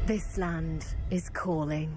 This land is calling.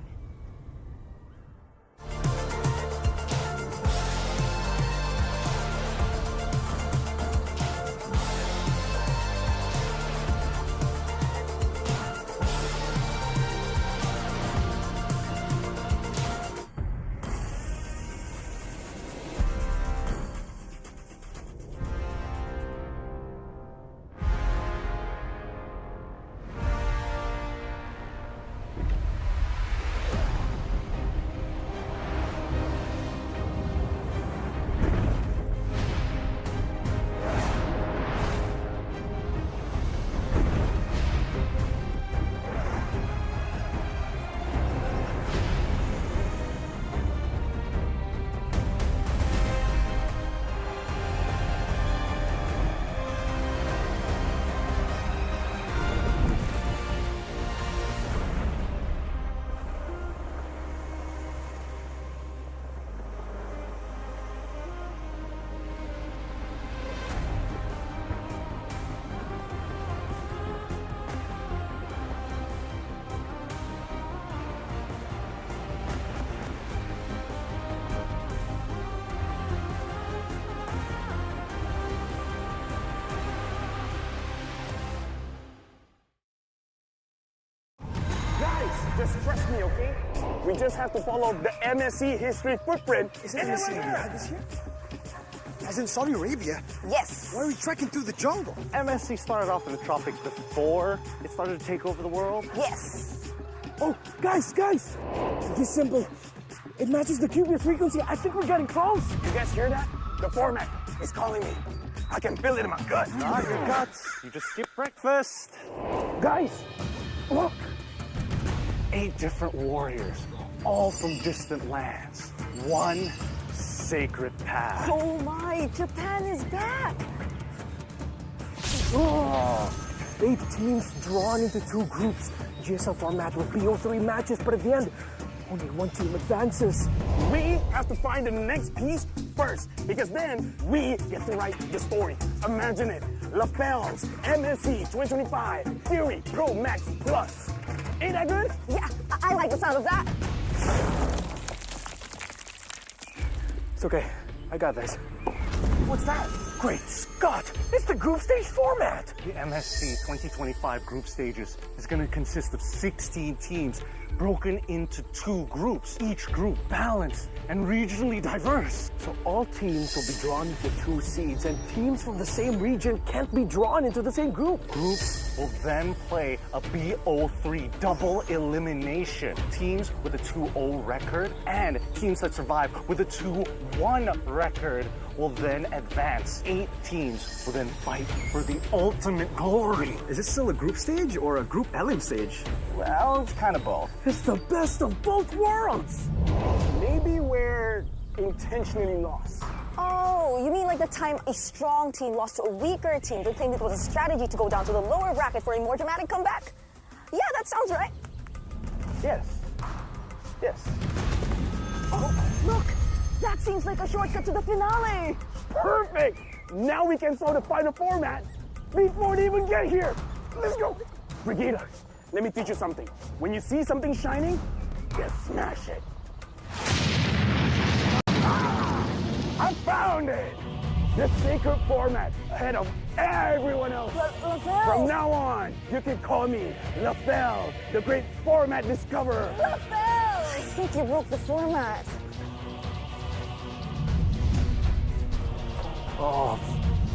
Just trust me, okay? We just have to follow the MSC history footprint. Is MSC here this year? As in Saudi Arabia? Yes. Why are we trekking through the jungle? MSC started off in the tropics before it started to take over the world. Yes. Oh, guys! It's simple. It matches the QB frequency. I think we're getting close. You guys hear that? The format is calling me. I can feel it in my gut. Not your guts. You just skipped breakfast. Guys, look. 8 different warriors, all from distant lands. One sacred path. Oh my, Japan is back. Oh, 8 teams drawn into 2 groups. GSL format with BO3 matches, but at the end, only 1 team advances. We have to find the next piece first, because then we get to write the story. Imagine it. Lapels, MSC 2025, Fury Pro Max Plus. Ain't that good? Yeah, I like the sound of that. It's okay. I got this. What's that? Great Scott! It's the group stage format! The MSC 2025 group stages is going to consist of 16 teams broken into 2 groups, each group balanced and regionally diverse. So all teams will be drawn into 2 seeds, and teams from the same region can't be drawn into the same group. Groups will then play a BO3 double elimination. Teams with a 2-0 record and teams that survive with a 2-1 record will then advance. 8 teams will then fight for the ultimate glory. Is this still a group stage or a group elim stage? Well, it's kind of both. It's the best of both worlds! Maybe we're intentionally lost. Oh, you mean like the time a strong team lost to a weaker team to claim it was a strategy to go down to the lower bracket for a more dramatic comeback? Yeah, that sounds right. Yes. Yes. Oh, look! That seems like a shortcut to the finale! Perfect! Now we can solve the final format before they even get here. Let's go. Brigida, let me teach you something. When you see something shining, you smash it. I found it! The sacred format ahead of everyone else. LaFell! From now on, you can call me LaFell, the great format discoverer. LaFell! I think you broke the format. Oh,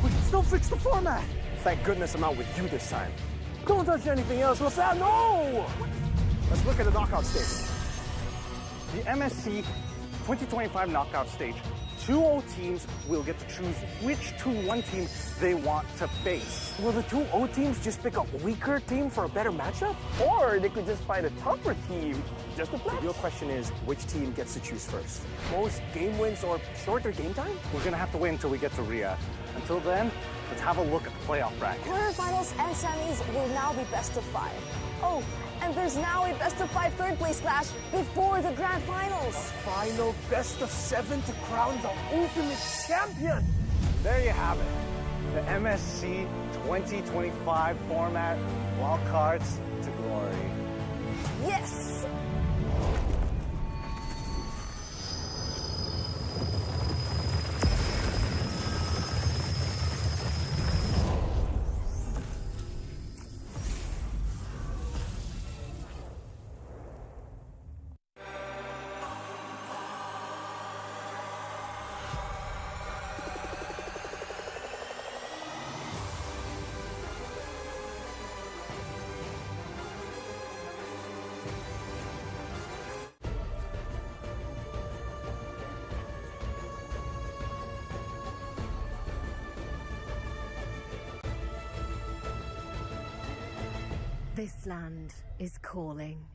we can still fix the format. Thank goodness I'm out with you this time. Don't touch anything else, LaFell, no! Let's look at the knockout stage. The MSC 2025 knockout stage, 2-0 teams will get to choose which 2-1 team they want to face. Will the 2-0 teams just pick a weaker team for a better matchup? Or they could just fight a tougher team just to flex. Your question is, which team gets to choose first? Most game wins or shorter game time? We're gonna have to wait until we get to Riyadh. Until then, let's have a look at the playoff bracket. Quarterfinals and semis will now be best of 5. Oh, and there's now a best of 5 third place clash before the grand finals. Final best of 7 to crown the ultimate champion. There you have it. The MSC 2025 format, wild cards to glory. Yes! This land is calling.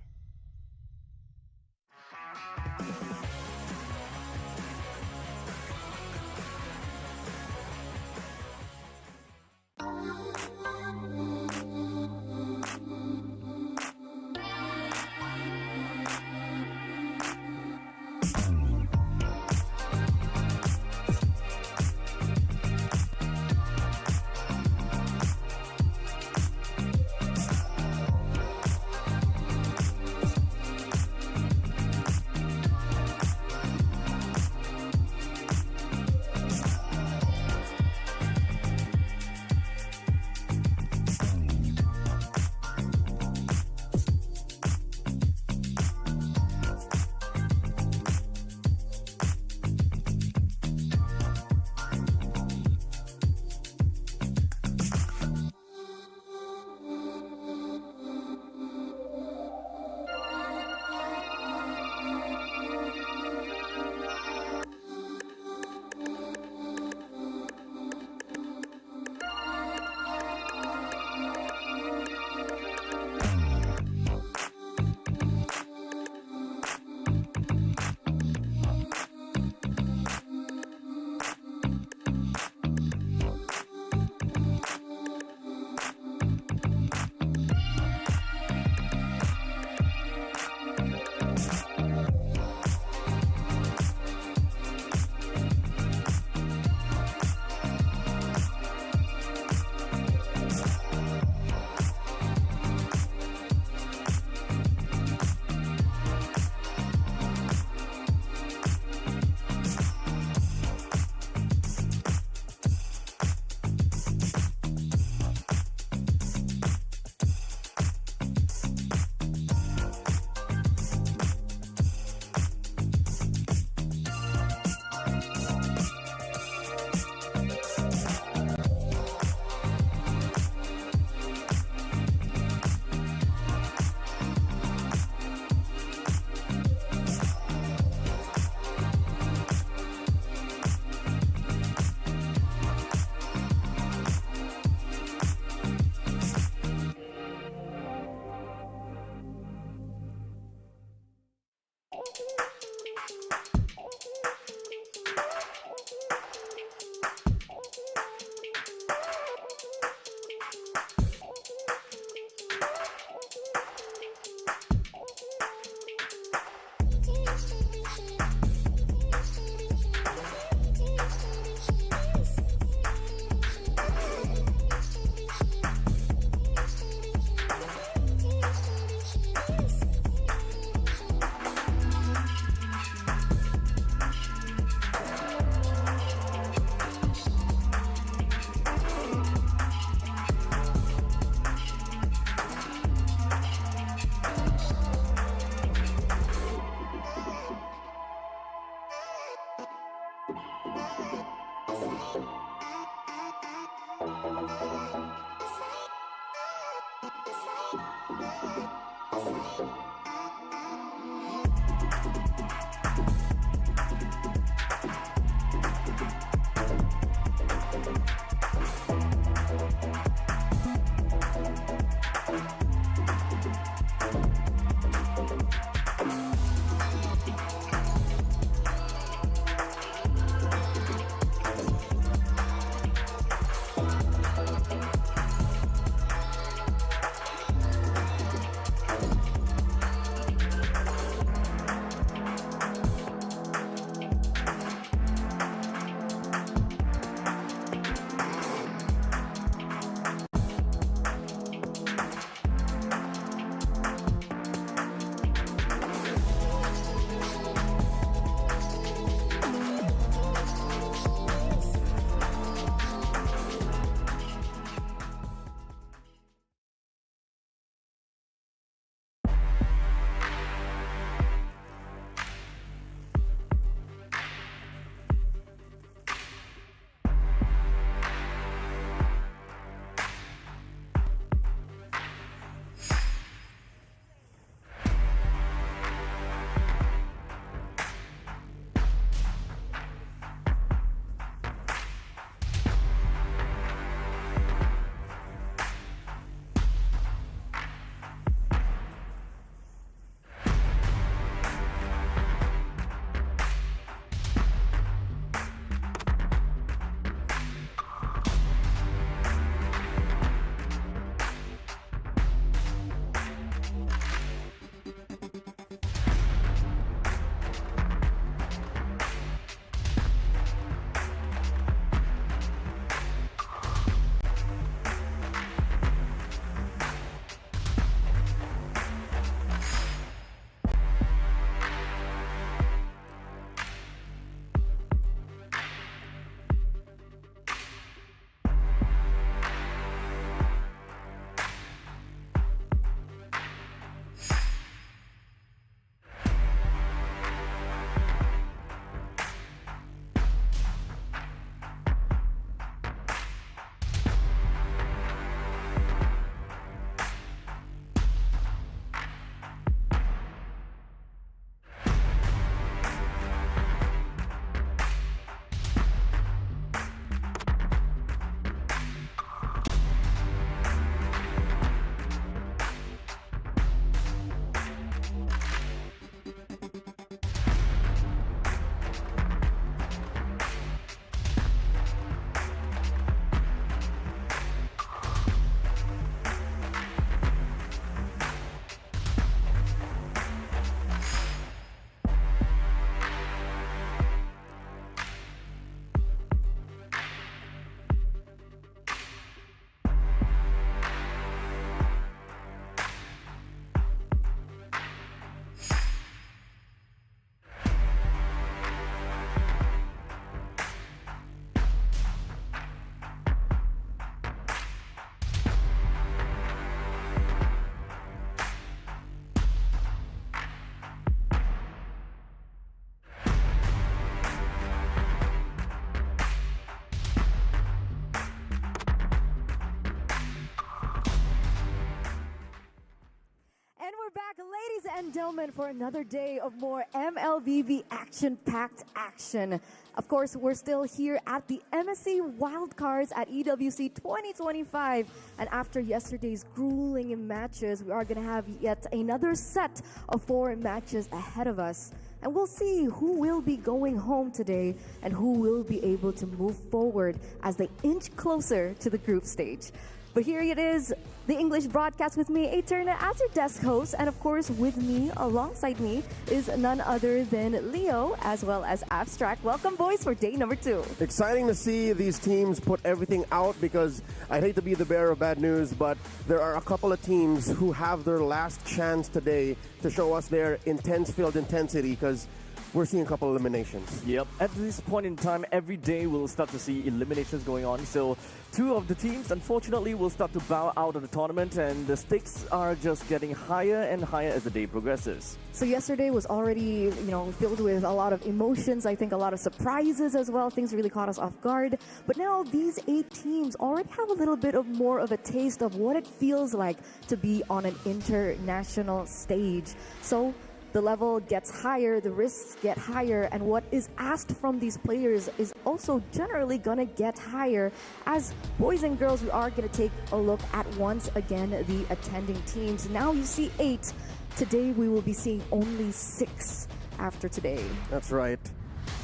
and gentlemen, for another day of more MLBB action-packed action. Of course, we're still here at the MSC Wildcards at EWC 2025. And after yesterday's grueling matches, we are going to have yet another set of 4 matches ahead of us. And we'll see who will be going home today and who will be able to move forward as they inch closer to the group stage. But here it is, the English broadcast with me, Eterna, as your desk host. And of course, with me, alongside me, is none other than Leo, as well as Abstract. Welcome, boys, for day number 2. Exciting to see these teams put everything out, because I hate to be the bearer of bad news, but there are a couple of teams who have their last chance today to show us their intense field intensity, because we're seeing a couple eliminations. Yep. At this point in time, every day we'll start to see eliminations going on. So 2 of the teams, unfortunately, will start to bow out of the tournament, and the stakes are just getting higher and higher as the day progresses. So yesterday was already, filled with a lot of emotions. I think a lot of surprises as well. Things really caught us off guard. But now these 8 teams already have a little bit of more of a taste of what it feels like to be on an international stage. So the level gets higher, the risks get higher, and what is asked from these players is also generally gonna get higher. As boys and girls, we are gonna take a look at once again the attending teams. Now you see 8. Today we will be seeing only 6 after today. That's right.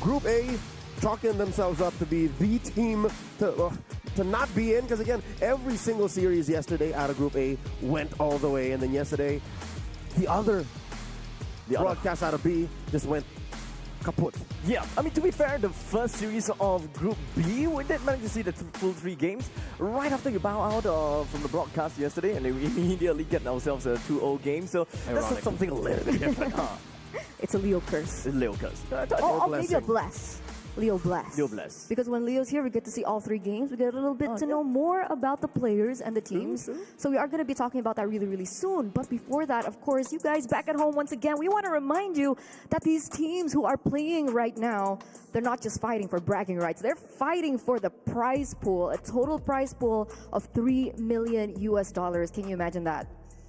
Group A chalking themselves up to be the team to not be in, because again, every single series yesterday out of Group A went all the way, and then yesterday the other broadcast out of B just went kaput. Yeah, I mean, to be fair, the first series of Group B, we did manage to see the full 3 games. Right after you bow out from the broadcast yesterday, and we immediately get ourselves a 2-0 game. So that's something a little bit different, huh? It's a Leo curse. It's Leo curse. Or maybe a bless. Leo bless. Leo bless. Because when Leo's here, we get to see all 3 games. We get a little bit to know more about the players and the teams. So we are going to be talking about that really, really soon. But before that, of course, you guys back at home, once again, we want to remind you that these teams who are playing right now, they're not just fighting for bragging rights. They're fighting for the prize pool, a total prize pool of $3 million US. Can you imagine that?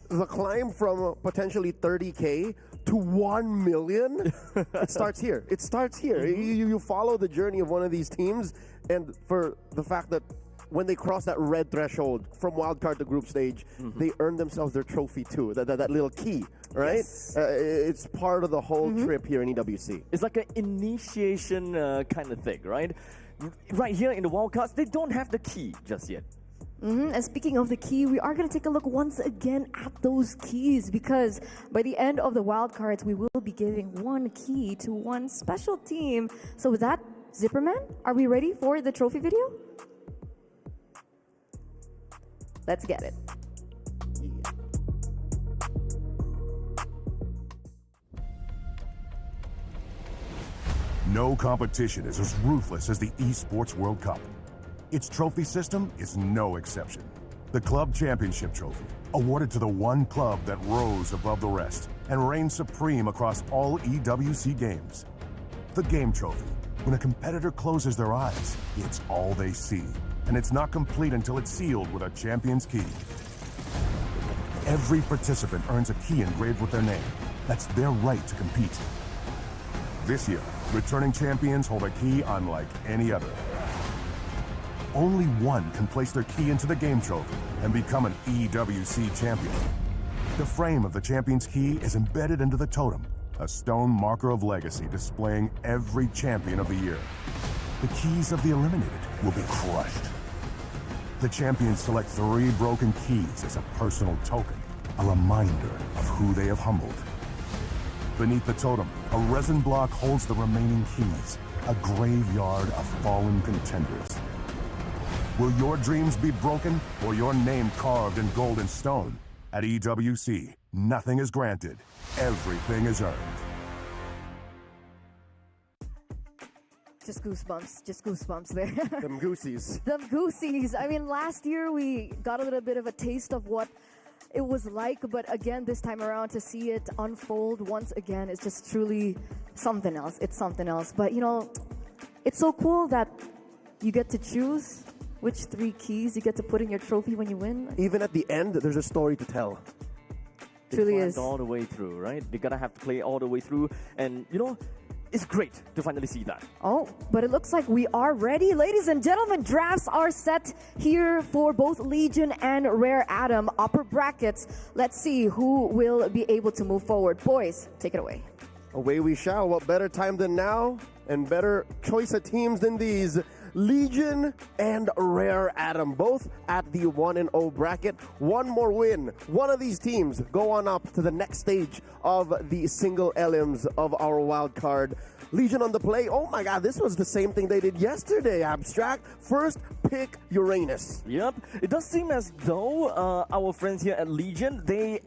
The climb from potentially 30K to 1 million, it starts here. It starts here. You follow the journey of one of these teams, and for the fact that when they cross that red threshold from wildcard to group stage, they earn themselves their trophy too, that little key, right? Yes. It's part of the whole trip here in EWC. It's like an initiation kind of thing, right? Right here in the wildcards, they don't have the key just yet. And speaking of the key, we are going to take a look once again at those keys, because by the end of the wildcards, we will be giving 1 key to 1 special team. So with that, Zipperman, are we ready for the trophy video? Let's get it. No competition is as ruthless as the Esports World Cup. Its trophy system is no exception. The Club Championship Trophy, awarded to the one club that rose above the rest and reigned supreme across all EWC games. The Game Trophy, when a competitor closes their eyes, it's all they see, and it's not complete until it's sealed with a champion's key. Every participant earns a key engraved with their name. That's their right to compete. This year, returning champions hold a key unlike any other. Only one can place their key into the Game Trophy and become an EWC champion. The frame of the champion's key is embedded into the totem, a stone marker of legacy displaying every champion of the year. The keys of the eliminated will be crushed. The champions select 3 broken keys as a personal token, a reminder of who they have humbled. Beneath the totem, a resin block holds the remaining keys, a graveyard of fallen contenders. Will your dreams be broken or your name carved in gold and stone? At EWC, nothing is granted. Everything is earned. Just goosebumps there. Them goosies. Them goosies. I mean, last year we got a little bit of a taste of what it was like, but again, this time around to see it unfold once again, it's just truly something else. It's something else. But it's so cool that you get to choose which 3 keys you get to put in your trophy when you win. Even at the end, there's a story to tell. Truly is. All the way through, right? They're gonna have to play all the way through, and it's great to finally see that. Oh, but it looks like we are ready. Ladies and gentlemen, drafts are set here for both Legion and Rare Atom upper brackets. Let's see who will be able to move forward. Boys, take it away. Away we shall. What better time than now, and better choice of teams than these. Legion and Rare Atom, both at the 1-0 bracket. One more win. One of these teams go on up to the next stage of the single elims of our wild card. Legion on the play. Oh my God, this was the same thing they did yesterday. Abstract, first pick Uranus. Yep. It does seem as though our friends here at Legion, they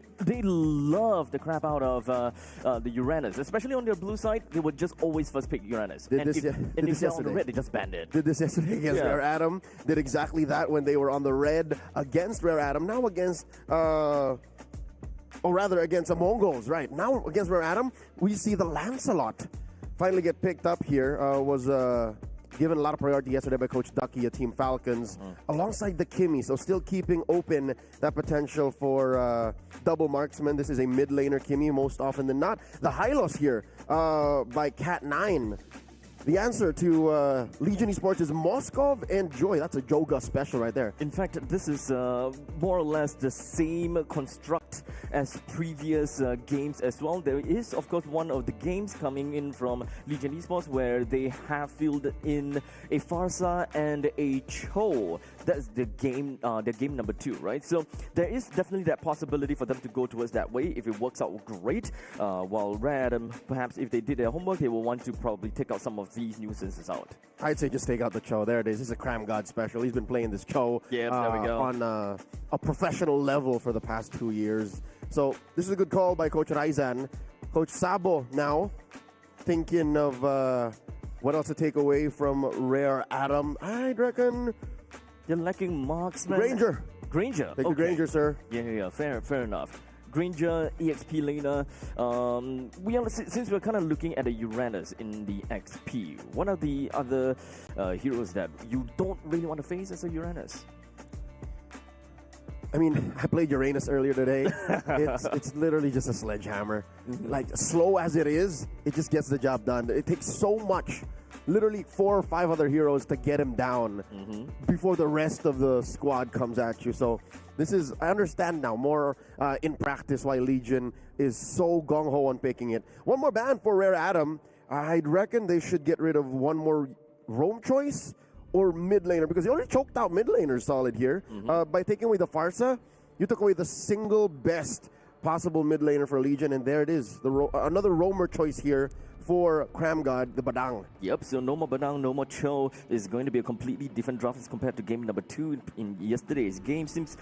love the crap out of the Uranus, especially on their blue side. They would just always first pick Uranus. Did and this if they're on the yesterday. red, they just banned it. Did this yesterday against Yeah. Rare Atom. Did exactly that when they were on the red against Rare Atom. Now against, or rather against the Mongols, right? Now against Rare Atom, we see the Lancelot finally get picked up here. Was given a lot of priority yesterday by Coach Ducky at Team Falcons, alongside the Kimmy. So still keeping open that potential for double marksman. This is a mid laner Kimmy most often than not. The Hylos here by Cat9. The answer to Legion Esports is Moskov and Joy. That's a Joga special right there. In fact, this is more or less the same construct as previous games as well. There is, of course, one of the games coming in from Legion Esports where they have filled in a Farsa and a Cho. That's the game number 2, right? So there is definitely that possibility for them to go towards that way if it works out great. While Red, perhaps if they did their homework, they will want to probably take out some of these nuisances out. I'd say just take out the Cho. There it is. This is a Cram God special. He's been playing this Cho Yeah, there we go. on a professional level for the past 2 years. So this is a good call by Coach Raizan. Coach Sabo now thinking of what else to take away from Rare Atom. I'd reckon You're lacking marksman. Granger. Granger. Take the Granger, sir. Yeah. Fair enough. Granger, EXP laner. Since we're kind of looking at the Uranus in the XP, one of the other heroes that you don't really want to face is a Uranus. I mean, I played Uranus earlier today. It's literally just a sledgehammer. Like, slow as it is, it just gets the job done. It takes so much, literally 4 or 5 other heroes to get him down before the rest of the squad comes at you. So this is, I understand now, more in practice why Legion is so gung-ho on picking it. One more ban for Rare Atom. I'd reckon they should get rid of one more roam choice or mid laner, because they already choked out mid laner solid here. By taking away the Farsa, you took away the single best possible mid laner for Legion, and there it is. Another roamer choice here for Cram God, the Badang. Yep, so no more Badang, no more Cho. Is going to be a completely different draft as compared to game number 2 in yesterday's game. Seems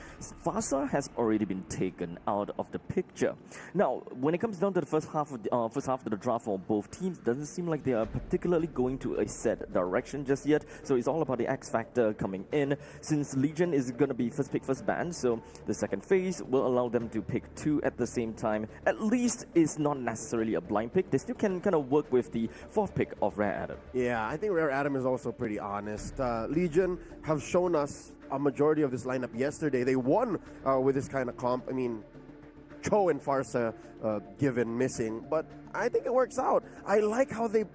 Farsa has already been taken out of the picture. Now, when it comes down to the first half of the draft for both teams, doesn't seem like they are particularly going to a set direction just yet. So it's all about the X factor coming in. Since Legion is going to be first pick, first ban, so the second phase will allow them to pick 2 at the same time. At least it's not necessarily a blind pick. They still can kind of work with the 4th pick of Rare Atom. Yeah, I think Rare Atom is also pretty honest. Legion have shown us a majority of this lineup yesterday. They won with this kind of comp. I mean, Cho and Farsa given missing, but I think it works out. I like how they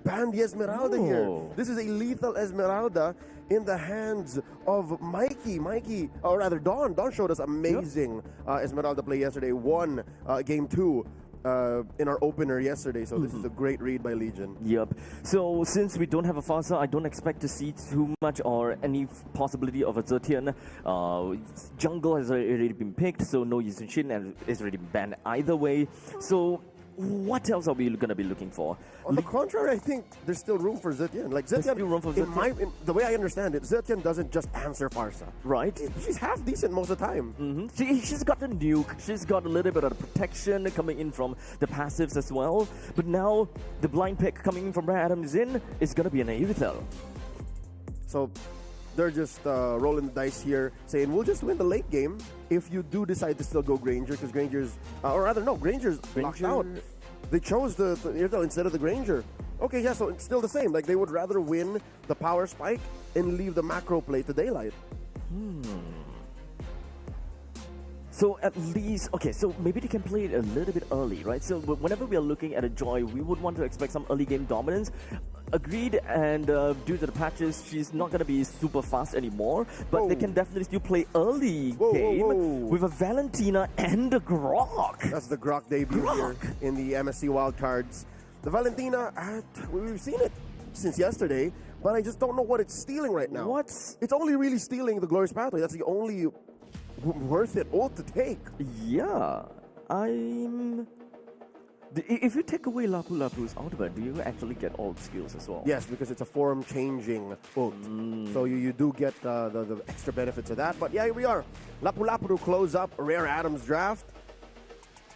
banned the Esmeralda here. This is a lethal Esmeralda in the hands of Mikey, or rather Don. Don showed us amazing Esmeralda play yesterday. Won game 2. In our opener yesterday, so this is a great read by Legion. Yep. So since we don't have a Farsa, I don't expect to see too much or any possibility of a Zetian. Jungle has already been picked, so no Yuzun Shin and is already banned either way. So what else are we going to be looking for? On the contrary, I think there's still room for Zetian. Like Zetian, still room for Zetian? in the way I understand it, Zetian doesn't just answer Farsa. Right. She's half decent most of the time. She's got the nuke. She's got a little bit of the protection coming in from the passives as well. But now the blind pick coming in from Rare Atom is going to be an Aerithel. So they're just rolling the dice here, saying we'll just win the late game if you do decide to still go Granger, because Granger's, Granger's locked out. They chose the Aerithel instead of the Granger. Okay, yeah, so it's still the same. Like, they would rather win the power spike and leave the macro play to Daylight. So at least, okay, so maybe they can play it a little bit early, right? So whenever we are looking at a Joy, we would want to expect some early game dominance. Agreed, and due to the patches, she's not going to be super fast anymore, but they can definitely still play early game with a Valentina and a Grok. That's the Grok debut here in the MSC wildcards. The Valentina, we've seen it since yesterday, but I just don't know what it's stealing right now. It's only really stealing the Glorious Pathway. That's the only worth it ult to take. Yeah, I'm If you take away Lapu Lapu's ultimate, do you actually get all the skills as well? Yes, because it's a form-changing ult. So you do get the extra benefits of that. But yeah, here we are. Lapu Lapu to close up Rare Adam's draft.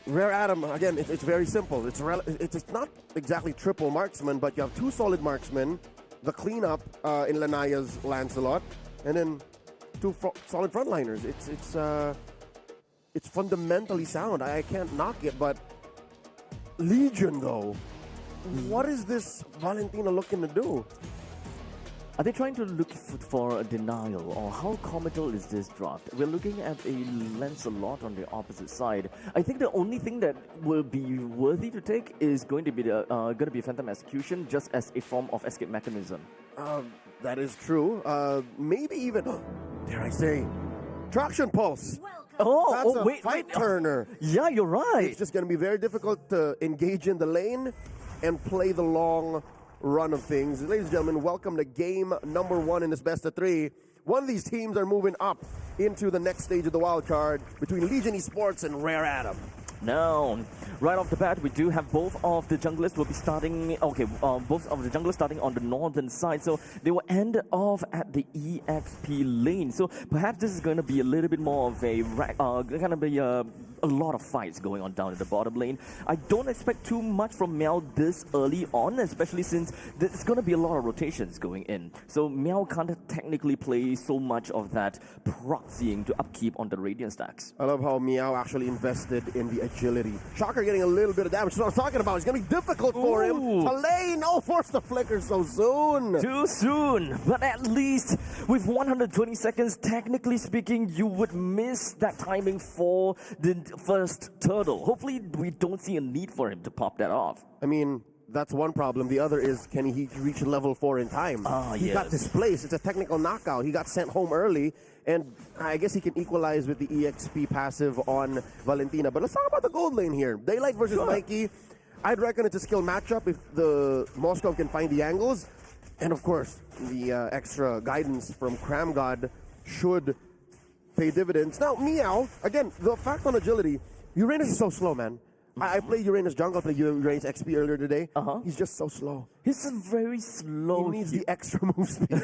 Rare Adam, again, it's very simple. It's not exactly triple marksman, but you have two solid marksmen, the cleanup in Lanaya's Lancelot, and then two solid frontliners. It's fundamentally sound. I can't knock it, but Legion, though, what is this Valentina looking to do? Are they trying to look for a denial, or how comical is this draft? We're looking at a Lancelot on the opposite side. I think the only thing that will be worthy to take is going to be Phantom Execution, just as a form of escape mechanism. That is true. Maybe even, dare I say, Traction Pulse. That's a fight turner. Yeah, you're right. It's just going to be very difficult to engage in the lane and play the long run of things. Ladies and gentlemen, welcome to game number 1 in this best of 3. One of these teams are moving up into the next stage of the wild card between Legion Esports and Rare Adam. Now, right off the bat, we do have both of the junglers will be starting. Okay, both of the junglers starting on the northern side, so they will end off at the EXP lane. So perhaps this is going to be a little bit more of a going to be a lot of fights going on down at the bottom lane. I don't expect too much from Meow this early on, especially since there's going to be a lot of rotations going in. So Meow can't technically play so much of that proxying to upkeep on the Radiant stacks. I love how Meow actually invested in the agility. Shocker getting a little bit of damage. That's what I was talking about. It's going to be difficult for him. Lane, force the flicker so soon. Too soon. But at least with 120 seconds, technically speaking, you would miss that timing for the first turtle. Hopefully, we don't see a need for him to pop that off. I mean, that's one problem. The other is, can he reach level 4 in time? He got displaced. It's a technical knockout. He got sent home early, and I guess he can equalize with the EXP passive on Valentina. But let's talk about the gold lane here. Daylight versus Mikey. I'd reckon it's a skill matchup if the Moskov can find the angles. And of course, the extra guidance from Cram God should pay dividends. Now, Meow, again, the fact on agility, Uranus is so slow, man. I played Uranus jungle, I played Uranus XP earlier today. He's just so slow. He's very slow. He needs the extra move speed.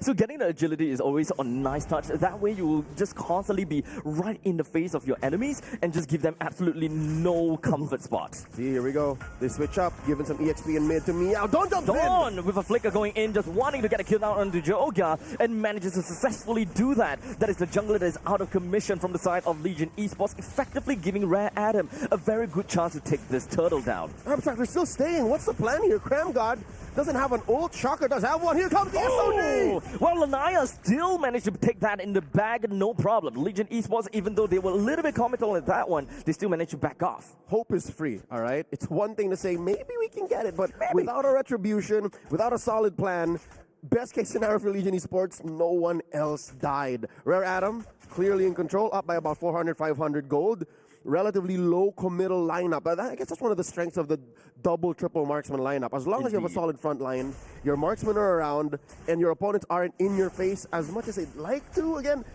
So getting the agility is always a nice touch. That way you will just constantly be right in the face of your enemies and just give them absolutely no comfort spot. See, here we go. They switch up, giving some EXP in mid to Meow. Don't jump in! With a flicker going in, just wanting to get a kill down onto Joga, and manages to successfully do that. That is the jungler that is out of commission from the side of Legion Esports, effectively giving Rare Adam a very good chance to take this turtle down. Abstract, they're still staying. What's the plan here? Cram God doesn't have an ult. Shocker does have one. Here comes the SOD! Well, Lanaya still managed to take that in the bag, no problem. Legion Esports, even though they were a little bit comical at that one, they still managed to back off. Hope is free, all right? It's one thing to say, maybe we can get it, but without a retribution, without a solid plan, best case scenario for Legion Esports, no one else died. Rare Adam, clearly in control, up by about 400, 500 gold. Relatively low committal lineup. But I guess that's one of the strengths of the double, triple marksman lineup. As long as you have a solid front line, your marksmen are around, and your opponents aren't in your face as much as they'd like to. Again,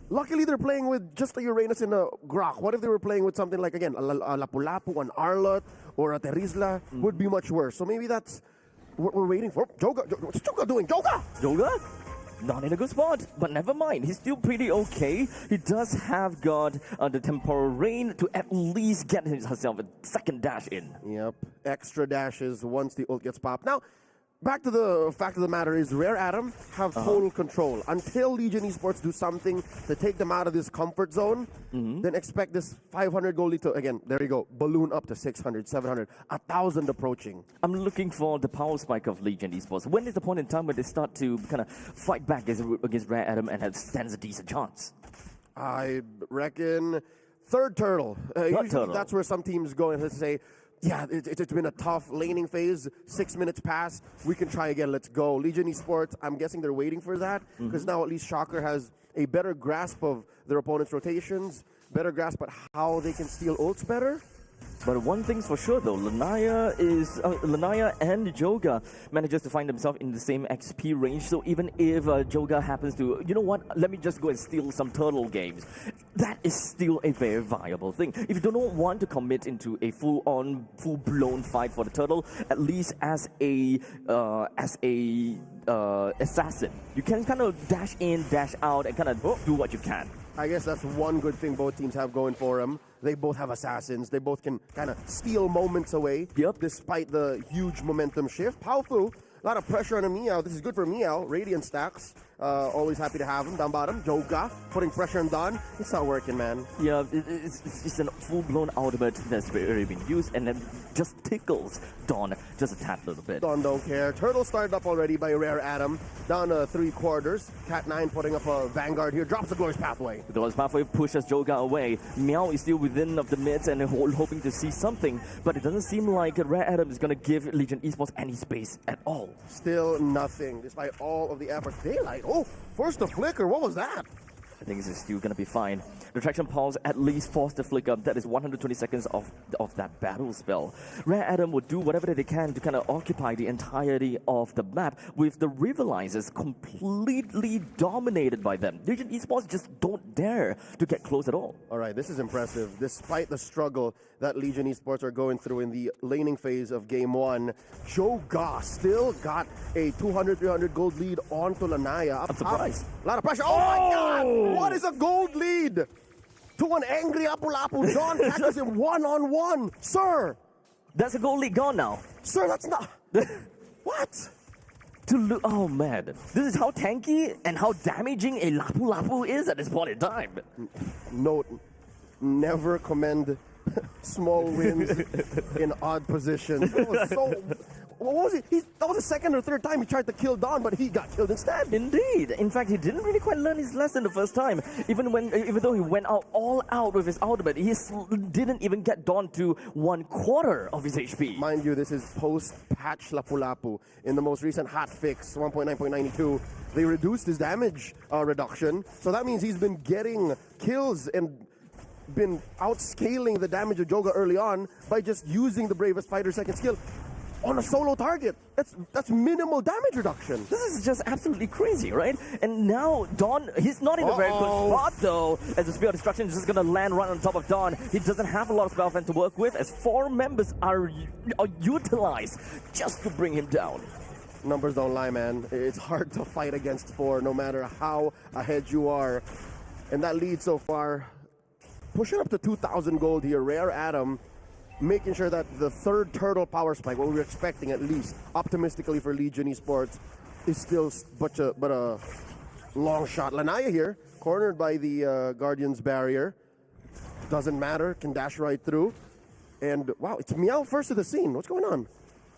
luckily they're playing with just a Uranus and a Grok. What if they were playing with something like, again, a Lapu Lapu, an Arlot, or a Terizla? Would be much worse. So maybe that's what we're waiting for. Joga, what's Joga doing? Joga! Joga? Not in a good spot, but never mind. He's still pretty okay. He does have got the temporal rain to at least get himself a second dash in. Yep, extra dashes once the ult gets popped. Now, back to the fact of the matter is, Rare Adam have total control. Until Legion Esports do something to take them out of this comfort zone, then expect this 500 goal lead to, again, there you go, balloon up to 600, 700, 1,000 approaching. I'm looking for the power spike of Legion Esports. When is the point in time where they start to kind of fight back against Rare Adam and stands a decent chance? I reckon third turtle. Usually that's where some teams go and say, yeah, it's been a tough laning phase. 6 minutes passed. We can try again. Let's go. Legion Esports, I'm guessing they're waiting for that because now at least Shocker has a better grasp of their opponent's rotations, better grasp at how they can steal ults better. But one thing's for sure though, Lanaya and Joga manages to find themselves in the same XP range. So even if Joga happens to, you know what, let me just go and steal some turtle games, that is still a very viable thing. If you do not want to commit into a full-blown fight for the turtle, at least as a assassin, you can kind of dash in, dash out, and kind of do what you can. I guess that's one good thing both teams have going for them. They both have assassins. They both can kind of steal moments away. Yep. Despite the huge momentum shift. Powerful. A lot of pressure on a Meow. This is good for Meow. Radiant stacks. Always happy to have him. Down bottom, Joga putting pressure on Don. It's not working, man. Yeah, it's a full-blown ultimate that's already been used, and then just tickles Don just a tad little bit. Don don't care. Turtle started up already by Rare Adam. Down to 3/4. Cat9 putting up a Vanguard here. Drops the Glorious Pathway. The Glorious Pathway pushes Joga away. Meow is still within of the mids and hoping to see something, but it doesn't seem like Rare Adam is going to give Legion Esports any space at all. Still nothing, despite all of the effort. Daylight. Oh, first the flicker. What was that? I think it's still going to be fine. Retraction Pulse at least forced the flicker. That is 120 seconds of that battle spell. Rare Adam would do whatever they can to kind of occupy the entirety of the map, with the Rivalizers completely dominated by them. Legion Esports just don't dare to get close at all. All right, this is impressive. Despite the struggle that Legion Esports are going through in the laning phase of Game 1, Joga still got a 200-300 gold lead onto Lanaya. I'm surprised. A lot of pressure. Oh my God! What is a gold lead? To an angry Apu-Lapu. Don catches him one-on-one. Sir! That's a gold lead gone now. Sir, that's not... What? Oh man, this is how tanky and how damaging a Lapu-Lapu is at this point in time. Note, never commend small wins in odd positions. That was so... What was it? That was the second or third time he tried to kill Don, but he got killed instead. Indeed. In fact, he didn't really quite learn his lesson the first time. Even though he went all out with his ultimate, he didn't even get Don to 1/4 of his HP. Mind you, this is post-patch Lapu-Lapu. In the most recent hot fix, 1.9.92, they reduced his damage reduction. So that means he's been getting kills and been outscaling the damage of Joga early on by just using the Bravest Fighter second skill on a solo target. That's minimal damage reduction. This is just absolutely crazy, right? And now Don, he's not in a very good spot though, as the Spear of Destruction is just gonna land right on top of Don. He doesn't have a lot of spell fan to work with, as 4 members are utilized just to bring him down. Numbers don't lie, man. It's hard to fight against 4, no matter how ahead you are. And that lead so far, pushing up to 2,000 gold here. Rare Adam making sure that the third turtle power spike, what we were expecting at least, optimistically for Legion Esports, is still but a long shot. Lanaya here, cornered by the Guardian's barrier. Doesn't matter, can dash right through. And wow, it's Meow first to the scene. What's going on?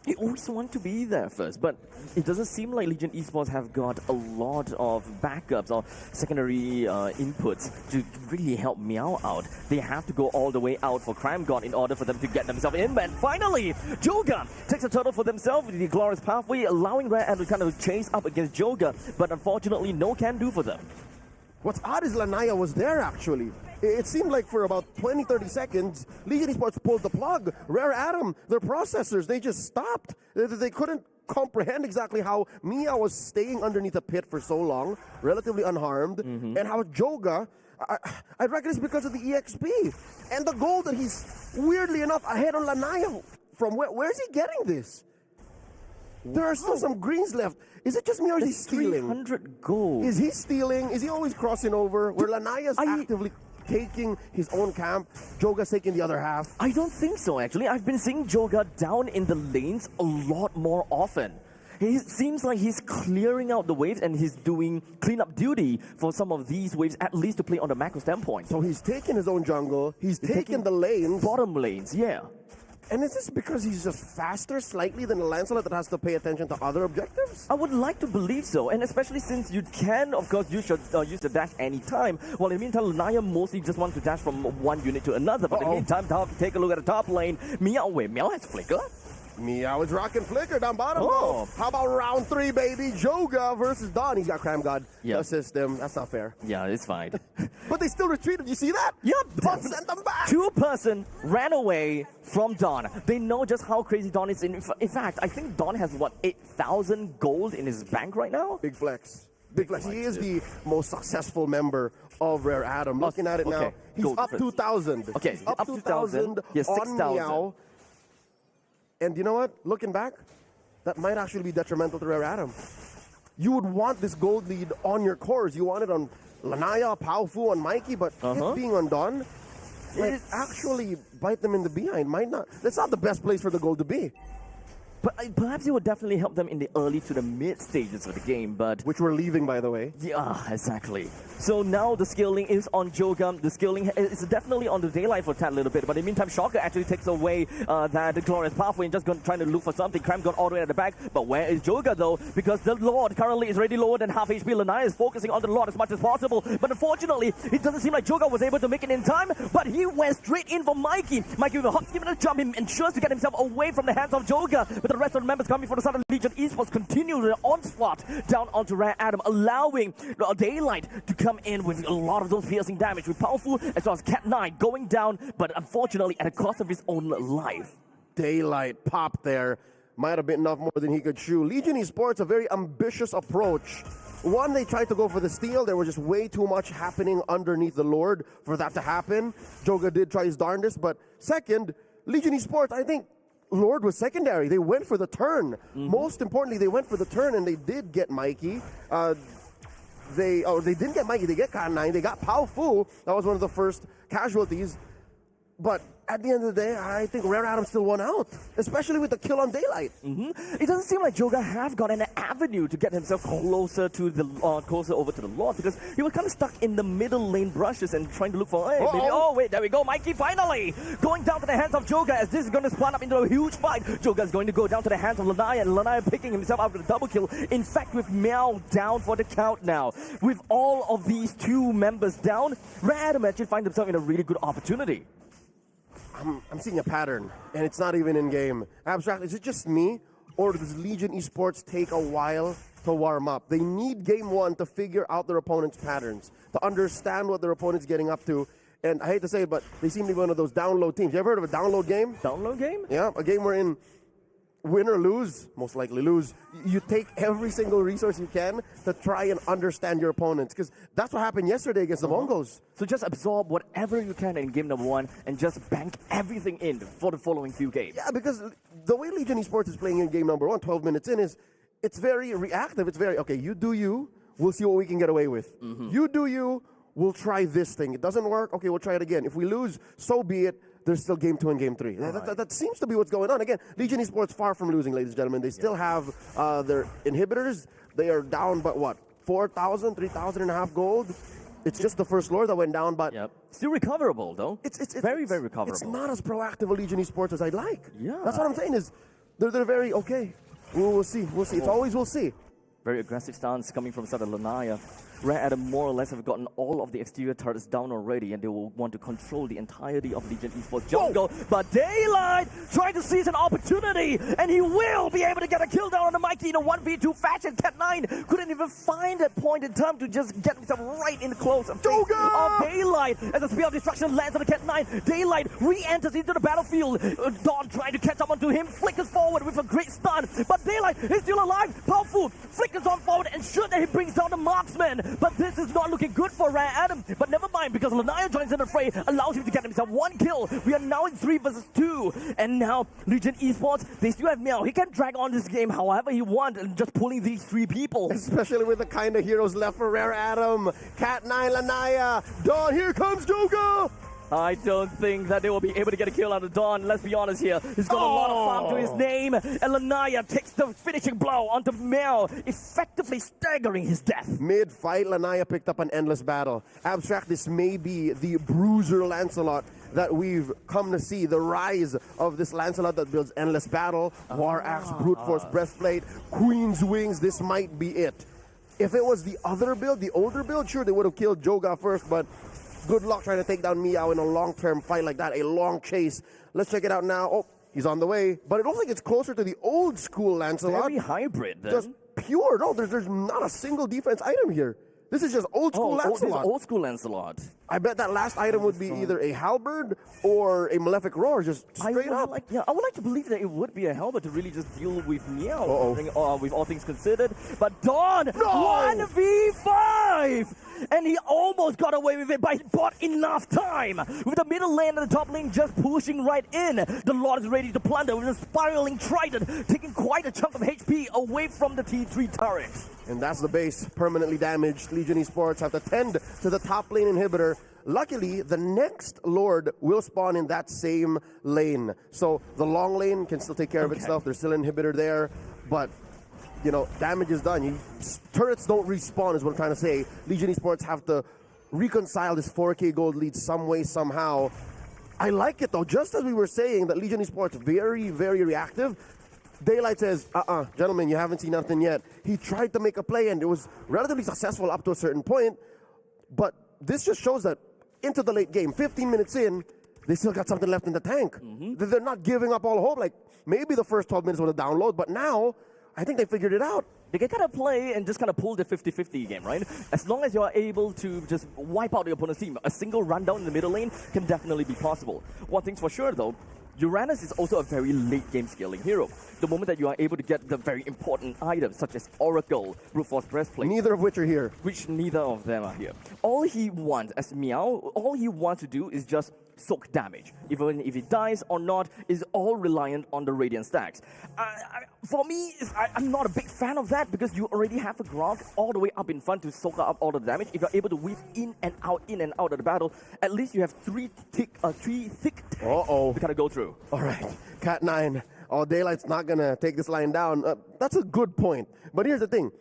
You always want to be there first, but it doesn't seem like Legion Esports have got a lot of backups or secondary inputs to really help Meow out. They have to go all the way out for Crime God in order for them to get themselves in. And finally, Joga takes a turtle for themselves with the Glorious Pathway, allowing Rare Adam to kind of chase up against Joga, but unfortunately, no can do for them. What's odd is Lanaya was there, actually. It seemed like for about 20-30 seconds, Legion Esports pulled the plug. Rare Adam, their processors, they just stopped. They couldn't comprehend exactly how Meow was staying underneath a pit for so long, relatively unharmed, and how Joga, I reckon it's because of the EXP and the gold that he's, weirdly enough, ahead on Lanaya. From where's he getting this? There are still some greens left. Is it just me or is he stealing? 300 gold. Is he stealing? Is he always crossing over? Where Lanaya's actively taking his own camp, Joga's taking the other half? I don't think so, actually. I've been seeing Joga down in the lanes a lot more often. He seems like he's clearing out the waves and he's doing cleanup duty for some of these waves, at least to play on the macro standpoint. So he's taking his own jungle, he's taking the lanes. Bottom lanes, yeah. And is this because he's just faster slightly than a Lancelot that has to pay attention to other objectives? I would like to believe so, and especially since you can, of course, use the dash anytime. Well, in the meantime, Lanaya mostly just wants to dash from one unit to another. But in the meantime, take a look at the top lane. Meow has Flicker. Meow is rocking Flicker down bottom. Oh. How about round 3, baby? Joga versus Don. He's got Cram God to assist him. That's not fair. Yeah, it's fine. But they still retreated. You see that? Yep. Don sent them back. Two-person ran away from Don. They know just how crazy Don is. In fact, I think Don has, what, 8,000 gold in his bank right now? Big flex. Big flex. He is the most successful member of Rare Adam. Looking at it now, he's Gold up first. 2,000. Okay, he's up 2,000 He has on 6,000. Meow. And you know what? Looking back, that might actually be detrimental to Rare Adam. You would want this gold lead on your cores. You want it on Lanaya, Paufu, on Mikey, but it being on Don might actually bite them in the behind. Might not. That's not the best place for the gold to be. But perhaps it would definitely help them in the early to the mid stages of the game, but... Which we're leaving, by the way. Yeah, exactly. So now the scaling is on Joga. The scaling is definitely on the daylight for Tad a little bit, but in the meantime, Shocker actually takes away that glorious pathway and just trying to look for something. Cram got all the way at the back, but where is Joga though? Because the Lord currently is already lower than half HP. Lanai is focusing on the Lord as much as possible, but unfortunately, it doesn't seem like Joga was able to make it in time, but he went straight in for Mikey. Mikey with a hop, skip and a jump, he ensures to get himself away from the hands of Joga, but the rest of the members coming from the Southern Legion Esports continue the onslaught down onto Rare Adam, allowing Daylight to come in with a lot of those piercing damage with Powerful as well as Cat9 going down, but unfortunately at the cost of his own life. Daylight pop there. Might have bitten off more than he could chew. Legion Esports, a very ambitious approach. One, they tried to go for the steal. There was just way too much happening underneath the Lord for that to happen. Joga did try his darndest, but second, Legion Esports, I think Lord was secondary. They went for the turn. Most importantly, they went for the turn and they did get Mikey. They didn't get Mikey. They get Cat9. They got Pao Fu. That was one of the first casualties. But at the end of the day, I think Rare Adam still won out, especially with the kill on Daylight. It doesn't seem like Joga have got an avenue to get himself closer to the closer over to the Lord, because he was kind of stuck in the middle lane brushes and trying to look for. Hey, maybe, oh wait, there we go, Mikey finally going down to the hands of Joga as this is going to spawn up into a huge fight. Joga is going to go down to the hands of Lanai, and Lanai picking himself out with a double kill. In fact, with Meow down for the count now, with all of these two members down, Rare Adam actually finds himself in a really good opportunity. I'm seeing a pattern, and it's not even in game. Abstract, is it just me, or does Legion Esports take a while to warm up? They need game one to figure out their opponent's patterns, to understand what their opponent's getting up to. And I hate to say it, but they seem to be one of those download teams. You ever heard of a download game? Download game? Yeah, a game wherein win or lose, most likely lose, you take every single resource you can to try and understand your opponents. Because that's what happened yesterday against the Mongos. So just absorb whatever you can in game number one and just bank everything in for the following few games. Yeah, because the way Legion Esports is playing in game number one, 12 minutes in, is it's very reactive. It's very, okay, you do you, we'll see what we can get away with. You do you, we'll try this thing. It doesn't work, okay, we'll try it again. If we lose, so be it. There's still game 2 and game 3. That seems to be what's going on. Again, Legion Esports far from losing, ladies and gentlemen. They still have their inhibitors. They are down, but what, 4,000, 3,000 and a half gold? It's just the first Lord that went down, but... Still recoverable, though. It's very, very recoverable. It's not as proactive a Legion Esports as I'd like. Yeah. That's what I'm saying is, they're very, okay, we'll see. It's always we'll see. Very aggressive stance coming from Southern Lanaya. Rare Adam more or less have gotten all of the exterior turrets down already, and they will want to control the entirety of Legion Esports jungle. But Daylight trying to seize an opportunity, and he will be able to get a kill down on the Mikey in a 1v2 fashion. Cat9 couldn't even find that point in time to just get himself right in close of Daylight as the Spear of Destruction lands on the Cat9. Daylight re-enters into the battlefield. Dawn trying to catch up onto him, flickers forward with a great stun, but Daylight is still alive. Powerful flickers on forward, and sure that he brings down the marksman. But this is not looking good for Rare Adam. But never mind, because Lanaya joins in the fray, allows him to get himself one kill. We are now in 3 versus 2. And now Legion Esports, they still have Meow. He can drag on this game however he wants, and just pulling these 3 people. Especially with the kind of heroes left for Rare Adam. Cat9, Lanaya, Dawn, here comes Joga! I don't think that they will be able to get a kill out of Dawn. Let's be honest here. He's got a lot of farm to his name. And Lanaya takes the finishing blow onto Meow, effectively staggering his death. Mid-fight, Lanaya picked up an endless battle. Abstract, this may be the bruiser Lancelot that we've come to see. The rise of this Lancelot that builds endless battle, War Axe, Brute Force, Breastplate, Queen's Wings. This might be it. If it was the other build, the older build, sure, they would have killed Joga first, but good luck trying to take down Meow in a long-term fight like that, a long chase. Let's check it out now. Oh, He's on the way, but it looks like it's closer to the old school Lancelot. Very hybrid then. Just pure. No, there's not a single defense item here. This is just old school Lancelot. This is old school Lancelot. I bet that last item would be either a halberd or a malefic roar, just straight up. I would like to believe that it would be a helmet to really just deal with Meow, with all things considered. But Dawn, 1v5! And he almost got away with it, but he bought enough time. With the middle lane and the top lane just pushing right in. The Lord is ready to plunder with a spiraling trident, taking quite a chunk of HP away from the T3 turret. And that's the base, permanently damaged. Legion Esports have to tend to the top lane inhibitor. Luckily, the next Lord will spawn in that same lane. So the long lane can still take care of itself. There's still an inhibitor there, but you know, damage is done. Turrets don't respawn is what I'm trying to say. Legion Esports have to reconcile this 4K gold lead some way, somehow. I like it though, just as we were saying that Legion Esports very, very reactive. Daylight says, gentlemen, you haven't seen nothing yet. He tried to make a play and it was relatively successful up to a certain point, but this just shows that into the late game, 15 minutes in, they still got something left in the tank. They're not giving up all hope. Like, maybe the first 12 minutes was a download, but now, I think they figured it out. They can kind of play and just kind of pull the 50-50 game, right? As long as you're able to just wipe out the opponent's team, a single rundown in the middle lane can definitely be possible. One thing's for sure, though, Uranus is also a very late-game scaling hero. The moment that you are able to get the very important items, such as Oracle, Brute Force Breastplate. Neither of which are here. Which neither of them are here. All he wants, as Meow, all he wants to do is just soak damage. Even if he dies or not, is all reliant on the Radiant stacks. For me, I'm not a big fan of that because you already have a Grog all the way up in front to soak up all the damage. If you're able to weave in and out of the battle, at least you have three thick tanks to kind of go through. All right, Cat 9. Daylight's not going to take this line down. That's a good point. But here's the thing.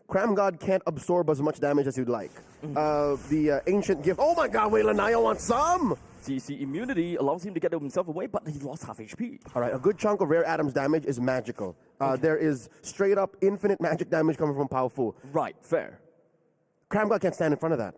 Cram God can't absorb as much damage as you'd like. The Ancient Gift. Oh my god, wait, Lanaya wants some! CC immunity allows him to get himself away, but he lost half HP. All right, a good chunk of Rare Adam's damage is magical. There is straight up infinite magic damage coming from Pao Fu. Right, fair. Cram God can't stand in front of that.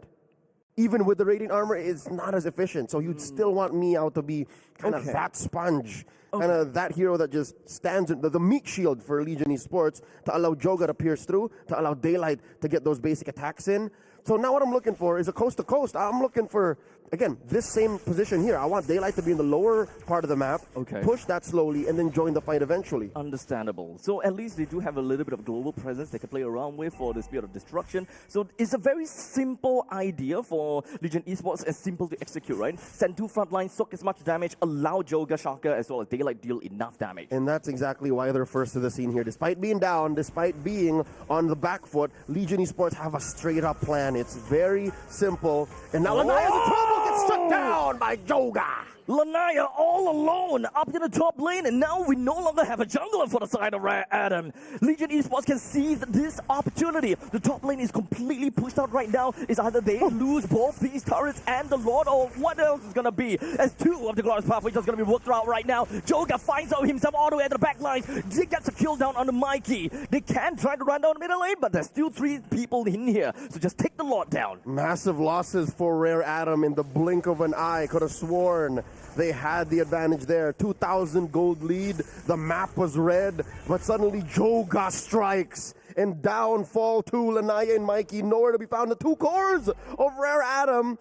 Even with the Radiant Armor, it's not as efficient. So you'd still want Meow to be kind of that sponge. Kind of that hero that just stands in the meat shield for Legion Esports to allow Joga to pierce through, to allow Daylight to get those basic attacks in. So now what I'm looking for is a coast-to-coast. I'm looking for, again, this same position here. I want Daylight to be in the lower part of the map, push that slowly, and then join the fight eventually. Understandable. So at least they do have a little bit of global presence they can play around with for the Spirit of Destruction. So it's a very simple idea for Legion Esports, as simple to execute, right? Send two front lines, soak as much damage, allow Joga, Shaka, as well as Daylight deal enough damage. And that's exactly why they're first to the scene here. Despite being down, despite being on the back foot, Legion Esports have a straight-up plan. It's very simple. And now Lanaya's in trouble, gets shut down by Joga. Lanaya all alone up in the top lane, and now we no longer have a jungler for the side of Rare Adam. Legion Esports can seize this opportunity. The top lane is completely pushed out right now. It's either they lose both these turrets and the Lord, or what else is going to be? As two of the Glorious Pathways just going to be worked out right now. Joga finds out himself all the way at the back lines. He gets a kill down on the Mikey. They can try to run down the middle lane, but there's still three people in here. So just take the Lord down. Massive losses for Rare Adam in the blink of an eye. Could have sworn they had the advantage there. 2,000 gold lead. The map was red, but suddenly Joga strikes. And down fall to Lanaya and Mikey. Nowhere to be found. The two cores of Rare Adam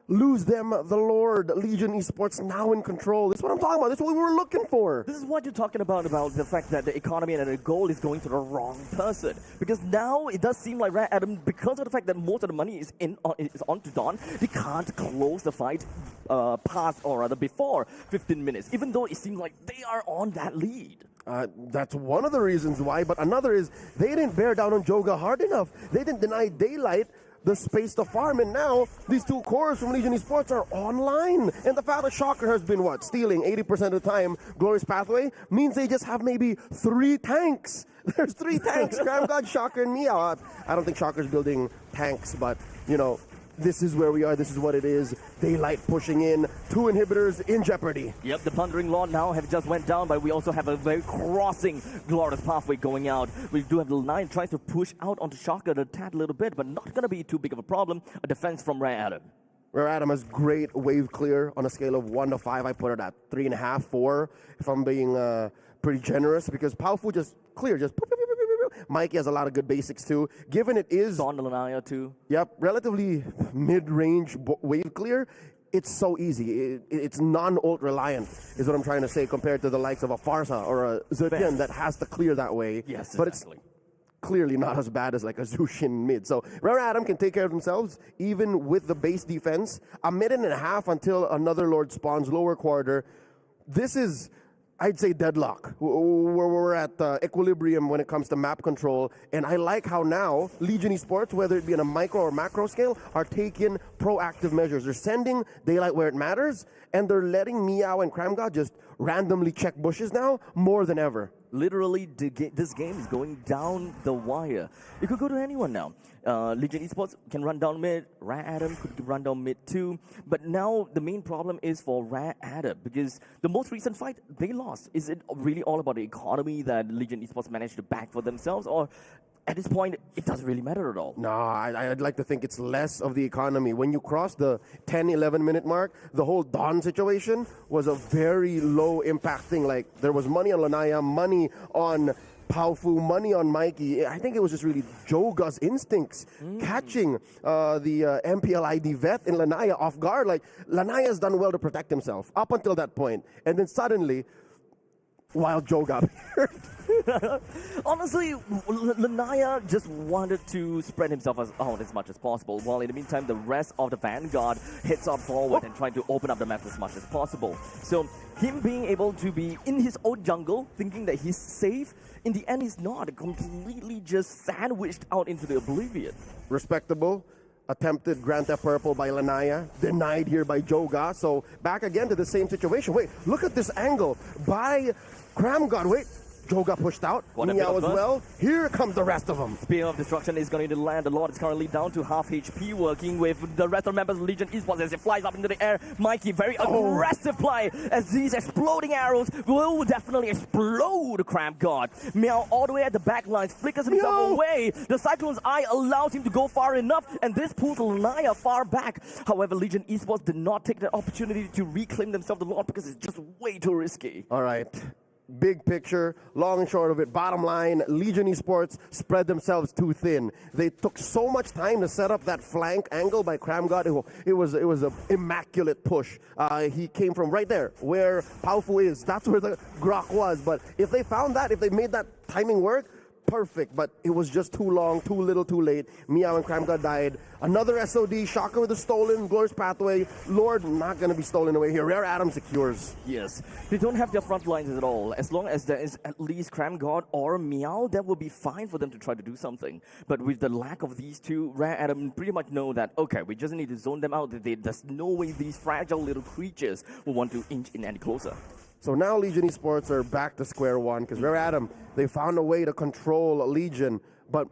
lose them. The Lord. Legion Esports now in control. This is what I'm talking about. This is what we were looking for. This is what you're talking about the fact that the economy and the goal is going to the wrong person. Because now it does seem like Rare Adam, because of the fact that most of the money is on to Dawn, they can't close the fight past, or rather before 15 minutes, even though it seems like they are on that lead. That's one of the reasons why, but another is they didn't bear down on Joga hard enough. They didn't deny Daylight the space to farm, and now these two cores from Legion Esports are online. And the fact that Shocker has been, stealing 80% of the time, Glorious Pathway, means they just have maybe 3 tanks. There's 3 tanks, Cram God, Shocker, and Meow. I don't think Shocker's building tanks, but, you know, this is where we are. This is what it is. Daylight pushing in. 2 inhibitors in jeopardy. Yep, the Plundering Lord now have just went down, but we also have a very crossing Glorious Pathway going out. We do have the line trying to push out onto Shaka a tad little bit, but not going to be too big of a problem. A defense from Rare Adam. Rare Adam has great wave clear on a scale of 1 to 5. I put it at 3.5, 4, if I'm being pretty generous, because Powerful just clear, just boop, boop, boop, boop, boop. Mikey has a lot of good basics too. Given it is Don Lanaya too. Yep, relatively mid-range wave clear. It's so easy. It's non-ult reliant, is what I'm trying to say, compared to the likes of a Farsa or a Zetian that has to clear that way. Yes, but exactly. it's clearly not as bad as like a Zushin mid. So Rare Adam can take care of themselves, even with the base defense. A minute and a half until another Lord spawns lower quarter. This is, I'd say, deadlock. We're at equilibrium when it comes to map control, and I like how now Legion Esports, whether it be on a micro or macro scale, are taking proactive measures. They're sending Daylight where it matters, and they're letting Meow and Cramgod just randomly check bushes now more than ever. Literally, this game is going down the wire. It could go to anyone now. Legion Esports can run down mid. Rare Adam could run down mid too. But now the main problem is for Rare Adam, because the most recent fight, they lost. Is it really all about the economy that Legion Esports managed to back for themselves? Or at this point, it doesn't really matter at all? No, I'd like to think it's less of the economy. When you cross the 10, 11-minute mark, the whole Dawn situation was a very low-impact thing. Like, there was money on Lanaya, money on Paufu, money on Mikey. I think it was just really Joga's instincts catching the MPL ID vet in Lanaya off guard. Like, Lanaya's done well to protect himself up until that point. And then suddenly, Wild Joga appeared. Honestly, Lanaya just wanted to spread himself out as much as possible, while in the meantime, the rest of the Vanguard heads up forward and trying to open up the map as much as possible. So, him being able to be in his own jungle, thinking that he's safe, in the end, he's not. Completely just sandwiched out into the oblivion. Respectable. Attempted Grand Theft Purple by Lanaya, denied here by Joga. So back again to the same situation. Wait, look at this angle by Cramgod. Wait, Joga pushed out. Meow as well. Here comes the rest of them. Spear of Destruction is going to land. The Lord is currently down to half HP, working with the rest of the members of Legion Esports as it flies up into the air. Mikey, very aggressive play, as these exploding arrows will definitely explode Cramgod. Meow all the way at the back lines, flickers himself away. The Cyclone's Eye allows him to go far enough, and this pulls Lanaya far back. However, Legion Esports did not take the opportunity to reclaim themselves the Lord because it's just way too risky. All right. Big picture, long and short of it, bottom line, Legion Esports spread themselves too thin. They took so much time to set up that flank angle by Cramgod. It was an immaculate push. He came from right there where Paufu is. That's where the Grok was. But if they found that, if they made that timing work, perfect, but it was just too long, too little, too late. Meow and Cramgod died. Another SOD, Shocker with a stolen, Glorious Pathway. Lord not going to be stolen away here. Rare Adam secures. Yes, they don't have their front lines at all. As long as there is at least Cramgod or Meow, that will be fine for them to try to do something. But with the lack of these two, Rare Adam pretty much know that, okay, we just need to zone them out. There's no way these fragile little creatures will want to inch in any closer. So now Legion Esports are back to square one, because Rare Adam, they found a way to control Legion, but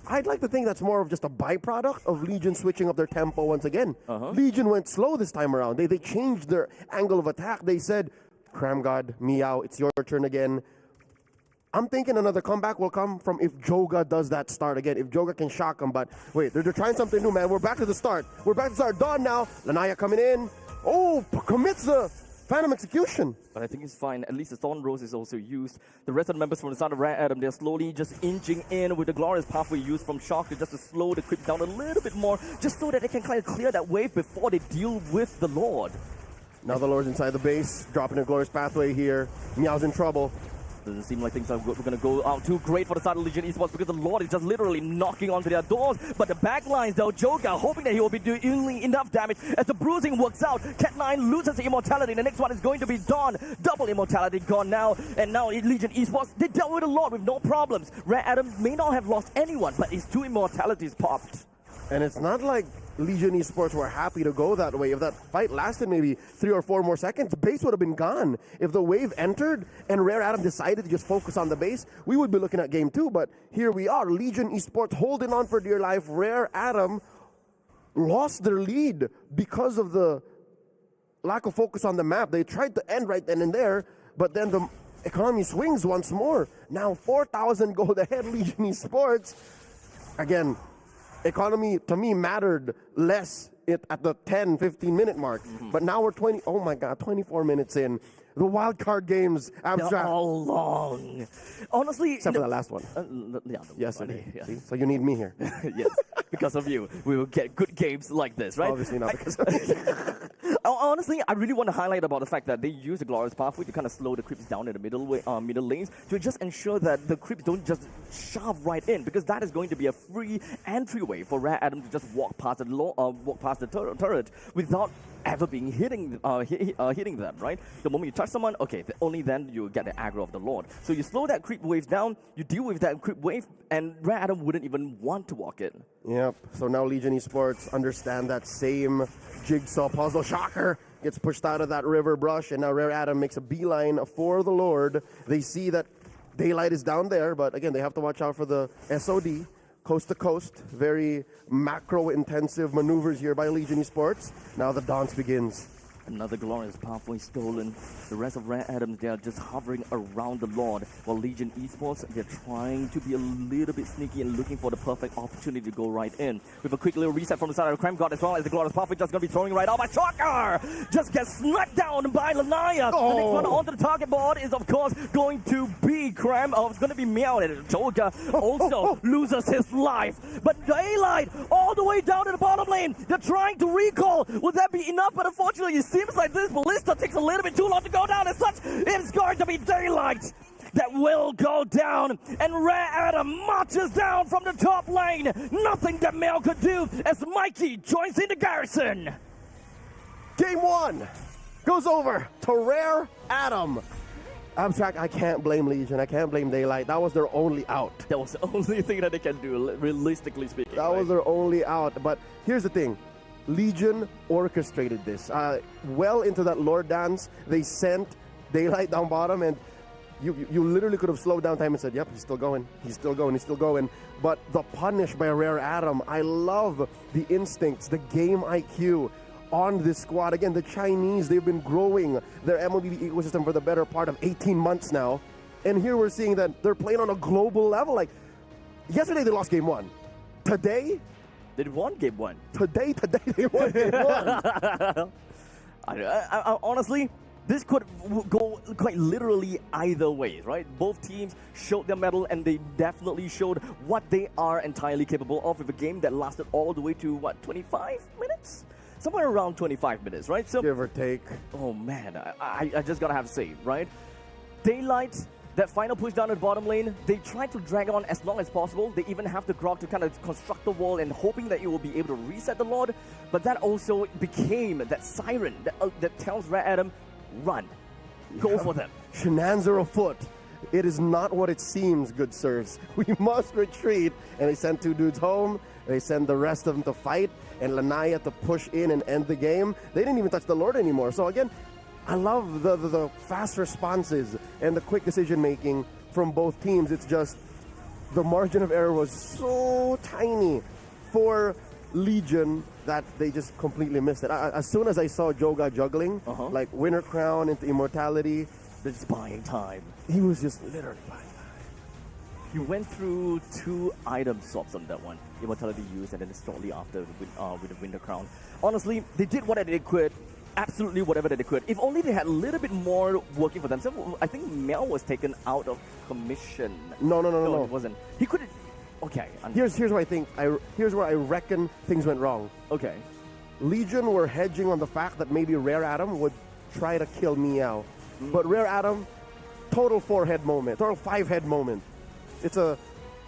I'd like to think that's more of just a byproduct of Legion switching up their tempo once again. Legion went slow this time around. They changed their angle of attack. They said, Cramgod, Meow, it's your turn again. I'm thinking another comeback will come from if Joga does that start again, if Joga can shock them, but wait, they're trying something new, man. We're back to the start. We're back to start. Dawn now. Lanaya coming in. Oh, commits the Phantom Execution. But I think it's fine. At least the Thorn Rose is also used. The rest of the members from the side of Rare Adam, they're slowly just inching in with the Glorious Pathway used from Shock just to slow the creep down a little bit more, just so that they can kind of clear that wave before they deal with the Lord. Now the Lord's inside the base, dropping a Glorious Pathway here. Meow's in trouble. Doesn't seem like things are going to go out too great for the side of Legion Esports, because the Lord is just literally knocking onto their doors. But the backlines, though, Joga hoping that he will be doing enough damage as the bruising works out. Cat9 loses the immortality. The next one is going to be Dawn. Double immortality gone now. And now Legion Esports, they dealt with the Lord with no problems. Rare Adam may not have lost anyone, but his 2 immortalities popped. And it's not like Legion Esports were happy to go that way. If that fight lasted maybe 3 or 4 more seconds, base would have been gone. If the wave entered and Rare Adam decided to just focus on the base, we would be looking at game 2. But here we are, Legion Esports holding on for dear life. Rare Adam lost their lead because of the lack of focus on the map. They tried to end right then and there, but then the economy swings once more. Now 4,000 gold ahead, Legion Esports. Again, economy to me mattered less it at the 10, 15-minute mark. But now we're 24 minutes in. The wild card games, abstract. They're all long. Honestly, Except for that last one. Yesterday. Yeah. See? So you need me here. Yes, because of you, we will get good games like this, right? Obviously not because of me. Honestly, I really want to highlight about the fact that they use the Glorious Pathway to kind of slow the creeps down in the middle lanes to just ensure that the creeps don't just shove right in, because that is going to be a free entryway for Rare Adam to just walk past the turret without ever being hitting them, right? The moment you touch someone, okay, only then you get the aggro of the Lord. So you slow that creep wave down, you deal with that creep wave, and Rare Adam wouldn't even want to walk in. Yep. So now Legion Esports understand that same jigsaw puzzle. Shocker gets pushed out of that river brush, and now Rare Adam makes a beeline for the Lord. They see that Daylight is down there, but again, they have to watch out for the SOD. Coast to coast, very macro-intensive maneuvers here by Legion Esports. Now the dance begins. Another Glorious Pathway stolen. The rest of Rare Adams, they are just hovering around the Lord. While Legion Esports, they're trying to be a little bit sneaky and looking for the perfect opportunity to go right in. With a quick little reset from the side of the Crime God as well as the Glorious Pathway just going to be throwing right off. But Shocker just gets smacked down by Lanaya. The next one onto the target board is, of course, going to be Crime. It's going to be Meow. And Joga also loses his life. But Daylight all the way down to the bottom lane. They're trying to recall. Would that be enough? But unfortunately, it seems like this ballista takes a little bit too long to go down. As such, it's going to be Daylight that will go down, and Rare Adam marches down from the top lane. Nothing that Mel could do as Mikey joins in the garrison. Game 1 goes over to Rare Adam. Abstract, I can't blame Legion. I can't blame Daylight. That was their only out. That was the only thing that they can do, realistically speaking. That was their only out. But here's the thing. Legion orchestrated this. Well into that Lord dance, they sent Daylight down bottom, and you literally could have slowed down time and said, yep, he's still going, he's still going, he's still going. But the punish by Rare Adam, I love the instincts, the game IQ on this squad. Again, the Chinese, they've been growing their MLBB ecosystem for the better part of 18 months now. And here we're seeing that they're playing on a global level. Like, yesterday they lost game 1. Today, they won game 1. Today they won game 1. I honestly, this could go quite literally either way, right? Both teams showed their mettle, and they definitely showed what they are entirely capable of with a game that lasted all the way to, 25 minutes? Somewhere around 25 minutes, right? So, give or take. Oh man, I just gotta have to say, right? Daylight, that final push down at the bottom lane, they tried to drag on as long as possible. They even have the Grog to kind of construct the wall and hoping that it will be able to reset the Lord. But that also became that siren that tells Rare Adam, run. Go for them. Shenanigans are afoot. It is not what it seems, good sirs. We must retreat. And they send 2 dudes home. They send the rest of them to fight. And Lanaya to push in and end the game. They didn't even touch the Lord anymore. So again, I love the fast responses and the quick decision making from both teams. It's just the margin of error was so tiny for Legion that they just completely missed it. As soon as I saw Joga juggling, like Winter Crown into Immortality, they're just buying time. He was just literally buying time. He went through 2 item swaps on that one. Immortality used, and then shortly after with the Winter Crown. Honestly, they did whatever they could. Absolutely whatever that they could. If only they had a little bit more working for themselves. I think Mel was taken out of commission. No. It wasn't. He couldn't. Okay. Here's where I think here's where I reckon things went wrong. Okay. Legion were hedging on the fact that maybe Rare Adam would try to kill Meow, but Rare Adam, total 4-head moment, total 5-head moment. It's a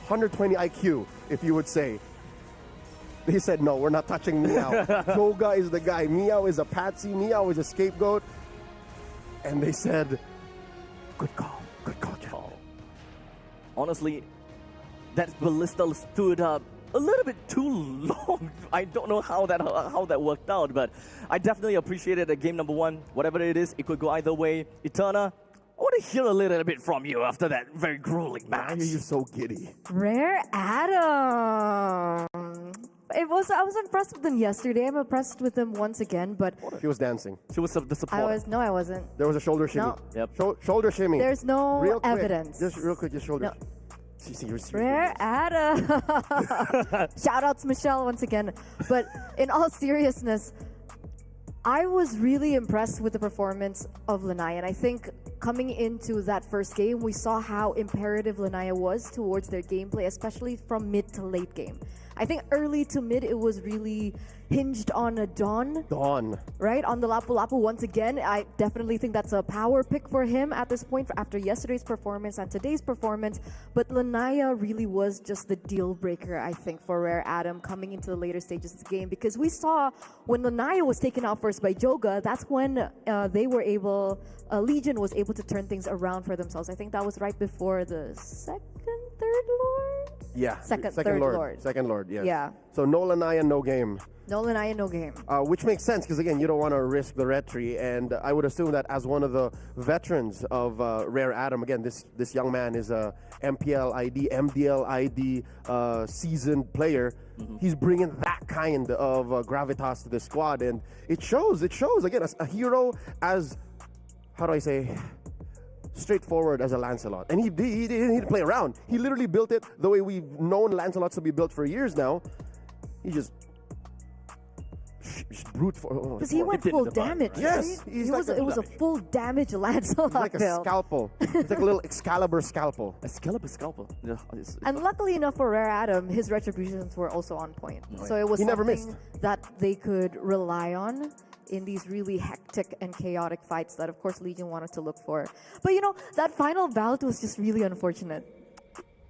120 IQ, if you would say. They said, no, we're not touching Meow. Joga is the guy. Meow is a patsy. Meow is a scapegoat. And they said, good call, John. Honestly, that ballista stood up a little bit too long. I don't know how that worked out, but I definitely appreciated that game number 1. Whatever it is, it could go either way. Eterna, I want to hear a little bit from you after that very grueling match. Why are you so giddy? Rare Adam. I was impressed with them yesterday. I'm impressed with them once again, but She was dancing. She was the support. I wasn't. There was a shoulder shimmy. No. Yep. Shoulder shimmy. There's no Real quick. evidence. Just real quick, just shoulder. No. Rare Adam. Shout outs Michelle once again. But in all seriousness, I was really impressed with the performance of Lanaya. And I think coming into that first game, we saw how imperative Lanaya was towards their gameplay, especially from mid to late game. I think early to mid, it was really hinged on a Dawn. Right? On the Lapu Lapu once again. I definitely think that's a power pick for him at this point after yesterday's performance and today's performance. But Lanaya really was just the deal breaker, I think, for Rare Adam coming into the later stages of the game. Because we saw when Lanaya was taken out first by Joga, that's when Legion was able to turn things around for themselves. I think that was right before the third Lord? Yeah. Third Lord. Second Lord, yes. Yeah. So no Lanaya, no game. No Lanaya, no game. Which makes sense because, again, you don't want to risk the red tree. And I would assume that as one of the veterans of Rare Adam, again, this young man is a MPL ID, MDL ID seasoned player. He's bringing that kind of gravitas to the squad. And it shows. Again, as a hero, as, how do I say, straightforward as a Lancelot. And he didn't need to play around. He literally built it the way we've known Lancelots to be built for years now. He just brute for. Because he went full damage. Right? Yes, right? It was a full damage Lancelot like a build. scalpel. It's like a little Excalibur scalpel. Excalibur scalpel. Yeah, and luckily enough for Rare Adam, his retributions were also on point. Right. So it was he never something missed. that they could rely on in these really hectic and chaotic fights that, of course, Legion wanted to look for. But, that final bout was just really unfortunate.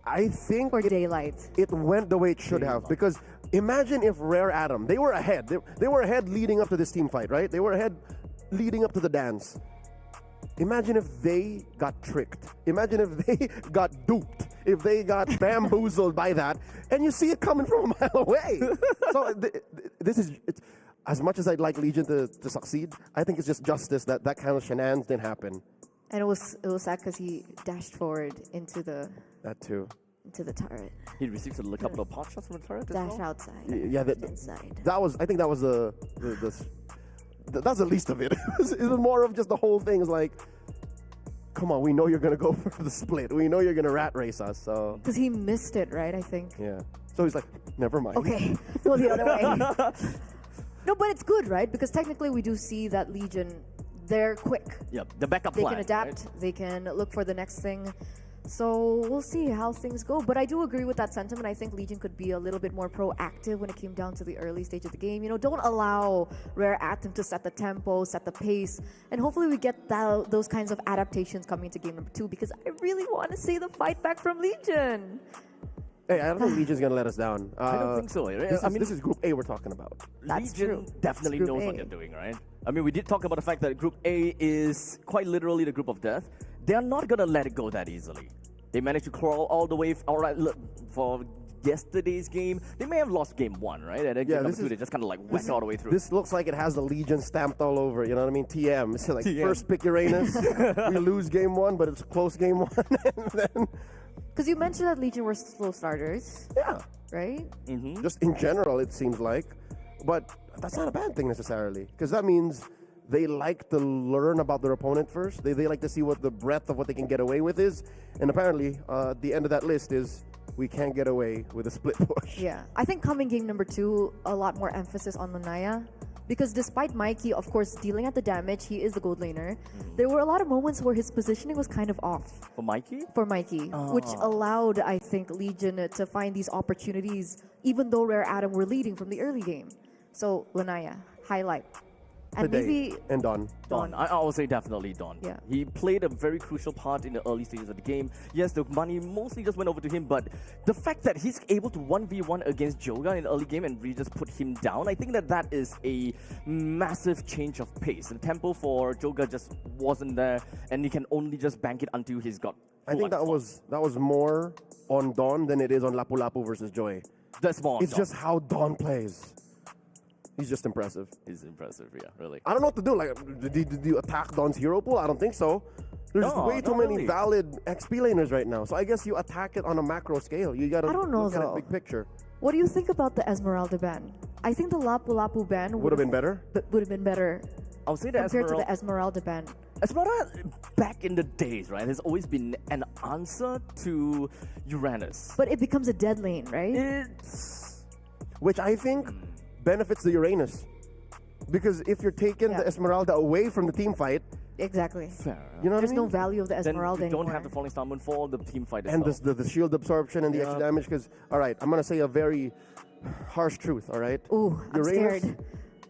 I think for Daylight. It went the way it should have, because imagine if Rare Adam, they were ahead. They were ahead leading up to this team fight, right? They were ahead leading up to the dance. Imagine if they got tricked. Imagine if they got duped. If they got bamboozled by that. And you see it coming from a mile away. So this is... As much as I'd like Legion to succeed, I think it's just justice that kind of shenanigans didn't happen. And it was sad because he dashed forward into the... That too. Into the turret. He received a couple of pot shots from the turret Dash as well? outside. Yeah, inside. I think that was that's the least of it. It was more of just the whole thing is like, come on, we know you're going to go for the split. We know you're going to rat race us, so... Because he missed it, right, I think? Yeah. So he's like, never mind. Okay, go the other way. No, but it's good, right? Because technically we do see that Legion, they're quick. Yep, the backup plan. They can adapt. Right? They can look for the next thing. So we'll see how things go. But I do agree with that sentiment. I think Legion could be a little bit more proactive when it came down to the early stage of the game. Don't allow Rare Atom to set the tempo, set the pace. And hopefully we get those kinds of adaptations coming into game number 2, because I really want to see the fight back from Legion. Hey, I don't think Legion's going to let us down. I don't think so. This is Group A we're talking about. That's Legion true. definitely knows what they're doing, right? I mean, we did talk about the fact that Group A is quite literally the group of death. They're not going to let it go that easily. They managed to crawl all the way. All right, look, for yesterday's game, they may have lost game 1, right? And then game number 2, they just kind of went all the way through. This looks like it has the Legion stamped all over. You know what I mean? TM. It's like TM. First pick Uranus. We lose game 1, but it's close game 1, and then. Because you mentioned that Legion were slow starters. Yeah. Right? Mm-hmm. Just in general, it seems like. But that's not a bad thing necessarily. Because that means they like to learn about their opponent first. They like to see what the breadth of what they can get away with is. And apparently, the end of that list is we can't get away with a split push. Yeah. I think coming game number 2, a lot more emphasis on Lanaya. Because despite Mikey, of course, dealing at the damage, he is the gold laner. There were a lot of moments where his positioning was kind of off. For Mikey? For Mikey, which allowed, I think, Legion to find these opportunities, even though Rare Adam were leading from the early game. So, Lanaya, highlight. And Today. And Dawn. I would say definitely Dawn. Yeah. He played a very crucial part in the early stages of the game. Yes, the money mostly just went over to him, but the fact that he's able to 1v1 against Joga in the early game and really just put him down, I think that is a massive change of pace. And tempo for Joga just wasn't there, and he can only just bank it until he's got. I think that was more on Dawn than it is on Lapu Lapu versus Joy. That's more. It's just how Dawn plays. He's just impressive. He's impressive, yeah, really. I don't know what to do. Like, did you attack Dawn's hero pool? I don't think so. There's way too many valid XP laners right now. So I guess you attack it on a macro scale. You gotta look at the big picture. What do you think about the Esmeralda ban? I think the Lapu Lapu ban would have been better. Would have been better. I'll say the compared to the Esmeralda ban. Esmeralda, back in the days, right, has always been an answer to Uranus. But it becomes a dead lane, right? It's Which I think benefits the Uranus. Because if you're taking the Esmeralda away from the team fight, Exactly. fair. you know what There's I mean? no value of the Then Esmeralda you don't anymore. have the Falling Star Moon for the team fight as And well. the shield absorption and the extra damage. Because, all right, I'm going to say a very harsh truth, all right? Ooh, I'm Uranus, scared.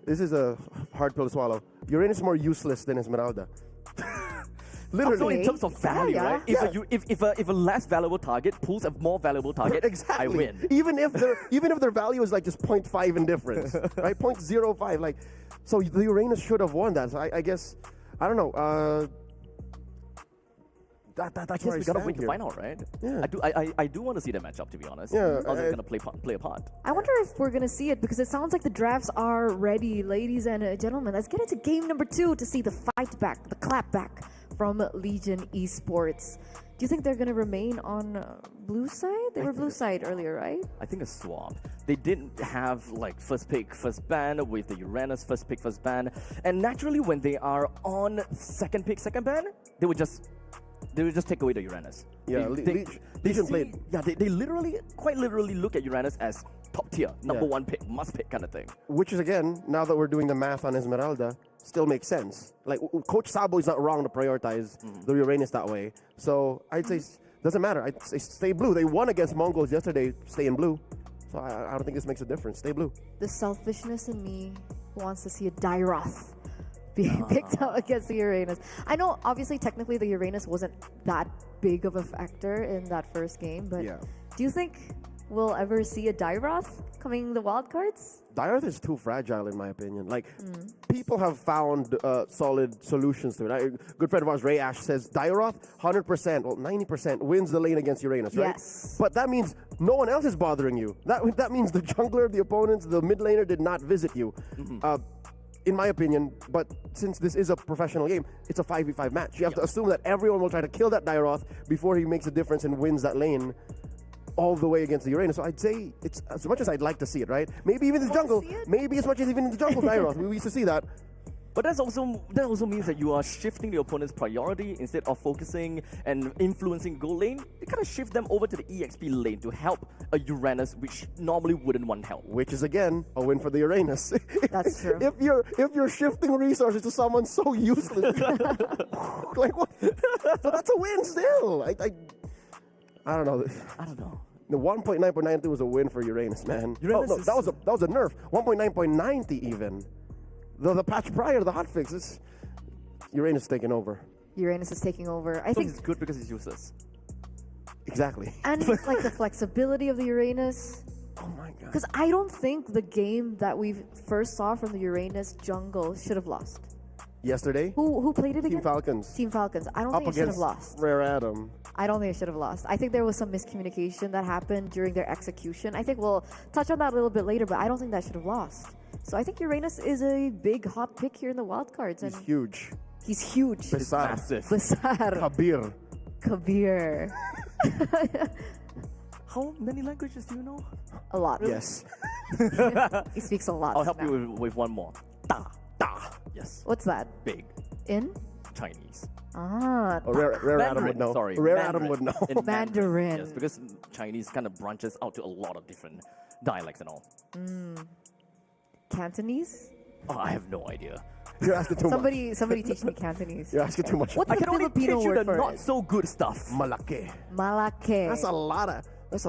this is a hard pill to swallow. Uranus is more useless than Esmeralda. Literally. So in terms of value, Yeah, right? yeah. If a less valuable target pulls a more valuable target, Exactly. I win. Even if their value is like just 0.5 in difference, right? 0.05. Like, so the Uranus should have won that. So I guess I don't know. That's I where guess I we gotta stand wait to here. find out, right? Yeah. I do want to see the matchup, to be honest. Yeah, How's it gonna play a part? I wonder if we're gonna see it because it sounds like the drafts are ready, ladies and gentlemen. Let's get into game number 2 to see the fight back, the clap back from Legion Esports. Do you think they're gonna remain on blue side? They were blue side earlier, right? I think a swap. They didn't have like first pick, first ban with the Uranus first pick, first ban, and naturally when they are on second pick, second ban, they would just take away the Uranus. Yeah, Legion played. Yeah, they literally, quite literally look at Uranus as top tier, number one pick, must pick kind of thing. Which is again, now that we're doing the math on Esmeralda, still makes sense. Like Coach Sabo is not wrong to prioritize the Uranus that way. So I'd say doesn't matter. I'd say stay blue. They won against Mongols yesterday. Stay in blue. So I don't think this makes a difference. Stay blue. The selfishness in me wants to see a Dairoth being picked up against the Uranus. I know, obviously, technically, the Uranus wasn't that big of a factor in that first game, but do you think we'll ever see a Dairoth coming the wild cards? Dairoth is too fragile, in my opinion. Like, people have found solid solutions to it. A good friend of ours, Ray Ash, says Dairoth, 100%, well, 90% wins the lane against Uranus, right? Yes. But that means no one else is bothering you. That means the jungler, the opponents, the mid laner did not visit you. In my opinion, but since this is a professional game, it's a 5v5 match. You have to assume that everyone will try to kill that Dairoth before he makes a difference and wins that lane all the way against the Uranus. So I'd say it's as much as I'd like to see it, right? Maybe even in the jungle. Maybe as much as even in the jungle, Dairoth. We used to see that. But that also means that you are shifting the opponent's priority instead of focusing and influencing goal lane. You kind of shift them over to the EXP lane to help a Uranus, which normally wouldn't want help. Which is again a win for the Uranus. That's true. If you're shifting resources to someone so useless, like what? So that's a win still. I don't know. I don't know. The 1.9.92 was a win for Uranus, man. Uranus that was a nerf. 1.9.90 even. The patch prior to the hotfix, Uranus is taking over. Uranus is taking over. I So think it's good because it's useless. Exactly. and like the flexibility of the Uranus. Oh my god. Because I don't think the game that we first saw from the Uranus jungle should have lost. Yesterday, Who played it again? Team Falcons Team Falcons. I don't up think it should have against lost. Rare Adam. I don't think it should have lost. I think there was some miscommunication that happened during their execution. I think we'll touch on that a little bit later, but I don't think that should have lost. So I think Uranus is a big hot pick here in the wildcards. He's huge. He's huge. Besar. Massive. Basar. Kabir. Kabir. How many languages do you know? A lot. Yes. He speaks a lot. I'll help now. you with one more. Da. Yes. What's that? Big. In? Chinese. Ah, Oh, Rare Adam would know. Sorry. Rare Mandarin. Adam would know. In Mandarin. Yes, because Chinese kind of branches out to a lot of different dialects and all. Cantonese? Oh, I have no idea. You're asking too much. Somebody teach me Cantonese. You're asking too much. What's I the can only Filipino teach you word the for not it? so good stuff. Malake. Malake. That's a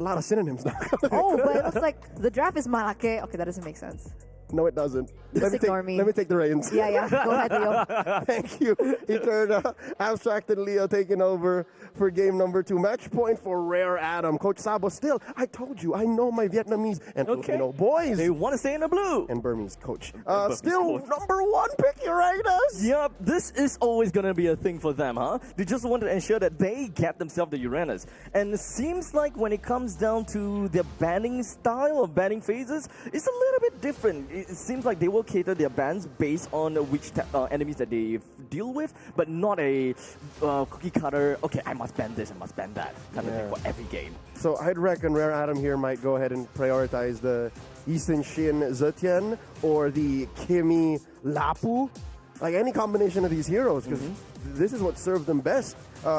lot of synonyms now. Oh, but it looks like the draft is Malake. Okay, that doesn't make sense. No, it doesn't. Just ignore me. Let me take the reins. Yeah. Go ahead, Leo. Thank you, Eterna. Abstract and Leo taking over for game number 2. Match point for Rare Adam. Coach Sabo still, I told you, I know my Vietnamese and Filipino boys. They want to stay in the blue. And Burmese coach. Burmese Still coach. number 1 pick, Uranus. Yep, this is always gonna be a thing for them, huh? They just want to ensure that they get themselves the Uranus. And it seems like when it comes down to their banning style or banning phases, it's a little bit different. It seems like they will cater their bans based on which enemies that they deal with, but not a cookie cutter, okay, I must ban this, I must ban that kind of thing for every game. So I'd reckon Rare Adam here might go ahead and prioritize the Eastern Shin Zetian or the Kimi Lapu. like any combination of these heroes, because this is what served them best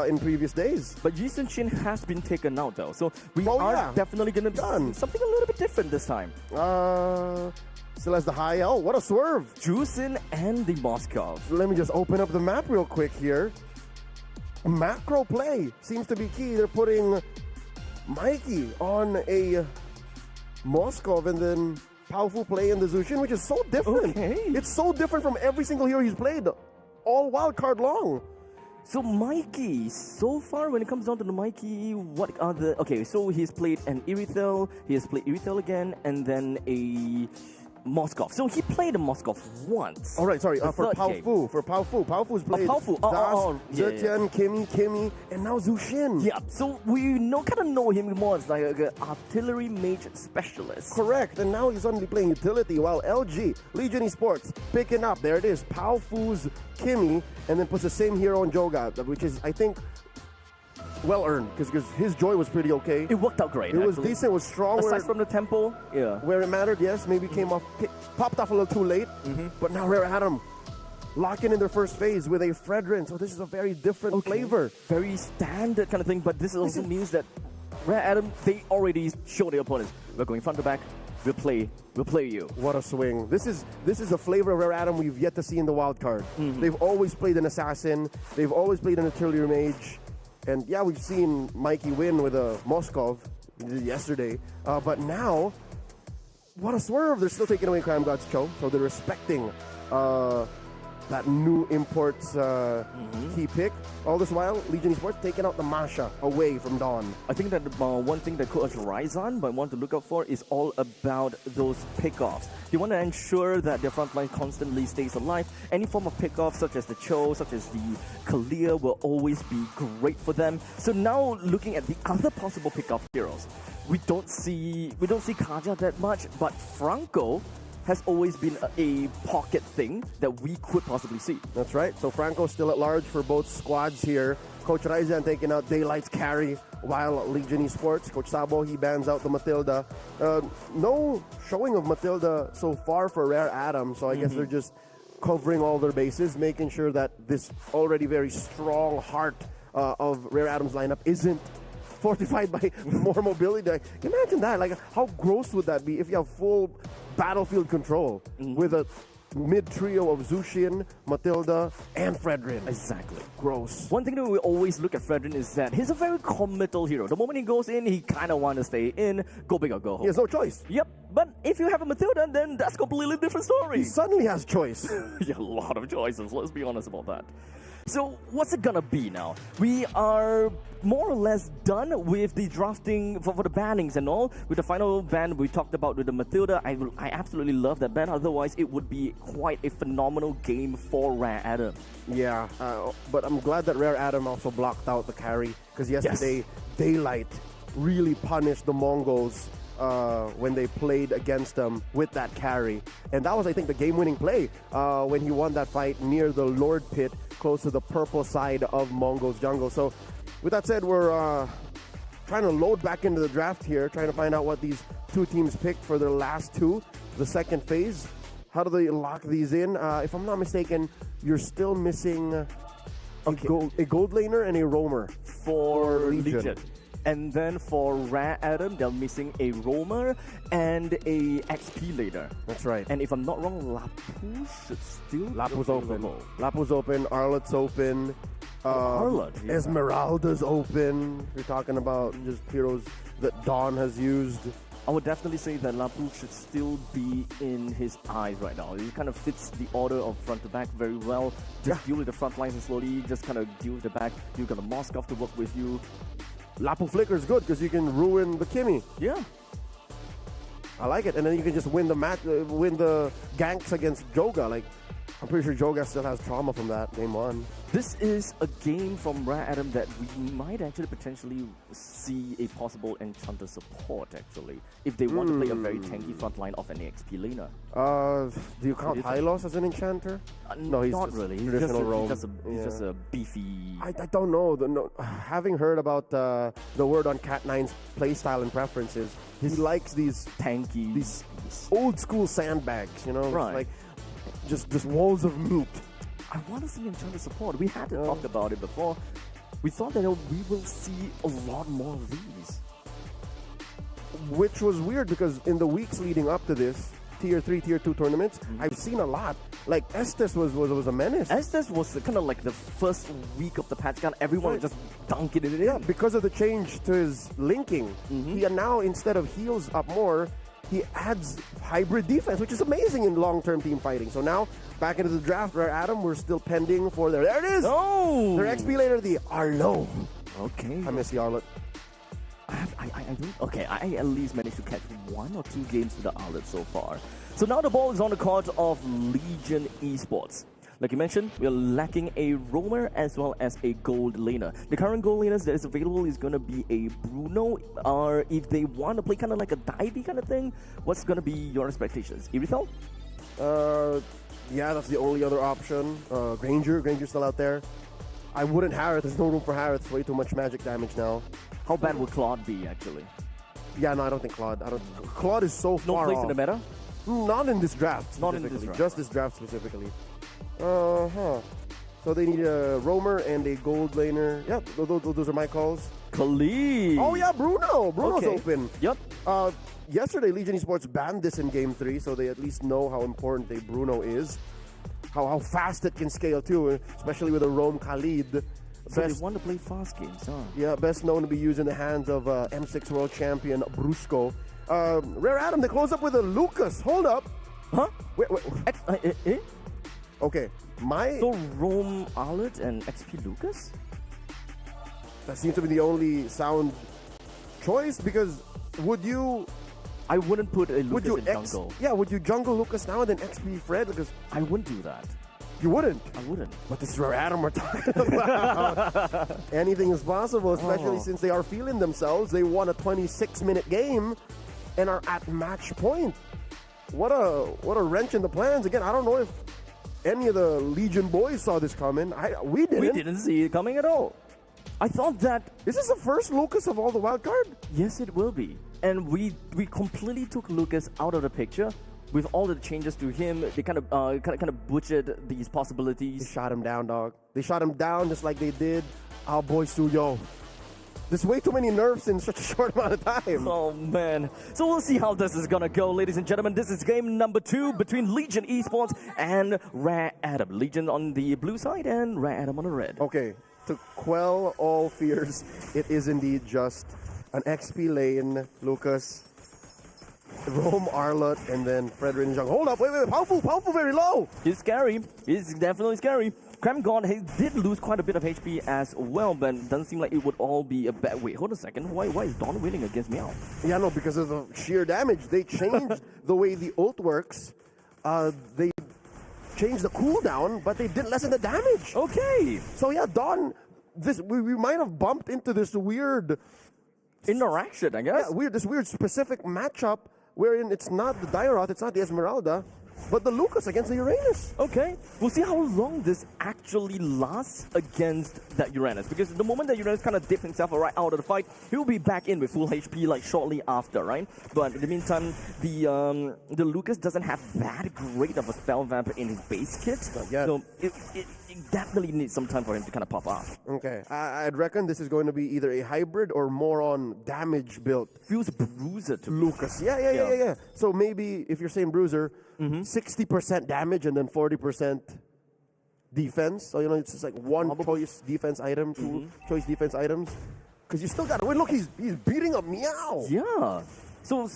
in previous days. But Yi Sun Shin has been taken out though, so we Oh, are yeah. definitely going to do something a little bit different this time. Still has the high L. What a swerve! Juicin and the Moskov. Let me just open up the map real quick here. Macro play seems to be key. They're putting Mikey on a Moskov and then powerful play in the Zushin, which is so different. Okay. It's so different from every single hero he's played, all wild card long. So Mikey, so far when it comes down to the Mikey, what are the... Okay, so he's played an Irithel, he has played Irithel again, and then a Moskov. So he played a Moskov once. All right, sorry, The for third Pao game. Fu. For Pao Fu. Pao Fu's played Pao Fu. Zetian, Kimi, and now Zushin. Yeah, so we kind of know him more as like an artillery mage specialist. Correct, and now he's suddenly playing utility while LG, Legion Esports, picking up, there it is, Pao Fu's Kimi, and then puts the same hero on Joga, which is, I think, well earned, because his joy was pretty okay. It worked out great. It was actually. decent, it was strong. Aside from the tempo, yeah. Where it mattered, yes, maybe popped off a little too late, but now Rare Atom locking in their first phase with a Fredrin, so this is a very different flavor. Very standard kind of thing, but this also means that Rare Atom, they already showed their opponents. We're going front to back, we'll play you. What a swing. This is a flavor of Rare Atom we've yet to see in the wild card. They've always played an assassin, they've always played an artillery mage, and yeah, we've seen Mikey win with a Moskov yesterday, but now, what a swerve. They're still taking away Crime God's Cho, so they're respecting that new imports key pick. All this while, Legion Esports taking out the Masha away from Dawn. I think that one thing that Coach Ryzan might want to look out for is all about those pickoffs. They want to ensure that their front line constantly stays alive. Any form of pickoff, such as the Cho, such as the Kalia, will always be great for them. So now, looking at the other possible pickoff heroes, we don't see Kaja that much, but Franco has always been a pocket thing that we could possibly see. That's right. So Franco's still at large for both squads here. Coach Raizan taking out Daylight's carry, while Legion Esports, Coach Sabo, he bans out the Matilda. No showing of Matilda so far for Rare Atom, so I guess they're just covering all their bases, making sure that this already very strong heart of Rare Atom's lineup isn't fortified by more mobility. Like, imagine that. Like, how gross would that be if you have full battlefield control with a mid trio of Zushin, Matilda, and Fredrin? Exactly. Gross. One thing that we always look at Fredrin is that he's a very committal hero. The moment he goes in, he kind of wants to stay in, go big or go home. He has no choice. Yep, but if you have a Matilda, then that's a completely different story. He suddenly has choice. Yeah, a lot of choices, let's be honest about that. So what's it gonna be now? We are more or less done with the drafting for the bannings and all. With the final ban we talked about with the Matilda, I absolutely love that ban. Otherwise, it would be quite a phenomenal game for Rare Atom. Yeah, but I'm glad that Rare Atom also blocked out the carry, because yesterday Daylight really punished the Mongols when they played against them with that carry. And that was, I think, the game-winning play when he won that fight near the Lord Pit, close to the purple side of Mongols jungle. So with that said, we're trying to load back into the draft here, trying to find out what these two teams picked for their last two, the second phase. How do they lock these in? If I'm not mistaken, you're still missing a gold laner and a roamer for Legion. And then for Rare Atom, they're missing a roamer and a XP laner. That's right. And if I'm not wrong, Lapu should still Lapu's open. Lapu's open. Arlet's open. Arlet. Yeah. Esmeralda's open. You're talking about just heroes that Dawn has used. I would definitely say that Lapu should still be in his eyes right now. He kind of fits the order of front to back very well. Just deal with the front lines and slowly just kind of deal with the back. You've got a Moskov to work with you. Lapu Flicker is good because you can ruin the Kimi. Yeah. I like it. And then you can just win the match, win the ganks against Joga. Like, I'm pretty sure Joga still has trauma from that game one. This is a game from Rare Atom that we might actually potentially see a possible Enchanter support, actually, if they want to play a very tanky front line of an XP laner. Do you count Hylos as an Enchanter? No, he's not really. He's just a beefy... I don't know. Having heard about the word on Cat9's playstyle and preferences, he likes these tanky... These old school sandbags, you know? Right. Like, just walls of meat. I want to see him trying to support. We had talked about it before. We thought that we will see a lot more of these. Which was weird because in the weeks leading up to this, Tier 3, Tier 2 tournaments, I've seen a lot. Like, Estes was a menace. Estes was kind of like the first week of the patch gun. Everyone was just dunking it in. Yeah, because of the change to his linking. He now, instead of heals up more, he adds hybrid defense, which is amazing in long-term team fighting. So now, back into the draft, Rare Adam, we're still pending for their... There it is! Oh! Their XP later, the Arlo. Okay. I miss the Arlet. I do. Okay, I at least managed to catch 1 or 2 games with the Arlet so far. So now the ball is on the court of Legion Esports. Like you mentioned, we are lacking a roamer as well as a gold laner. The current gold laners that is available is going to be a Bruno, or if they want to play kind of like a divey kind of thing, what's going to be your expectations? Irithel? Yeah, that's the only other option. Granger's still out there. I wouldn't Harith. There's no room for Harith. It's way too much magic damage now. How bad would Claude be, actually? Yeah, no, I don't think Claude. Claude is so far No place off. in the meta? Not in this draft. Not in this draft. Just this draft specifically. So they need a roamer and a gold laner. Yeah, those are my calls. Khalid! Oh yeah, Bruno. Bruno's Okay. open. Yep. Yesterday, Legion Esports banned this in Game 3, so they at least know how important a Bruno is. How fast it can scale too, especially with a roam Khalid. So they want to play fast games, huh? Yeah, best known to be used in the hands of M6 World Champion Brusco. Rare Adam, they close up with a Lucas. Hold up. Huh? Wait. Okay, So Rome Arlet and XP Lucas? that seems to be the only sound choice because would you I wouldn't put a would Lucas you in jungle. Yeah, would you jungle Lucas now and then XP Fred? Because I wouldn't do that. you wouldn't. I wouldn't. But this is Rare Adam we're talking about. Anything is possible, especially since they are feeling themselves. They won a 26-minute game and are at match point. What a wrench in the plans. Again, I don't know if any of the Legion boys saw this coming. We didn't. We didn't see it coming at all. I thought that... Is this the first Lucas of all the wild card? Yes, it will be. And we completely took Lucas out of the picture. With all the changes to him, they kind of butchered these They possibilities. shot him down, dog. They shot him down just like they did our boy Suyo. There's way too many nerfs in such a short amount of time. Oh man. So we'll see how this is gonna go, ladies and gentlemen. This is game number 2 between Legion Esports and Rare Adam. Legion on the blue side and Rare Adam on the red. Okay, to quell all fears, it is indeed just an XP lane, Lucas, Rome Arlot, and then Fredrin Jung. Hold up, wait, powerful, very low. He's scary. He's definitely scary. Cram God did lose quite a bit of HP as well, but doesn't seem like it would all be a bad... Wait, hold a second. Why is Dawn winning against Meow? Yeah, no, because of the sheer damage. They changed the way the ult works. They changed the cooldown, but they didn't lessen the damage. Okay. So yeah, Dawn, we might have bumped into this weird... Interaction, I guess. Yeah, this weird specific matchup wherein it's not the Dairoth, it's not the Esmeralda, but the Lucas against the Uranus. Okay, we'll see how long this actually lasts against that Uranus. Because the moment that Uranus kind of dips himself right out of the fight, he'll be back in with full HP like shortly after, right? But in the meantime, the Lucas doesn't have that great of a spell vamp in his base kit. So it definitely needs some time for him to kind of pop off. Okay, I'd reckon this is going to be either a hybrid or more on damage build. Feels Bruiser to Lucas. Yeah. So maybe if you're saying Bruiser, 60% damage and then 40% defense. So, you know, it's just like one choice defense item, two choice defense items. Because you still got to win. Look, he's beating up Meow. Yeah. So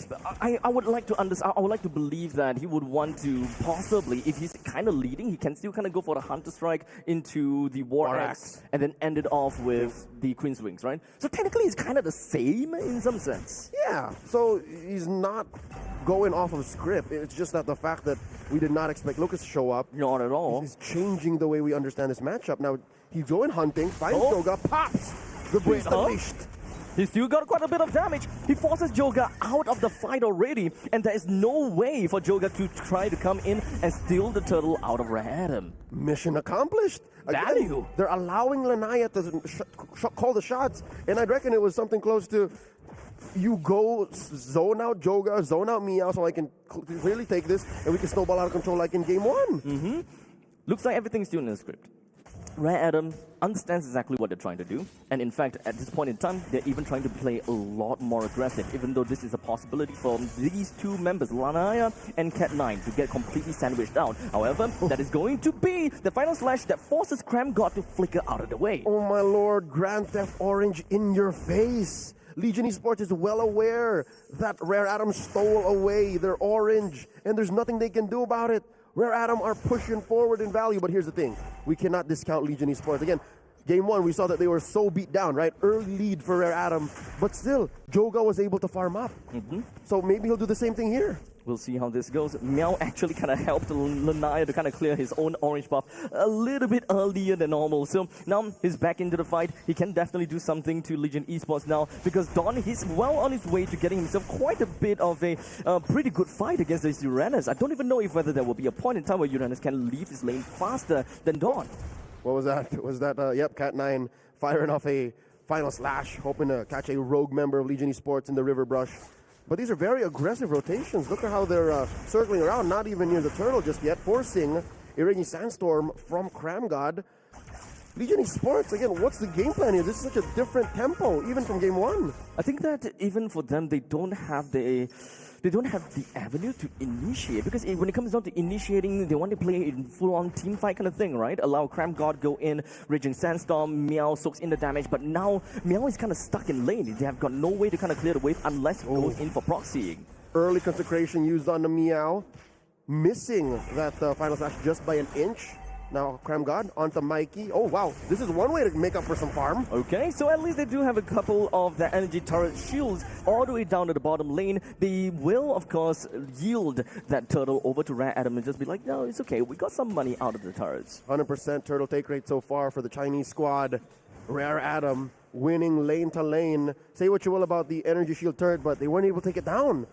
I would like to understand. I would like to believe that he would want to possibly, if he's kind of leading, he can still kind of go for the Hunter Strike into the War Axe and then end it off with the Queen's Wings, right? So technically, it's kind of the same in some sense. Yeah. So he's not going off of script. It's just that the fact that we did not expect Lucas to show up. Not at all. He's changing the way we understand this matchup. Now he's going hunting, finds Joga, pops the Beast Unleashed. He still got quite a bit of damage. He forces Joga out of the fight already, and there is no way for Joga to try to come in and steal the turtle out of Rare Adam. Mission accomplished. Value. They're allowing Lanaya to call the shots, and I'd reckon it was something close to you go zone out Joga, zone out Meow, so I can clearly take this, and we can snowball out of control like in game 1. Looks like everything's still in the script. Rare Adam understands exactly what they're trying to do, and in fact, at this point in time, they're even trying to play a lot more aggressive, even though this is a possibility for these two members, Lanaya and Cat9, to get completely sandwiched out. However, that is going to be the final slash that forces Cram God to flicker out of the way. Oh my lord, Grand Theft Orange in your face. Legion Esports is well aware that Rare Adam stole away their orange, and there's nothing they can do about it. Rare Adam are pushing forward in value, but here's the thing. We cannot discount Legion Esports. Again, game one, we saw that they were so beat down, right? Early lead for Rare Adam, but still, Joga was able to farm up. So maybe he'll do the same thing here. We'll see how this goes. Meow actually kind of helped Lanaya to kind of clear his own orange buff a little bit earlier than normal. So now he's back into the fight. He can definitely do something to Legion Esports now because Don, he's well on his way to getting himself quite a bit of a pretty good fight against these Uranus. I don't even know if whether there will be a point in time where Uranus can leave his lane faster than Don. What was that? Was that, yep, Cat9 firing off a final slash, hoping to catch a rogue member of Legion Esports in the river brush. But these are very aggressive rotations. Look at how they're circling around, not even near the turtle just yet, forcing a Raging Sandstorm from Cram God. Legion Esports, again, what's the game plan here? This is such a different tempo, even from game one. I think that even for them, they don't have the avenue to initiate, because when it comes down to initiating, they want to play in full-on team fight kind of thing, right? Allow Cram God go in, Raging Sandstorm, Meow soaks in the damage, but now Meow is kind of stuck in lane. They have got no way to kind of clear the wave unless he goes in for proxying. Early consecration used on the Meow, missing that final slash just by an inch. Now Cram God onto Mikey. Oh wow, this is one way to make up for some farm. Okay, so at least they do have a couple of the energy turret shields all the way down to the bottom lane. They will, of course, yield that turtle over to Rare Adam and just be like, no, it's okay, we got some money out of the turrets. 100% turtle take rate so far for the Chinese squad. Rare Adam winning lane to lane. Say what you will about the energy shield turret, but they weren't able to take it down.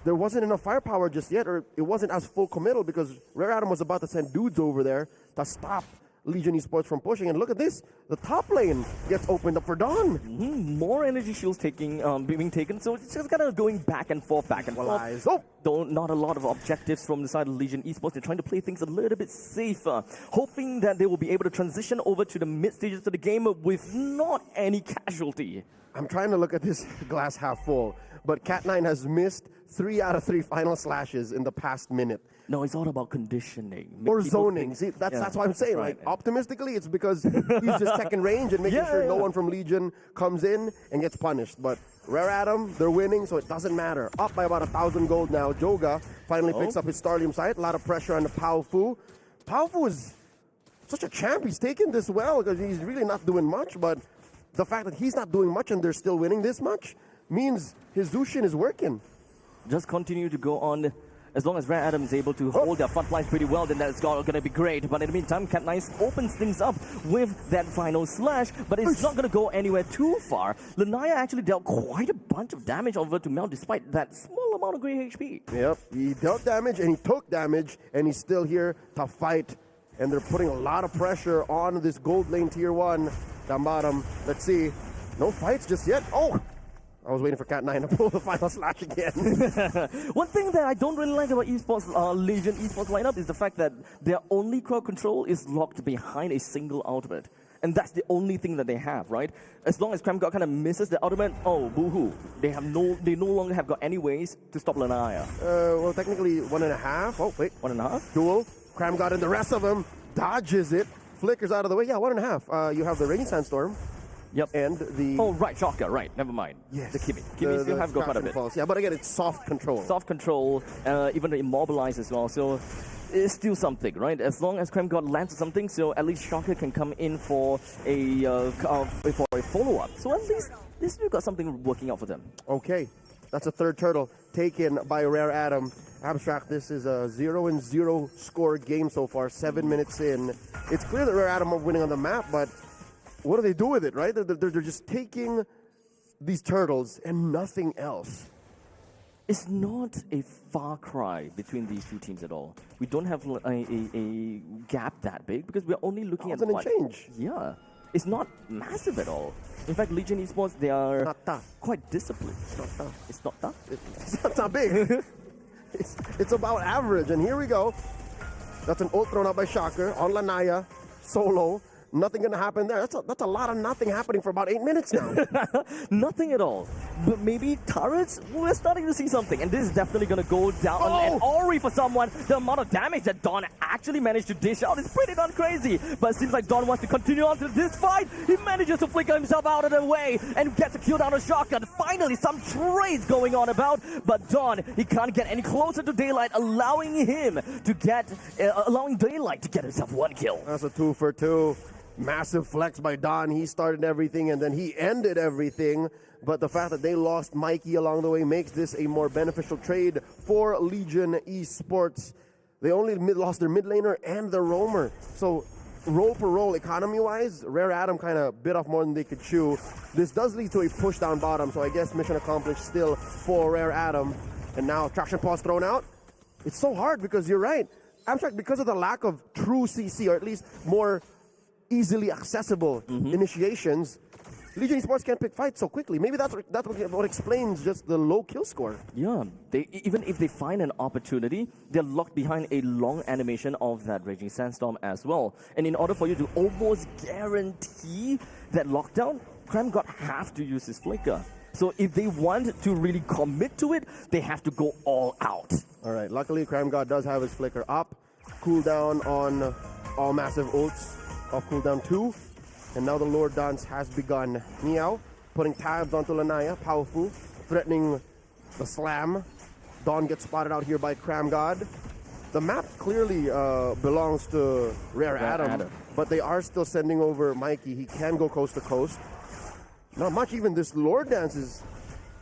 There wasn't enough firepower just yet, or it wasn't as full committal because Rare Adam was about to send dudes over there to stop Legion Esports from pushing. And look at this, the top lane gets opened up for Dawn. More energy shields being taken, so it's just kind of going back and forth. Oh. Though not a lot of objectives from the side of Legion Esports. They're trying to play things a little bit safer, hoping that they will be able to transition over to the mid stages of the game with not any casualty. I'm trying to look at this glass half full, but Cat9 has missed 3 out of 3 final slashes in the past minute. No, it's all about conditioning. Or zoning. See, that's what I'm saying. Right. Like, optimistically, it's because he's just checking range and making sure no one from Legion comes in and gets punished. But Rare Adam, they're winning, so it doesn't matter. Up by about 1,000 gold now. Joga finally picks up his Starlium sight. A lot of pressure on the Pao Fu. Pao Fu is such a champ. He's taken this well because he's really not doing much. But the fact that he's not doing much and they're still winning this much means his Zushin is working. Just continue to go on. As long as Rare Adam is able to hold their front lines pretty well, then that's going to be great. But in the meantime, Cat9 opens things up with that final slash, but it's not going to go anywhere too far. Lanaya actually dealt quite a bunch of damage over to Mel despite that small amount of grey HP. Yep, he dealt damage and he took damage, and he's still here to fight. And they're putting a lot of pressure on this gold lane tier 1 down bottom. Let's see. No fights just yet. Oh! I was waiting for Cat9 to pull the final slash again. One thing that I don't really like about Esports, Legion Esports lineup is the fact that their only crowd control is locked behind a single ultimate. And that's the only thing that they have, right? As long as Cram God kind of misses the ultimate, oh, boo-hoo. They no longer have got any ways to stop Lanaya. Well, technically 1.5. Oh, wait. 1.5? Duel. Cram God and the rest of them dodges it. Flickers out of the way. Yeah, 1.5. You have the Raging Sandstorm. Yep. And the... Oh, right, Shocker, right. Never mind. Yes. The Kimi. Kimi still have got quite a bit. Falls. Yeah, but again, it's soft control. Soft control, even the Immobilize as well. So it's still something, right? As long as Cram God lands something, so at least Shocker can come in for a follow-up. So at least they still got something working out for them. Okay. That's a third turtle taken by Rare Adam. Abstract, this is a 0-0 score game so far, 7 minutes in. It's clear that Rare Adam are winning on the map, but what do they do with it, right? They're just taking these turtles and nothing else. It's not a far cry between these two teams at all. We don't have a gap that big because we're only looking at what? Change. Yeah. It's not massive at all. In fact, Legion Esports, they are quite disciplined. It's not tough. It's not tough? It's not big. It's about average, and here we go. That's an ult thrown out by Shocker on Lanaya, solo. Nothing gonna happen there. That's a lot of nothing happening for about 8 minutes now. Nothing at all. But maybe turrets, we're starting to see something. And this is definitely gonna go down Oh! an Ori for someone. The amount of damage that Don actually managed to dish out is pretty darn crazy. But it seems like Don wants to continue on to this fight. He manages to flicker himself out of the way and gets a kill down on Shotgun. Finally, some trades going on about. But Don, he can't get any closer to Daylight, allowing him to get, allowing Daylight to get himself one kill. That's a 2 for 2. Massive flex by Don. He started everything and then he ended everything. But the fact that they lost Mikey along the way makes this a more beneficial trade for Legion Esports. They only lost their mid laner and their roamer. So roll per roll, economy-wise, Rare Adam kind of bit off more than they could chew. This does lead to a push down bottom, so I guess mission accomplished still for Rare Adam. And now traction pause thrown out. It's so hard because you're right. Abstract, because of the lack of true CC, or at least more easily accessible initiations, Legion Esports can't pick fights so quickly. Maybe that's what explains just the low kill score. Yeah, even if they find an opportunity, they're locked behind a long animation of that Raging Sandstorm as well. And in order for you to almost guarantee that lockdown, CramGod have to use his flicker. So if they want to really commit to it, they have to go all out. All right, luckily CramGod does have his flicker up. Cooldown on all massive ults of cooldown 2. And now the Lord Dance has begun. Meow, putting tabs onto Lanaya, powerful, threatening the slam. Dawn gets spotted out here by CramGod. The map clearly belongs to Rare Adam, but they are still sending over Mikey. He can go coast to coast. Not much, even this Lord Dance is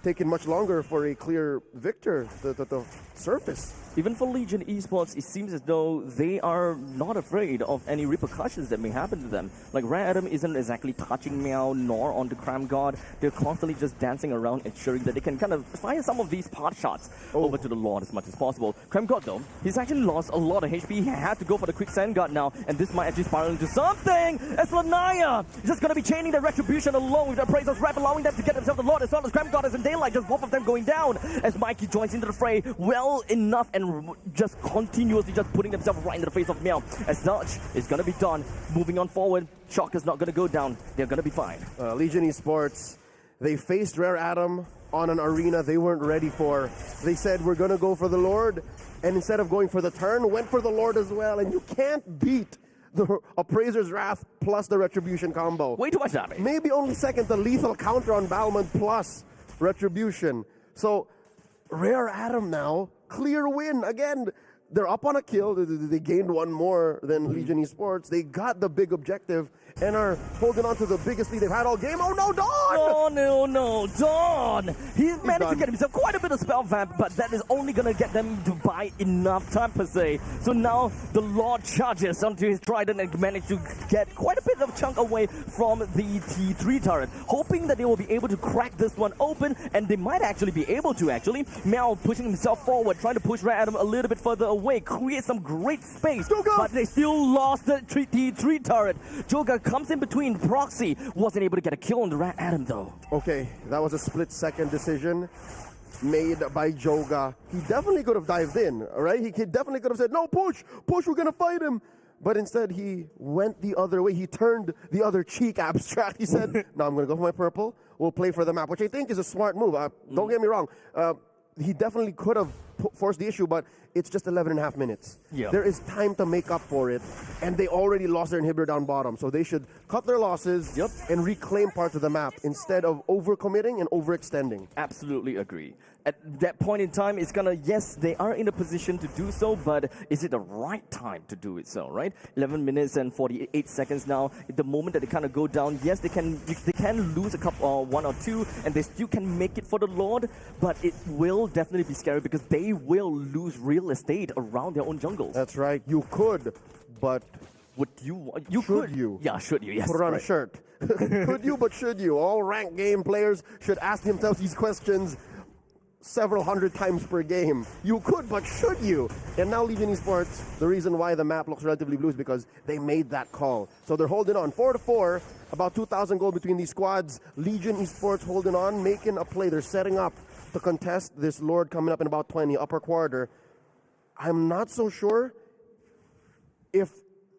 taking much longer for a clear victor to surface. Even for Legion Esports, it seems as though they are not afraid of any repercussions that may happen to them. Like, Rare Adam isn't exactly touching Meow nor on the CramGod. They're constantly just dancing around, ensuring that they can kind of fire some of these pot shots over to the Lord as much as possible. CramGod, though, he's actually lost a lot of HP. He had to go for the quick sand guard now, and this might actually spiral into something. As Lanaya is just going to be chaining the Retribution along with the Appraiser's Rep, allowing them to get themselves the Lord as well as CramGod is in Daylight. Just both of them going down as Mikey joins into the fray well enough and just continuously just putting themselves right into the face of Meow. As such, it's going to be done. Moving on forward, Shock is not going to go down. They're going to be fine. Legion Esports, they faced Rare Adam on an arena they weren't ready for. They said, we're going to go for the Lord. And instead of going for the turn, went for the Lord as well. And you can't beat the Appraiser's Wrath plus the Retribution combo. Way too much damage. Maybe only second, the lethal counter on Balmond plus Retribution. So, Rare Adam now, clear win. Again, they're up on a kill. They gained one more than Legion Esports. They got the big objective and are holding on to the biggest lead they've had all game. Oh no, Dawn! Oh no, Dawn! He managed to get himself quite a bit of spell vamp, but that is only gonna get them to buy enough time per se. So now the Lord charges onto his trident and managed to get quite a bit of chunk away from the T3 turret, hoping that they will be able to crack this one open, and they might actually be able to actually. Meow pushing himself forward, trying to push Rare Adam a little bit further away, create some great space, but they still lost the T3 turret. Joga comes in between. Proxy wasn't able to get a kill on the Rare Adam though. Okay, that was a split-second decision made by Joga. He definitely could have dived in, all right? He definitely could have said, no, push, we're going to fight him. But instead, he went the other way. He turned the other cheek, Abstract. He said, no, I'm going to go for my purple. We'll play for the map, which I think is a smart move. Don't get me wrong. He definitely could have forced the issue, but it's just 11.5 minutes. Yeah. There is time to make up for it, and they already lost their inhibitor down bottom, so they should cut their losses and reclaim parts of the map instead of overcommitting and overextending. Absolutely agree. At that point in time, it's gonna, yes, they are in a position to do so, but is it the right time to do it so, right? 11 minutes and 48 seconds now. At the moment that they kind of go down, yes, they can lose a couple, one or two, and they still can make it for the Lord, but it will definitely be scary because they will lose real estate around their own jungles. That's right. You could, but would you should could. you? Yeah, should you? Yes. Put it on a shirt. Could you, but should you? All ranked game players should ask themselves these questions several hundred times per game. You could, but should you? And now Legion Esports, the reason why the map looks relatively blue is because they made that call. So they're holding on 4-4, about 2,000 gold between these squads. Legion Esports holding on, making a play. They're setting up to contest this Lord coming up in about 20, upper quarter. I'm not so sure if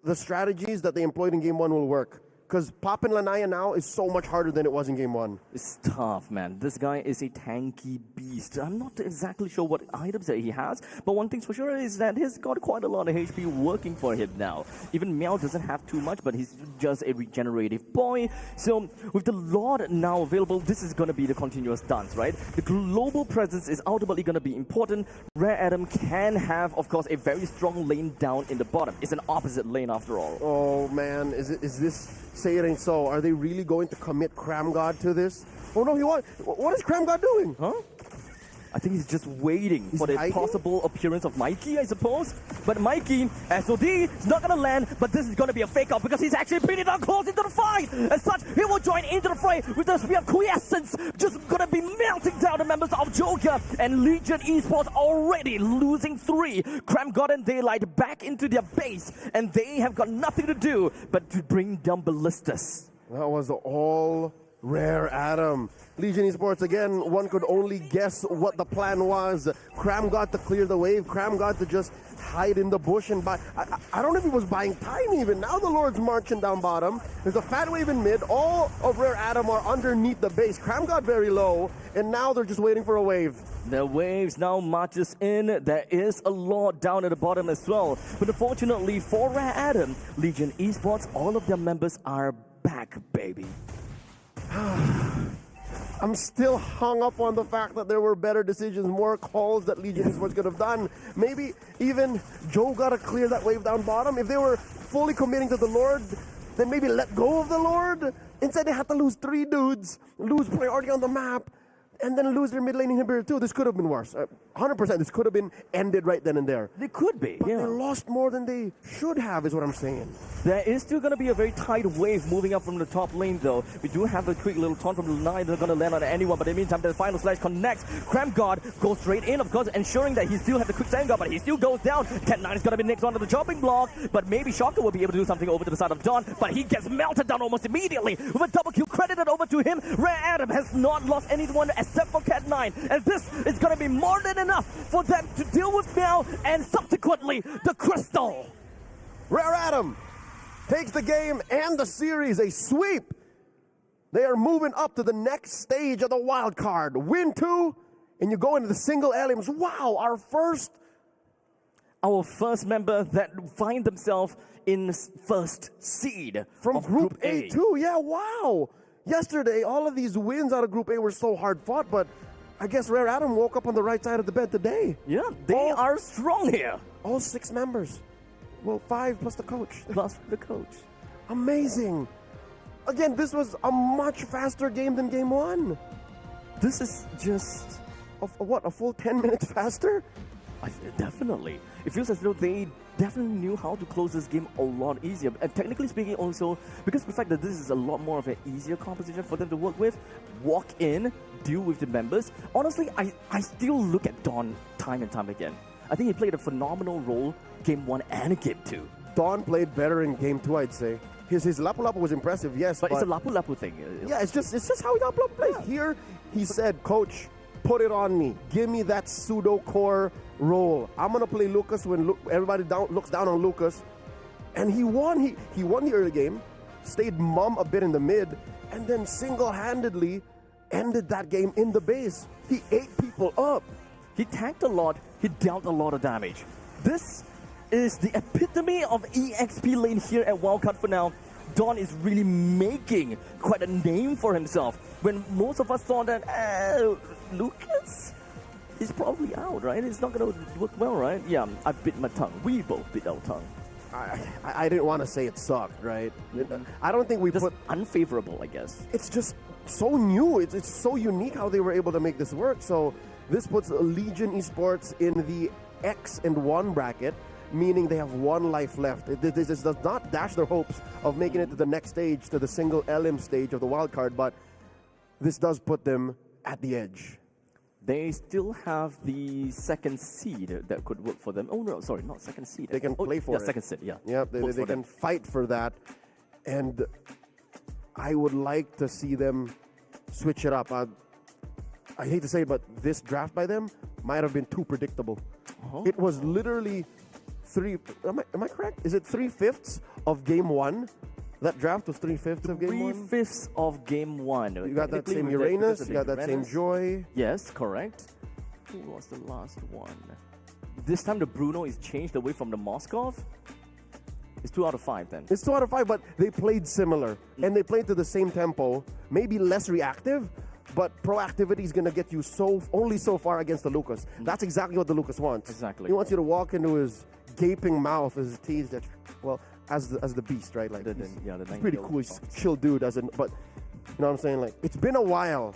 the strategies that they employed in Game 1 will work. Because popping Lanaya now is so much harder than it was in Game 1. It's tough, man. This guy is a tanky beast. I'm not exactly sure what items that he has, but one thing's for sure is that he's got quite a lot of HP working for him now. Even Meow doesn't have too much, but he's just a regenerative boy. So with the Lord now available, this is going to be the continuous dance, right? The global presence is ultimately going to be important. Rare Adam can have, of course, a very strong lane down in the bottom. It's an opposite lane after all. Oh man, is this... Say it ain't so. Are they really going to commit Cram God to this? Oh no, what is Cram God doing? Huh? I think he's just waiting for the possible appearance of Mikey, I suppose. But Mikey, SOD, is not going to land, but this is going to be a fake out because he's actually pinning down close into the fight. As such, he will join into the fray with the Spear of Quiescence, just going to be melting down the members of Joker. And Legion Esports already losing 3. Cram God and Daylight back into their base, and they have got nothing to do but to bring down Ballistas. That was all Rare Adam. Legion Esports, again, one could only guess what the plan was. Cram got to clear the wave. Cram got to just hide in the bush and buy. I don't know if he was buying time even. Now the Lord's marching down bottom. There's a fat wave in mid. All of Rare Adam are underneath the base. Cram got very low, and now they're just waiting for a wave. The waves now marches in. There is a lot down at the bottom as well. But unfortunately for Rare Adam, Legion Esports, all of their members are back, baby. I'm still hung up on the fact that there were better decisions, more calls that Legion Esports could have done. Maybe even Joe got to clear that wave down bottom. If they were fully committing to the Lord, then maybe let go of the Lord. Instead, they had to lose 3 dudes, lose priority on the map, and then lose their mid lane inhibitor too. This could have been worse. 100%, this could have been ended right then and there. They could be, but yeah. They lost more than they should have, is what I'm saying. There is still going to be a very tight wave moving up from the top lane, though. We do have a quick little taunt from Lunai. They're going to land on anyone, but in the meantime, the final slash connects. Cram God goes straight in, of course, ensuring that he still has the quick sand guard, but he still goes down. Cat 9 is going to be next onto the chopping block, but maybe Shocker will be able to do something over to the side of Dawn, but he gets melted down almost immediately with a double kill credited over to him. Rare Adam has not lost anyone except for Cat 9, and this is going to be more than enough for them to deal with now and subsequently the Crystal. Rare Adam takes the game and the series, a sweep. They are moving up to the next stage of the wild card. Win 2, and you go into the single elims. Wow, our first member that find themselves in first seed from Group A too. Yeah, wow. Yesterday, all of these wins out of Group A were so hard fought, but I guess Rare Adam woke up on the right side of the bed today. Yeah, they are strong here. All 6 members. Well, 5 plus the coach. Plus the coach. Amazing. Again, this was a much faster game than Game 1. This is just... a full 10 minutes faster? Definitely. It feels as though they definitely knew how to close this game a lot easier. And technically speaking also, because of the fact that this is a lot more of an easier composition for them to work with, walk in, deal with the members. Honestly, I still look at Dawn time and time again. I think he played a phenomenal role Game 1 and Game 2. Dawn played better in Game 2, I'd say. His Lapu Lapu was impressive, yes. But it's a Lapu Lapu thing. Yeah, it's just how Lapu Lapu plays. Yeah. Here, he said, Coach, put it on me. Give me that pseudo core role. I'm going to play Lucas when everybody looks down on Lucas. And he won. He won the early game, stayed mum a bit in the mid, and then single-handedly ended that game in the base. He ate people up. He tanked a lot. He dealt a lot of damage. This is the epitome of EXP lane here at Wildcard for now. Dawn is really making quite a name for himself. When most of us thought that, Lucas is probably out, right? It's not going to work well, right? Yeah, I bit my tongue. We both bit our tongue. I didn't want to say it sucked, right? I don't think we just put... unfavorable, I guess. It's just so new. It's so unique how they were able to make this work. So this puts Legion Esports in the X and 1 bracket, meaning they have 1 life left. This does not dash their hopes of making it to the next stage, to the single LM stage of the wildcard, but this does put them at the edge. They still have the second seed that could work for them. Oh, no, sorry, not second seed. They can play for it. Yeah, second seed, yeah. Yeah, they can fight for that. And I would like to see them switch it up. I hate to say it, but this draft by them might have been too predictable. It was literally Am I correct? Is it 3/5 of game one? That draft was 3/5 of game one? 3/5 of game one. You got that Technically, same we Uranus, did you got that same Uranus. Joy. Yes, correct. Who was the last one? This time the Bruno is changed away from the Moskov. It's 2 out of 5 then. It's 2 out of 5, but they played similar. And they played to the same tempo, maybe less reactive, but proactivity is going to get you only so far against the Lucas. That's exactly what the Lucas wants. Exactly. He wants you to walk into his gaping mouth, his teeth, that, well, as the beast, right? Like, he's pretty cool. He's a chill dude, but you know what I'm saying? Like, it's been a while.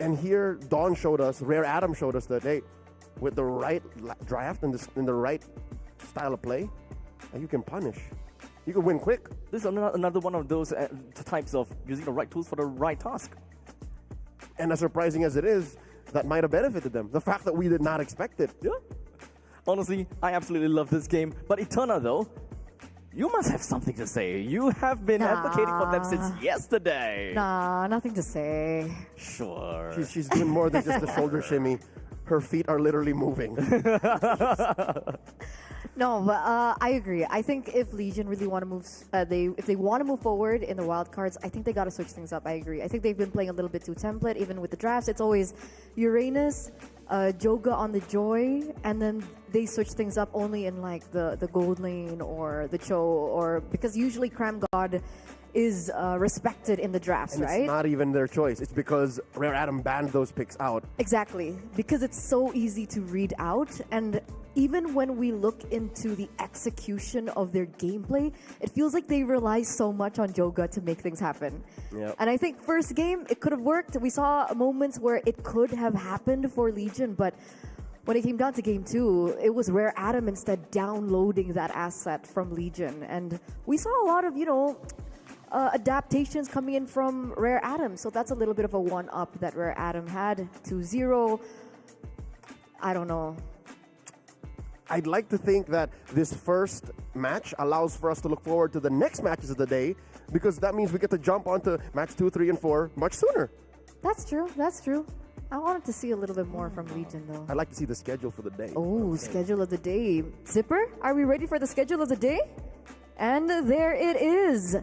And here, Dawn showed us, Rare Adam showed us that, hey, with the right draft and in the right style of play, and you can punish. You can win quick. This is another one of those types of using the right tools for the right task. And as surprising as it is, that might have benefited them. The fact that we did not expect it. Yeah. Honestly, I absolutely love this game. But Eterna, though, you must have something to say. You have been advocating for them since yesterday. Nah, nothing to say. Sure. She's doing more than just a shoulder shimmy. Her feet are literally moving. No, but I agree. I think if Legion really want to move, if they want to move forward in the wild cards, I think they got to switch things up. I agree. I think they've been playing a little bit too template, even with the drafts. It's always Uranus, Joga on the Joy, and then they switch things up only in like the gold lane or the Cho, or because usually Cram God is respected in the drafts, and right? It's not even their choice. It's because Rare Adam banned those picks out. Exactly, because it's so easy to read out, and even when we look into the execution of their gameplay, it feels like they rely so much on Joga to make things happen. Yep. And I think first game, it could have worked. We saw moments where it could have happened for Legion, but when it came down to game 2, it was Rare Adam instead downloading that asset from Legion. And we saw a lot of, adaptations coming in from Rare Adam. So that's a little bit of a one-up that Rare Adam had. 2-0. I don't know. I'd like to think that this first match allows for us to look forward to the next matches of the day, because that means we get to jump onto match 2, 3, and 4 much sooner. That's true. That's true. I wanted to see a little bit more from Legion, though. I'd like to see the schedule for the day. Oh, schedule of the day. Zipper, are we ready for the schedule of the day? And there it is.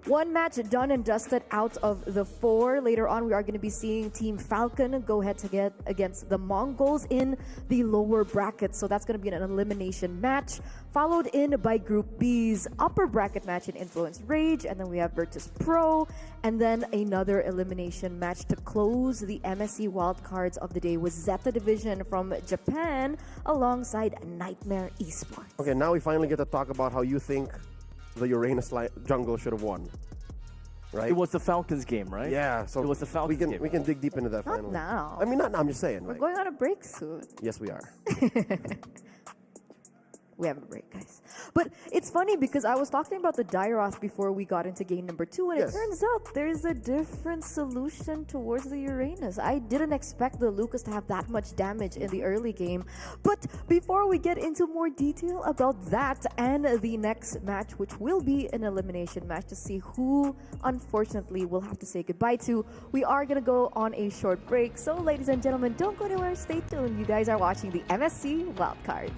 One match done and dusted out of the 4. Later on, we are going to be seeing Team Falcon go head-to-head against the Mongols in the lower bracket. So that's going to be an elimination match, followed in by Group B's upper bracket match in Influence Rage. And then we have Virtus Pro, and then another elimination match to close the MSC wildcards of the day with Zeta Division from Japan alongside Nightmare Esports. Okay, now we finally get to talk about how you think the Uranus jungle should have won, right? It was the Falcons game, right? Yeah, so it was the Falcons game. We can dig deep into that Not finally. now. I mean, not now, I'm just saying. We're Like, going on a break soon. yes, we are. We have a break, guys. But it's funny because I was talking about the Dairoth before we got into game number 2, and Yes. it turns out there's a different solution towards the Uranus. I didn't expect the Lucas to have that much damage in the early game. But before we get into more detail about that and the next match, which will be an elimination match to see who, unfortunately, we'll have to say goodbye to, we are going to go on a short break. So, ladies and gentlemen, don't go anywhere. Stay tuned. You guys are watching the MSC Wildcards.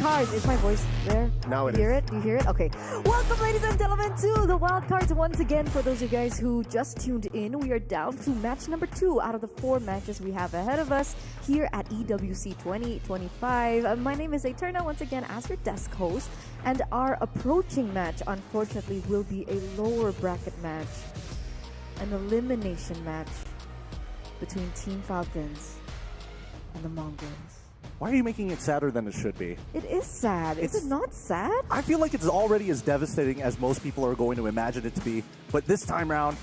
Cards, is my voice there? Now it you hear is. it? You hear it? Okay. Welcome, ladies and gentlemen, to the Wild Cards once again. For those of you guys who just tuned in, we are down to match number 2 out of the 4 matches we have ahead of us here at EWC 2025. My name is Eterna, once again, as your desk host. And our approaching match, unfortunately, will be a lower bracket match. An elimination match between Team Falcons and the Mongols. Why are you making it sadder than it should be? It is sad. Is it not sad? I feel like it's already as devastating as most people are going to imagine it to be. But this time around,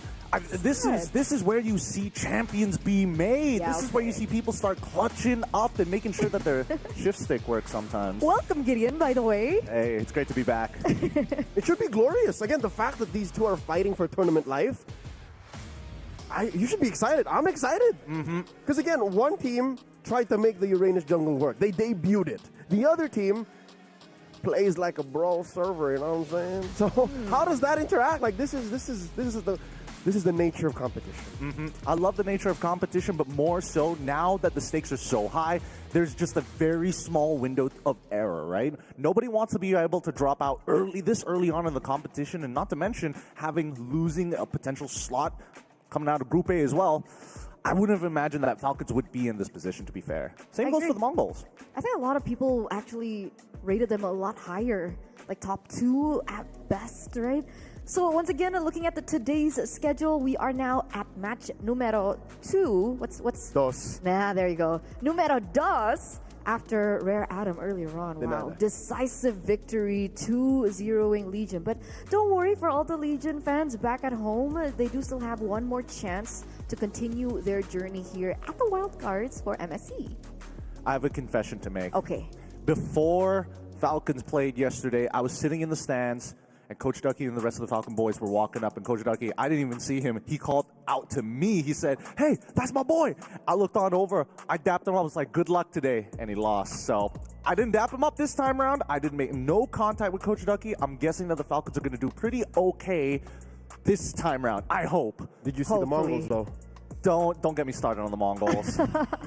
this is where you see champions be made. Yeah, this is where you see people start clutching up and making sure that their shift stick works sometimes. Welcome, Gideon, by the way. Hey, it's great to be back. It should be glorious. Again, the fact that these two are fighting for tournament life, you should be excited. I'm excited. Because again, one team tried to make the Uranus jungle work. They debuted it. The other team plays like a brawl server, you know what I'm saying? So how does that interact? Like this is the nature of competition. I love the nature of competition, but more so now that the stakes are so high, there's just a very small window of error, right? Nobody wants to be able to drop out this early on in the competition, and not to mention losing a potential slot coming out of Group A as well. I wouldn't have imagined that Falcons would be in this position, to be fair. Same goes for the Mongols. I think a lot of people actually rated them a lot higher, like top 2 at best, right? So once again, looking at today's schedule, we are now at match numero 2. What's Dos. Nah, there you go. Numero dos. After Rare Adam earlier on. Wow. Decisive victory, 2-0ing Legion. But don't worry, for all the Legion fans back at home, they do still have one more chance to continue their journey here at the Wild Cards for MSC. I have a confession to make. Okay. Before Falcons played yesterday, I was sitting in the stands, and Coach Ducky and the rest of the Falcon boys were walking up, and Coach Ducky, I didn't even see him. He called out to me. He said, "Hey, that's my boy." I looked on over. I dapped him up. I was like, "Good luck today," and he lost. So I didn't dap him up this time around. I didn't make no contact with Coach Ducky. I'm guessing that the Falcons are going to do pretty okay this time around. I hope. Did you see the Mongols though? Don't get me started on the Mongols.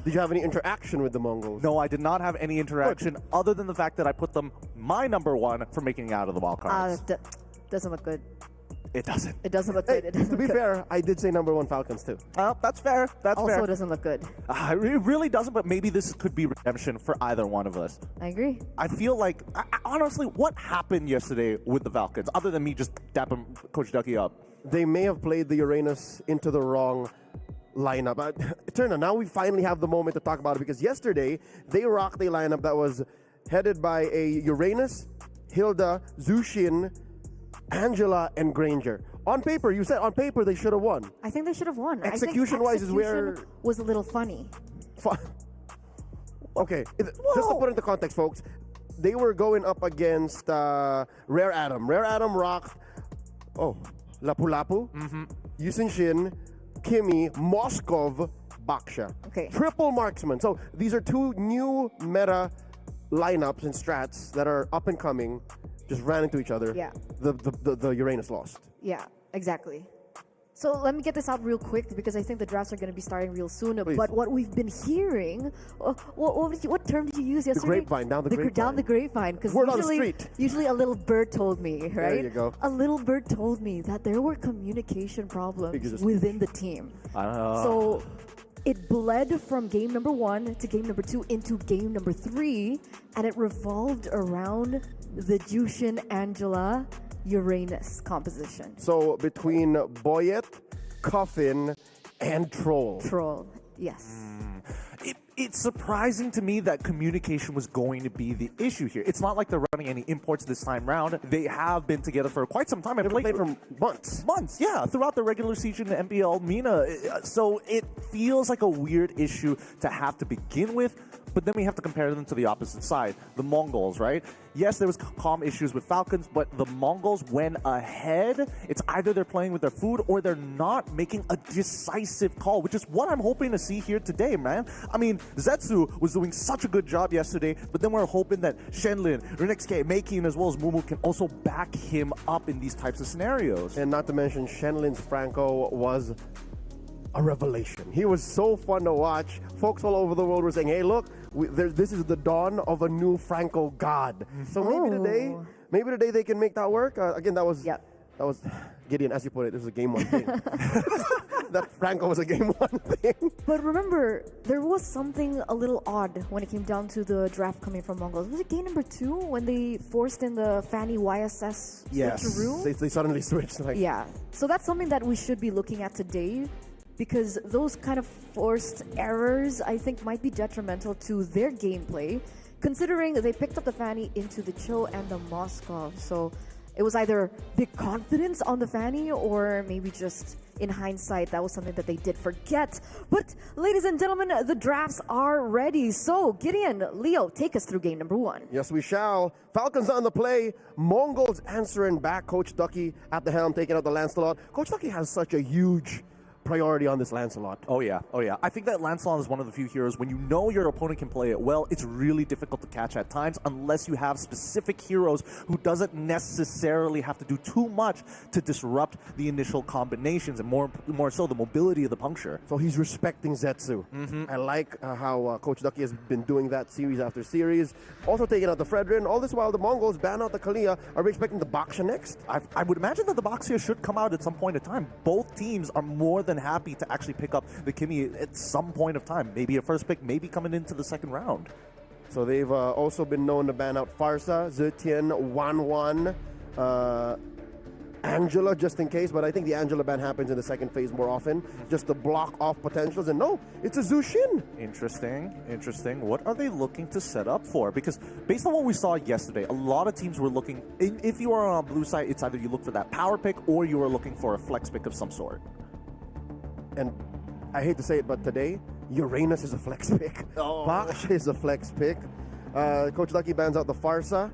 Did you have any interaction with the Mongols? No, I did not have any interaction other than the fact that I put them my number 1 for making it out of the wild cards. Doesn't look good. It doesn't. It doesn't look good. It doesn't To be look fair, I did say number 1 Falcons too. That's fair. That's also fair. doesn't look good. It really doesn't, but maybe this could be redemption for either one of us. I agree. I feel like, honestly, what happened yesterday with the Falcons, other than me just dapping Coach Ducky up? They may have played the Uranus into the wrong lineup. Eterna, now we finally have the moment to talk about it, because yesterday they rocked a lineup that was headed by a Uranus, Hilda, Zushin, Angela, and Granger. On paper, you said on paper they should have won. I think they should have won. Execution-wise is where... was a little funny. Okay, just to put into context, folks, they were going up against Rare Adam. Rare Adam rocked, Lapu Lapu, Yusin Shin, Kimi, Moskov, Baksha. Okay. Triple marksman. So these are 2 new meta lineups and strats that are up and coming. Just ran into each other. Yeah. The Uranus lost. Yeah, exactly. So let me get this out real quick because I think the drafts are going to be starting real soon. Please. But what we've been hearing, what term did you use yesterday? grapevine, down the grapevine. Down the grapevine. Because Word on the street. usually a little bird told me, right? There you go. A little bird told me that there were communication problems within the team. So it bled from game number 1 to game number 2 into game number 3, and it revolved around the Jushin Angela Uranus composition. So between Boyet, Coffin, and Troll. Troll, yes. It's surprising to me that communication was going to be the issue here. It's not like they're running any imports this time round. They have been together for quite some time. They've played for months. Months, yeah, throughout the regular season in MPL MENA. So it feels like a weird issue to have to begin with. But then we have to compare them to the opposite side, the Mongols, right? Yes, there was calm issues with Falcons, but the Mongols went ahead. It's either they're playing with their food or they're not making a decisive call, which is what I'm hoping to see here today, man. I mean, Zetsu was doing such a good job yesterday, but then we're hoping that Shenlin, Renexke, Meikin, as well as Mumu can also back him up in these types of scenarios. And not to mention, Shenlin's Franco was a revelation. He was so fun to watch. Folks all over the world were saying, hey, look, this is the dawn of a new Franco god. So maybe today they can make that work. Again, that was Gideon, as you put it, this was a game 1 thing. That Franco was a game 1 thing. But remember, there was something a little odd when it came down to the draft coming from Mongols. Was it game number 2 when they forced in the Fanny YSS switcheroo? They suddenly switched. Yeah. So that's something that we should be looking at today, because those kind of forced errors, I think, might be detrimental to their gameplay, considering they picked up the Fanny into the Cho and the Moskov. So it was either big confidence on the Fanny, or maybe just in hindsight, that was something that they did forget. But ladies and gentlemen, the drafts are ready. So Gideon, Leo, take us through game number 1. Yes, we shall. Falcons on the play. Mongols answering back. Coach Ducky at the helm, taking out the Lancelot. Coach Ducky has such a huge priority on this Lancelot. Oh yeah. I think that Lancelot is one of the few heroes, when you know your opponent can play it well, it's really difficult to catch at times unless you have specific heroes who doesn't necessarily have to do too much to disrupt the initial combinations, and more so the mobility of the puncture. So he's respecting Zetsu. I like how Coach Ducky has been doing that series after series. Also taking out the Fredrin. All this while the Mongols ban out the Kalia. Are we expecting the Baksha next? I would imagine that the Baxia should come out at some point in time. Both teams are more than happy to actually pick up the Kimi at some point of time. Maybe a first pick, maybe coming into the second round. So they've also been known to ban out Farsa, Zetian, Wan, Angela, just in case. But I think the Angela ban happens in the second phase more often, just to block off potentials. And no, it's a Zushin. Interesting. What are they looking to set up for? Because based on what we saw yesterday, a lot of teams were looking, if you are on blue side, it's either you look for that power pick or you are looking for a flex pick of some sort. And I hate to say it, but today, Uranus is a flex pick. Baksh is a flex pick. Coach Lucky bans out the Farsa.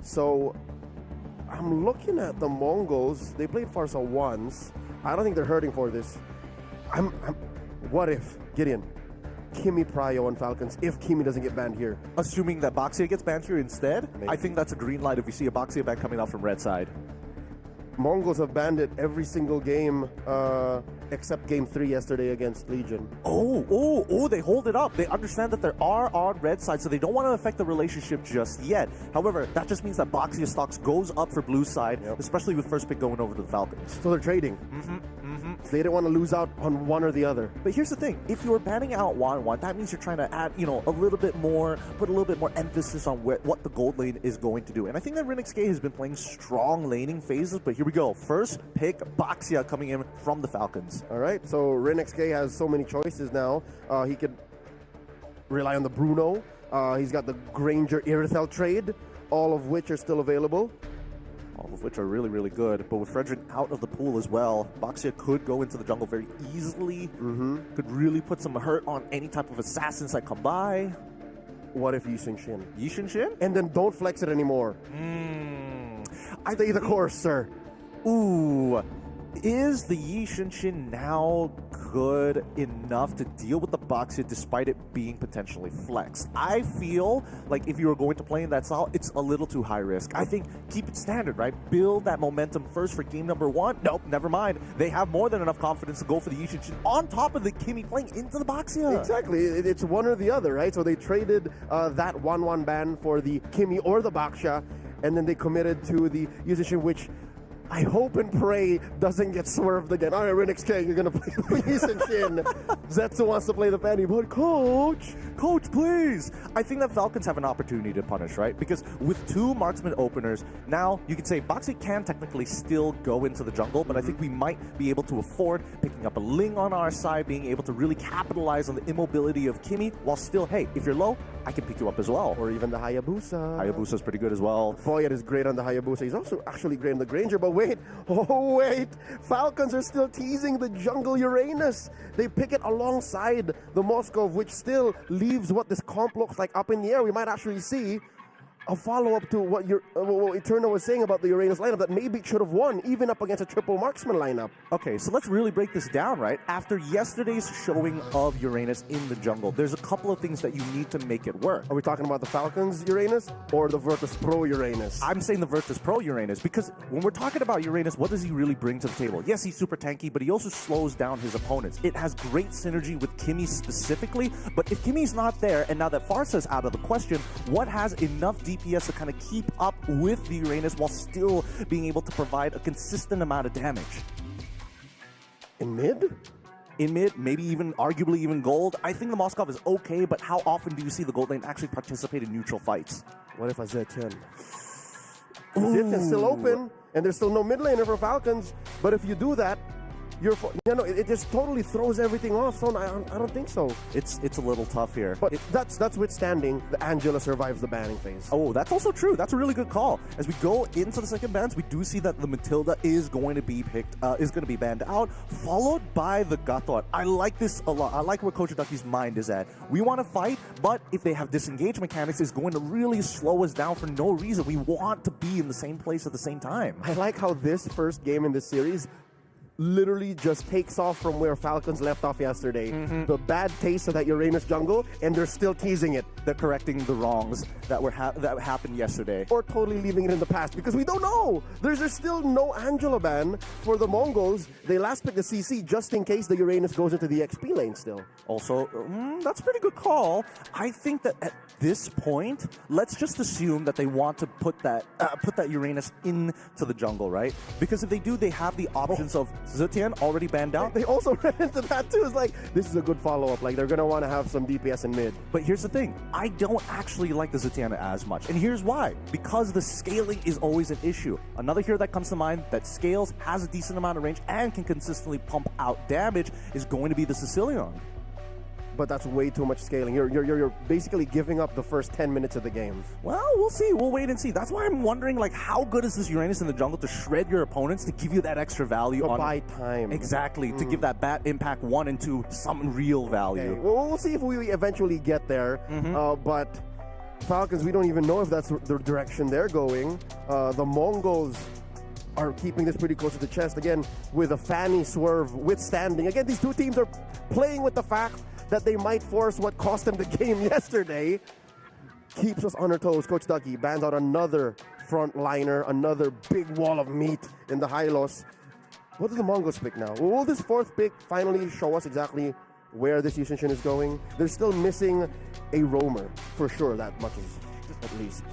So I'm looking at the Mongols. They played Farsa once. I don't think they're hurting for this. What if, Gideon, Kimi Pryo on Falcons, if Kimi doesn't get banned here? Assuming that Baxia gets banned here instead, Maybe. I think that's a green light if we see a Baxia ban coming out from red side. Mongols have banned it every single game except game 3 yesterday against Legion. Oh, they hold it up. They understand that there are on red side, so they don't want to affect the relationship just yet. However, that just means that Baxia stocks goes up for blue side, especially with first pick going over to the Falcons. So they're trading. So they didn't want to lose out on one or the other. But here's the thing. If you're banning out Wan, that means you're trying to add, a little bit more, put a little bit more emphasis on what the gold lane is going to do. And I think that Renexke has been playing strong laning phases, but here we go. First pick, Baxia coming in from the Falcons. All right, so Renexke has so many choices now. He could rely on the Bruno. He's got the Granger Irithel trade, all of which are still available. All of which are really, really good. But with Frederick out of the pool as well, Baxia could go into the jungle very easily. Could really put some hurt on any type of assassins that come by. What if Yishin Shin? Yishin Shin? And then don't flex it anymore. I say the course, sir. Ooh. Is the Yi Shinshin now good enough to deal with the Baxia despite it being potentially flexed? I feel like if you were going to play in that style, it's a little too high risk. I think keep it standard, right? Build that momentum first for game number one. Nope, never mind. They have more than enough confidence to go for the Yi Shinshin on top of the Kimi playing into the Baxia. Exactly. It's one or the other, right? So they traded that 1-1 ban for the Kimi or the Baxia, and then they committed to the Yi Shinshin, which I hope and pray doesn't get swerved again. All right, Renix K, you're going to play the Yi Shinshin. Zetsu wants to play the Fanny, but Coach, please. I think that Falcons have an opportunity to punish, right? Because with two marksman openers, now you could say Baxi can technically still go into the jungle, but I think we might be able to afford picking up a Ling on our side, being able to really capitalize on the immobility of Kimi, while still, hey, if you're low, I can pick you up as well. Or even the Hayabusa. Hayabusa's pretty good as well. Boy, it is great on the Hayabusa. He's also actually great on the Granger, but wait, oh wait, Falcons are still teasing the jungle Uranus. They pick it alongside the Moskov, which still leaves what this comp looks like up in the air. We might actually see a follow-up to what Eterno was saying about the Uranus lineup, that maybe it should have won, even up against a triple marksman lineup. Okay, so let's really break this down, right? After yesterday's showing of Uranus in the jungle, there's a couple of things that you need to make it work. Are we talking about the Falcons Uranus or the Virtus Pro Uranus? I'm saying the Virtus Pro Uranus, because when we're talking about Uranus, what does he really bring to the table? Yes, he's super tanky, but he also slows down his opponents. It has great synergy with Kimi specifically, but if Kimi's not there, and now that Farsa's out of the question, what has enough DPS to kind of keep up with the Uranus while still being able to provide a consistent amount of damage? In mid? In mid, maybe even, arguably even gold. I think the Moskov is okay, but how often do you see the gold lane actually participate in neutral fights? What if a Z10? Z10's still open, and there's still no mid laner for Falcons, but if you do that, it just totally throws everything off. So I don't think so. It's a little tough here. But that's withstanding the Angela survives the banning phase. Oh, that's also true. That's a really good call. As we go into the second bans, we do see that the Matilda is going to be banned out, followed by the Gatot. I like this a lot. I like where Coach Ducky's mind is at. We want to fight, but if they have disengage mechanics, it's going to really slow us down for no reason. We want to be in the same place at the same time. I like how this first game in this series literally just takes off from where Falcons left off yesterday. The bad taste of that Uranus jungle, and they're still teasing it. They're correcting the wrongs that happened yesterday. Or totally leaving it in the past, because we don't know. There's still no Angela ban for the Mongols. They last picked the CC just in case the Uranus goes into the XP lane still. Also, that's a pretty good call. I think that at this point, let's just assume that they want to put that Uranus into the jungle, right? Because if they do, they have the options of Zetian already banned out. They also ran into that too. It's like, this is a good follow-up. Like, they're going to want to have some DPS in mid. But here's the thing. I don't actually like the Zetiana as much. And here's why. Because the scaling is always an issue. Another hero that comes to mind that scales, has a decent amount of range, and can consistently pump out damage is going to be the Sicilian. But that's way too much scaling. You're basically giving up the first 10 minutes of the game. Well, we'll see. We'll wait and see. That's why I'm wondering, like, how good is this Uranus in the jungle to shred your opponents, to give you that extra value to buy time. Exactly, to give that bat impact 1 and 2 some real value. Okay. Well, we'll see if we eventually get there. But Falcons, we don't even know if that's the direction they're going. The Mongols are keeping this pretty close to the chest. Again, with a Fanny swerve withstanding. Again, these two teams are playing with the fact that they might force what cost them the game yesterday. Keeps us on our toes. Coach Ducky bans out another frontliner, another big wall of meat in the Hylos. What do the Mongols pick now? Will this fourth pick finally show us exactly where this Yi Shinshin is going? They're still missing a roamer, for sure, that much is at least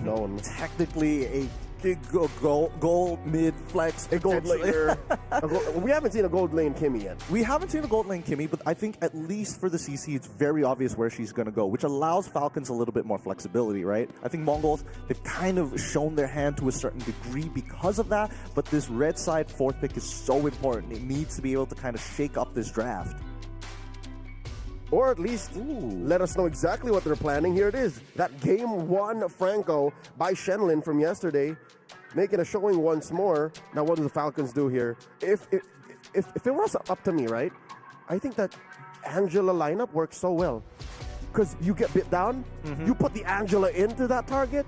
known. Technically a big gold mid flex. A gold laner. We haven't seen a gold lane Kimi yet. We haven't seen a gold lane Kimi, but I think at least for the CC, it's very obvious where she's going to go, which allows Falcons a little bit more flexibility, right? I think Mongols, they've kind of shown their hand to a certain degree because of that, but this red side fourth pick is so important. It needs to be able to kind of shake up this draft. Or at least let us know exactly what they're planning. Here it is. That game 1 Franco by Shenlin from yesterday, making a showing once more. Now what do the Falcons do here? If it was up to me, right? I think that Angela lineup works so well. Because you get bit down, you put the Angela into that target,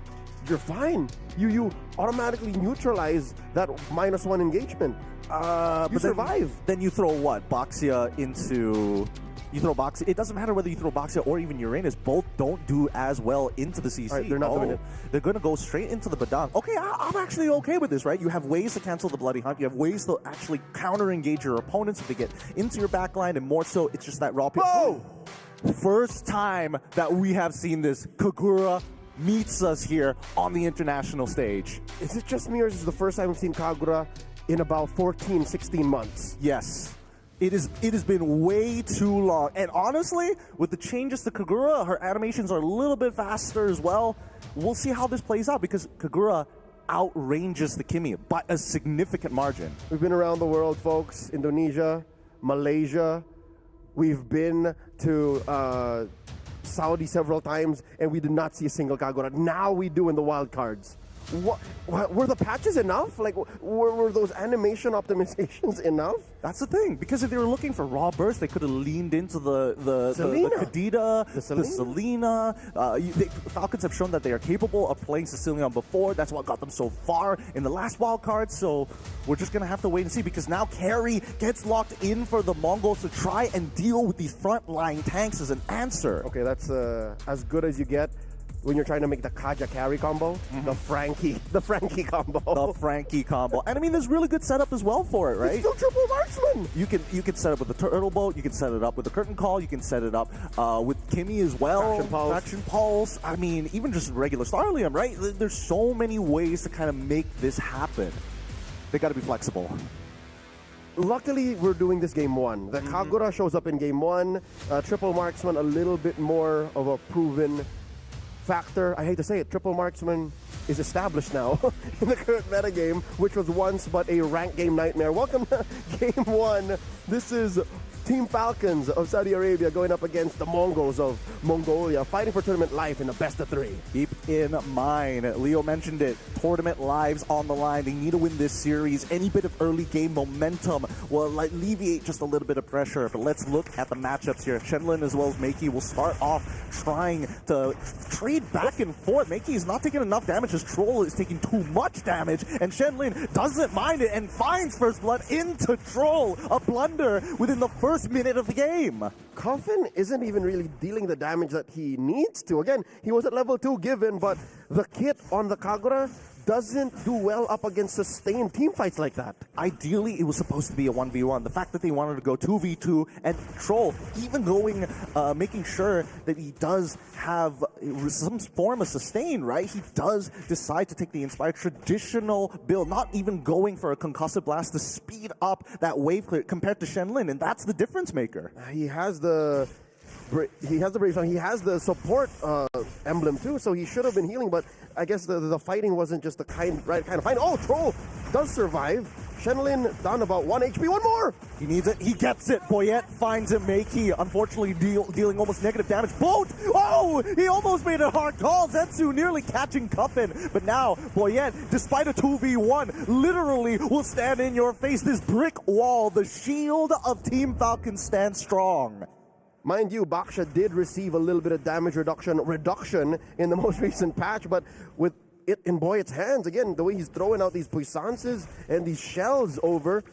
you're fine. You automatically neutralize that -1 engagement. But survive. Then you throw what? Boxia into... You throw Boxia. It doesn't matter whether you throw Boxia or even Uranus. Both don't do as well into the CC. Right, they're not doing it. They're going to go straight into the Badang. Okay, I'm actually okay with this, right? You have ways to cancel the Bloody Hunt. You have ways to actually counter-engage your opponents if they get into your backline, and more so, it's just that raw... Whoa! First time that we have seen this. Kagura meets us here on the international stage. Is it just me or is this the first time we've seen Kagura in about 14, 16 months? Yes. It has been way too long. And honestly, with the changes to Kagura, her animations are a little bit faster as well. We'll see how this plays out because Kagura outranges the Kimi by a significant margin. We've been around the world, folks. Indonesia, Malaysia. We've been to Saudi several times, and we did not see a single Kagura. Now we do in the wild cards. What were the patches enough? Like, were those animation optimizations enough? That's the thing, because if they were looking for raw burst, they could have leaned into the Kadita, the Selena. Falcons have shown that they are capable of playing Sicilian before. That's what got them so far in the last wild card. So we're just gonna have to wait and see, because now Carry gets locked in for the Mongols to try and deal with these frontline tanks as an answer. Okay, that's as good as you get when you're trying to make the Kaja carry combo, the Frankie combo. The Frankie combo. And I mean, there's really good setup as well for it, right? It's still triple marksman. You can set it with the turtle boat, you can set it up with the curtain call, you can set it up with Kimi as well. Faction Pulse. I mean, even just regular Starlium, right? There's so many ways to kind of make this happen. They got to be flexible. Luckily, we're doing this game one. The Kagura shows up in game one. Triple marksman, a little bit more of a proven factor. I hate to say it, triple marksman is established now in the current metagame, which was once but a rank game nightmare. Welcome to game one. This is Team Falcons of Saudi Arabia going up against the Mongols of Mongolia, fighting for tournament life in the best of three. Keep in mind, Leo mentioned it, tournament lives on the line. They need to win this series. Any bit of early game momentum will alleviate just a little bit of pressure. But let's look at the matchups here. Shenlin as well as Meiki will start off trying to trade back and forth. Meiki is not taking enough damage. His Troll is taking too much damage, and Shenlin doesn't mind it and finds first blood into Troll. A blunder within the first minute of the game. Coffin isn't even really dealing the damage that he needs to. Again, he was at level 2 given, but the kit on the Kagura doesn't do well up against sustained team fights like that. Ideally, it was supposed to be a 1v1. The fact that they wanted to go 2v2 and Troll even going, making sure that he does have some form of sustain, right? He does decide to take the inspired traditional build, not even going for a concussive blast to speed up that wave clear compared to Shenlin, and that's the difference maker. He has the Brave Song. He has the support emblem too, so he should have been healing, but I guess the fighting wasn't just the right kind of fight. Oh, Troll does survive. Shenlin down about 1 HP. One more! He needs it. He gets it. Boyette finds him. Meiki, unfortunately, dealing almost negative damage. Boat! Oh! He almost made a hard call. Zetsu nearly catching Cuffin. But now, Boyette, despite a 2v1, literally will stand in your face. This brick wall, the shield of Team Falcon stands strong. Mind you, Baksha did receive a little bit of damage reduction in the most recent patch, but with it in Boyette's hands, again, the way he's throwing out these puissances and these shells over,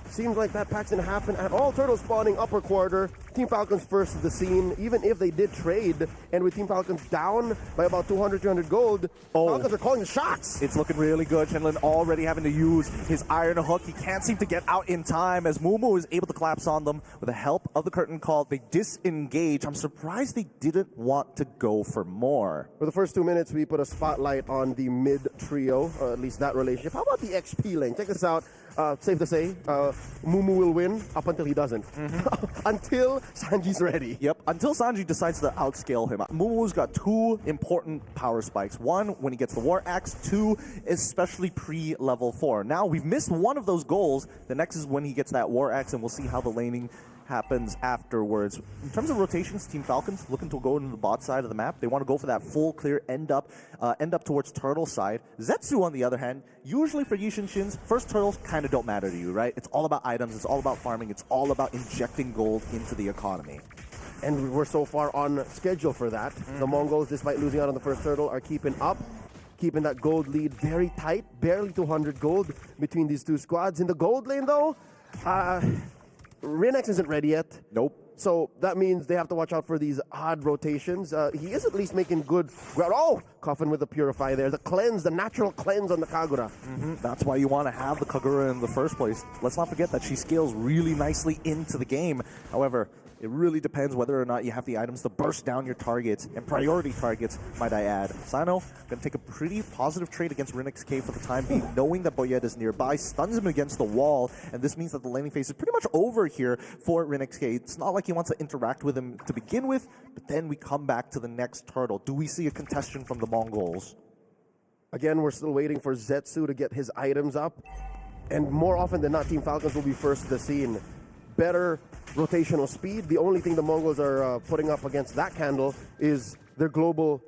seems like that patch didn't happen at all. Turtle spawning upper quarter. Team Falcons first to the scene, even if they did trade, and with Team Falcons down by about 200, 300 gold, Falcons are calling the shots. It's looking really good. Shenlin already having to use his Iron Hook. He can't seem to get out in time as Mumu is able to collapse on them. With the help of the curtain call, they disengage. I'm surprised they didn't want to go for more. For the first 2 minutes, we put a spotlight on the mid trio, or at least that relationship. How about the XP lane? Check this out. Safe to say, Mumu will win up until he doesn't. Until Sanji's ready. Yep, until Sanji decides to outscale him. Mumu's got two important power spikes. One, when he gets the War Axe. Two, especially pre-level 4. Now, we've missed one of those goals. The next is when he gets that War Axe, and we'll see how the laning happens afterwards. In terms of rotations, Team Falcons looking to go into the bot side of the map. They want to go for that full clear end up towards Turtle side. Zetsu, on the other hand, usually for Yishin Shins, first Turtles kind of don't matter to you, right? It's all about items, it's all about farming, it's all about injecting gold into the economy. And we're so far on schedule for that. The Mongols, despite losing out on the first Turtle, are keeping up. keeping that gold lead very tight, barely 200 gold between these two squads. In the gold lane, though, Rinnex isn't ready yet. Nope. So that means they have to watch out for these odd rotations. He is at least making good ground. Oh, Coffin with the Purify there. The cleanse, the natural cleanse on the Kagura. That's why you want to have the Kagura in the first place. Let's not forget that she scales really nicely into the game. However, it really depends whether or not you have the items to burst down your targets, and priority targets, might I add. Sano going to take a pretty positive trade against Rinnex K for the time being, knowing that Boyet is nearby, stuns him against the wall, and this means that the laning phase is pretty much over here for Rinnex K. It's not like he wants to interact with him to begin with, but then we come back to the next turtle. Do we see a contestation from the Mongols? Again, we're still waiting for Zetsu to get his items up, and more often than not, Team Falcons will be first to the scene. Better rotational speed. The only thing the Mongols are putting up against that candle is their global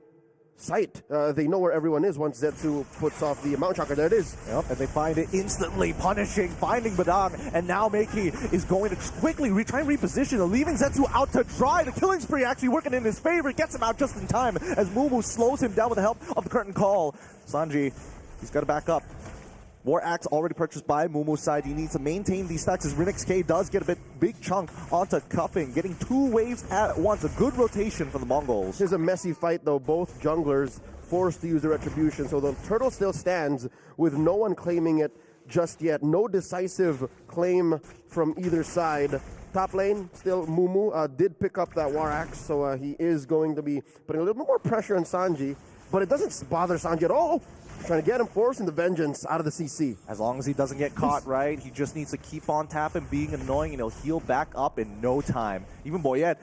sight. They know where everyone is once Zetsu puts off the Mount Chakra. There it is. Yep, and they find it instantly, punishing, finding Badang, and now Meiki is going to quickly try and reposition, leaving Zetsu out to dry. The killing spree actually working in his favor, gets him out just in time as Mumu slows him down with the help of the curtain call. Sanji, he's got to back up. War Axe already purchased by Mumu's side. He needs to maintain these stacks as Rinnex K does get a big chunk onto Cuffing, getting 2 waves at once. A good rotation for the Mongols. Here's a messy fight though. Both junglers forced to use the Retribution, so the turtle still stands with no one claiming it just yet. No decisive claim from either side. Top lane, still Mumu did pick up that War Axe, so he is going to be putting a little bit more pressure on Sanji, but it doesn't bother Sanji at all. Trying to get him, forcing the vengeance out of the CC. As long as he doesn't get caught, right? He just needs to keep on tapping, being annoying, and he'll heal back up in no time. Even Boyet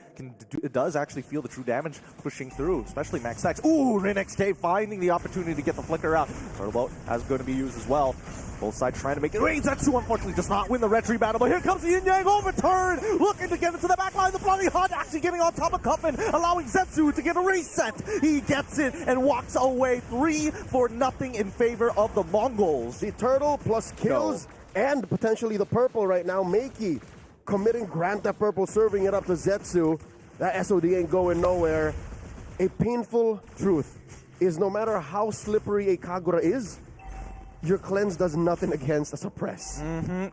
does actually feel the true damage pushing through, especially Max Stacks. Ooh, Rinnex K finding the opportunity to get the flicker out. Turtle Boat is going to be used as well. Both sides trying to make it. Zetsu unfortunately does not win the retry battle, but here comes the Yin Yang overturn, looking to get into the back line. The Bloody Hunt actually getting on top of Cuffin, allowing Zetsu to get a reset. He gets it and walks away 3-0 in favor of the Mongols. The turtle plus kills and potentially the purple right now. Meiki committing Grant that purple, serving it up to Zetsu. That SOD ain't going nowhere. A painful truth is no matter how slippery a Kagura is, your cleanse does nothing against a suppress.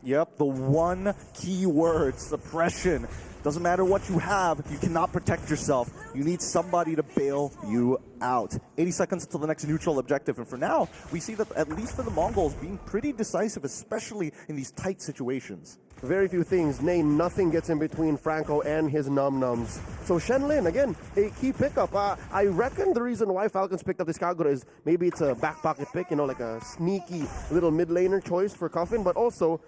Yep, the one key word, suppression. Doesn't matter what you have, you cannot protect yourself. You need somebody to bail you out. 80 seconds until the next neutral objective, and for now, we see that at least for the Mongols being pretty decisive, especially in these tight situations. Very few things, nay, nothing gets in between Franco and his num-nums. So Shenlin, again, a key pickup. I reckon the reason why Falcons picked up this Kagura is maybe it's a back pocket pick, you know, like a sneaky little mid laner choice for Coffin, but also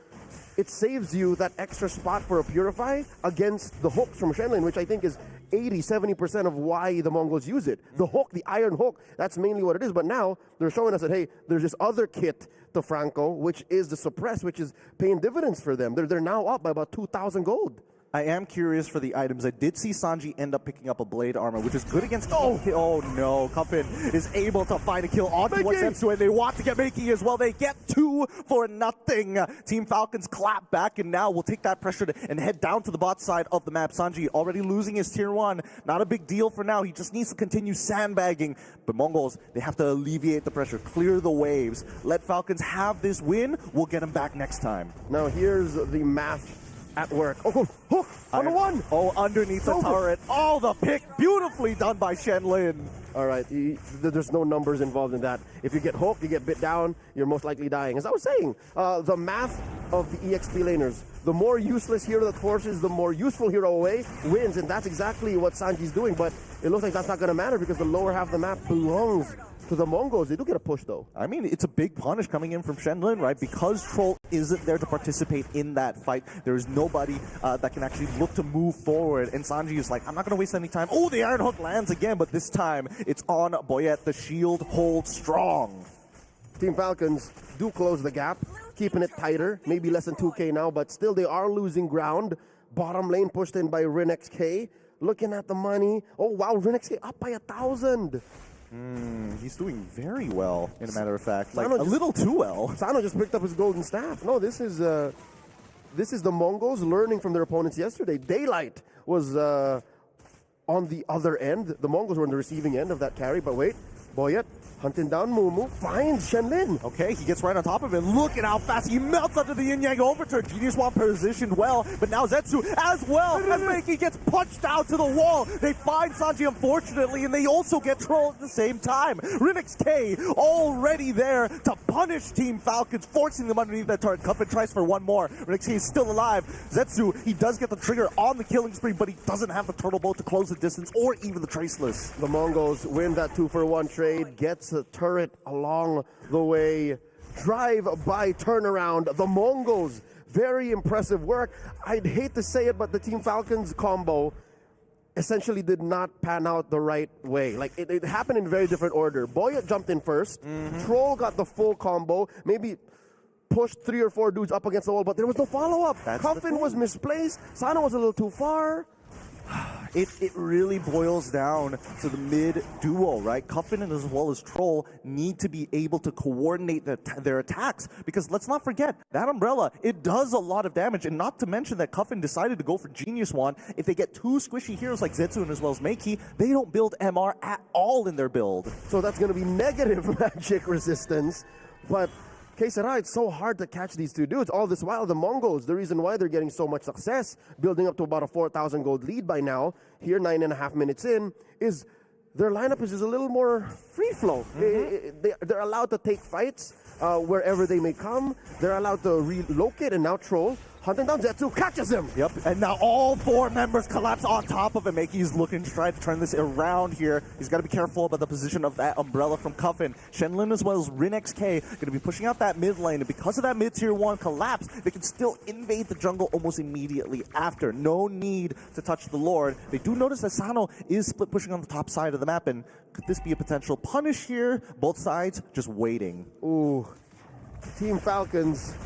it saves you that extra spot for a Purify against the hooks from Shenlin, which I think is 80-70% of why the Mongols use it. The hook, the iron hook, that's mainly what it is. But now they're showing us that, hey, there's this other kit to Franco, which is the suppress, which is paying dividends for them. They're now up by about 2,000 gold. I am curious for the items. I did see Sanji end up picking up a blade armor, which is good against... Oh no, Cuffin is able to find a kill onto Zetsu, and they want to get Meiki as well. They get 2-0. Team Falcons clap back, and now we'll take that pressure and head down to the bot side of the map. Sanji already losing his tier 1. Not a big deal for now. He just needs to continue sandbagging. But Mongols, they have to alleviate the pressure, clear the waves. Let Falcons have this win. We'll get them back next time. Now here's the math at work. Oh, hook on the one. Oh, underneath the turret. Oh, the pick. Beautifully done by Shenlin. All right, there's no numbers involved in that. If you get hooked, you get bit down, you're most likely dying. As I was saying, the math of the EXP laners, the more useless hero that forces, the more useful hero away wins, and that's exactly what Sanji's doing, but it looks like that's not going to matter because the lower half of the map belongs to the Mongols. They do get a push, though. I mean, it's a big punish coming in from Shenlin, right? Because Troll isn't there to participate in that fight. There's nobody that can actually look to move forward. And Sanji is like, I'm not going to waste any time. Oh, the Iron Hook lands again, but this time it's on Boyet. The shield holds strong. Team Falcons do close the gap, keeping it tighter. Maybe less than 2K now, but still they are losing ground. Bottom lane pushed in by Rinnex K. Looking at the money. Oh, wow, Rinnex K up by 1,000. He's doing very well, in a matter of fact. Like, a little too well. Sano just picked up his golden staff. No, this is the Mongols learning from their opponents yesterday. Daylight was on the other end. The Mongols were on the receiving end of that carry, but wait. Boyet Hunting down Mumu, finds Shenlin. Okay, he gets right on top of it. Look at how fast he melts under the yin-yang overturn. Genius One positioned well, but now Zetsu as well as Meiki gets punched out to the wall. They find Sanji, unfortunately, and they also get trolled at the same time. Rinix K already there to punish Team Falcons, forcing them underneath that turret. Cuffin tries for one more. Rinix K is still alive. Zetsu, he does get the trigger on the killing spree, but he doesn't have the turtle boat to close the distance or even the traceless. The Mongols win that 2-for-1 trade, gets the turret along the way. Drive by turnaround. The Mongols, very impressive work. I'd hate to say it, but the Team Falcons combo essentially did not pan out the right way. Like, it happened in very different order. Boyet jumped in first. Troll got the full combo. Maybe pushed 3 or 4 dudes up against the wall, but there was no follow-up. Cuffin was misplaced. Sano was a little too far. It really boils down to the mid duo, right? Cuffin and as well as Troll need to be able to coordinate their attacks, because let's not forget, that umbrella, it does a lot of damage, and not to mention that Cuffin decided to go for Genius Wand. If they get 2 squishy heroes like Zetsu and as well as Meiki, they don't build MR at all in their build. So that's going to be negative magic resistance, but Que sera, it's so hard to catch these two dudes. All this while, the Mongols, the reason why they're getting so much success, building up to about a 4,000 gold lead by now, here 9.5 minutes in, is their lineup is a little more free flow. They're allowed to take fights wherever they may come. They're allowed to relocate, and now Troll, hunting down Zetsu, catches him. Yep, and now all 4 members collapse on top of him. Meiki's looking to try to turn this around here. He's got to be careful about the position of that umbrella from Cuffin. Shenlin as well as Rinx K going to be pushing out that mid lane, and because of that mid-tier 1 collapse, they can still invade the jungle almost immediately after. No need to touch the Lord. They do notice that Sano is split pushing on the top side of the map, and could this be a potential punish here? Both sides just waiting. Ooh, Team Falcons,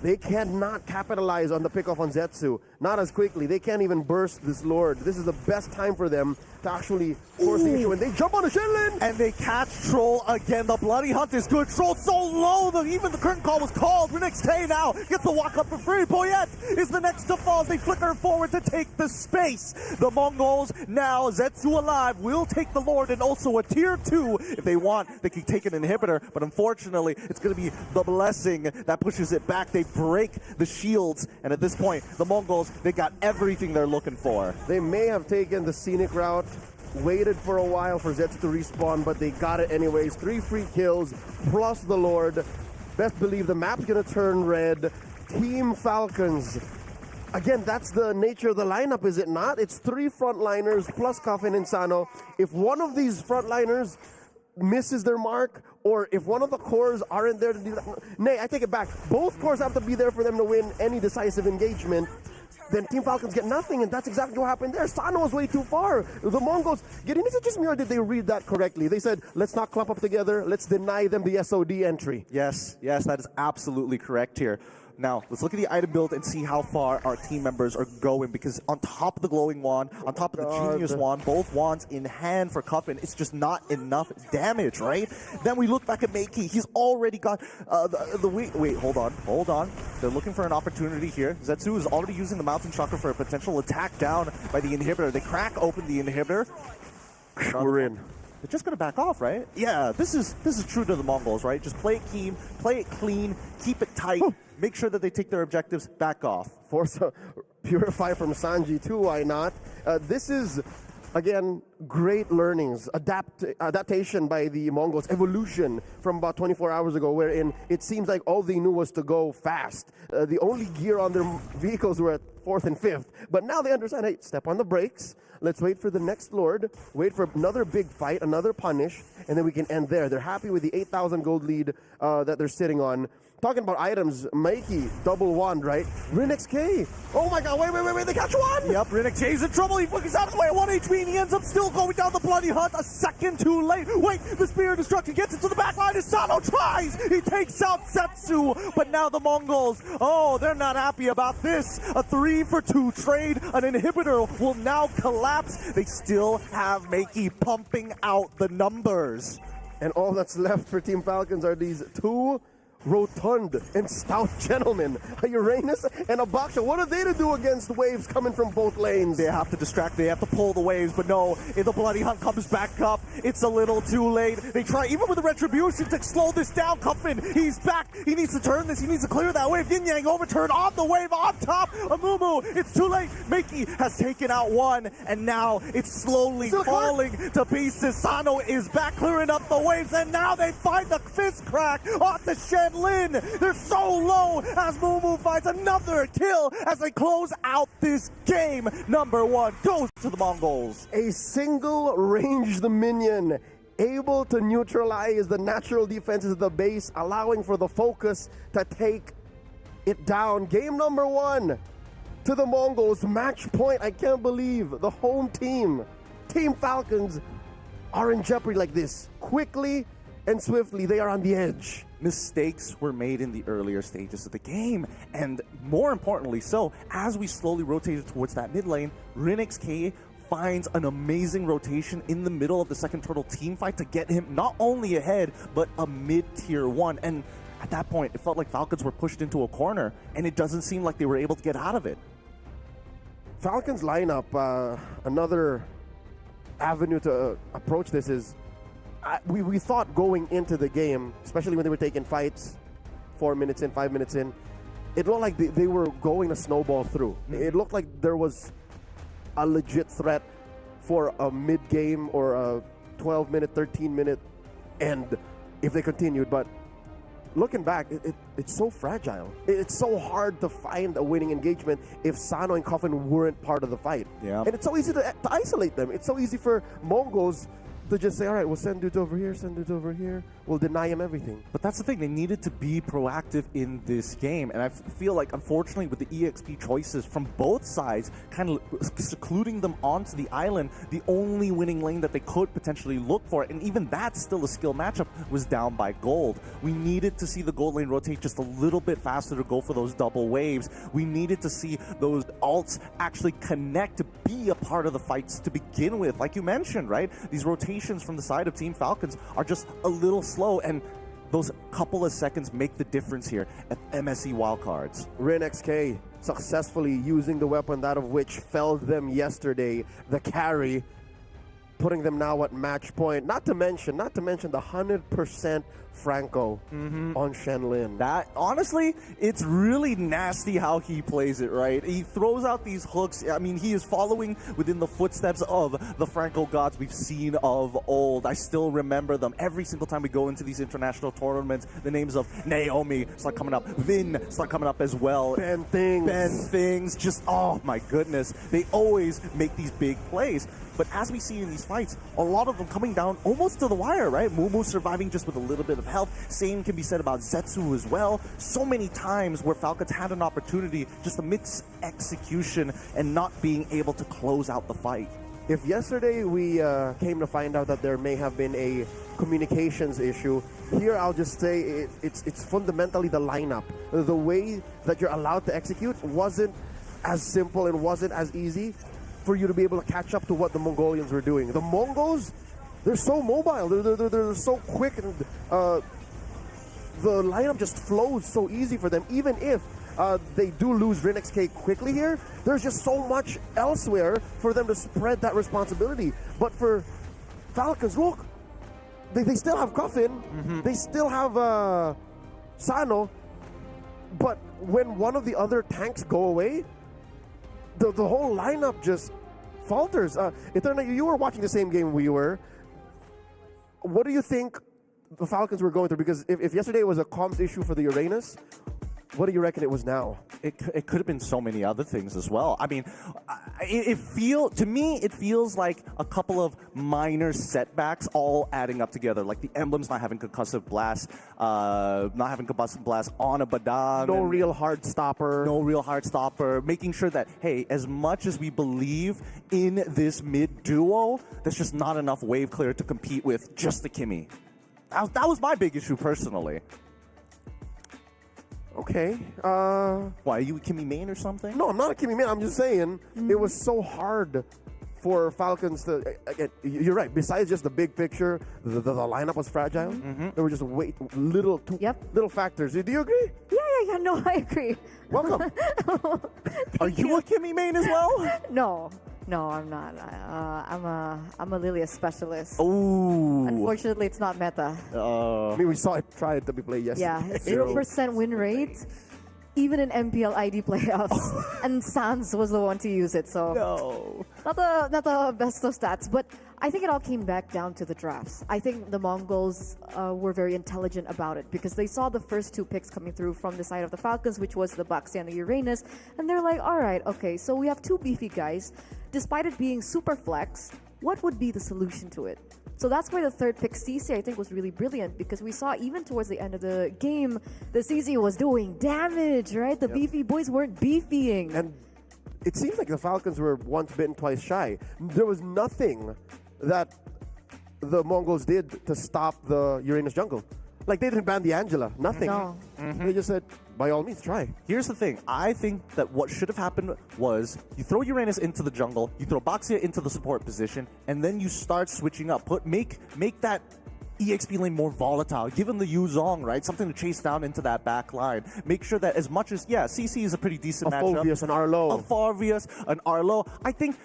they cannot capitalize on the pickoff on Zetsu. Not as quickly. They can't even burst this Lord. This is the best time for them to actually force the issue. And they jump on the Shenlin! And they catch Troll again. The bloody hunt is good. Troll so low that even the curtain call was called. Rinix K now gets the walk up for free. Boyet is the next to fall as they flicker forward to take the space. The Mongols now, Zetsu alive, will take the Lord and also a tier 2. If they want, they can take an inhibitor. But unfortunately, it's going to be the blessing that pushes it back. They break the shields. And at this point, the Mongols, they got everything they're looking for. They may have taken the scenic route, waited for a while for Zetsu to respawn, but they got it anyways. 3 free kills, plus the Lord. Best believe the map's gonna turn red. Team Falcons. Again, that's the nature of the lineup, is it not? It's 3 frontliners plus Cuffin and Sano. If one of these frontliners misses their mark, or if one of the cores aren't there to do that, nay, I take it back. Both cores have to be there for them to win any decisive engagement. Then Team Falcons get nothing, and that's exactly what happened there. Sano was way too far. The Mongols, is it just me or did they read that correctly? They said, let's not clump up together, let's deny them the SOD entry. Yes, that is absolutely correct here. Now, let's look at the item build and see how far our team members are going, because on top of the glowing wand, on top of the genius wand, both wands in hand for Cuffin, it's just not enough damage, right? Then we look back at Meiki. He's already got wait, hold on. They're looking for an opportunity here. Zetsu is already using the mountain chakra for a potential attack down by the inhibitor. They crack open the inhibitor. We're in. They're just going to back off, right? Yeah, this is true to the Mongols, right? Just play it clean, keep it tight, make sure that they take their objectives, back off. Force a Purify from Sanji too, why not? This is, again, great learnings, adaptation by the Mongols, evolution from about 24 hours ago, wherein it seems like all they knew was to go fast. The only gear on their vehicles were at 4th and 5th. But now they understand, hey, step on the brakes. Let's wait for the next Lord, wait for another big fight, another punish, and then we can end there. They're happy with the 8,000 gold lead that they're sitting on. Talking about items, Meiki, double wand, right? Rinix K. Oh my god, wait, they catch one! Yep, Rinix K's in trouble. He flickers out of the way at 1 HP, and he ends up still going down the bloody hunt a second too late. Wait, the Spear of Destruction gets into the back line as Sano tries. He takes out Zetsu, but now the Mongols, they're not happy about this. A 3-for-2 trade, an inhibitor will now collapse. They still have Meiki pumping out the numbers. And all that's left for Team Falcons are these 2 rotund and stout gentlemen, a Uranus and a Baksha. What are they to do against waves coming from both lanes? They have to distract, they have to pull the waves, but no, if the Bloody Hunt comes back up, it's a little too late. They try, even with the Retribution, to slow this down. Cuffin, he's back, he needs to turn this, he needs to clear that wave. Yin Yang overturn on the wave, on top of Mumu. It's too late. Miki has taken out one, and now it's slowly falling to pieces. Sano is back clearing up the waves, and now they find the fist crack onto Shenlin. They're so low as Mumu finds another kill as they close out this game. Number one goes to the Mongols. A single ranged minion able to neutralize the natural defenses of the base, allowing for the focus to take it down. Game number one to the Mongols. Match point. I can't believe the home team, Team Falcons, are in jeopardy like this. Quickly and swiftly, they are on the edge. Mistakes were made in the earlier stages of the game, and more importantly so, as we slowly rotated towards that mid lane, Rinix K finds an amazing rotation in the middle of the second turtle team fight to get him not only ahead, but a mid-tier 1. And at that point, it felt like Falcons were pushed into a corner, and it doesn't seem like they were able to get out of it. Falcons lineup, another avenue to approach this is, we thought going into the game, especially when they were taking fights 4 minutes in, 5 minutes in, it looked like they were going to snowball through. It looked like there was a legit threat for a mid-game or a 12-minute, 13-minute end if they continued. But looking back, it's so fragile. It's so hard to find a winning engagement if Sano and Coffin weren't part of the fight. Yeah. And it's so easy to isolate them. It's so easy for Mongols to just say, all right, we'll send dudes over here, send dudes over here. We'll deny him everything. But that's the thing. They needed to be proactive in this game. And I feel like, unfortunately, with the EXP choices from both sides, kind of secluding them onto the island, the only winning lane that they could potentially look for, and even that's still a skill matchup, was down by gold. We needed to see the gold lane rotate just a little bit faster to go for those double waves. We needed to see those alts actually connect to be a part of the fights to begin with. Like you mentioned, right? These rotations from the side of Team Falcons are just a little slow, and those couple of seconds make the difference here at MSC Wildcards. Rin XK successfully using the weapon, that of which felled them yesterday, the carry, putting them now at match point. Not to mention the 100% Franco on Shenlin. That, honestly, it's really nasty how he plays it, right? He throws out these hooks. I mean, he is following within the footsteps of the Franco gods we've seen of old. I still remember them. Every single time we go into these international tournaments, the names of Naomi start coming up. Vin start coming up as well. Ben Things. Just, oh my goodness. They always make these big plays. But as we see in these fights, a lot of them coming down almost to the wire, right? Mumu surviving just with a little bit of health. Same can be said about Zetsu as well. So many times where Falcons had an opportunity, just a mixed execution and not being able to close out the fight. If yesterday we came to find out that there may have been a communications issue, here I'll just say it's fundamentally the lineup. The way that you're allowed to execute wasn't as simple and wasn't as easy for you to be able to catch up to what the Mongolians were doing. The Mongols, they're so mobile, they're so quick, and the lineup just flows so easy for them. Even if they do lose Rin XK quickly here, there's just so much elsewhere for them to spread that responsibility. But for Falcons, look, they still have Coffin, they still have Sano, but when one of the other tanks go away, the whole lineup just falters. Eterna, you were watching the same game we were. What do you think the Falcons were going through? Because if yesterday was a comms issue for the Uranus, what do you reckon it was now? It could have been so many other things as well. I mean, to me, it feels like a couple of minor setbacks all adding up together. Like the emblems not having concussive blast, on a Badang. No real hard stopper. Making sure that, hey, as much as we believe in this mid duo, there's just not enough wave clear to compete with just the Kimmy. That was my big issue personally. Okay. Why, are you a Kimmy main or something? No, I'm not a Kimmy main. I'm just saying it was so hard for Falcons to... You're right. Besides just the big picture, the lineup was fragile. There were just little factors. Do you agree? Yeah, Yeah, no, I agree. Welcome. Are you a Kimmy main as well? No, I'm not. I'm a Lilia specialist. Ooh. Unfortunately, it's not meta. I mean, we saw it try to be played Yeah, yesterday. 0% win rate, even in MPL ID playoffs, and Sans was the one to use it. So No. not the best of stats, but I think it all came back down to the drafts. I think the Mongols were very intelligent about it because they saw the first two picks coming through from the side of the Falcons, which was the Baxi and the Uranus, and they're like, all right, okay, so we have two beefy guys. Despite it being super flex, what would be the solution to it? So that's why the third pick, CC, I think was really brilliant because we saw even towards the end of the game, the CC was doing damage, right? The beefy boys weren't beefying. And it seems like the Falcons were once bitten, twice shy. There was nothing that the Mongols did to stop the Uranus jungle. Like, they didn't ban the Angela. Nothing. No. They just said, by all means, try. Here's the thing. I think that what should have happened was you throw Uranus into the jungle, you throw Baxia into the support position, and then you start switching up. Make that EXP lane more volatile. Give him the Yuzong, right? Something to chase down into that back line. Make sure that as much as, CC is a pretty decent matchup. Phoveus and Arlo. A Phoveus, an Arlo. I think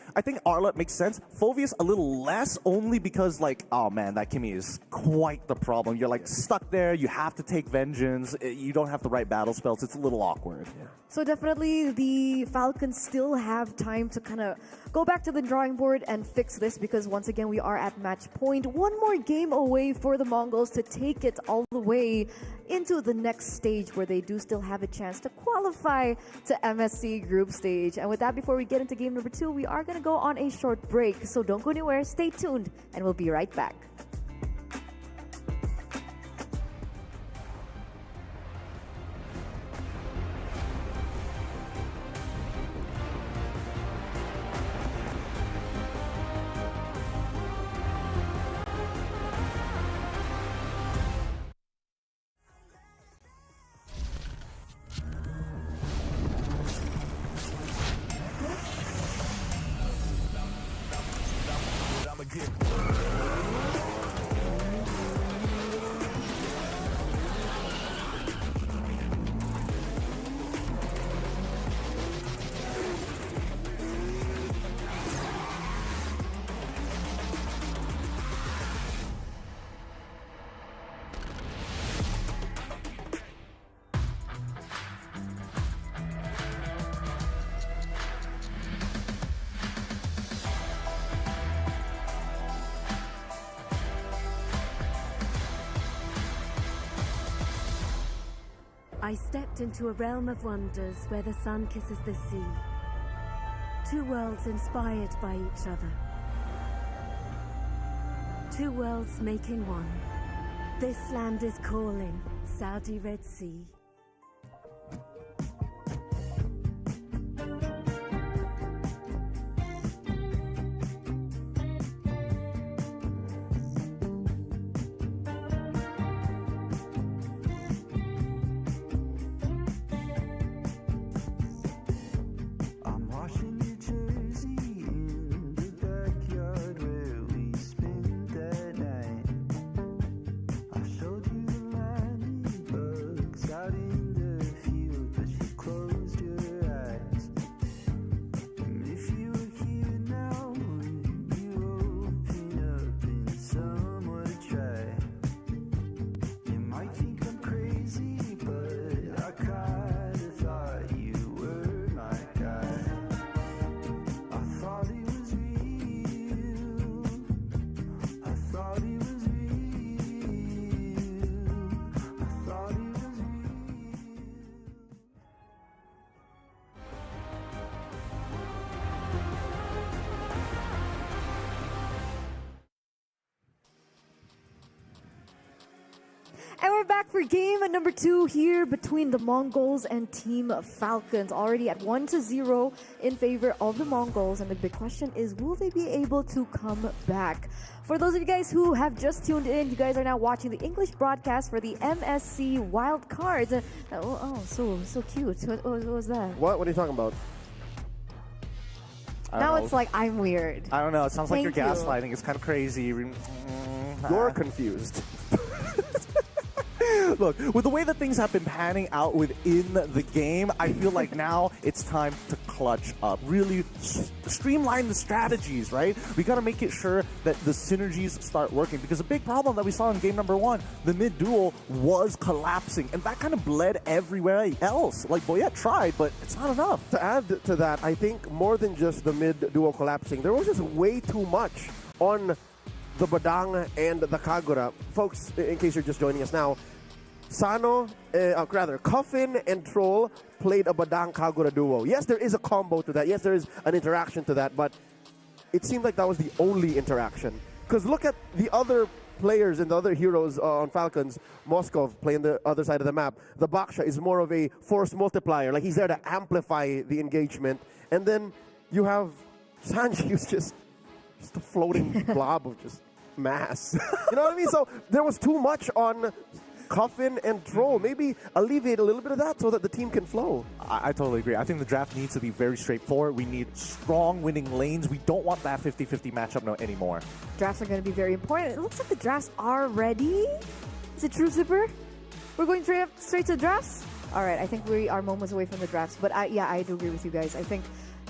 Arlo makes sense. Phoveus a little less, only because, like, oh man, that Kimmy is quite the problem. You're like stuck there. You have to take vengeance. You don't have the right battle spells. It's a little awkward. Yeah. So definitely the Falcons still have time to kind of go back to the drawing board and fix this because once again we are at match point. One more game away for the Mongols to take it all the way into the next stage where they do still have a chance to qualify to MSC group stage. And with that, before we get into game number 2, we are going to go on a short break. So don't go anywhere, stay tuned, and we'll be right back. I stepped into a realm of wonders where the sun kisses the sea. Two worlds inspired by each other. Two worlds making one. This land is calling, Saudi Red Sea. And we're back for game number 2 here between the Mongols and Team Falcons. Already at 1-0 in favor of the Mongols. And the big question is, will they be able to come back? For those of you guys who have just tuned in, you guys are now watching the English broadcast for the MSC Wild Cards. So cute. What was that? What are you talking about? Now it's like I'm weird. I don't know. It sounds like you're Thank you. gaslighting. It's kind of crazy. You're confused. Look, with the way that things have been panning out within the game, I feel like now it's time to clutch up. Really streamline the strategies, right? We got to make it sure that the synergies start working, because a big problem that we saw in game number 1, the mid duel was collapsing, and that kind of bled everywhere else. Like, Boyette tried, but it's not enough. To add to that, I think more than just the mid duo collapsing, there was just way too much on the Badang and the Kagura. Folks, in case you're just joining us now, Coffin and Troll played a Badang Kagura duo. Yes, there is a combo to that. Yes, there is an interaction to that, but it seemed like that was the only interaction. Because look at the other players and the other heroes on Falcons. Moskov playing the other side of the map. The Baksha is more of a force multiplier. Like, he's there to amplify the engagement. And then you have Sanji, who's just a floating blob of just mass. You know what I mean? So there was too much on Coffin and Troll. Maybe alleviate a little bit of that so that the team can flow. I totally agree. I think the draft needs to be very straightforward. We need strong winning lanes. We don't want that 50-50 matchup anymore. Drafts are going to be very important. It looks like the drafts are ready. Is it true, Zipper? We're going straight to drafts? All right, I think we are moments away from the drafts. But I do agree with you guys. I think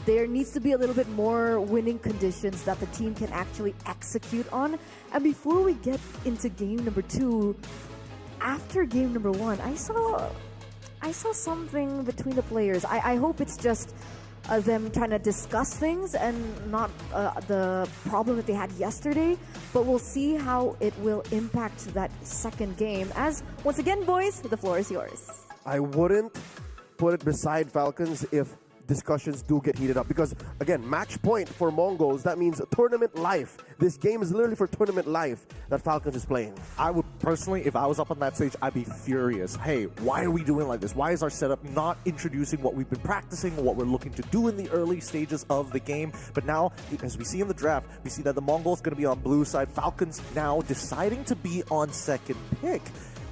there needs to be a little bit more winning conditions that the team can actually execute on. And before we get into game number 2, after game number 1, I saw something between the players. I hope it's just them trying to discuss things and not the problem that they had yesterday. But we'll see how it will impact that second game. As, once again, boys, the floor is yours. I wouldn't put it beside Falcons if discussions do get heated up, because again, match point for Mongols, that means tournament life. This game is literally for tournament life that Falcons is playing. I would personally, if I was up on that stage, I'd be furious. Hey, why are we doing like this? Why is our setup not introducing what we've been practicing, what we're looking to do in the early stages of the game? But now, as we see in the draft, we see that the Mongols going to be on blue side, Falcons now deciding to be on second pick.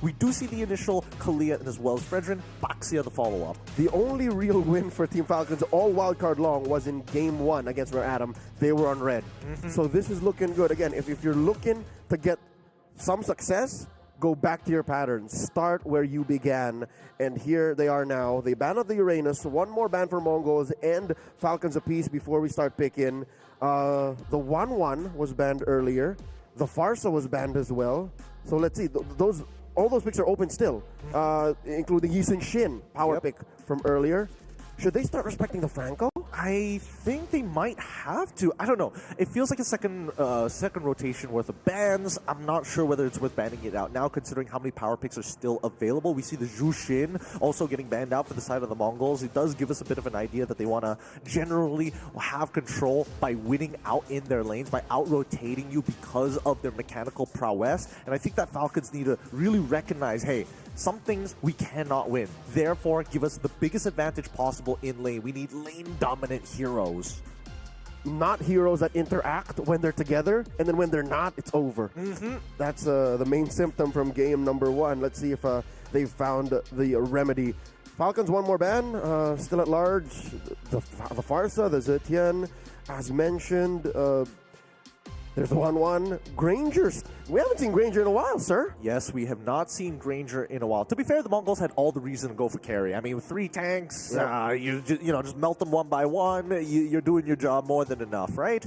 We do see the initial Kalia and as well as Fredrin, Baxia the follow-up. The only real win for Team Falcons all wildcard long was in game 1 against Rare Atom. They were on red. So this is looking good. Again, if you're looking to get some success, go back to your patterns. Start where you began. And here they are now. They banned out the Uranus. One more ban for Mongols and Falcons apiece before we start picking. The 1-1 was banned earlier. The Farsa was banned as well. So let's see. All those picks are open still, including Yisun Shin, power pick from earlier. Should they start respecting the Franco? I think they might have to. I don't know. It feels like a second rotation worth of bans. I'm not sure whether it's worth banning it out now, considering how many power picks are still available. We see the Zhu Shin also getting banned out for the side of the Mongols. It does give us a bit of an idea that they want to generally have control by winning out in their lanes, by out-rotating you because of their mechanical prowess. And I think that Falcons need to really recognize, hey, some things we cannot win. Therefore, give us the biggest advantage possible in lane. We need lane-dominant heroes. Not heroes that interact when they're together, and then when they're not, it's over. That's the main symptom from game number 1. Let's see if they've found the remedy. Falcons, one more ban, still at large. The Farsa, the Zetian, as mentioned. There's the 1-1. Granger's. We haven't seen Granger in a while, sir. Yes, we have not seen Granger in a while. To be fair, the Mongols had all the reason to go for carry. I mean, with 3 tanks, you just melt them one by one. You're doing your job more than enough, right?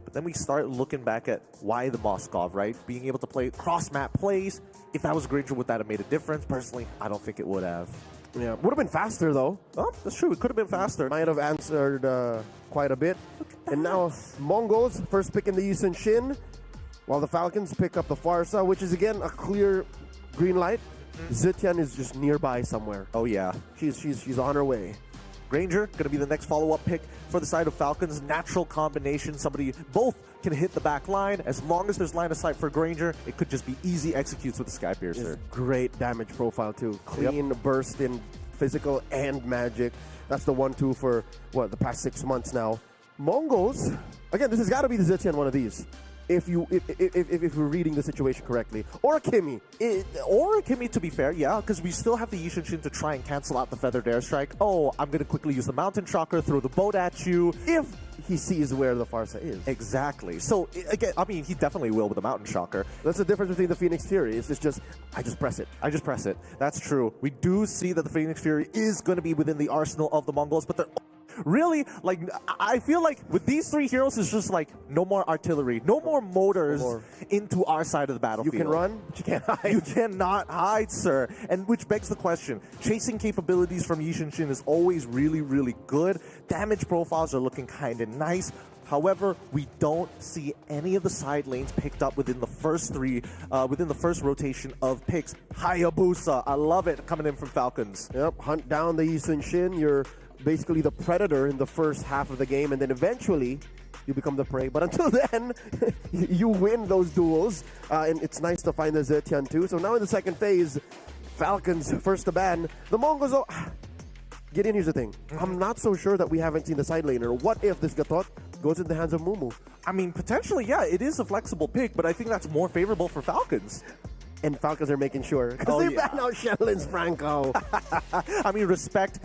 But then we start looking back at why the Moskov, right? Being able to play cross-map plays. If that was Granger, would that have made a difference? Personally, I don't think it would have. Yeah, would have been faster though. Oh, that's true. It could have been faster. Might have answered quite a bit. And now Mongols first pick in the Yisun Shin, while the Falcons pick up the Farsa, which is again a clear green light. Zetian is just nearby somewhere. Oh yeah, she's on her way. Granger going to be the next follow-up pick for the side of Falcons. Natural combination. Somebody both can hit the back line. As long as there's line of sight for Granger, it could just be easy executes with the Sky Piercer. Great damage profile too. Clean burst in physical and magic. That's the 1-2 for the past 6 months now. Mongols, again, this has got to be the Zetian one of these. if we're reading the situation correctly. Or Kimmy. Or Kimmy, to be fair, yeah, because we still have the Yishin Shin to try and cancel out the feathered airstrike. Oh, I'm going to quickly use the mountain shocker, throw the boat at you. If he sees where the Farsa is. Exactly. So, again, I mean, he definitely will with the mountain shocker. That's the difference between the Phoenix Fury. It's just, I just press it. I just press it. That's true. We do see that the Phoenix Fury is going to be within the arsenal of the Mongols, but they're really, like, I feel like with these three heroes, it's just like no more artillery, no more motors into our side of the battlefield. You can run, but you can't hide. You cannot hide, sir. And which begs the question, chasing capabilities from Yishin Shin is always really, really good. Damage profiles are looking kind of nice. However, we don't see any of the side lanes picked up within the first within the first rotation of picks. Hayabusa, I love it, coming in from Falcons. Yep, hunt down the Yishin Shin. You're basically the predator in the first half of the game, and then eventually you become the prey. But until then, you win those duels, and it's nice to find the Zetian too. So now in the second phase, Falcons first to ban. The Mongols, Gideon, here's the thing. I'm not so sure that we haven't seen the side laner. What if this Gatot goes in the hands of Mumu? I mean, potentially, yeah, it is a flexible pick, but I think that's more favorable for Falcons. And Falcons are making sure, because they ban out Shenlens Franco. I mean, respect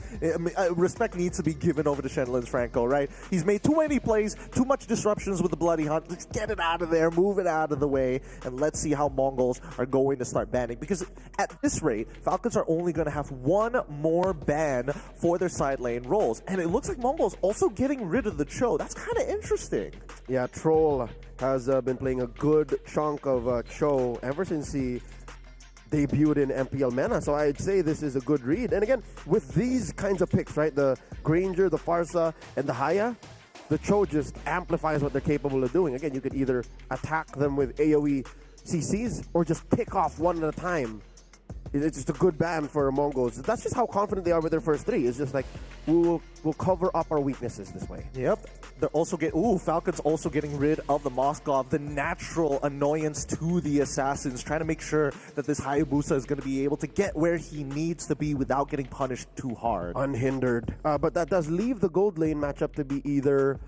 needs to be given over to Shenlens Franco, right? He's made too many plays, too much disruptions with the Bloody Hunt. Let's get it out of there, move it out of the way, and let's see how Mongols are going to start banning. Because at this rate, Falcons are only going to have one more ban for their side lane roles. And it looks like Mongols also getting rid of the Cho. That's kind of interesting. Yeah, Troll has been playing a good chunk of Cho ever since he debuted in MPL MENA, so I'd say this is a good read. And again, with these kinds of picks, right, the Granger, the Farsa, and the Haya, the Cho just amplifies what they're capable of doing. Again, you could either attack them with AoE CCs or just pick off one at a time. It's just a good ban for Mongols. That's just how confident they are with their first three. It's just like, we'll cover up our weaknesses this way. Yep. They're also Falcons also getting rid of the Moskov, the natural annoyance to the assassins, trying to make sure that this Hayabusa is going to be able to get where he needs to be without getting punished too hard. Unhindered. But that does leave the gold lane matchup to be either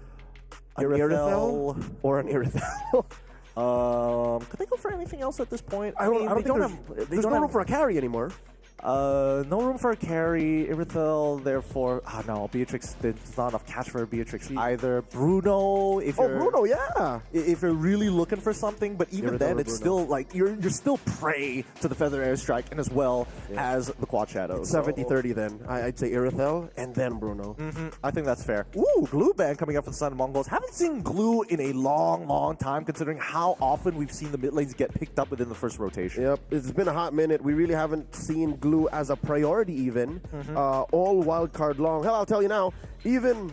an Irithel or an Irithel. Could they go for anything else at this point? I don't think there's no room for a carry anymore. No room for a carry. Irithel, therefore, no, Beatrix, there's not enough cash for Beatrix either. Bruno, Bruno, yeah. If you're really looking for something, but even Irithel then, it's still like, you're still prey to the Feather Airstrike and as well as the Quad Shadow. 70-30 then. I'd say Irithel and then Bruno. I think that's fair. Ooh, Glue ban coming up for the Sun Mongols. Haven't seen Glue in a long, long time, considering how often we've seen the mid lanes get picked up within the first rotation. Yep, it's been a hot minute. We really haven't seen Glue as a priority even, all wildcard long. Hell, I'll tell you now, even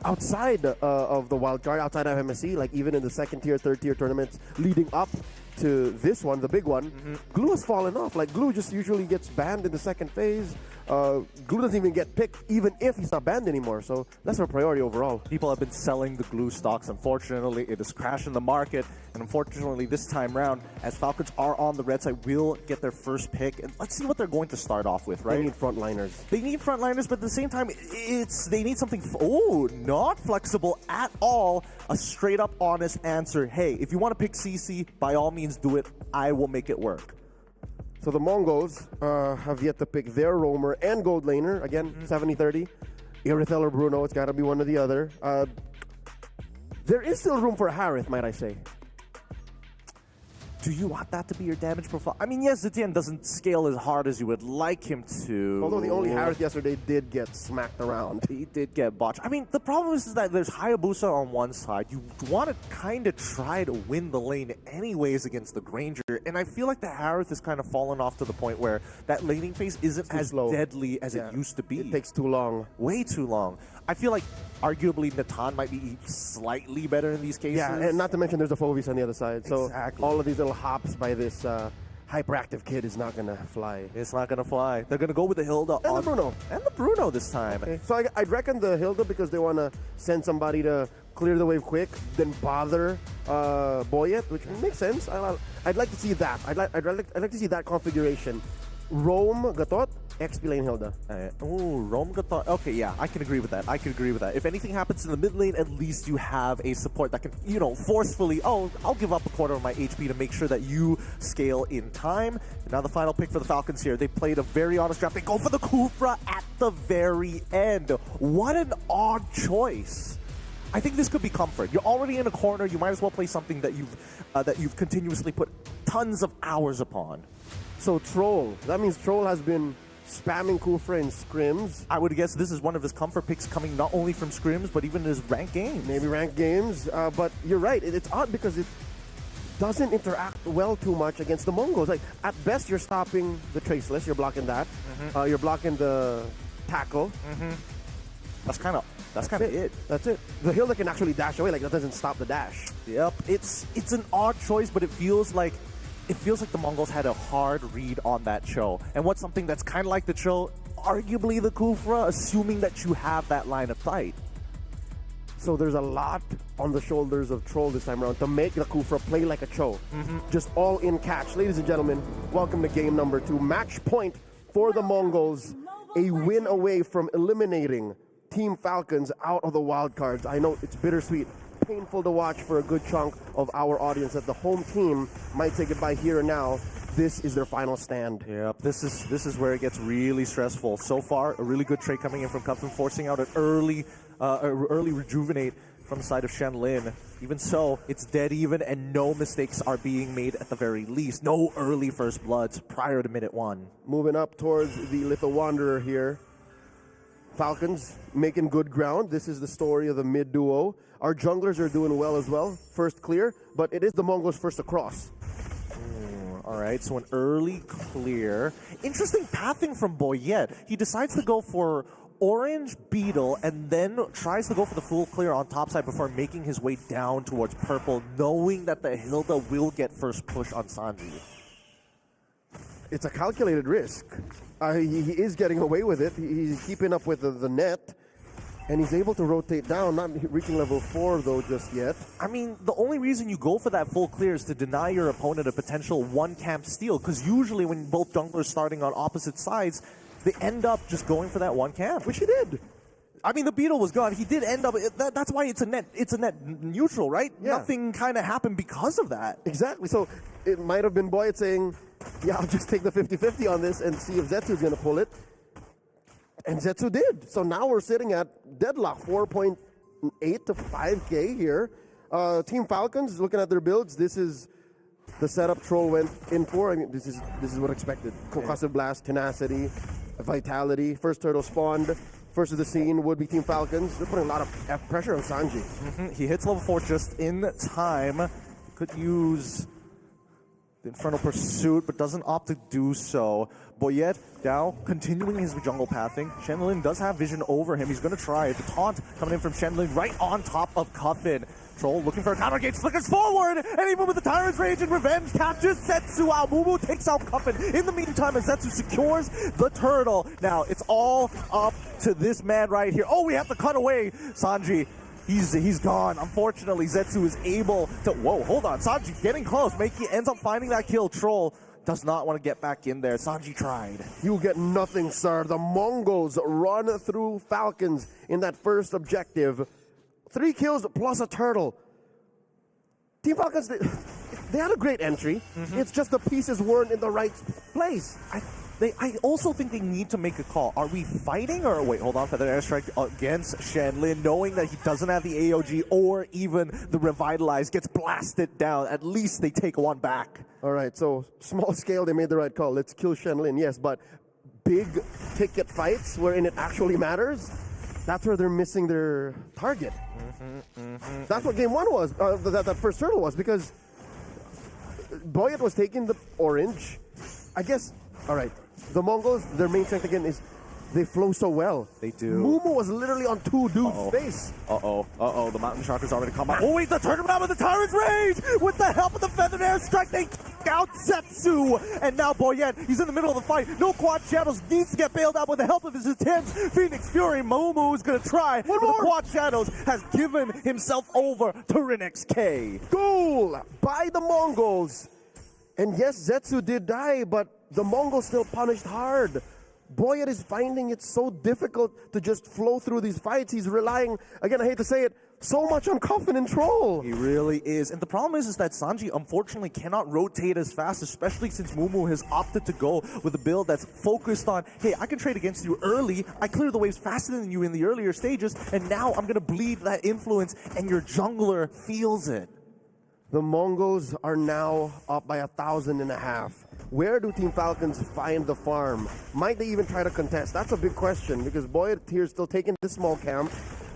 outside of the wildcard, outside of MSC, like even in the second tier, third tier tournaments leading up to this one, the big one, Glue has fallen off. Like Glue just usually gets banned in the second phase. Glue doesn't even get picked even if he's not banned anymore, so that's our priority overall. People have been selling the Glue stocks. Unfortunately, it has crashed in the market, and unfortunately this time round, as Falcons are on the red side, will get their first pick, and let's see what they're going to start off with, right? They need frontliners. They need frontliners, but at the same time, they need something, not flexible at all, a straight up honest answer. Hey, if you want to pick CC, by all means do it, I will make it work. So the Mongols have yet to pick their roamer and gold laner. Again, 70-30. Irithel or Bruno, it's got to be one or the other. There is still room for a Harith, might I say. Do you want that to be your damage profile? I mean, yes, Zetian doesn't scale as hard as you would like him to. Although the only Harith yesterday did get smacked around. He did get botched. I mean, the problem is that there's Hayabusa on one side. You want to kind of try to win the lane anyways against the Granger. And I feel like the Harith has kind of fallen off to the point where that laning phase isn't as deadly as it used to be. It takes too long. Way too long. I feel like arguably Natan might be slightly better in these cases. Yeah, and not to mention there's the Phovis on the other side. So exactly. All of these little hops by this hyperactive kid is not going to fly. It's not going to fly. They're going to go with the Hilda and the Bruno. And the Bruno this time. Okay. So I'd reckon the Hilda because they want to send somebody to clear the wave quick, then bother Boyet, which makes sense. I'd like to see that. I'd like to see that configuration. Rome Gatot, XP lane Hilda. Rome Gatot. Okay, yeah, I can agree with that. If anything happens in the mid lane, at least you have a support that can, forcefully, I'll give up a quarter of my HP to make sure that you scale in time. And now the final pick for the Falcons here. They played a very honest draft. They go for the Kufra at the very end. What an odd choice. I think this could be comfort. You're already in a corner. You might as well play something that you've continuously put tons of hours upon. So Troll, that means Troll has been spamming Kufra in scrims. I would guess this is one of his comfort picks coming not only from scrims, but even his ranked games. Maybe ranked games, but you're right. It's odd because it doesn't interact well too much against the Mongols. Like, at best, you're stopping the traceless. You're blocking that. You're blocking the tackle. That's kind of it. That's it. The Hilda can actually dash away. Like, that doesn't stop the dash. Yep. It's an odd choice, but it feels like the Mongols had a hard read on that Cho. And what's something that's kind of like the Cho, arguably the Kufra, assuming that you have that line of sight. So there's a lot on the shoulders of Troll this time around to make the Kufra play like a Cho. Just all in catch. Ladies and gentlemen, welcome to game number 2. Match point for the Mongols. A win away from eliminating Team Falcons out of the wild cards. I know it's bittersweet. Painful to watch for a good chunk of our audience that the home team might say goodbye here and now. This is their final stand. Yep, this is where it gets really stressful. So far, a really good trade coming in from Cupson, forcing out an early rejuvenate from the side of Shenlin. Even so, it's dead even, and no mistakes are being made at the very least. No early first bloods prior to minute 1. Moving up towards the Little Wanderer here. Falcons making good ground. This is the story of the mid duo. Our junglers are doing well as well. First clear, but it is the Mongols first across. All right, so an early clear. Interesting pathing from Boyet. He decides to go for orange beetle and then tries to go for the full clear on top side before making his way down towards purple, knowing that the Hilda will get first push on Sanji. It's a calculated risk. He is getting away with it. He's keeping up with the net. And he's able to rotate down, not reaching level 4 though just yet. I mean, the only reason you go for that full clear is to deny your opponent a potential one-camp steal, because usually when both junglers starting on opposite sides, they end up just going for that one camp. Which he did. I mean, the beetle was gone. He did end up, that's why it's a net neutral, right? Yeah. Nothing kind of happened because of that. Exactly. So it might have been Boyet saying, yeah, I'll just take the 50-50 on this and see if Zetsu's going to pull it. And Zetsu did. So now we're sitting at deadlock, 4.8 to 5K here. Team Falcons, looking at their builds, this is the setup Troll went in for. I mean, this is what expected. Concussive Blast, Tenacity, Vitality. First turtle spawned. First of the scene would be Team Falcons. They're putting a lot of pressure on Sanji. He hits level 4 just in time. Could use the Infernal Pursuit, but doesn't opt to do so. Boyet now continuing his jungle pathing. Shenlin does have vision over him. He's going to try it. The taunt coming in from Shenlin right on top of Cuffin. Troll looking for a counter engage, flickers forward, and even with the Tyrant's Rage and Revenge, catches Zetsu out. Mumu takes out Cuffin. In the meantime, as Zetsu secures the turtle. Now, it's all up to this man right here. Oh, we have to cut away Sanji. He's gone. Unfortunately, Zetsu is able to... Whoa, hold on. Sanji getting close. Meiki ends up finding that kill. Troll does not want to get back in there. Sanji tried. You get nothing, sir. The Mongols run through Falcons in that first objective. 3 kills plus a turtle. Team Falcons, they had a great entry. It's just the pieces weren't in the right place. I also think they need to make a call. Are we fighting or... Wait, hold on. Feather Airstrike against Shenlin, knowing that he doesn't have the AOG or even the Revitalize, gets blasted down. At least they take one back. All right, so small scale, they made the right call. Let's kill Shenlin, yes, but big ticket fights wherein it actually matters, that's where they're missing their target. That's what game 1 was, that first turtle was, because Boyet was taking the orange. I guess, all right, the Mongols, their main strength again is they flow so well. They do. Mumu was literally on 2 dudes' face. The Mountain Shark has already come out. Oh wait, the turnaround with the Tyrant's Rage! With the help of the Feathered Airstrike, they take out Zetsu! And now Boyet, he's in the middle of the fight. No quad shadows, needs to get bailed out with the help of his attempts. Phoenix Fury, Mumu is gonna try. One more! The quad shadows has given himself over to Rinnex K. Goal by the Mongols. And yes, Zetsu did die, but the Mongols still punished hard. Boyet is finding it so difficult to just flow through these fights. He's relying, again, I hate to say it, so much on Coffin and Troll. He really is. And the problem is that Sanji unfortunately cannot rotate as fast, especially since Mumu has opted to go with a build that's focused on, hey, I can trade against you early, I clear the waves faster than you in the earlier stages, and now I'm going to bleed that influence, and your jungler feels it. The Mongols are now up by 1,500. Where do Team Falcons find the farm? Might they even try to contest? That's a big question, because Boyet here is still taking this small camp.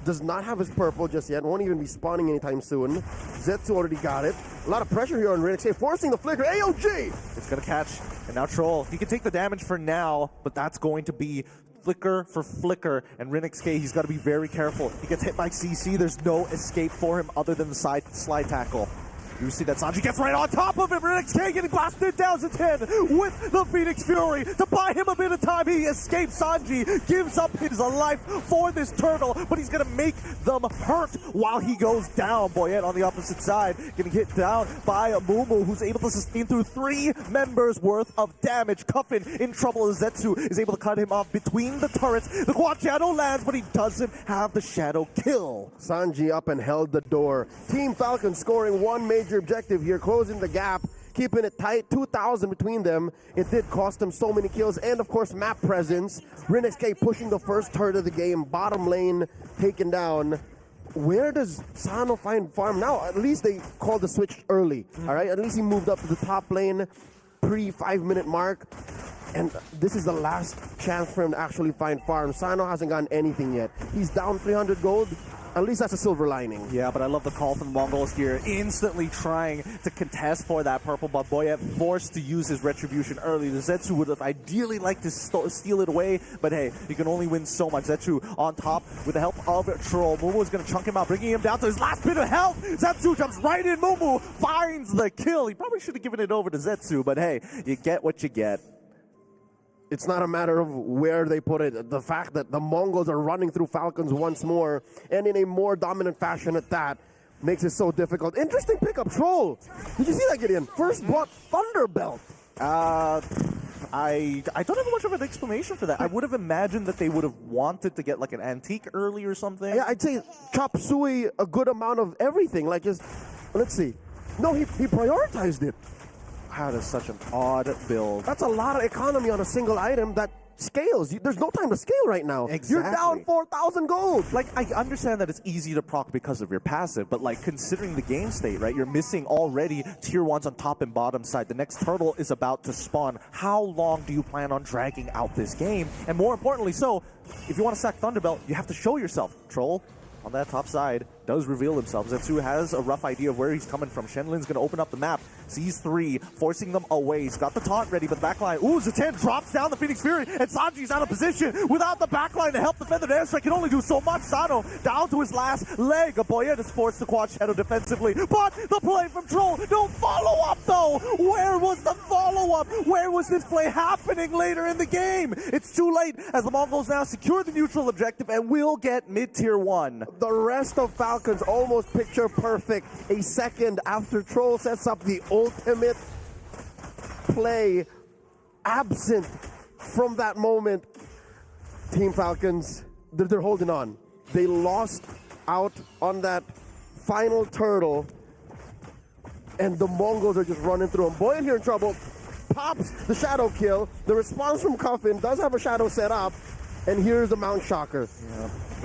Does not have his purple just yet. Won't even be spawning anytime soon. Zetsu already got it. A lot of pressure here on Rinix, forcing the flicker. AOG! It's going to catch. And now Troll, he can take the damage for now, but that's going to be flicker for flicker. And Rinix K, he's got to be very careful. He gets hit by CC. There's no escape for him other than the slide tackle. You see that Sanji gets right on top of him. Rinix K getting blasted down to 10 with the Phoenix Fury to buy him a bit of time. He escapes. Sanji gives up his life for this turtle, but he's going to make them hurt while he goes down. Boyet on the opposite side getting hit down by Mumu, who's able to sustain through 3 members worth of damage. Coffin in trouble as Zetsu is able to cut him off between the turrets. The quad shadow lands, but he doesn't have the shadow kill. Sanji up and held the door. Team Falcon scoring one major objective here, closing the gap, keeping it tight, 2,000 between them. It did cost them so many kills, and of course map presence. Rinix K pushing the first turret of the game, bottom lane taken down. Where does Sano find farm now? At least they called the switch early, all right? At least he moved up to the top lane pre-5-minute mark. And this is the last chance for him to actually find farm. Sano hasn't gotten anything yet. He's down 300 gold. At least that's a silver lining. Yeah, but I love the call from the Mongols here, instantly trying to contest for that purple, but Boyet forced to use his retribution early. The Zetsu would have ideally liked to steal it away, but hey, you can only win so much. Zetsu on top with the help of Troll. Mumu is going to chunk him out, bringing him down to his last bit of health. Zetsu jumps right in. Mumu finds the kill. He probably should have given it over to Zetsu, but hey, you get what you get. It's not a matter of where they put it. The fact that the Mongols are running through Falcons once more, and in a more dominant fashion at that, makes it so difficult. Interesting pickup, Troll. Did you see that, Gideon? First blood Thunderbelt. I don't have much of an explanation for that. I would have imagined that they would have wanted to get like an antique early or something. Yeah, I'd say chop suey a good amount of everything. Like just, let's see. No, he prioritized it. That is such an odd build. That's a lot of economy on a single item that scales. There's no time to scale right now. Exactly. You're down 4,000 gold. Like, I understand that it's easy to proc because of your passive, but like considering the game state, right? You're missing already tier 1s on top and bottom side. The next turtle is about to spawn. How long do you plan on dragging out this game? And more importantly, so if you want to sack Thunderbelt, you have to show yourself. Troll on that top side does reveal himself. Zetsu has a rough idea of where he's coming from. Shenlin's going to open up the map. Sees 3, forcing them away. He's got the taunt ready, but the backline. Ooh, Zatan drops down the Phoenix Fury, and Sanji's out of position. Without the backline to help the Feathered Airstrike, can only do so much. Sano down to his last leg. Boyet is forced to quad shadow defensively, but the play from Troll. No follow-up, though. Where was the follow-up? Where was this play happening later in the game? It's too late, as the Mongols now secure the neutral objective and will get mid-tier 1. The rest of Falcons almost picture perfect. A second after Troll sets up the ultimate play, absent from that moment. Team Falcons, they're holding on. They lost out on that final turtle, and the Mongols are just running through them. Boyet here in trouble, pops the shadow kill. The response from Coffin does have a shadow set up, and here's the Mount Shocker.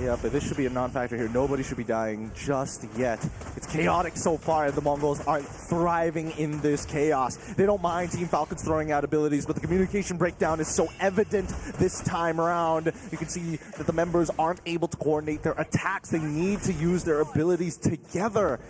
Yeah, but this should be a non-factor here. Nobody should be dying just yet. It's chaotic so far, and the Mongols are thriving in this chaos. They don't mind Team Falcons throwing out abilities, but the communication breakdown is so evident this time around. You can see that the members aren't able to coordinate their attacks. They need to use their abilities together.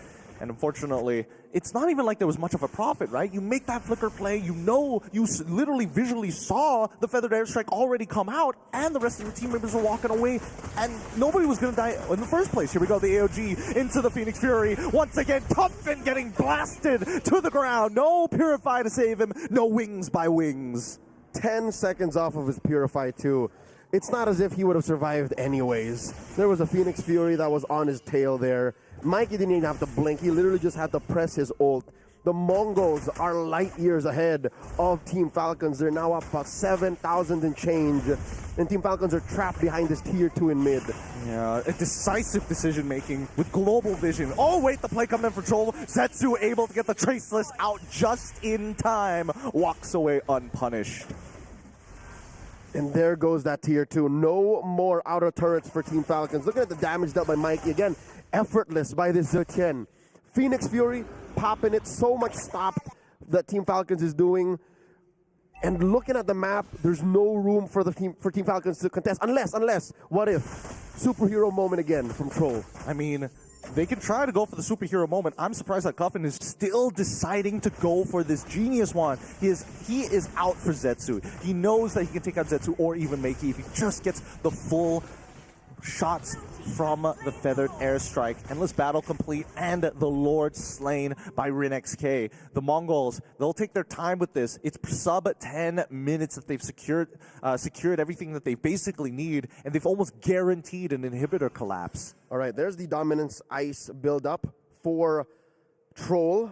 And unfortunately, it's not even like there was much of a profit, right? You make that flicker play, you know, you literally visually saw the Feathered Airstrike already come out, and the rest of your team members were walking away, and nobody was going to die in the first place. Here we go, the AOG into the Phoenix Fury. Once again, Tumphin getting blasted to the ground. No Purify to save him, no Wings by Wings. 10 seconds off of his Purify too. It's not as if he would have survived anyways. There was a Phoenix Fury that was on his tail there. Mikey didn't even have to blink. He literally just had to press his ult The Mongols are light years ahead of Team Falcons. They're now up about 7,000 and change. And Team Falcons are trapped behind this tier 2 in mid. Yeah, a decisive decision making with global vision. Oh wait, the play coming in for Troll. Zetsu able to get the Traceless out just in time. Walks away unpunished. And there goes that tier 2. No more outer turrets for Team Falcons. Looking at the damage dealt by Mikey. Again, effortless by this Zetian. Phoenix Fury popping it. So much stop that Team Falcons is doing. And looking at the map, there's no room for Team Falcons to contest. Unless, what if? Superhero moment again from Troll. I mean, they can try to go for the superhero moment. I'm surprised that Cuffin is still deciding to go for this Genius Wand. He is out for Zetsu. He knows that he can take out Zetsu or even Meiki if he just gets the full shots from the Feathered Airstrike. Endless battle complete and the Lord slain by RinXK. The Mongols, they'll take their time with this. It's sub 10 minutes that they've secured everything that they basically need, and they've almost guaranteed an inhibitor collapse. All right, there's the Dominance Ice build-up for Troll.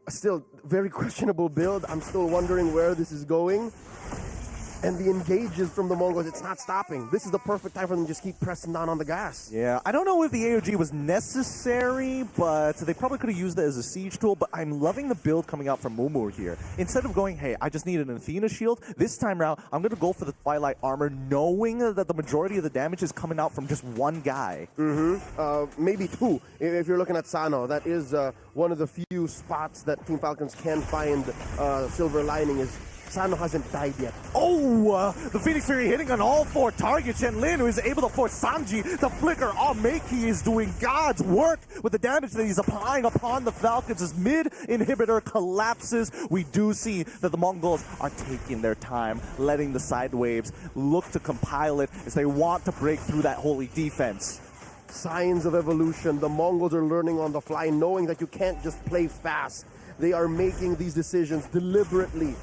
Still very questionable build. I'm still wondering where this is going. And the engages from the Mongols, it's not stopping. This is the perfect time for them to just keep pressing down on the gas. Yeah, I don't know if the AOG was necessary, but they probably could have used it as a siege tool, but I'm loving the build coming out from Mumu here. Instead of going, hey, I just need an Athena shield, this time around, I'm going to go for the Twilight Armor, knowing that the majority of the damage is coming out from just one guy. Maybe two, if you're looking at Sano. That is one of the few spots that Team Falcons can find silver lining is Sano hasn't died yet. Oh, the Phoenix Fury hitting on all four targets. Shenlin, who is able to force Sanji to flicker. Meiki is doing God's work with the damage that he's applying upon the Falcons as mid inhibitor collapses. We do see that the Mongols are taking their time, letting the side waves look to compile it as they want to break through that holy defense. Signs of evolution. The Mongols are learning on the fly, knowing that you can't just play fast. They are making these decisions deliberately,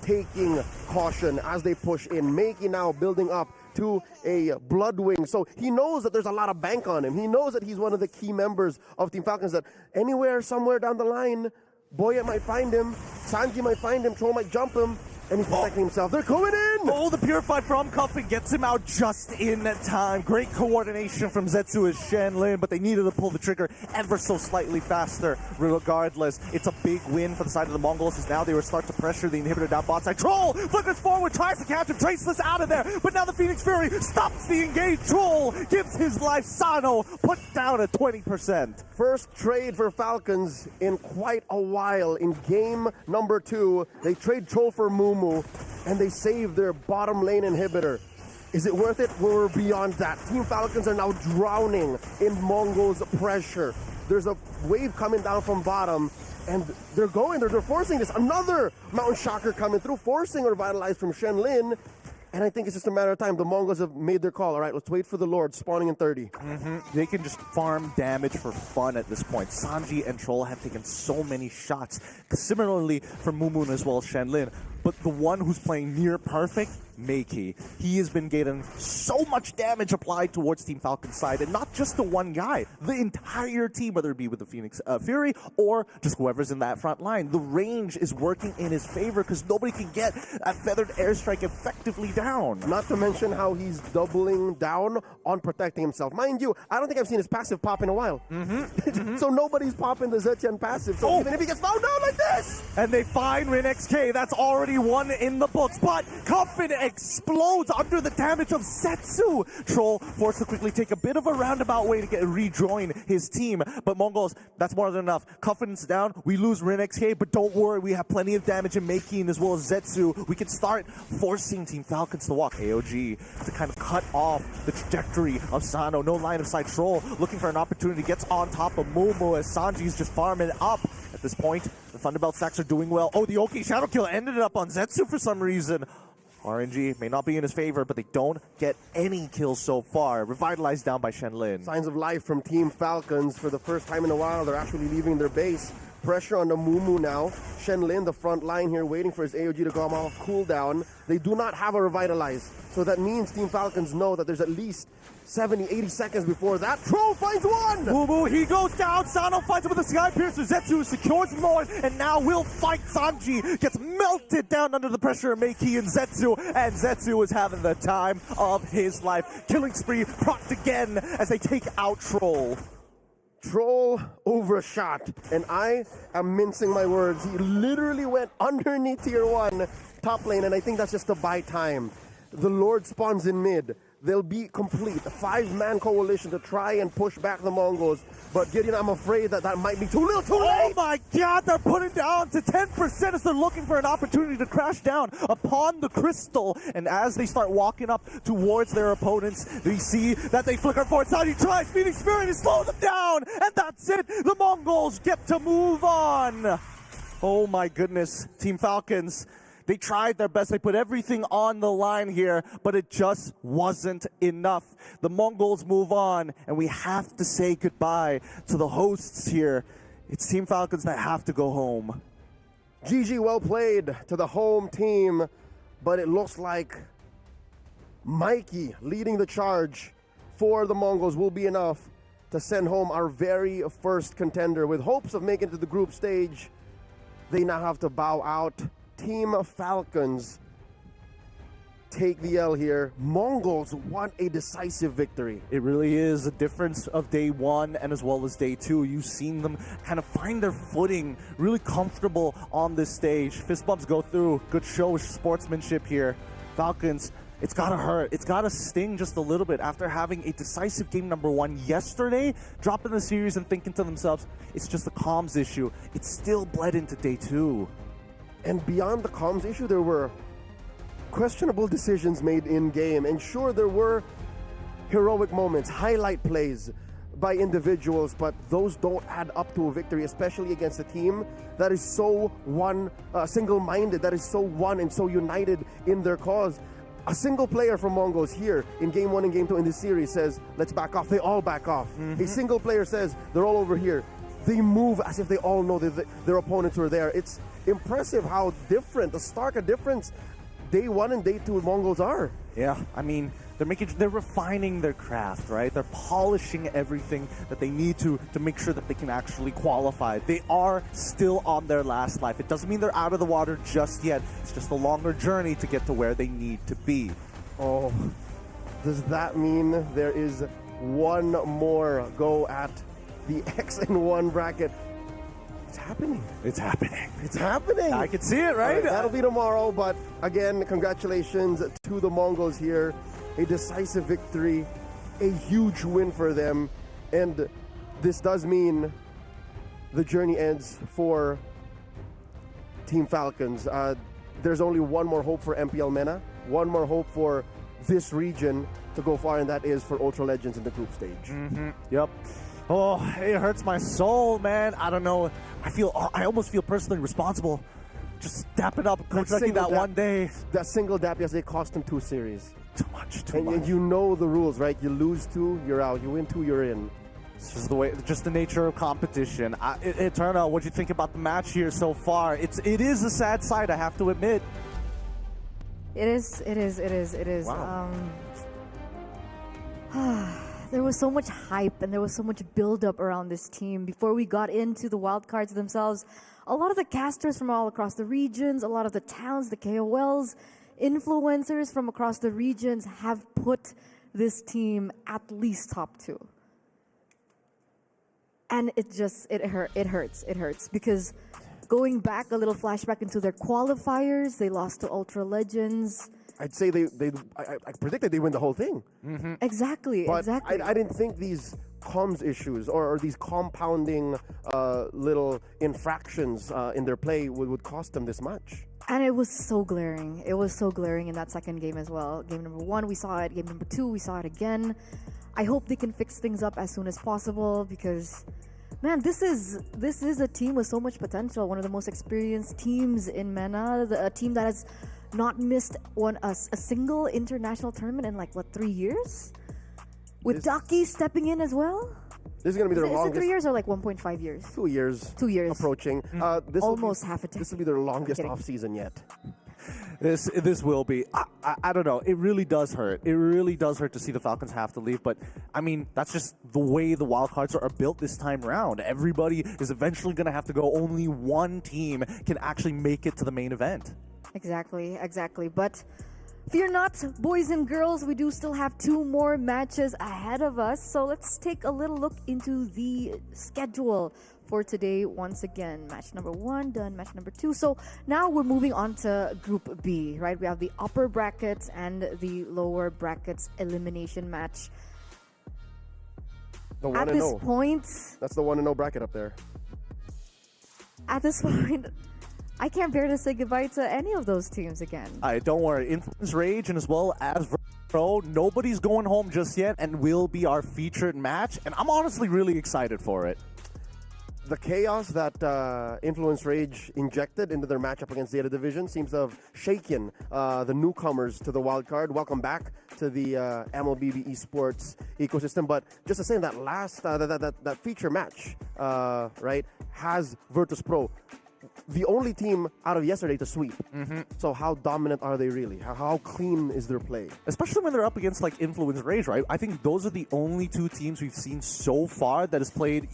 taking caution as they push in. Meiki now building up to a Bloodwing. So he knows that there's a lot of bank on him. He knows that he's one of the key members of Team Falcons, that anywhere, somewhere down the line, Boya might find him, Sanji might find him, Troll might jump him, and he's protecting himself. They're coming in! Oh, the Purified from Cuffin gets him out just in time. Great coordination from Zetsu as Shenlin, but they needed to pull the trigger ever so slightly faster. Regardless, it's a big win for the side of the Mongols, as now they will start to pressure the inhibitor down bot side. Troll flickers forward, tries to catch him, Traceless out of there, but now the Phoenix Fury stops the engage. Troll gives his life. Sano put down at 20%. First trade for Falcons in quite a while. In game number 2, they trade Troll for Mumu, and they save their bottom lane inhibitor. Is it worth it? We're beyond that. Team Falcons are now drowning in Mongols' pressure. There's a wave coming down from bottom, and they're forcing this. Another Mountain Shocker coming through, forcing a Revitalize from Shenlin. And I think it's just a matter of time. The Mongols have made their call. All right, let's wait for the Lord spawning in 30. They can just farm damage for fun at this point. Sanji and Troll have taken so many shots. Similarly for Mumun as well as Shenlin. But the one who's playing near perfect, Meiki. He has been getting so much damage applied towards Team Falcon's side, and not just the one guy. The entire team, whether it be with the Phoenix Fury or just whoever's in that front line. The range is working in his favor because nobody can get a Feathered Airstrike effectively down. Not to mention how he's doubling down on protecting himself. Mind you, I don't think I've seen his passive pop in a while. So nobody's popping the Zetian passive. So even if he gets found down like this! And they find RinXK. That's already one in the books. But Cuffin explodes under the damage of Setsu. Troll forced to quickly take a bit of a roundabout way to rejoin his team. But Mongols, that's more than enough. Cuffin's down. We lose RinXK, but don't worry. We have plenty of damage in Meiki as well as Zetsu. We can start forcing Team Falcons to walk. AOG to kind of cut off the trajectory of Sano. No line of sight. Troll looking for an opportunity. Gets on top of Momo as Sanji's just farming up. At this point, the Thunderbelt stacks are doing well. Oh, the Oki Shadow Kill ended up on Zetsu for some reason. RNG may not be in his favor, but they don't get any kills so far. Revitalized down by Shenlin. Signs of life from Team Falcons. For the first time in a while, they're actually leaving their base. pressure on the Mumu now. Shenlin, the front line here, waiting for his AOG to come off cooldown. They do not have a Revitalize. So that means Team Falcons know that there's at least 70, 80 seconds before that. Troll finds one! Mumu, he goes down. Sano fights him with a Sky Piercer. Zetsu secures more and now will fight Sanji. Gets melted down under the pressure of Meiki and Zetsu is having the time of his life. Killing spree procced again as they take out Troll. Troll overshot, and I am mincing my words. He literally went underneath tier 1 top lane, and I think that's just to buy time. The Lord spawns in mid. They'll be complete. A 5-man coalition to try and push back the Mongols. But Gideon, I'm afraid that might be too little, too late! Oh my god, they're putting down to 10% as they're looking for an opportunity to crash down upon the crystal. And as they start walking up towards their opponents, they see that they flicker forward. Sanji tries, Phoenix Fury to slow them down. And that's it. The Mongols get to move on. Oh my goodness, Team Falcons. They tried their best. They put everything on the line here, but it just wasn't enough. The Mongols move on, and we have to say goodbye to the hosts here. It's Team Falcons that have to go home. GG, well played to the home team, but it looks like Mikey leading the charge for the Mongols will be enough to send home our very first contender. With hopes of making it to the group stage, they now have to bow out. Team Falcons take the L here. Mongols want a decisive victory. It really is a difference of day 1 and as well as day 2. You've seen them kind of find their footing, really comfortable on this stage. Fist bumps go through. Good show of sportsmanship here. Falcons, it's gotta hurt. It's gotta sting just a little bit after having a decisive game number 1 yesterday, dropping the series and thinking to themselves, it's just a comms issue. It still bled into day 2. And beyond the comms issue, there were questionable decisions made in-game. And sure, there were heroic moments, highlight plays by individuals, but those don't add up to a victory, especially against a team that is so single-minded, that is so one and so united in their cause. A single player from Mongols here in Game 1 and Game 2 in this series says, let's back off. They all back off. A single player says, they're all over here. They move as if they all know that their opponents are there. It's impressive how different, a stark difference day 1 and day 2 Mongols are. Yeah, I mean, they're refining their craft, right? They're polishing everything that they need to make sure that they can actually qualify. They are still on their last life. It doesn't mean they're out of the water just yet. It's just a longer journey to get to where they need to be. Oh, does that mean there is one more go at the X and 1 bracket? It's happening. It's happening. It's happening. I can see it, right? That'll be tomorrow, but again, congratulations to the Mongols here. A decisive victory, a huge win for them, and this does mean the journey ends for Team Falcons. There's only one more hope for MPL MENA, one more hope for this region to go far, and that is for Ultra Legends in the group stage. Yep. Oh, it hurts my soul, man. I don't know. I almost feel personally responsible. Just stepping up, Coach Lucky, that one day. That single dap yesterday cost him 2 series. Too much. And you know the rules, right? You lose 2, you're out. You win 2, you're in. It's just just the nature of competition. Eterna, what do you think about the match here so far? It is a sad sight, I have to admit. It is. Wow. There was so much hype and there was so much build-up around this team before we got into the wildcards themselves. A lot of the casters from all across the regions, a lot of the towns, the KOLs, influencers from across the regions have put this team at least top 2. And it hurts because going back a little flashback into their qualifiers, they lost to Ultra Legends. I'd say I predicted they win the whole thing. Exactly, but exactly. I didn't think these comms issues or these compounding little infractions in their play would cost them this much. And it was so glaring. It was so glaring in that second game as well. Game number 1, we saw it. Game number 2, we saw it again. I hope they can fix things up as soon as possible because, man, this is a team with so much potential. One of the most experienced teams in MENA. A team that has not missed a single international tournament in 3 years? With Ducky stepping in as well? This is going to be their Is it longest. 3 years or like 1.5 years? 2 years. 2 years. Approaching. This Almost will be, half a This will be their longest kidding. off season yet. This will be. I don't know. It really does hurt. It really does hurt to see the Falcons have to leave. But I mean, that's just the way the wild cards are built this time around. Everybody is eventually going to have to go. Only one team can actually make it to the main event. Exactly, exactly. But fear not, boys and girls, we do still have 2 more matches ahead of us. So let's take a little look into the schedule for today. Once again, match number 1 done, match number 2. So now we're moving on to Group B, right? We have the upper brackets and the lower brackets elimination match. The 1 At and this 0. point, That's the 1 and 0 bracket up there. at this point, I can't bear to say goodbye to any of those teams again. Don't worry. Influence Rage and as well as Pro, nobody's going home just yet and will be our featured match. And I'm honestly really excited for it. The chaos that Influence Rage injected into their matchup against Zeta Division seems to have shaken the newcomers to the wild card. Welcome back to the MLBB Esports ecosystem. But just to say, that last that feature match, right, has Virtus Pro, the only team out of yesterday to sweep. So how dominant are they really? How clean is their play? Especially when they're up against like Influence Rage, right? I think those are the only 2 teams we've seen so far that has played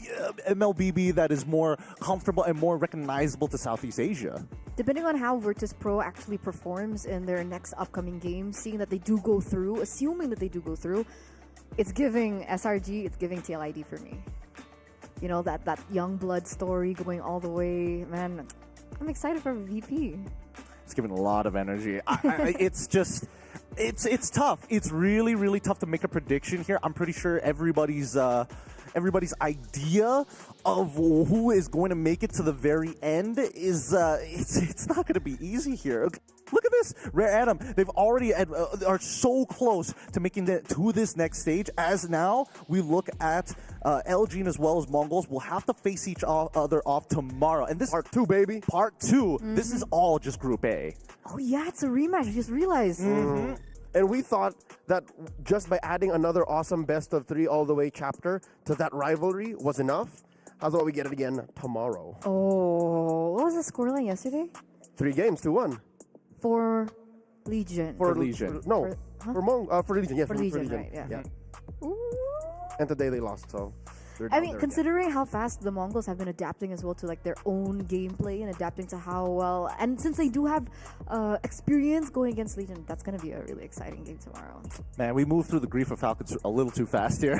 MLBB that is more comfortable and more recognizable to Southeast Asia. Depending on how Virtus Pro actually performs in their next upcoming games, seeing that they do go through, assuming that they do go through, it's giving SRG, it's giving TLID for me. You know, that young blood story going all the way. Man, I'm excited for VP. It's giving a lot of energy. It's just, it's tough. It's really, really tough to make a prediction here. I'm pretty sure everybody's idea of who is going to make it to the very end is it's not going to be easy here. Okay. Look at this, Rare Atom. They've already are so close to making it to this next stage. As now we look at LG as well as Mongols will have to face each other off tomorrow. And this Part 2, baby. Part 2. This is all just Group A. Oh yeah, it's a rematch. I just realized. And we thought that just by adding another awesome best of 3 all the way chapter to that rivalry was enough. How's about we get it again tomorrow? Oh, what was the scoreline yesterday? 3 games to 1. For Legion. For Legion. No, for Legion. Yes, For Legion, right? Yeah. Ooh. And today they lost, so. they're I down mean, there considering how fast the Mongols have been adapting as well to like their own gameplay and adapting to how well, and since they do have experience going against Legion, that's going to be a really exciting game tomorrow. Man, we moved through the grief of Falcons a little too fast here.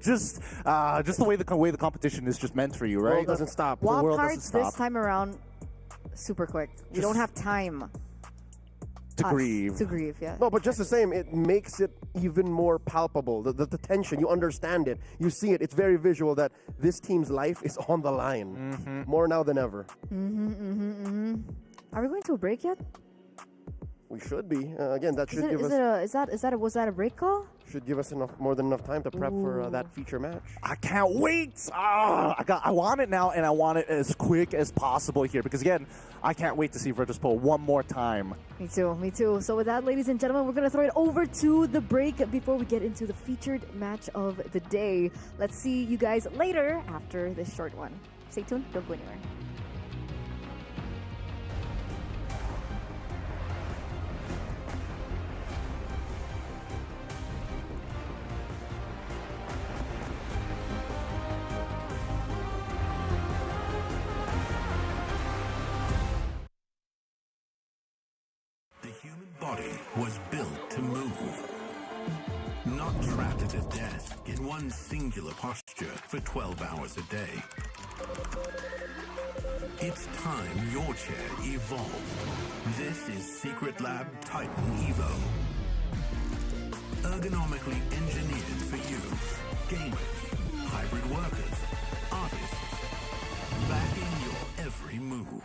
just the way the competition is just meant for you, right? World doesn't stop. world Wild doesn't cards stop. this time around, super quick. We don't have time To grieve. To grieve, yeah. No, but just the same, it makes it even more palpable. The tension, you understand it, you see it. It's very visual that this team's life is on the line. More now than ever. Are we going to a break yet? We should be. Again, that should give us Was that a break call? should give us more than enough time to prep for that feature match. I can't wait. I want it now, and I want it as quick as possible here because again, I can't wait to see Virtus Pro one more time. Me too, me too. So with that, ladies and gentlemen, we're going to throw it over to the break before we get into the featured match of the day. Let's see you guys later after this short one. Stay tuned, don't go anywhere. The human body was built to move, not trapped at a desk in one singular posture for 12 hours a day. It's time your chair evolved. This is Secret Lab Titan Evo. Ergonomically engineered for you, gamers, hybrid workers, artists, backing your every move.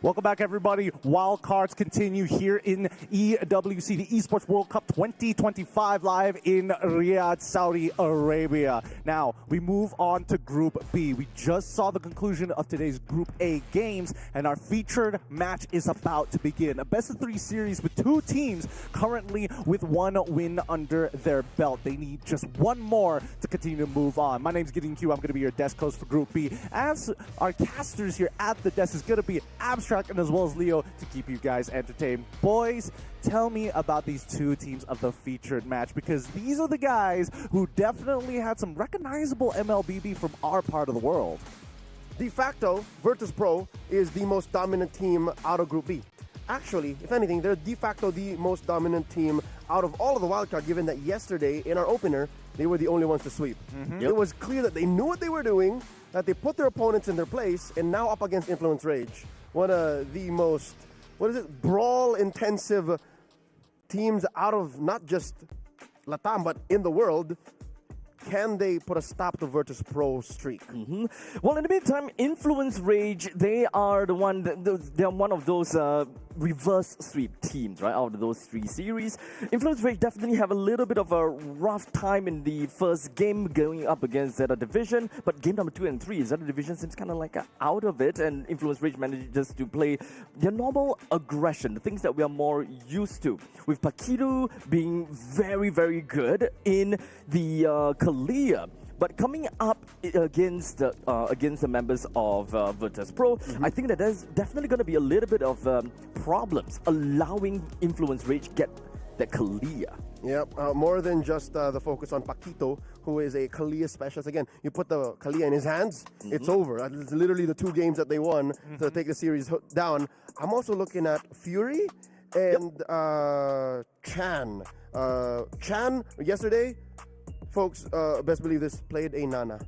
Welcome back, everybody. Wild cards continue here in EWC, the Esports World Cup 2025, live in Riyadh, Saudi Arabia. Now, we move on to Group B. We just saw the conclusion of today's Group A games, and our featured match is about to begin. A best-of-3 series with 2 teams currently with 1 win under their belt. They need just 1 more to continue to move on. My name's Gideon Q. I'm going to be your desk host for Group B. As our casters here at the desk is going to be Abstract and as well as Leo to keep you guys entertained. Boys, tell me about these 2 teams of the featured match, because these are the guys who definitely had some recognizable MLBB from our part of the world. De facto, Virtus Pro is the most dominant team out of Group B. Actually, if anything, they're de facto the most dominant team out of all of the wildcard, given that yesterday in our opener, they were the only ones to sweep. It was clear that they knew what they were doing, that they put their opponents in their place, and now up against Influence Rage. One of the most, brawl-intensive teams out of not just Latam, but in the world. Can they put a stop to Virtus Pro's streak? Well, in the meantime, Influence Rage, they are they're one of those reverse sweep teams, right, out of those 3 series. Influence Rage definitely have a little bit of a rough time in the first game going up against Zeta Division, but game number 2 and 3, Zeta Division seems kind of like out of it, and Influence Rage manages to play their normal aggression, the things that we are more used to, with Pakiru being very, very good in the Kalia. But coming up against the members of Virtus Pro, I think that there's definitely going to be a little bit of problems allowing Influence Rage get that Kalia. Yep, more than just the focus on Paquito, who is a Kalia specialist. Again, you put the Kalia in his hands, it's over. It's literally the 2 games that they won to take the series down. I'm also looking at Fury and Chan. Chan, yesterday, folks, best believe this, played a Nana.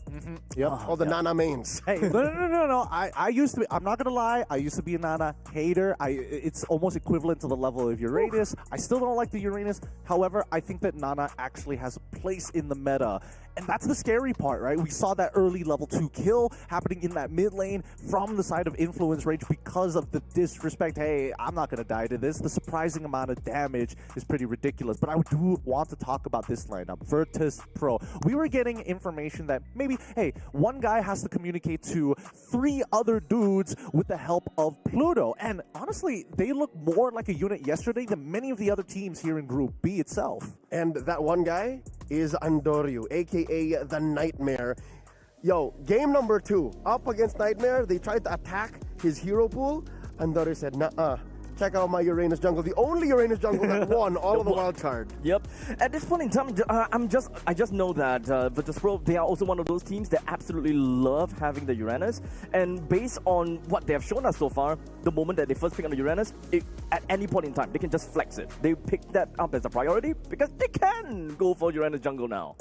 All the Nana mains. Hey, no. I used to be, I'm not going to lie, I used to be a Nana hater. It's almost equivalent to the level of Uranus. I still don't like the Uranus. However, I think that Nana actually has a place in the meta. And that's the scary part, right? We saw that early level 2 kill happening in that mid lane from the side of Influence Rage because of the disrespect. Hey, I'm not going to die to this. The surprising amount of damage is pretty ridiculous. But I do want to talk about this lineup, Virtus Pro. We were getting information that maybe, hey, one guy has to communicate to 3 other dudes with the help of Pluto. And honestly, they look more like a unit yesterday than many of the other teams here in Group B itself. And that one guy is Andoryu, aka the Nightmare. Yo, game number 2, up against Nightmare, they tried to attack his hero pool. Andoryu said, nah, check out my Uranus jungle, the only Uranus jungle that won all of the wild card. Yep. At this point in time, I just know that Virtus Pro, they are also one of those teams that absolutely love having the Uranus. And based on what they have shown us so far, the moment that they first pick on the Uranus, at any point in time, they can just flex it. They pick that up as a priority because they can go for Uranus jungle now.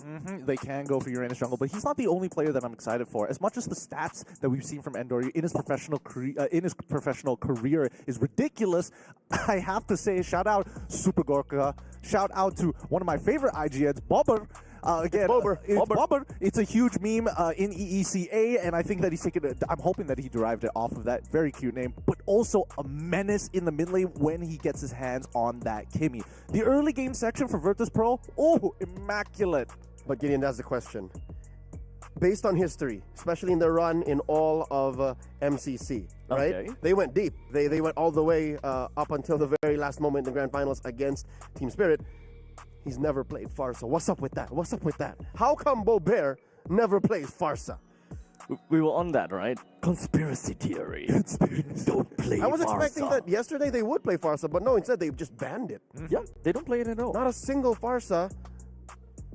They can go for Uranus jungle, but he's not the only player that I'm excited for. As much as the stats that we've seen from Andoryu in his professional career is ridiculous, I have to say, shout out Super Gorka, shout out to one of my favorite IGNs, Bobber. Again, Bobber. It's a huge meme in EECA, and I think that he's taken it. I'm hoping that he derived it off of that very cute name, but also a menace in the mid lane when he gets his hands on that Kimmy. The early game section for Virtus Pro, immaculate. But Gideon, that's the question. Based on history, especially in their run in all of MCC, right? Okay. They went deep. They went all the way up until the very last moment in the grand finals against Team Spirit. He's never played Farsa. What's up with that? How come Bear never plays Farsa? We were on that, right? Conspiracy theory. Don't play I was Farsa. expecting that yesterday they would play Farsa, but no, instead they just banned it. Yeah, they don't play it at all. Not a single Farsa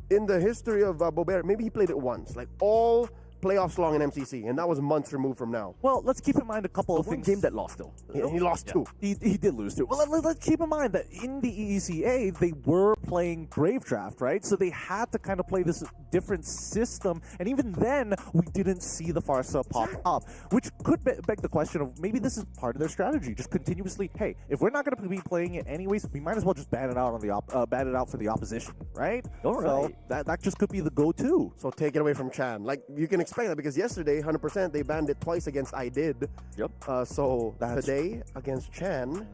in the history of Bear. Maybe he played it once, like all playoffs long in MCC, and that was months removed from now. Well, let's keep in mind a couple of One things. game that lost, though. He lost 2. He did lose 2. Well, let's keep in mind that in the EECA, they were playing Brave Draft, right? So they had to kind of play this different system, and even then, we didn't see the Farsa pop up, which could beg the question of maybe this is part of their strategy, just continuously, hey, if we're not going to be playing it anyways, we might as well just ban it out on the ban it out for the opposition, right? All right. So that just could be the go-to. So take it away from Chan. Like, you can expect that because yesterday, 100%, they banned it twice against I Did. Yep. So today, against Chan,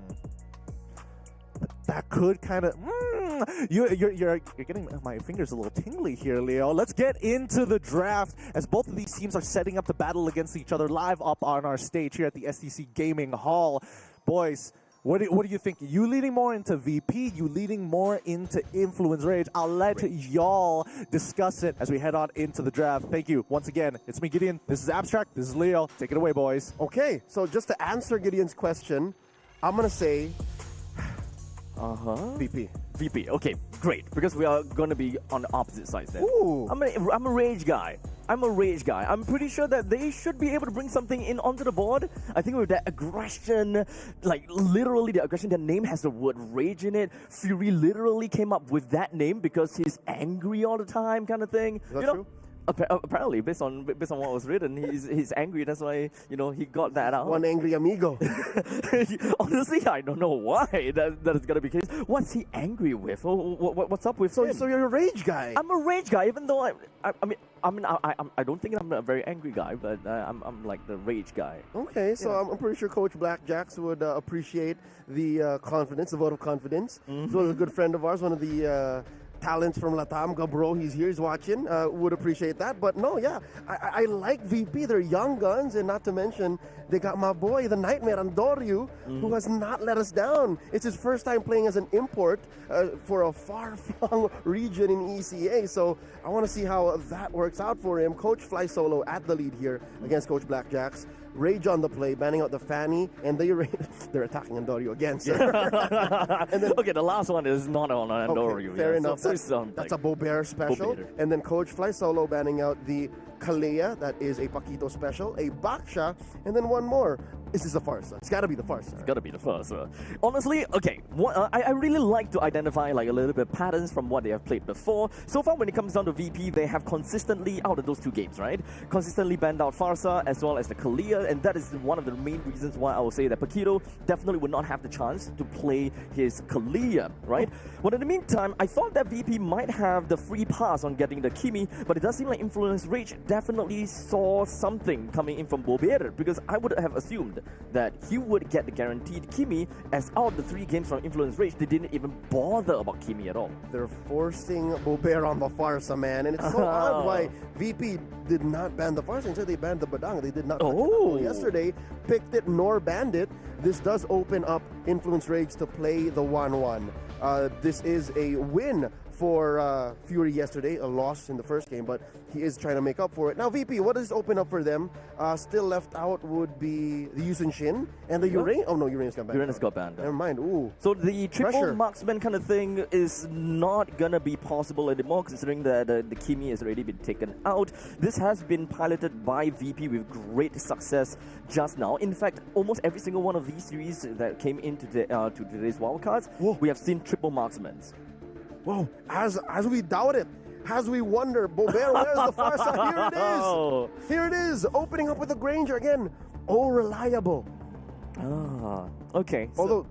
that could kind of. You're getting my fingers a little tingly here, Leo. Let's get into the draft as both of these teams are setting up the battle against each other live up on our stage here at the STC Gaming Hall. Boys, what do you think? You leading more into VP? You leading more into Influence Rage? I'll let y'all discuss it as we head on into the draft. Thank you once again. It's me, Gideon. This is Abstract. This is Leo. Take it away, boys. Okay, so just to answer Gideon's question, I'm gonna say VP. VP. Okay, great. Because we are going to be on the opposite sides then. Ooh. I'm a rage guy. I'm pretty sure that they should be able to bring something in onto the board. I think with that aggression, like literally the aggression, their name has the word rage in it. Fury literally came up with that name because he's angry all the time, kind of thing. Is that true? Apparently, based on what was written, he's angry. That's why he got that out. One angry amigo. Honestly, I don't know why that is gonna be the case. What's he angry with? What's up with him? So you're a rage guy. I'm a rage guy, even though I don't think I'm a very angry guy, but I'm like the rage guy. Okay, so I'm pretty sure Coach Blackjacks would appreciate the confidence, the vote of confidence. As well as a good friend of ours, one of the talents from Latam, Gabro, he's here, he's watching, would appreciate that. But no, yeah, I like VP. They're young guns, and not to mention, they got my boy, the Nightmare, Andoryu, who has not let us down. It's his first time playing as an import for a far-flung region in ECA, so I want to see how that works out for him. Coach Fly Solo at the lead here against Coach Blackjacks. Rage on the play, banning out the Fanny, and they're attacking Andoryu again, sir. And then, okay, the last one is not on Andoryu. Okay, fair enough. So that's a Bobear special. Bobear. And then Coach Fly Solo banning out the Kalea, that is a Paquito special, a Baksha, and then one more. This is the Farsa. It's got to be the Farsa. It's got to be the Farsa. Honestly, okay, I really like to identify like a little bit patterns from what they have played before. So far, when it comes down to VP, they have consistently, out of those two games, right, consistently banned out Farsa as well as the Kalea, and that is one of the main reasons why I will say that Paquito definitely would not have the chance to play his Kalea, right? But in the meantime, I thought that VP might have the free pass on getting the Kimi, but it does seem like Influence Rage definitely saw something coming in from Bobear, because I would have assumed that he would get the guaranteed Kimi, as out of the 3 games from Influence Rage, they didn't even bother about Kimi at all. They're forcing Bobear on the Farsa, man, and it's so odd why VP did not ban the Farsa. Instead, they banned the Badang. They did not yesterday, picked it nor banned it. This does open up Influence Rage to play the 1-1. This is a win for Fury yesterday, a loss in the first game, but he is trying to make up for it. Now, VP, what does this open up for them? Still left out would be the Yusun Shin and the Uranus. Oh, no, Uranus got banned. Uranus got banned. Never mind. Ooh. So the triple Pressure. marksman kind of thing is not going to be possible anymore, considering that the Kimi has already been taken out. This has been piloted by VP with great success just now. In fact, almost every single one of these series that came into to today's wildcards, we have seen triple marksmen. Whoa, as we doubt it, as we wonder, Bobear, where's the Farsa? Here it is. Here it is, opening up with the Granger again. Oh, reliable. Okay. Although,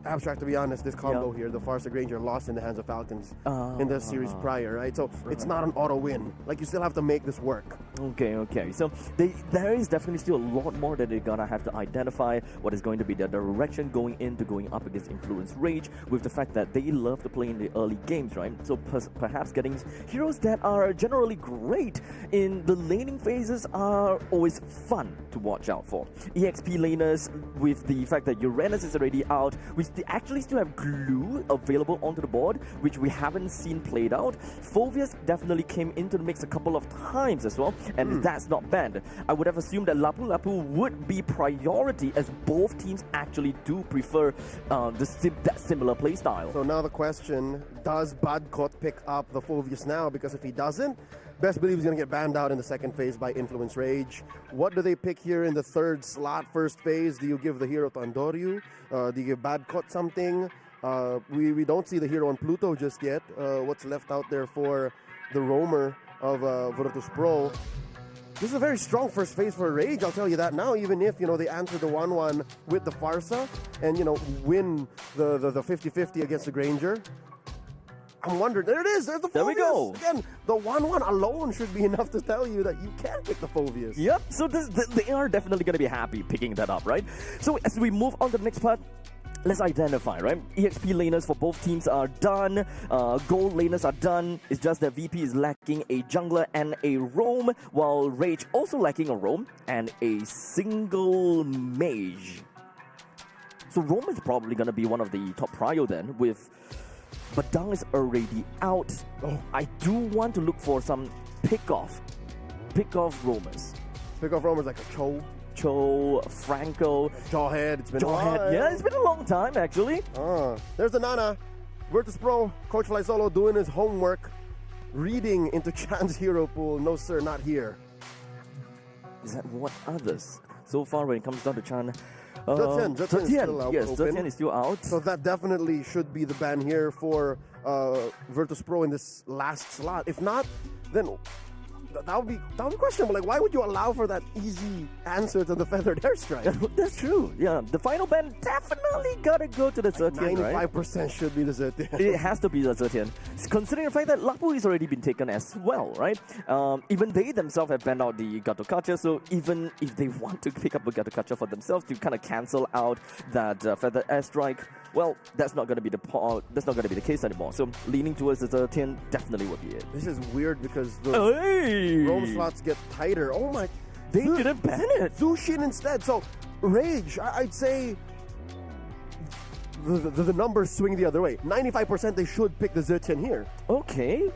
Abstract, to be honest, this combo here, the Farsa Granger lost in the hands of Falcons in the series prior, right? So it's not an auto win. Like, you still have to make this work. Okay. So there is definitely still a lot more that they're gonna have to identify what is going to be their direction going up against Influence Rage, with the fact that they love to play in the early games, right? So perhaps getting heroes that are generally great in the laning phases are always fun to watch out for. EXP laners, with the fact that Uranus is already out, they actually still have glue available onto the board, which we haven't seen played out. Phovius definitely came into the mix a couple of times as well, and that's not banned. I would have assumed that Lapu Lapu would be priority, as both teams actually do prefer that similar playstyle. So now the question, does Badkot pick up the Phovius now? Because if he doesn't, best believe he's going to get banned out in the second phase by Influence Rage. What do they pick here in the third slot, first phase? Do you give the hero to Andoryu? Do you give Badkot something? We don't see the hero on Pluto just yet. What's left out there for the roamer of Virtus Pro? This is a very strong first phase for Rage, I'll tell you that now, even if, they answer the 1-1 with the Farsa and, win the 50-50 against the Granger. I'm wondering. There it is. There's the Phoveus. There we go. Again, the 1-1 alone should be enough to tell you that you can pick the Phoveus. Yep, so they are definitely going to be happy picking that up, right? So as we move on to the next part, let's identify, right? EXP laners for both teams are done. Gold laners are done. It's just that VP is lacking a jungler and a roam, while Rage also lacking a roam and a single mage. So roam is probably going to be one of the top prio then, with Badang is already out. Oh, I do want to look for some pick-off roamers. Pick-off roamers like a Cho, Franco. Jawhead, it's been a while. Yeah, it's been a long time actually. There's the Nana. Virtus Pro, Coach Fly Solo doing his homework, reading into Chan's hero pool. No sir, not here. Is that what others? So far when it comes down to Chan, Zetian is still out. Yes, open. Zetian is still out. So that definitely should be the ban here for Virtus Pro in this last slot. If not, then that would be questionable. Like, why would you allow for that easy answer to the feathered airstrike? That's true. Yeah, the final ban definitely gotta go to the Zetian, 95% right? should be the Zetian. It has to be the Zetian. Considering the fact that Lapu has already been taken as well, right? Even they themselves have banned out the Gatokacha, so even if they want to pick up a Gatokacha for themselves to kind of cancel out that feathered airstrike, well, that's not going to be the case anymore. So leaning towards the Zetian definitely would be it. This is weird because the roam slots get tighter. Oh my! They didn't ban it. Zushin instead. So Rage, I'd say the numbers swing the other way. 95% they should pick the Zetian here. Okay.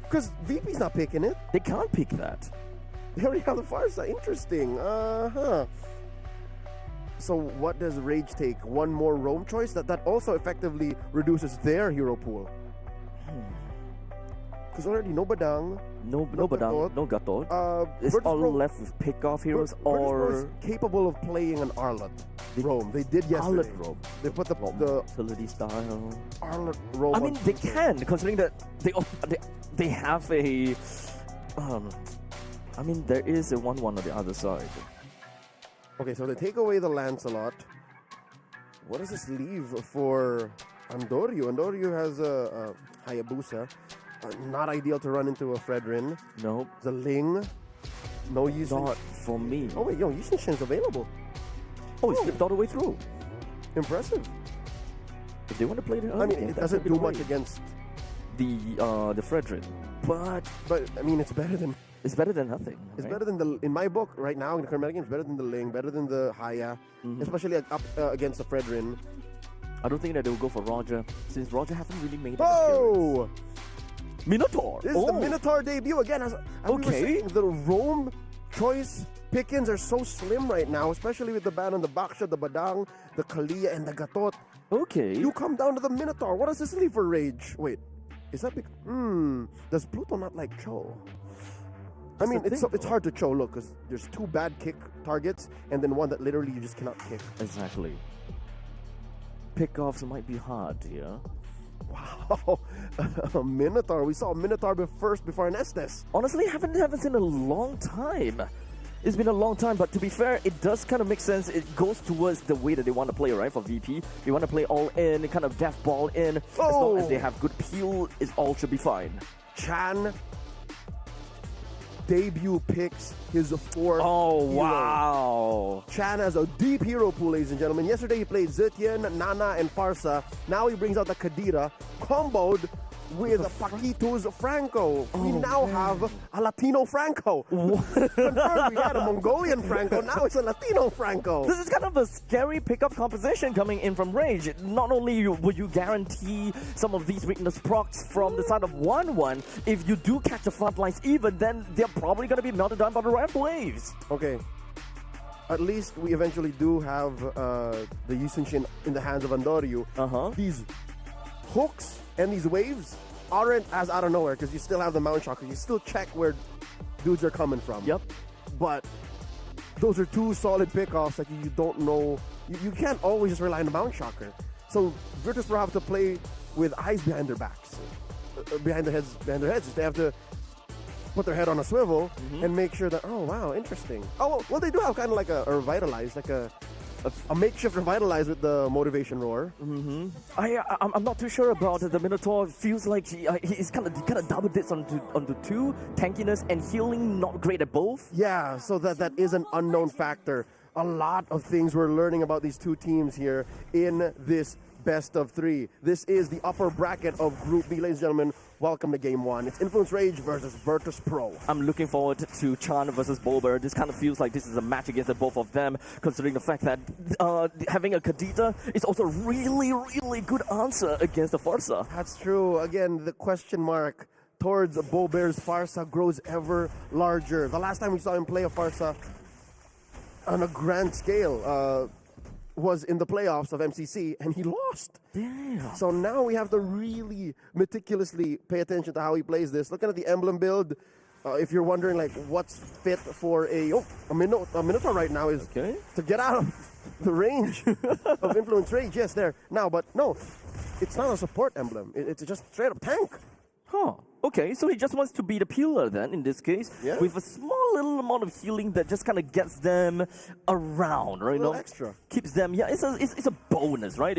Because VP's not picking it. They can't pick that. They already have the Farsa. Interesting. So what does Rage take? One more roam choice? That also effectively reduces their hero pool. Because already no Badang. No Badang, no Gatot. It's Virtus all Pro, left with pick-off heroes Virtus Pro is or... capable of playing an Arlet roam. They did yesterday. Arlet roam. They put the utility style. Arlet roam. I mean, they can, considering that they have a... I mean, there is a 1-1 on the other side. Okay, so they take away the Lancelot. What does this leave for Andoryu? Andoryu has a Hayabusa. Not ideal to run into a Fredrin. Nope. The Ling. No use. Not for me. Oh wait, Yushin Shin's available. Oh, he slipped all the way through. Impressive. If they want to play the I mean, it doesn't do much against the Fredrin, but I mean, it's better than nothing. It's better than in my book right now in the current game. It's better than the Ling, better than the Haya, especially up against the Fredrin. I don't think that they will go for Roger, since Roger hasn't really made an appearance. Minotaur! This is the Minotaur debut again. As we were saying, the roam choice pick-ins are so slim right now, especially with the ban on the Baksha, the Badang, the Kalia, and the Gatot. Okay. You come down to the Minotaur. What does this leave for Rage? Wait, is that does Pluto not like Cho? I mean, it's hard to Cho, look, because there's two bad kick targets, and then one that literally you just cannot kick. Exactly. Pick-offs might be hard here. Wow, a Minotaur. We saw a Minotaur before an Estes. Honestly, haven't seen a long time. It's been a long time, but to be fair, it does kind of make sense. It goes towards the way that they want to play, right? For VP, they want to play all in, kind of death ball in. As long as they have good peel, it all should be fine. Chan debut picks his fourth hero. Wow. Chan has a deep hero pool, ladies and gentlemen. Yesterday he played Zetian, Nana, and Farsa. Now he brings out the Kadira, comboed with Paquito's Franco. We now have a Latino Franco. Confirmed we had a Mongolian Franco, now it's a Latino Franco. This is kind of a scary pickup composition coming in from Rage. Not only would you guarantee some of these weakness procs from the side of 1-1, if you do catch the front lines even, then they're probably going to be melted down by the rifle waves. Okay. At least we eventually do have the Yusunshin in the hands of Andoryu. These hooks and these waves aren't as out of nowhere because you still have the Mount Shocker. You still check where dudes are coming from. Yep. But those are two solid pickoffs that you don't know. You can't always just rely on the Mount Shocker. So Virtus Pro have to play with eyes behind their backs, behind their heads. They have to put their head on a swivel and make sure that, oh wow, interesting. Oh well, they do have kind of like a revitalize, like a a makeshift revitalize with the motivation roar. I'm not too sure about the Minotaur. It feels like he's kind of double dips onto two, tankiness and healing, not great at both. Yeah, so that is an unknown factor. A lot of things we're learning about these two teams here in this best of three. This is the upper bracket of Group B, ladies and gentlemen. Welcome to Game 1. It's Influence Rage versus Virtus Pro. I'm looking forward to Chan versus Bober. This kind of feels like this is a match against the both of them, considering the fact that having a Kadita is also a really, really good answer against the Farsa. That's true. Again, the question mark towards Bober's Farsa grows ever larger. The last time we saw him play a Farsa on a grand scale was in the playoffs of MCC, and he lost. Damn. So now we have to really meticulously pay attention to how he plays this. Looking at the emblem build, if you're wondering like what's fit for a Minotaur right now is to get out of the range of Influence Rage. Yes, there. Now, but no, it's not a support emblem. It's just straight up tank. Huh. Okay, so he just wants to be the pillar then, in this case, with a small little amount of healing that just kind of gets them around, right? A little extra. Keeps them, it's a bonus, right?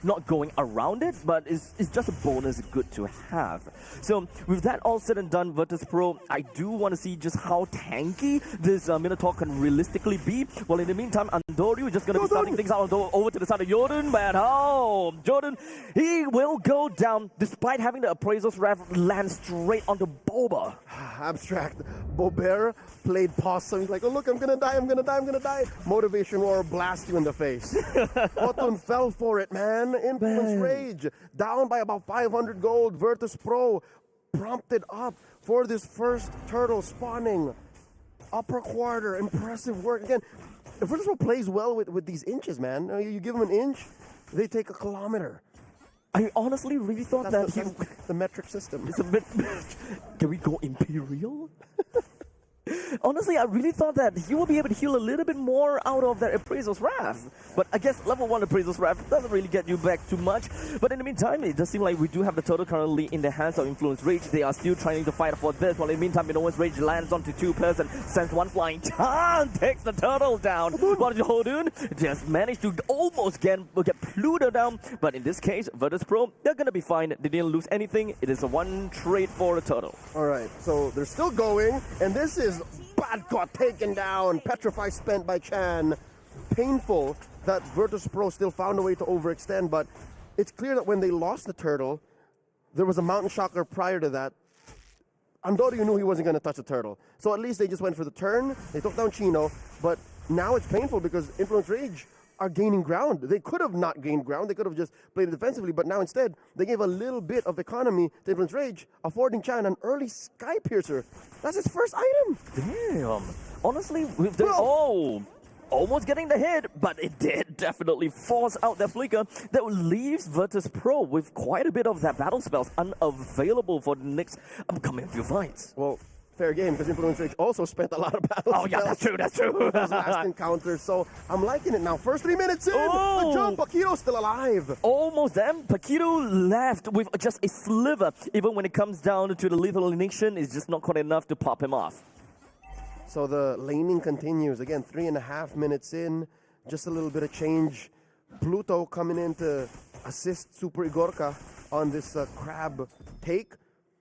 Not going around it, but it's just a bonus good to have. So with that all said and done, Virtus Pro, I do want to see just how tanky this Minotaur can realistically be. Well, in the meantime, Andoriu just going to be starting things out over to the side of Jordan, but Jordan, he will go down despite having the Appraiser's Rev land straight onto Boba. Abstract. Bober played possum. He's like, oh look, I'm gonna die. Motivation roar blast you in the face. Otun fell for it, man. Influence Rage. Down by about 500 gold. Virtus Pro prompted up for this first turtle spawning. Upper quarter. Impressive work. Again, if Virtus Pro plays well with these inches, man, you give them an inch, they take a kilometer. I honestly really thought that's the metric system. It's a bit. Can we go Imperial? Honestly, I really thought that he will be able to heal a little bit more out of that Appraiser's Wrath. But I guess level 1 Appraiser's Wrath doesn't really get you back too much. But in the meantime, it does seem like we do have the turtle currently in the hands of Influence Rage. They are still trying to fight for this. While in the meantime, Influence Rage lands onto two pairs and sends one flying. Chan takes the turtle down. But Hodun just managed to almost get Pluto down. But in this case, Virtus Pro, they're going to be fine. They didn't lose anything. It is a one trade for the turtle. All right, so they're still going. And this is Bad got taken down. Petrify spent by Chan. Painful that Virtus Pro still found a way to overextend, but it's clear that when they lost the turtle, there was a mountain shocker prior to that. Andoriu knew he wasn't going to touch the turtle. So at least they just went for the turn. They took down Chino, but now it's painful because Influence Rage are gaining ground. They could have not gained ground. They could have just played it defensively, but now instead, they gave a little bit of economy to Influence Rage, affording Chan an early Sky Piercer. That's his first item. Damn. Honestly, with the... almost getting the hit, but it did definitely force out that flicker that leaves Virtus Pro with quite a bit of that battle spells unavailable for the next upcoming few fights. Well, fair game, because Influence Rage also spent a lot of battle spells. Yeah, that's true. Those last encounters, so I'm liking it now. First 3 minutes in, the jump, Paquito's still alive. Almost them. Paquito left with just a sliver. Even when it comes down to the lethal elimination, it's just not quite enough to pop him off. So the laning continues. Again, 3.5 minutes in, just a little bit of change. Pluto coming in to assist Super Igorka on this crab take.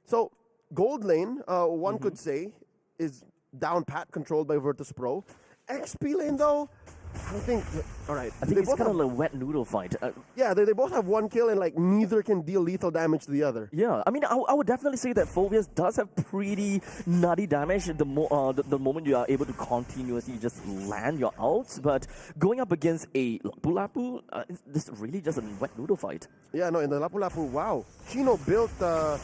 So gold lane, one could say, is down pat, controlled by Virtus Pro. XP lane, though, I think, all right. I think it's kind of a wet noodle fight. Yeah, they both have one kill and like neither can deal lethal damage to the other. Yeah, I mean, I would definitely say that Phobius does have pretty nutty damage the moment you are able to continuously just land your ults, but going up against a Lapu Lapu, this is really just a wet noodle fight. Yeah, no, in the Lapu Lapu, wow. Chino built a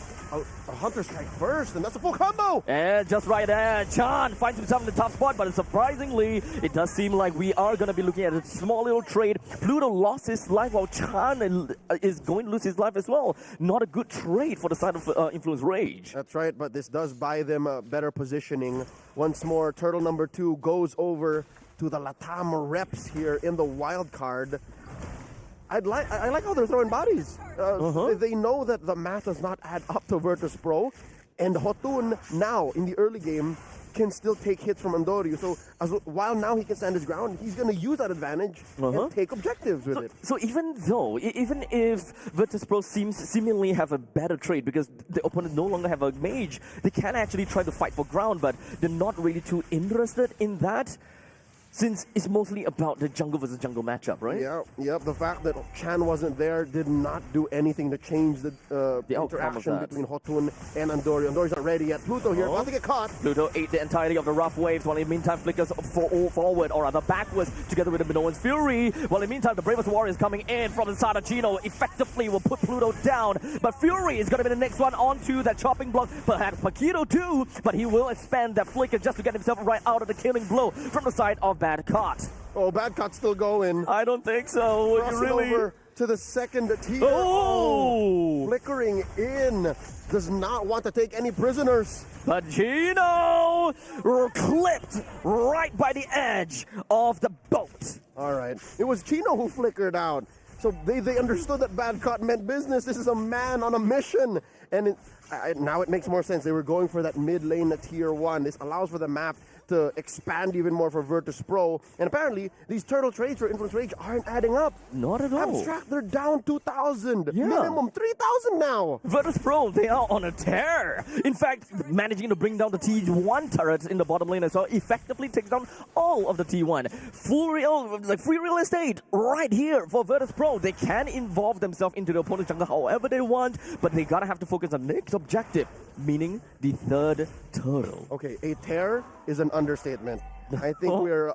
Hunter Strike first, and that's a full combo! And just right there, Chan finds himself in the top spot, but surprisingly, it does seem like we are going to be looking at a small little trade. Pluto lost his life while Chan is going to lose his life as well. Not a good trade for the side of Influence Rage. That's right, but this does buy them better positioning. Once more, turtle number 2 goes over to the Latam reps here in the wild card. I like how they're throwing bodies. They know that the math does not add up to Virtus Pro. And Hotun now, in the early game, can still take hits from Andorio. So while now he can stand his ground, he's going to use that advantage and take objectives with it. So even if Virtus.pro seemingly have a better trade because the opponent no longer have a mage, they can actually try to fight for ground, but they're not really too interested in that. Since it's mostly about the jungle versus jungle matchup, right? Yeah. The fact that Chan wasn't there did not do anything to change the interaction between Hotun and Andorio. Andorio's not ready yet. Pluto here, about to get caught. Pluto ate the entirety of the rough waves, while in the meantime flickers forward, or rather backwards, together with the Minoan's Fury. While in the meantime, the bravest warrior is coming in from the side of Chino, effectively will put Pluto down. But Fury is going to be the next one onto that chopping block. Perhaps Paquito too, but he will expand that flicker just to get himself right out of the killing blow from the side of Bad Cot. Oh, Bad Cot's still going. I don't think so. Crossing over to the second tier. Flickering in. Does not want to take any prisoners. But Gino clipped right by the edge of the boat. All right. It was Chino who flickered out. So they understood that Bad Cot meant business. This is a man on a mission. And now it makes more sense. They were going for that mid lane at tier 1. This allows for the map to expand even more for Virtus.pro. And apparently, these turtle trades for Influence Rage aren't adding up. Not at all. Abstract, they're down 2,000. Yeah. Minimum 3,000 now. Virtus.pro, they are on a tear. In fact, managing to bring down the T1 turrets in the bottom lane as well, effectively takes down all of the T1. Free real estate right here for Virtus.pro. They can involve themselves into the opponent's jungle however they want, but they gotta have to focus on the next objective, meaning the third turtle. Okay, a tear is an understatement. I think we're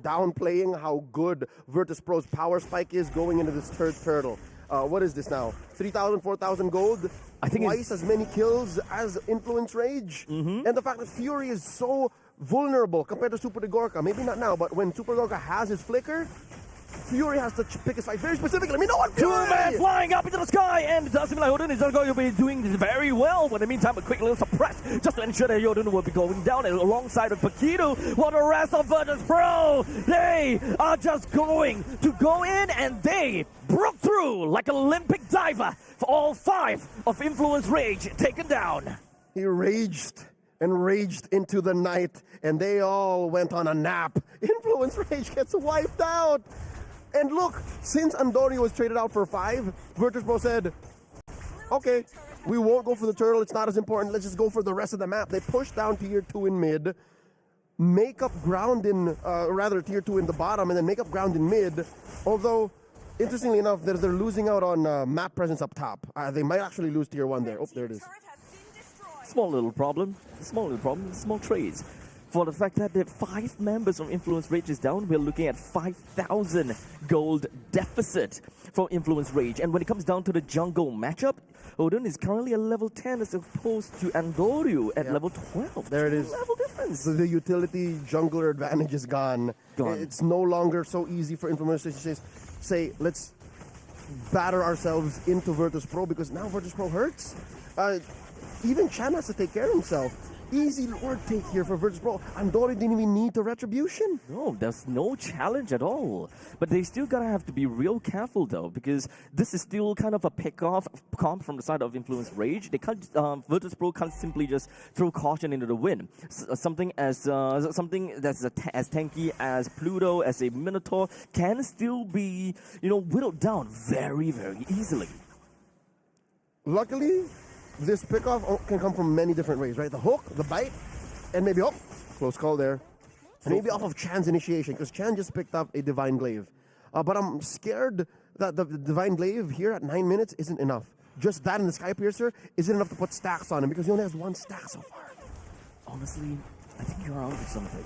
downplaying how good Virtus.pro's power spike is going into this third turtle. What is this now? 3,000, 4,000 gold? I think twice as many kills as Influence Rage. And the fact that Fury is so vulnerable compared to Super de Gorka. Maybe not now, but when Super Gorka has his flicker, Fury has to pick his fight very specifically. I mean, no one. Two-man flying up into the sky, and it does seem like Yodun is going to be doing this very well. But in the meantime, a quick little suppress just to ensure that Yodun will be going down alongside with Paquito. While the rest of Virtus.pro, they are just going to go in, and they broke through like an Olympic diver for all 5 of Influence Rage taken down. He raged and raged into the night, and they all went on a nap. Influence Rage gets wiped out. And look, since Andorio was traded out for 5, Virtus.pro said, okay, we won't go for the turtle, it's not as important, let's just go for the rest of the map. They push down tier 2 in mid, make up ground in, tier 2 in the bottom, and then make up ground in mid. Although, interestingly enough, they're losing out on map presence up top. They might actually lose tier 1 there. Oh, there it is. Small trades. For the fact that the 5 members of Influence Rage is down, we're looking at 5,000 gold deficit for Influence Rage. And when it comes down to the jungle matchup, Odin is currently at level 10 as opposed to Andorio at level 12. There it is. Level difference. So the utility jungler advantage is gone. It's no longer so easy for Influence Rage to say, let's batter ourselves into Virtus.pro, because now Virtus.pro hurts. Even Chan has to take care of himself. Easy Lord take here for Virtus.pro. Andorio didn't even need the retribution. No, there's no challenge at all. But they still gotta have to be real careful though, because this is still kind of a pick-off comp from the side of Influence Rage. They can't, Virtus.pro can't simply just throw caution into the wind. Something that's as tanky as Pluto, as a Minotaur, can still be, whittled down very, very easily. Luckily, this pickoff can come from many different ways, right? The hook, the bite, and maybe, close call there. And maybe off of Chan's initiation, because Chan just picked up a Divine Glaive. But I'm scared that the Divine Glaive here at 9 minutes isn't enough. Just that and the Sky Piercer isn't enough to put stacks on him, because he only has 1 stack so far. Honestly, I think you're onto something.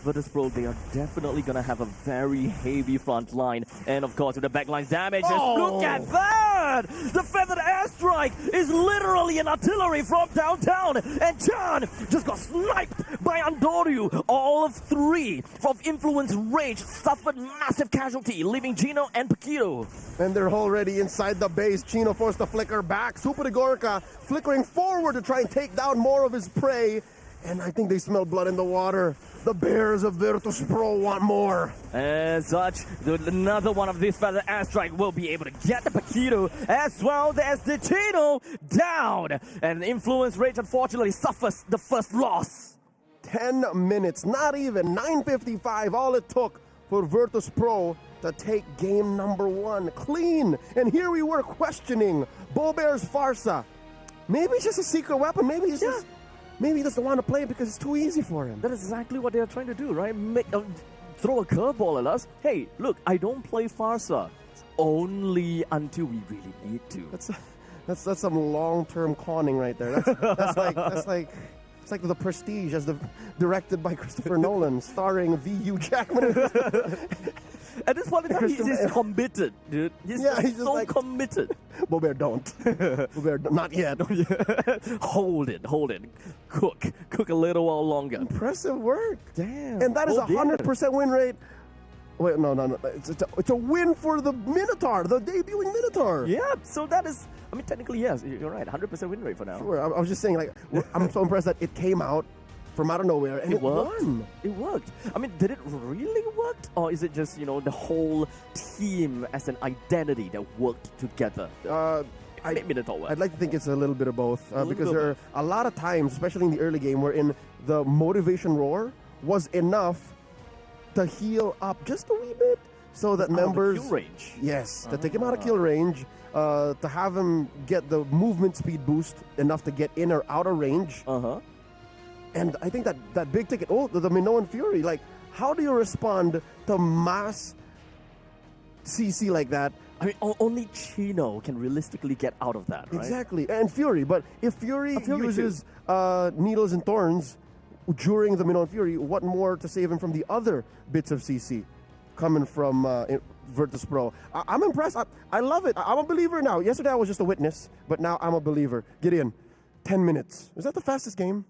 Virtus.pro, they are definitely going to have a very heavy front line. And of course, with the backline damage, look at that! The Feathered Airstrike is literally an artillery from downtown. And Chan just got sniped by Andorio. All of 3 of Influence Rage suffered massive casualty, leaving Gino and Paquito. And they're already inside the base. Chino forced the flicker back. Super de Gorka flickering forward to try and take down more of his prey. And I think they smell blood in the water. The Bears of Virtus Pro want more. As such, another one of these feather airstrike will be able to get the Paquito as well as the Chino down. And Influence Rage unfortunately suffers the first loss. 10 minutes, not even 9:55, all it took for Virtus Pro to take game number 1 clean. And here we were questioning Bear's Farsa. Maybe it's just a secret weapon. Maybe it's just... Maybe he doesn't want to play it because it's too easy for him. That is exactly what they're trying to do, right? Throw a curveball at us. Hey, look, I don't play Farsa. It's only until we really need to. That's some long-term conning right there. That's like it's like The Prestige, as directed by Christopher Nolan, starring V.U. Jackman. At this point in time, he's committed, dude. He's just so like, committed. Bear, don't. Bear, not yet. Hold it. Cook a little while longer. Impressive work. Damn. And that is 100% win rate. Wait, no. It's a win for the Minotaur, the debuting Minotaur. Yeah, so that is, I mean, technically, yes, you're right. 100% win rate for now. Sure, I was just saying, like, I'm so impressed that it came out from out of nowhere and it won. It worked. I mean, did it really work? Or is it just, the whole team as an identity that worked together? I'd like to think it's a little bit of both because there are a lot of times, especially in the early game, wherein the motivation roar was enough to heal up just a wee bit so that members... kill range. Yes, to take him out of kill range, to have him get the movement speed boost enough to get in or out of range. And I think that big ticket, the Minoan Fury, like, how do you respond to mass CC like that? I mean, only Chino can realistically get out of that, right? Exactly, and Fury. But if Fury uses Needles and Thorns during the Minoan Fury, what more to save him from the other bits of CC coming from Virtus Pro? I'm impressed. I love it. I'm a believer now. Yesterday I was just a witness, but now I'm a believer. Gideon, 10 minutes. Is that the fastest game?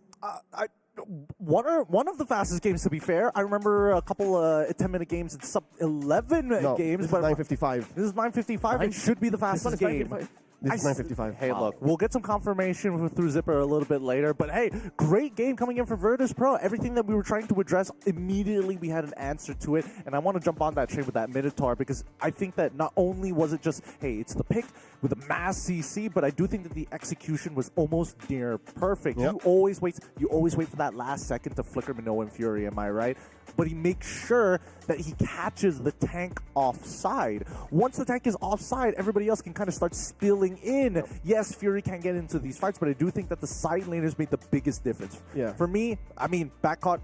One of the fastest games, to be fair. I remember a couple 10-minute games in sub-11 games. But 9:55. This is 9:55. It should be the fastest game. This is 9:55. Hey, look, we'll get some confirmation through Zipper a little bit later. But hey, great game coming in from Virtus Pro. Everything that we were trying to address, immediately we had an answer to it. And I want to jump on that train with that Minotaur because I think that not only was it just, hey, it's the pick with a mass CC, but I do think that the execution was almost near perfect. Yep. You always wait for that last second to flicker Minoan Fury, am I right? But he makes sure that he catches the tank offside. Once the tank is offside, everybody else can kind of start spilling in. Yes, Fury can't get into these fights, but I do think that the side laners made the biggest difference. Yeah. For me, I mean, Backcott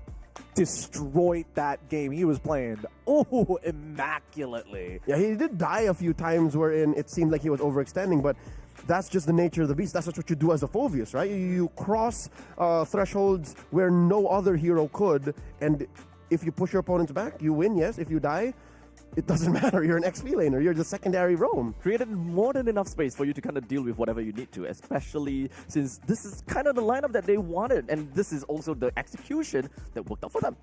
destroyed that game. He was playing, immaculately. Yeah, he did die a few times wherein it seemed like he was overextending, but that's just the nature of the beast. That's just what you do as a Phoveus, right? You cross thresholds where no other hero could, and if you push your opponents back, you win, yes. If you die, it doesn't matter. You're an XP laner. You're the secondary roam. Created more than enough space for you to kind of deal with whatever you need to, especially since this is kind of the lineup that they wanted, and this is also the execution that worked out for them.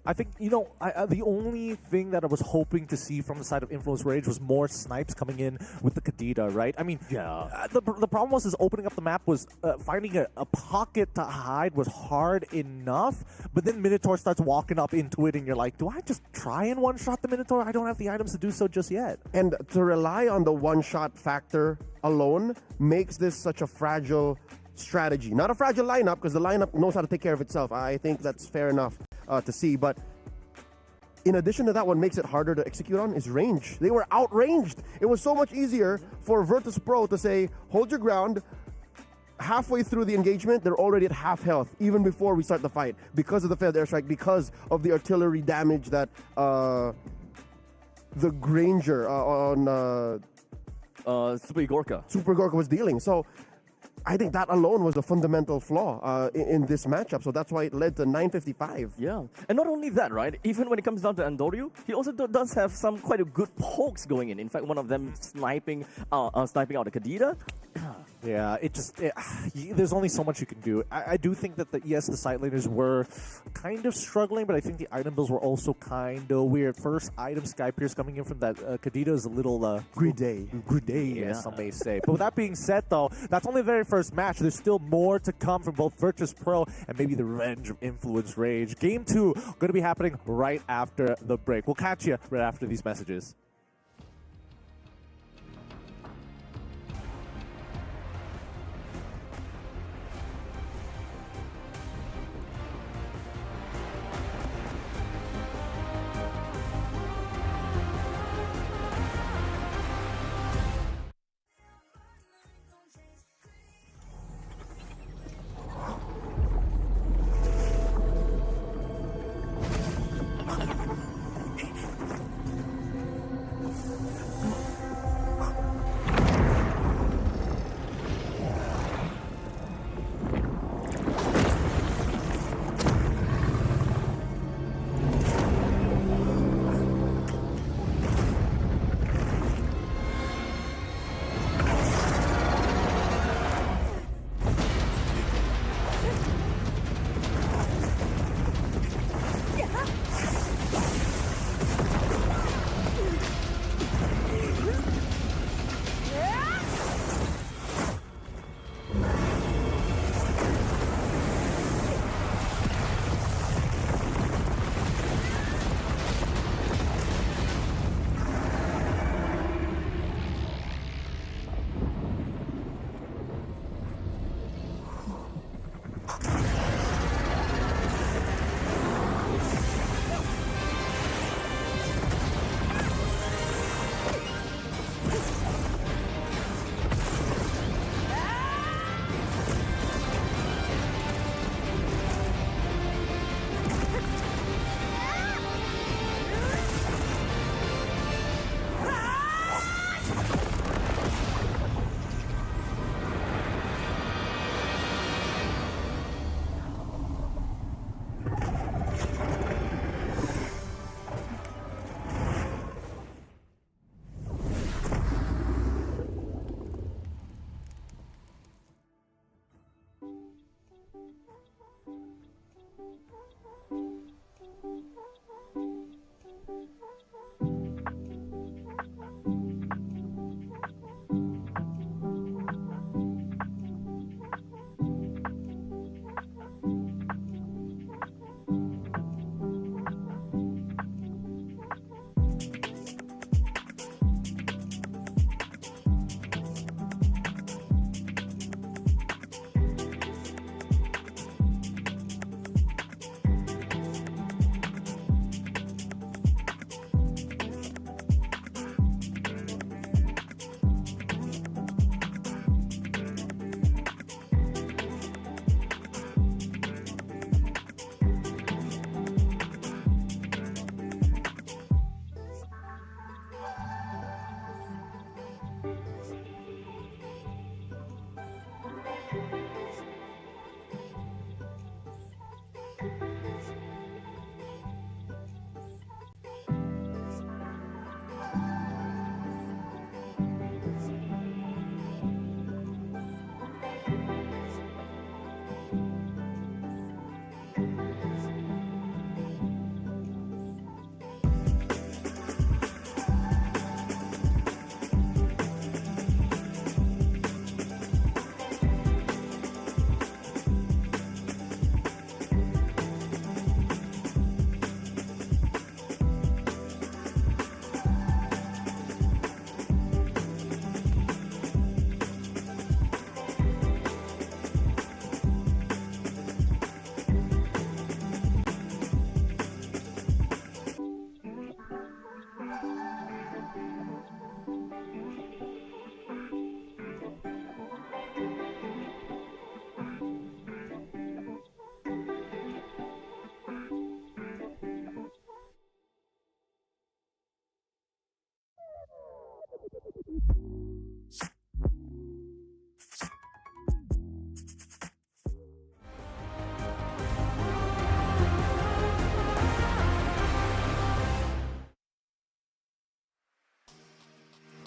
I think, the only thing that I was hoping to see from the side of Influence Rage was more snipes coming in with the Kadita, right? I mean, the problem was opening up the map was finding a pocket to hide was hard enough, but then Minotaur starts walking up into it, and you're like, do I just try and one-shot the Minotaur? I don't have the items to do so just yet. And to rely on the one-shot factor alone makes this such a fragile strategy. Not a fragile lineup, because the lineup knows how to take care of itself. I think that's fair enough to see. But in addition to that, what makes it harder to execute on is range. They were outranged. It was so much easier for Virtus Pro to say, hold your ground. Halfway through the engagement, they're already at half health, even before we start the fight, because of the failed airstrike, because of the artillery damage that the Granger on Super Igorka was dealing. So I think that alone was a fundamental flaw in this matchup. So that's why it led to 9:55. Yeah, and not only that, right? Even when it comes down to Andoryu, he also does have some quite a good pokes going in. In fact, one of them sniping out the Kadita. Yeah, there's only so much you can do. I do think that the side laners were kind of struggling, but I think the item builds were also kind of weird. First item Sky Pierce coming in from that Kadita is a little greedy, as some may say. But with that being said, though, that's only the very first match. There's still more to come from both Virtus Pro and maybe the revenge of Influence Rage. Game 2 going to be happening right after the break. We'll catch you right after these messages.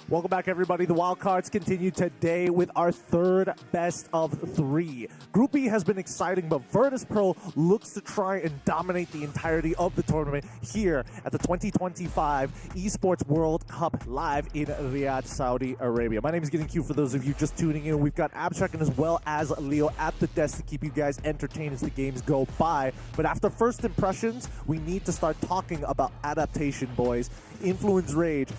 Welcome back, everybody. The wildcards continue today with our third best of 3. Group B has been exciting, but Virtus Pro looks to try and dominate the entirety of the tournament here at the 2025 Esports World Cup live in Riyadh, Saudi Arabia. My name is Getting Q for those of you just tuning in. We've got Abstract and as well as Leo at the desk to keep you guys entertained as the games go by. But after first impressions, we need to start talking about adaptation, boys. Influence Rage.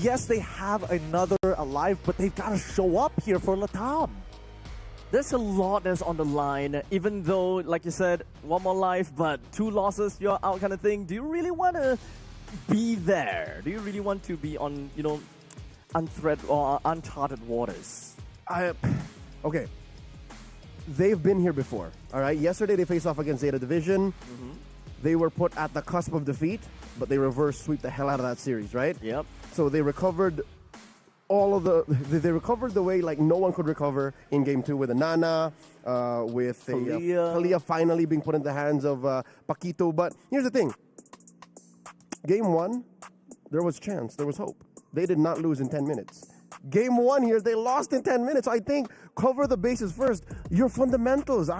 Yes, they have another alive, but they've got to show up here for Latam. There's a lot that's on the line, even though, like you said, one more life, but 2 losses, you're out kind of thing. Do you really want to be there? Do you really want to be on, uncharted waters? Okay. They've been here before, all right? Yesterday, they faced off against Zeta Division. They were put at the cusp of defeat, but they reverse sweep the hell out of that series, right? Yep. So they recovered they recovered the way like no one could recover in game 2 with a Nana, with Kalia finally being put in the hands of Paquito. But here's the thing. Game 1, there was chance, there was hope. They did not lose in 10 minutes. Game 1 here, they lost in 10 minutes. I think cover the bases first. Your fundamentals,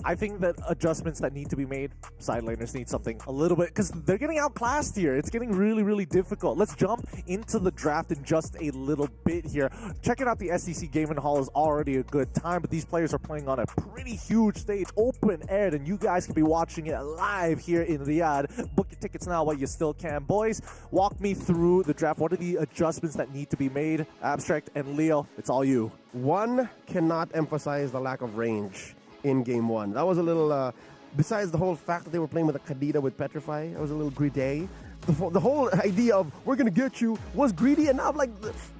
I think that adjustments that need to be made, side laners need something a little bit, because they're getting outclassed here. It's getting really, really difficult. Let's jump into the draft in just a little bit here. Checking out the SEC Gaming Hall is already a good time, but these players are playing on a pretty huge stage, open aired, and you guys can be watching it live here in Riyadh. Book your tickets now while you still can. Boys, walk me through the draft. What are the adjustments that need to be made? Abstract and Leo, it's all you. One cannot emphasize the lack of range in game 1. That was a little, besides the whole fact that they were playing with a Kadita with Petrify, it was a little greedy. The whole idea of, we're going to get you, was greedy enough. Like,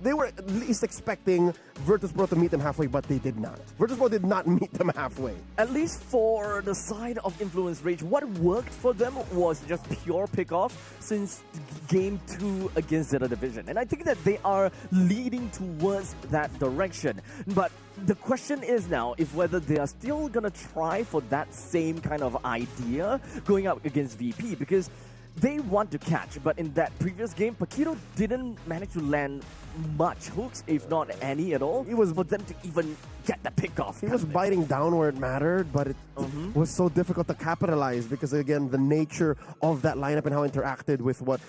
they were at least expecting Virtus Pro to meet them halfway, but they did not. Virtus Pro did not meet them halfway. At least for the side of Influence Rage, what worked for them was just pure pickoff since game 2 against Zeta Division. And I think that they are leading towards that direction. But the question is now if whether they are still going to try for that same kind of idea going up against VP, because they want to catch, but in that previous game, Paquito didn't manage to land much hooks, if not any at all. It was for them to even get the pick off. He was biting down where it mattered, but it was so difficult to capitalize because, again, the nature of that lineup and how it interacted with what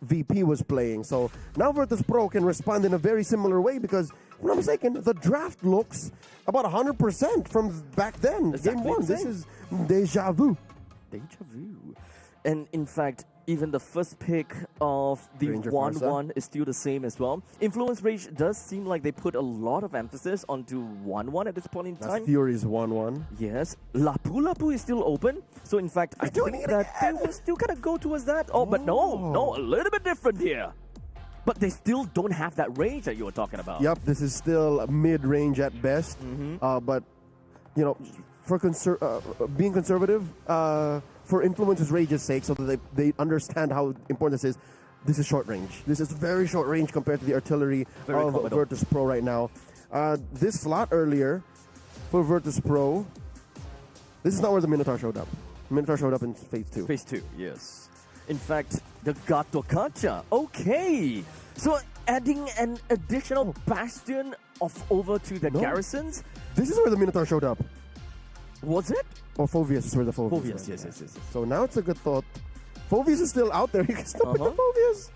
VP was playing. So now Virtus Pro can respond in a very similar way because, if I'm not mistaken, the draft looks about 100% from back then. Exactly. Game 1. This is deja vu. Deja vu. And in fact, even the first pick of the 1-1 is still the same as well. Influence Rage does seem like they put a lot of emphasis onto 1-1 at this point in time. That's Fury's 1-1. Yes. Lapu is still open. So in fact, I think that they will still kind of go towards that. Oh, but no, a little bit different here. But they still don't have that range that you were talking about. Yep, this is still mid-range at best. But, you know, for being conservative, for Influence's Rage's sake, so that they understand how important this is short range. This is very short range compared to the artillery of Virtus Pro right now. This slot earlier for Virtus Pro, this is not where the Minotaur showed up. Minotaur showed up in Phase 2. Phase 2, yes. In fact, the Gato Kacha. Okay. So adding an additional bastion over to the garrisons. This is where the Minotaur showed up. Was it? Or Phoveus is where the Phoveus Phoveus, yes. So now it's a good thought. Phoveus is still out there. You can still pick the Phoveus.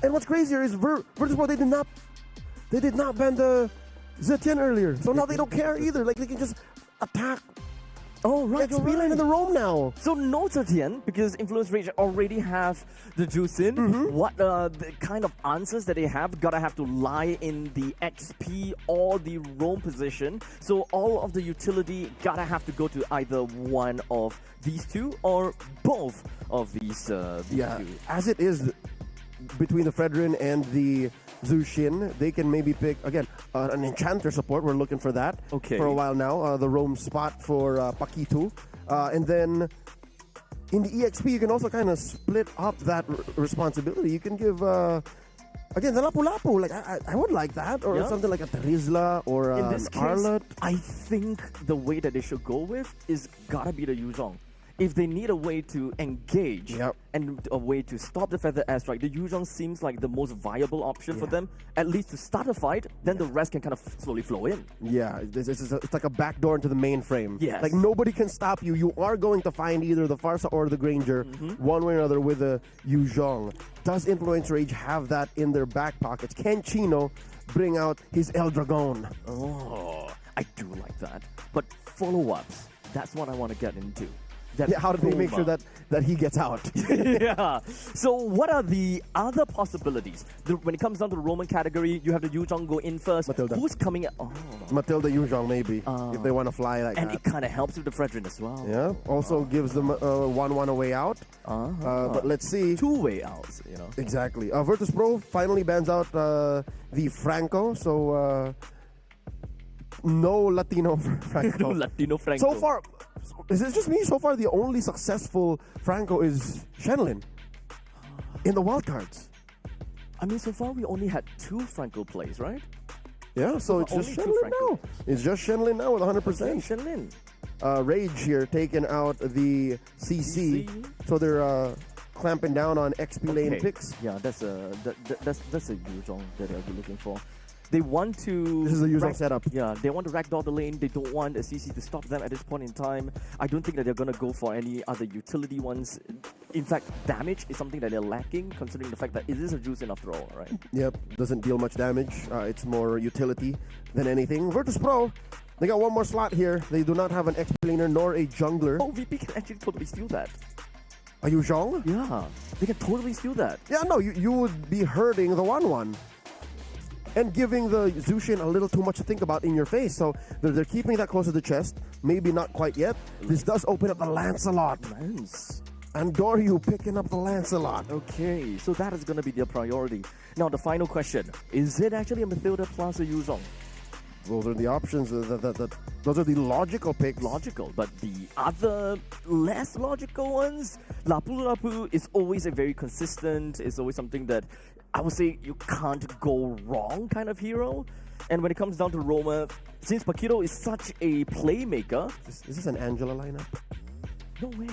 And what's crazier is Virtus Pro, they did not ban the Zetian earlier. So now they don't care either. Like, they can just attack. Oh, right. XP line in the roam now. So no Zetian, because Influence Rage already have the Juicin. What the kind of answers that they have gotta have to lie in the XP or the roam position. So all of the utility gotta have to go to either one of these two or both of these two. As it is between the Fredrin and the Zushin, they can maybe pick, again, an Enchanter support. We're looking for that for a while now. The roam spot for Paquito. And then in the EXP, you can also kind of split up that responsibility. You can give, again, the Lapu-Lapu. Like, I would like that. Or something like a Terizla or in this Arlot. case, I think the way that they should go with is gotta be the Yuzhong. if they need a way to engage and a way to stop the feather airstrike, the Yuzhong seems like the most viable option for them, at least to start a fight, then the rest can kind of slowly flow in. Yeah, it's like a backdoor into the main frame. Yes. Like nobody can stop you. You are going to find either the Farsa or the Granger, one way or another, with a Yuzhong. Does Influence Rage have that in their back pockets? Can Chino bring out his El Dragon? Oh, I do like that. But follow-ups, that's what I want to get into. How do they make sure that he gets out? Yeah. So what are the other possibilities? When it comes down to the Roman category, you have the Yuzhong go in first. Matilda. Who's coming? Matilda Yuzhong, maybe, if they want to fly like and that. it kind of helps with the Fredrin as well. Yeah. Also gives them 1-1 a way out. But let's see. Two way outs, you know. Exactly. Virtus Pro finally bans out the Franco. So no Latino Franco. No Latino Franco. So far, is it just me? So far, the only successful Franco is Shenlin in the wildcards. I mean, so far we only had 2 Franco plays, right? Yeah, so it's just Shenlin now. It's just Shenlin now with 100%. Shenlin. Rage here taking out the CC. So they're clamping down on XP lane picks. Yeah, that's a Yuzhong that I'll be looking for. They want to... This is a Yuzhong setup. Yeah, they want to ragdoll the lane. They don't want a CC to stop them at this point in time. I don't think that they're going to go for any other utility ones. In fact, damage is something that they're lacking, considering the fact that it is a Juicing after all, right? Yep, doesn't deal much damage. It's more utility than anything. Virtus Pro, they got one more slot here. They do not have an XP laner nor a jungler. Oh, VP can actually totally steal that. Are you Zhong? Yeah, they can totally steal that. Yeah, no, you would be hurting the 1-1. And giving the Zushin a little too much to think about in your face. So they're keeping that close to the chest. Maybe not quite yet. This does open up the Lancelot. Lance. And Doryu picking up the Lancelot. Okay, so that is going to be their priority. Now, the final question. Is it actually a Matilda plus a Yuzhong? Those are the options. Those are the logical picks. Logical, but the other less logical ones, Lapu Lapu is always a very consistent, it's always something that I would say you can't go wrong kind of hero. And when it comes down to Roma, since Paquito is such a playmaker... Is this an Angela lineup? No way.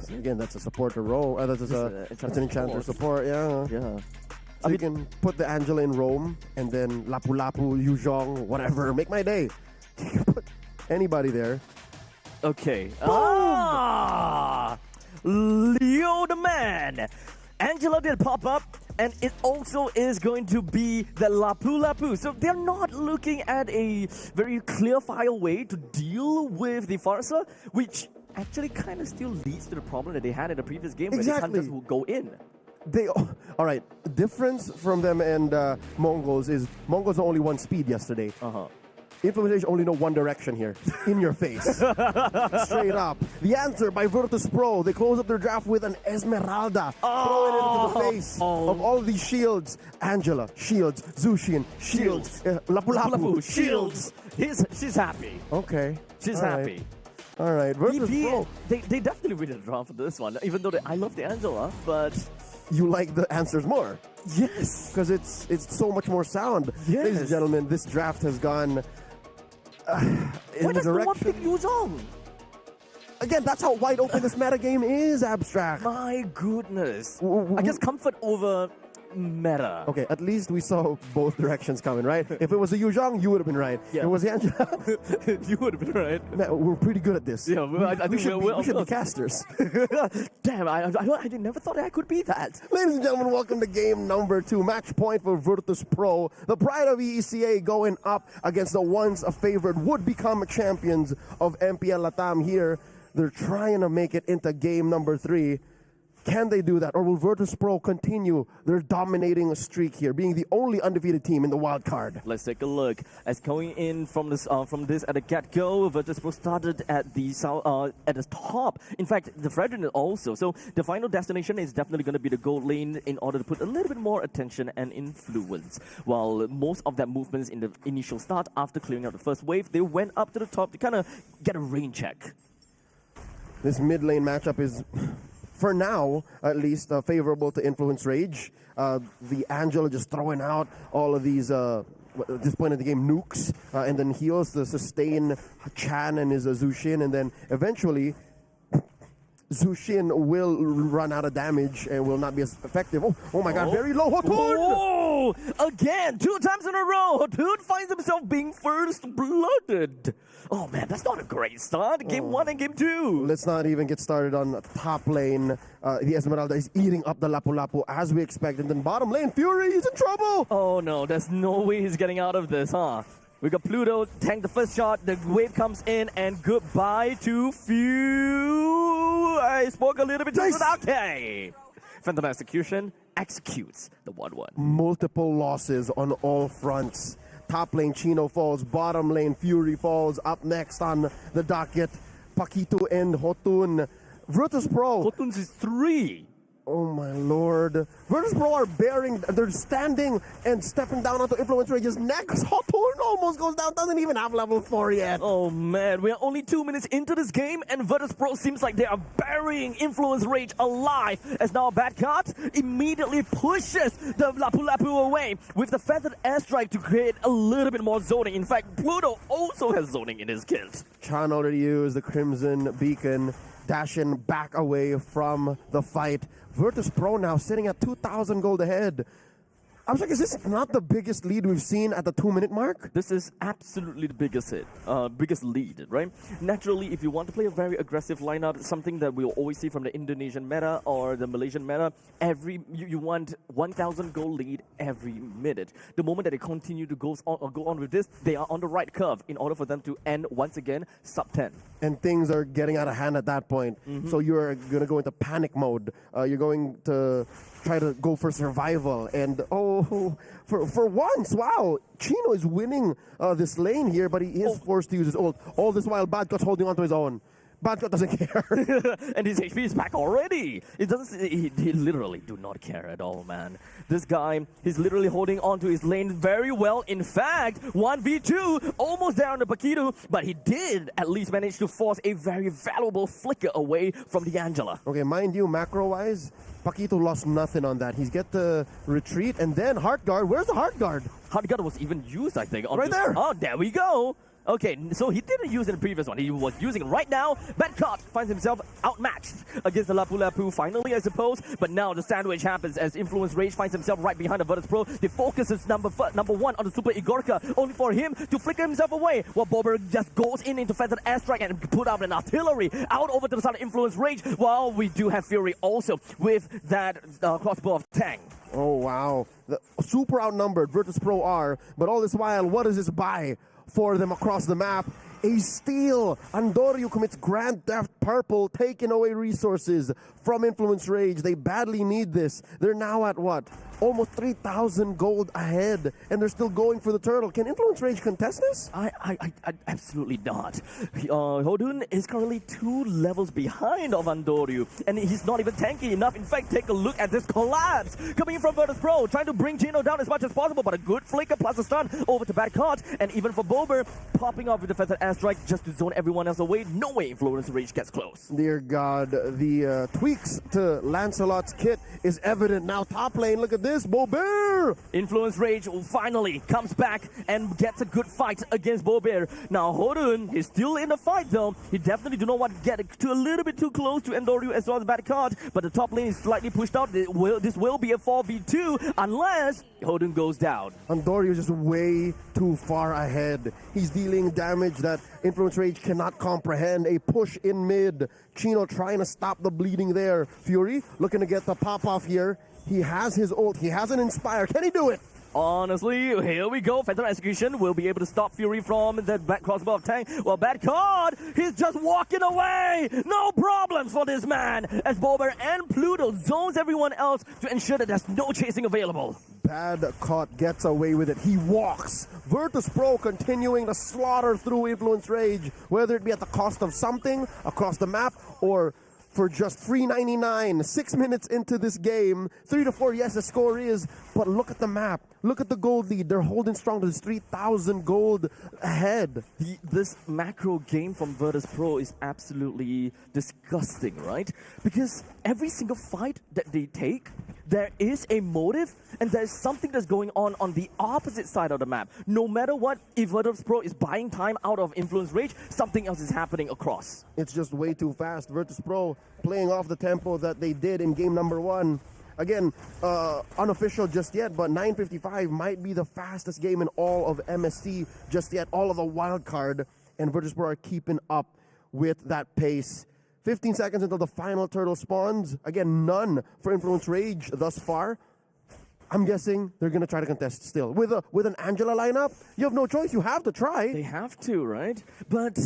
Again, that's a supporter role. That's an enchanter support, yeah. Yeah. So you can put the Angela in Rome, and then Lapu Lapu, Yuzhong, whatever. Make my day. You can put anybody there. Okay. Leo the man! Angela did pop up, and it also is going to be the Lapu Lapu. So they're not looking at a very clear file way to deal with the Farsa, which actually kind of still leads to the problem that they had in the previous game where the hunters will go in. All right, the difference from them and Mongols is Mongols only one speed yesterday. Influence only know one direction here. In your face. Straight up. The answer by Virtus Pro. They close up their draft with an Esmeralda. Throwing it into the face of all these shields. Angela, shields. Zushin, shields. Lapu Lapu, shields. She's happy. Okay. She's happy. All right, Virtus Pro. They definitely win the draft for this one. Even though I love the Angela, but... You like the answers more. Yes. Because it's so much more sound. Yes. Ladies and gentlemen, this draft has gone... in the direction. Yuzhong? Again, that's how wide open this meta game is, Abstract. My goodness. I guess comfort over meta. Okay, at least we saw both directions coming, right? If it was a Yuzhong, you would have been right. Yeah. If it was the Angela, you would have been right. Man, we're pretty good at this. Yeah, I think we should be casters. Damn, I never thought I could be that. Ladies and gentlemen, welcome to game number 2. Match point for Virtus Pro. The pride of EECA going up against the once favored would-become champions of MPL Latam here. They're trying to make it into game number 3. Can they do that, or will Virtus Pro continue their dominating streak here, being the only undefeated team in the wild card? Let's take a look. As going in from this at the get-go, Virtus Pro started at the top. In fact, the Fredrin also. So the final destination is definitely going to be the gold lane in order to put a little bit more attention and influence. While most of that movements in the initial start, after clearing out the first wave, they went up to the top to kind of get a rain check. This mid lane matchup is, for now, at least, favorable to Influence Rage. The Angela just throwing out all of these, at this point in the game, nukes, and then heals to sustain Chan and his Zushin, and then eventually Zushin will run out of damage and will not be as effective. Oh my god, very low. Hotun! Oh, again, 2 times in a row. Hotun finds himself being first blooded. Oh man, that's not a great start. Game 1 and game 2. Let's not even get started on top lane. The Esmeralda is eating up the Lapu Lapu as we expect. And then bottom lane, Fury is in trouble. Oh no, there's no way he's getting out of this, huh? We got Pluto tank the first shot. The wave comes in and goodbye to Few. I spoke a little bit too soon. Okay. Phantom Execution executes the 1-1. Multiple losses on all fronts. Top lane, Chino falls. Bottom lane, Fury falls. Up next on the docket, Paquito and Hotun. Virtus Pro. Hotun's is 3. Oh my lord. Virtus Pro are bearing, they're standing and stepping down onto Influence Rage's neck. Hotun almost goes down, doesn't even have level 4 yet. Oh man, we are only 2 minutes into this game and Virtus Pro seems like they are burying Influence Rage alive as now Bad Card immediately pushes the Lapu Lapu away with the Feathered Airstrike to create a little bit more zoning. In fact, Pluto also has zoning in his kit. Chan already used the Crimson Beacon, dashing back away from the fight. Virtus Pro now sitting at 2,000 gold ahead. I was like, is this not the biggest lead we've seen at the 2-minute mark? This is absolutely the biggest lead, right? Naturally, if you want to play a very aggressive lineup, something that we'll always see from the Indonesian meta or the Malaysian meta, you want 1,000 gold lead every minute. The moment that they continue to go on with this, they are on the right curve in order for them to end once again sub 10. And things are getting out of hand at that point. So you're going to go into panic mode. You're going to try to go for survival. And for once, wow, Chino is winning this lane here, but he is forced to use his ult. All this while, Badcut's holding on to his own. Badcut doesn't care. And his HP is back already. It doesn't. He literally do not care at all, man. This guy, he's literally holding on to his lane very well. In fact, 1v2, almost there on the Paquito, but he did at least manage to force a very valuable flicker away from the Angela. Okay, mind you, macro-wise, Paquito lost nothing on that. He's get the retreat, and then Heart Guard. Where's the Heart Guard? Heart Guard was even used, I think. Right there. Oh, there we go. Okay, so he didn't use it in the previous one. He was using it right now. Badcott finds himself outmatched against the Lapu Lapu finally, I suppose. But now the sandwich happens as Influence Rage finds himself right behind the Virtus Pro. The focus is number 1 on the Super Igorka, only for him to flicker himself away. While Bober just goes into Feathered Airstrike and put out an artillery out over to the side of Influence Rage. While we do have Fury also with that crossbow of Tang. Oh, wow. Super outnumbered, Virtus Pro are. But all this while, what does this buy for them across the map? A steal. Andoryu commits Grand Theft Purple, taking away resources from Influence Rage. They badly need this. They're now at what? Almost 3,000 gold ahead, and they're still going for the turtle. Can Influence Rage contest this? I absolutely not. Hodun is currently 2 levels behind of Andoryu, and he's not even tanky enough. In fact, take a look at this collapse coming in from Virtus Pro, trying to bring Gino down as much as possible, but a good flicker plus a stun over to Bad Cart, and even for Bober, popping off with the Feathered Airstrike just to zone everyone else away. No way Influence Rage gets close. Dear God, the tweaks to Lancelot's kit is evident now. Top lane, look at this, Bober! Influence Rage finally comes back and gets a good fight against Bober. Now Hodun is still in the fight though. He definitely do not want to get a little bit too close to Andoryu as well as Bad Card, but the top lane is slightly pushed out. This will be a 4v2 unless Hodun goes down. Andoryu is just way too far ahead. He's dealing damage that Influence Rage cannot comprehend. A push in mid. Chino trying to stop the bleeding there. Fury looking to get the pop off here. He has his ult. He has an Inspire. Can he do it? Honestly, here we go. Phantom Execution will be able to stop Fury from the back crossbow of Tang. Well, Bad Card, he's just walking away. No problems for this man as Bober and Pluto zones everyone else to ensure that there's no chasing available. Bad Caught gets away with it. He walks. Virtus Pro continuing to slaughter through Influence Rage, whether it be at the cost of something across the map or for just $3.99, 6 minutes into this game. 3-4, yes, the score is, but look at the map. Look at the gold lead. They're holding strong to this 3,000 gold ahead. This macro game from Virtus Pro is absolutely disgusting, right? Because every single fight that they take, there is a motive and there's something that's going on the opposite side of the map. No matter what, if Virtus Pro is buying time out of Influence Rage, something else is happening across. It's just way too fast. Virtus Pro playing off the tempo that they did in game number 1. Again, unofficial just yet, but 9:55 might be the fastest game in all of MSC just yet. All of the wild card, and Virtus Pro are keeping up with that pace. 15 seconds until the final turtle spawns. Again, none for Influence Rage thus far. I'm guessing they're going to try to contest still. With an Angela lineup, you have no choice. You have to try. They have to, right? But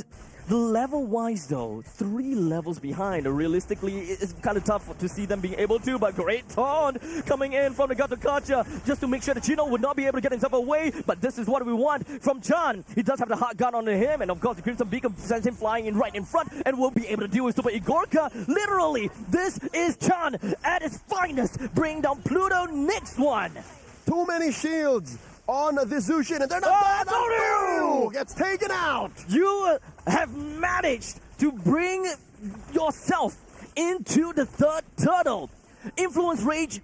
level-wise, though, 3 levels behind. Realistically, it's kind of tough to see them being able to, but great taunt coming in from the Gatakacha just to make sure that Chino would not be able to get himself away. But this is what we want from Chan. He does have the hot gun on him, and of course, the Crimson Beacon sends him flying in right in front and will be able to deal with Super Igorka. Literally, this is Chan at its finest, bringing down Pluto next one. Too many shields on the Zushin, and they're not done. Gets taken out. You have managed to bring yourself into the third turtle. Influence Rage,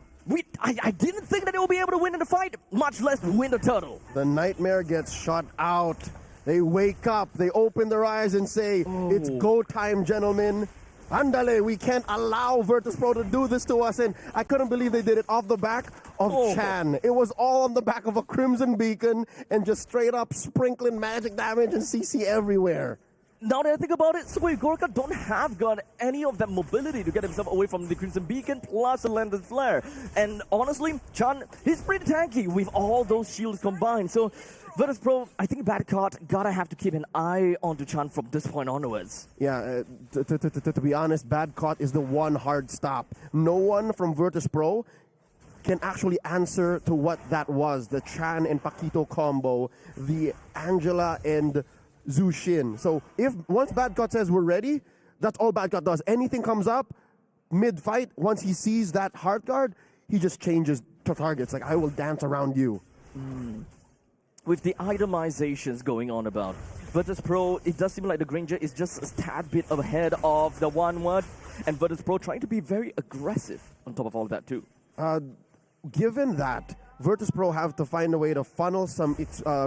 I didn't think that they will be able to win in the fight, much less win the turtle. The Nightmare gets shot out. They wake up, they open their eyes and say, it's go time, gentlemen. Andale, we can't allow Virtus Pro to do this to us. And I couldn't believe they did it off the back of Chan. It was all on the back of a Crimson Beacon and just straight up sprinkling magic damage and CC everywhere. Now that I think about it, Super Igorka don't have got any of that mobility to get himself away from the Crimson Beacon plus the Lantern Flare. And honestly, Chan, he's pretty tanky with all those shields combined. So Virtus Pro, I think Badcott gotta have to keep an eye onto Chan from this point onwards. Yeah, to be honest, Badcott is the one hard stop. No one from Virtus Pro can actually answer to what that was. The Chan and Paquito combo, the Angela and Zushin. So if once Badcott says we're ready, that's all Badcott does. Anything comes up mid-fight, once he sees that heart guard, he just changes to targets. Like, I will dance around you. With the itemizations going on about Virtus Pro, it does seem like the Granger is just a tad bit ahead of the one word, and Virtus Pro trying to be very aggressive on top of all of that too. Given that, Virtus Pro have to find a way to funnel some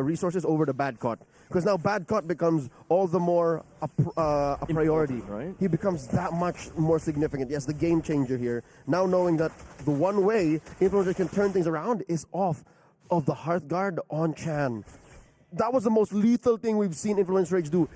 resources over to Badcott. Because now Badcott becomes all the more a priority. Right? He becomes that much more significant. Yes, the game changer here. Now knowing that the one way Influencer can turn things around is off of the Hearthguard on Chan. That was the most lethal thing we've seen Influence Rage do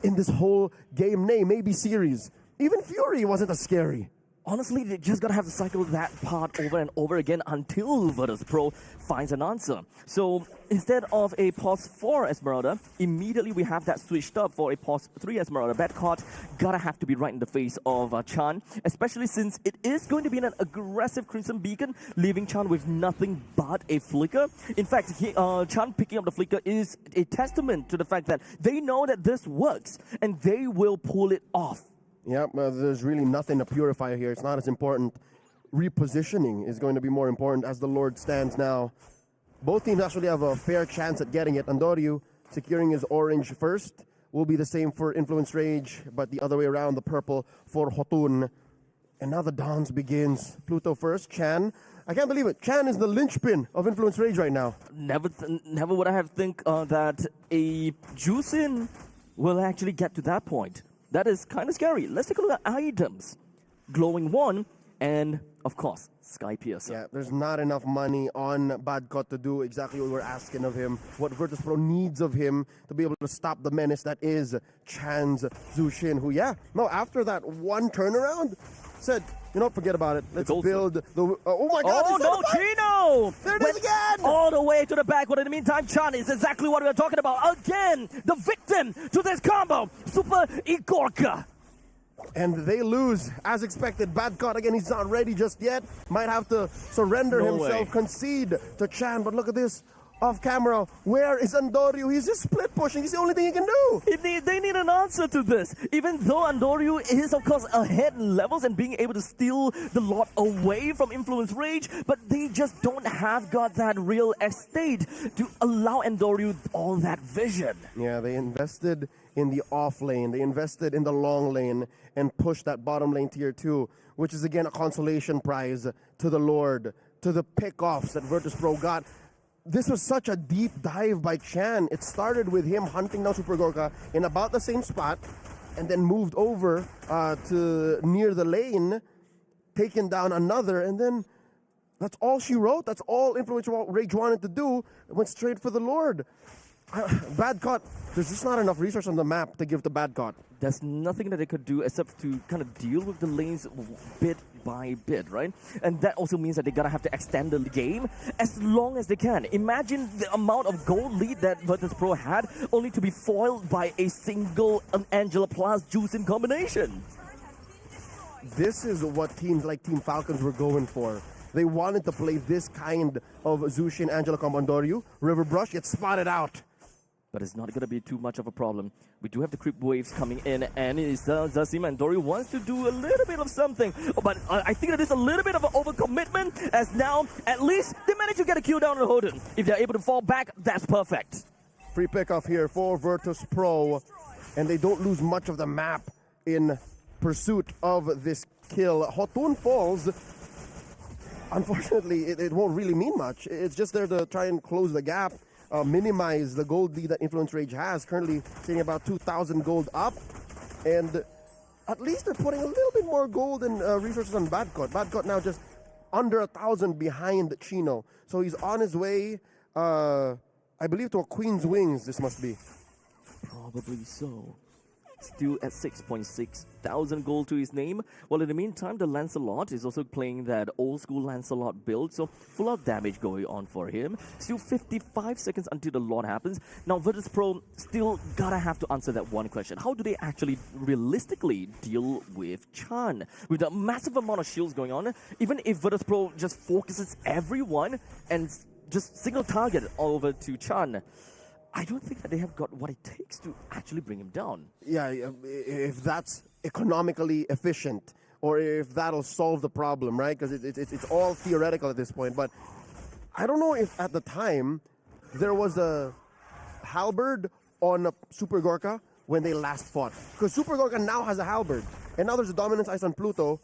in this whole game, maybe series. Even Fury wasn't as scary. Honestly, they just gotta have to cycle that part over and over again until Virtus Pro finds an answer. So instead of a pause 4 Esmeralda, immediately we have that switched up for a pause 3 Esmeralda. Badcott gotta have to be right in the face of Chan, especially since it is going to be an aggressive Crimson Beacon, leaving Chan with nothing but a flicker. In fact, Chan picking up the flicker is a testament to the fact that they know that this works and they will pull it off. Yep, there's really nothing to purify here. It's not as important. Repositioning is going to be more important as the Lord stands now. Both teams actually have a fair chance at getting it. Andoryu securing his orange first. Will be the same for Influence Rage, but the other way around, the purple for Hotun. And now the dance begins. Pluto first, Chan. I can't believe it. Chan is the linchpin of Influence Rage right now. Never would I have think that a Juicin will actually get to that point. That is kind of scary. Let's take a look at items. Glowing One, and of course, Sky Piercer. Yeah, there's not enough money on Badcott to do exactly what we're asking of him, what Virtus Pro needs of him to be able to stop the menace that is Chan's Zushin, who, after that one turnaround, said, forget about it. Let's build the... oh my God! Oh no, Chino! There it is again! All the way to the back, but in the meantime, Chan is exactly what we are talking about. Again, the victim to this combo, Super Igorka. And they lose, as expected. Badcott, again, he's not ready just yet. Might have to surrender himself, concede to Chan. But look at this. off camera, where is Andoryu? He's just split pushing. He's the only thing he can do. They need an answer to this. Even though Andoryu is, of course, ahead in levels and being able to steal the lot away from Influence Rage, but they just don't have got that real estate to allow Andoryu all that vision. Yeah, they invested in the off lane. They invested in the long lane and pushed that bottom lane tier 2, which is again a consolation prize to the Lord, to the pickoffs that Virtus.pro got. This was such a deep dive by Chan. It started with him hunting down Super Gorka in about the same spot and then moved over to near the lane, taken down another, and then that's all she wrote. That's all Influence Rage wanted to do. It went straight for the Lord. Bad Caught, there's just not enough resource on the map to give to Bad Caught. There's nothing that they could do except to kind of deal with the lanes bit by bit, right? And that also means that they're gonna have to extend the game as long as they can. Imagine the amount of gold lead that Virtus.pro had, only to be foiled by a single Angela plus Juicing combination. This is what teams like Team Falcons were going for. They wanted to play this kind of Zushin Angela combo on Andoryu. River Brush gets spotted out. But it's not going to be too much of a problem. We do have the creep waves coming in, and it does seem Andoryu wants to do a little bit of something. But I think it is a little bit of an overcommitment, as now at least they managed to get a kill down on Hoden. If they're able to fall back, that's perfect. Free pickoff here for Virtus.pro, and they don't lose much of the map in pursuit of this kill. Hotun falls. Unfortunately, it won't really mean much. It's just there to try and close the gap. Minimize the gold lead that Influence Rage has. Currently sitting about 2,000 gold up. And at least they're putting a little bit more gold and resources on Bad Caught. Bad Caught now just under 1,000 behind Chino. So he's on his way, I believe, to a Queen's Wings, this must be. Probably so. Still at 6.6 thousand gold to his name. Well, in the meantime, the Lancelot is also playing that old school Lancelot build, so full out damage going on for him. Still 55 seconds until the lot happens. Now, Virtus.pro still gotta have to answer that one question. How do they actually realistically deal with Chan? With a massive amount of shields going on, even if Virtus.pro just focuses everyone and just single target over to Chan, I don't think that they have got what it takes to actually bring him down. Yeah, if that's economically efficient, or if that'll solve the problem, right? Because it's all theoretical at this point. But I don't know if at the time there was a halberd on Super Gorka when they last fought. Because Super Gorka now has a halberd, and now there's a dominance ice on Pluto,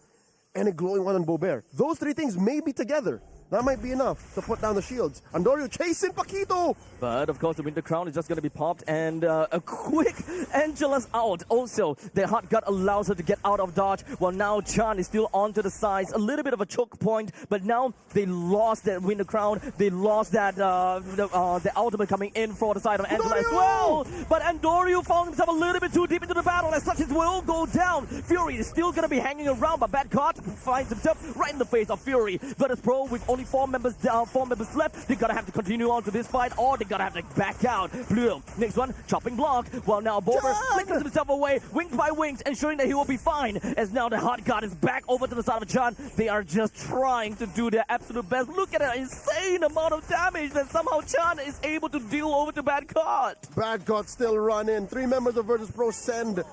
and a glowing one on Bober. Those three things may be together. That might be enough to put down the shields. Andoryu chasing Paquito! But of course, the Winter Crown is just going to be popped, and a quick Angela's out. Also, their hot gut allows her to get out of dodge, while now Chan is still onto the sides. A little bit of a choke point, but now they lost that Winter Crown. They lost that the ultimate coming in for the side of Angela as well. But Andoryu found himself a little bit too deep into the battle, as such his will go down. Fury is still going to be hanging around, but Bad Caught finds himself right in the face of Fury. Virtus.pro with only 4 members down, 4 members left. They're gonna have to continue on to this fight, or they're gonna have to back out. Pluto, next one, chopping block, while now Bober flickers himself away, wings by wings, ensuring that he will be fine. As now the hot guard is back over to the side of Chan. They are just trying to do their absolute best. Look at an insane amount of damage that somehow Chan is able to deal over to Bad Caught. Bad Caught still running. 3 members of Virtus.pro send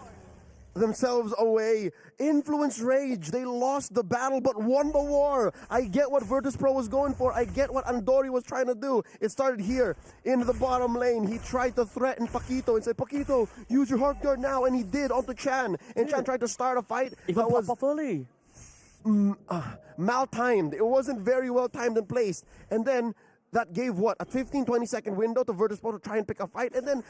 themselves away. Influence Rage, they lost the battle but won the war. I get what Virtus.pro was going for. I get what Andoryu was trying to do. It started here in the bottom lane. He tried to threaten Paquito and said, Paquito, use your heart guard now, and he did onto Chan. And Chan tried to start a fight that was early. Mal-timed. It wasn't very well timed and placed. And then that gave what, a 15-20 second window to Virtus.pro to try and pick a fight, and then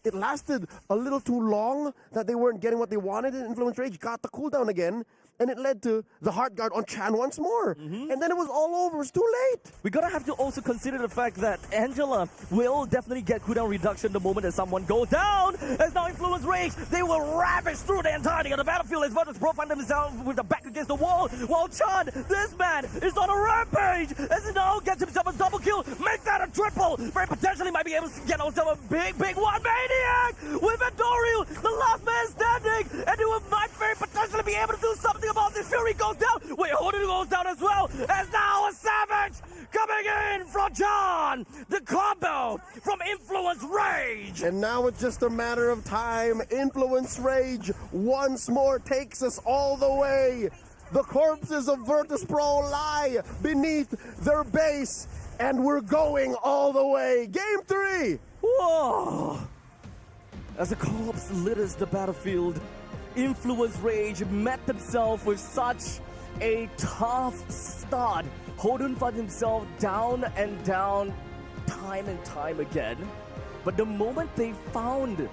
it lasted a little too long that they weren't getting what they wanted, and Influence Rage got the cooldown again, and it led to the hard guard on Chan once more. And then it was all over. It was too late. We gotta have to also consider the fact that Angela will definitely get cooldown reduction the moment that someone goes down. As now Influence Rage, they will ravage through the entirety of the battlefield as Virtus.pro find themselves with the back against the wall, while Chan, this man, is on a rampage as he now gets himself a double kill. Make that a triple. Very potentially might be able to get himself a big one. Maniac with Andoryu, the last man standing, and he might very potentially be able to do something about this. Fury goes down. Wait, Hoden goes down as well. As now a Savage coming in And now it's just a matter of time. Influence Rage once more takes us all the way. The corpses of Virtus Pro lie beneath their base, and we're going all the way. Game 3! Whoa! As the corpse litters the battlefield, Influence Rage met themselves with such a tough start. Hodun found himself down and down time and time again. But the moment they found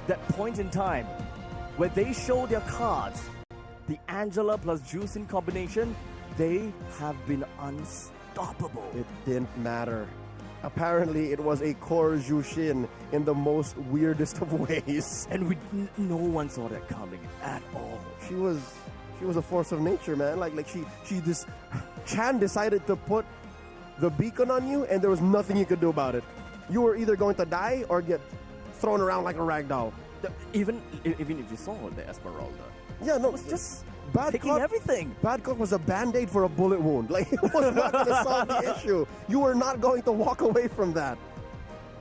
that point in time where they show their cards, the Angela plus Juicin combination, they have been unstoppable. It didn't matter. Apparently, it was a core Jushin in the most weirdest of ways. And no one saw that coming at all. She was a force of nature, man. Chan decided to put the beacon on you, and there was nothing you could do about it. You were either going to die or get thrown around like a rag doll. Even if you saw the Esmeralda. Yeah, no, it was just taking everything. Bad Cock was a band-aid for a bullet wound. Like, it was not going to solve the issue. You were not going to walk away from that.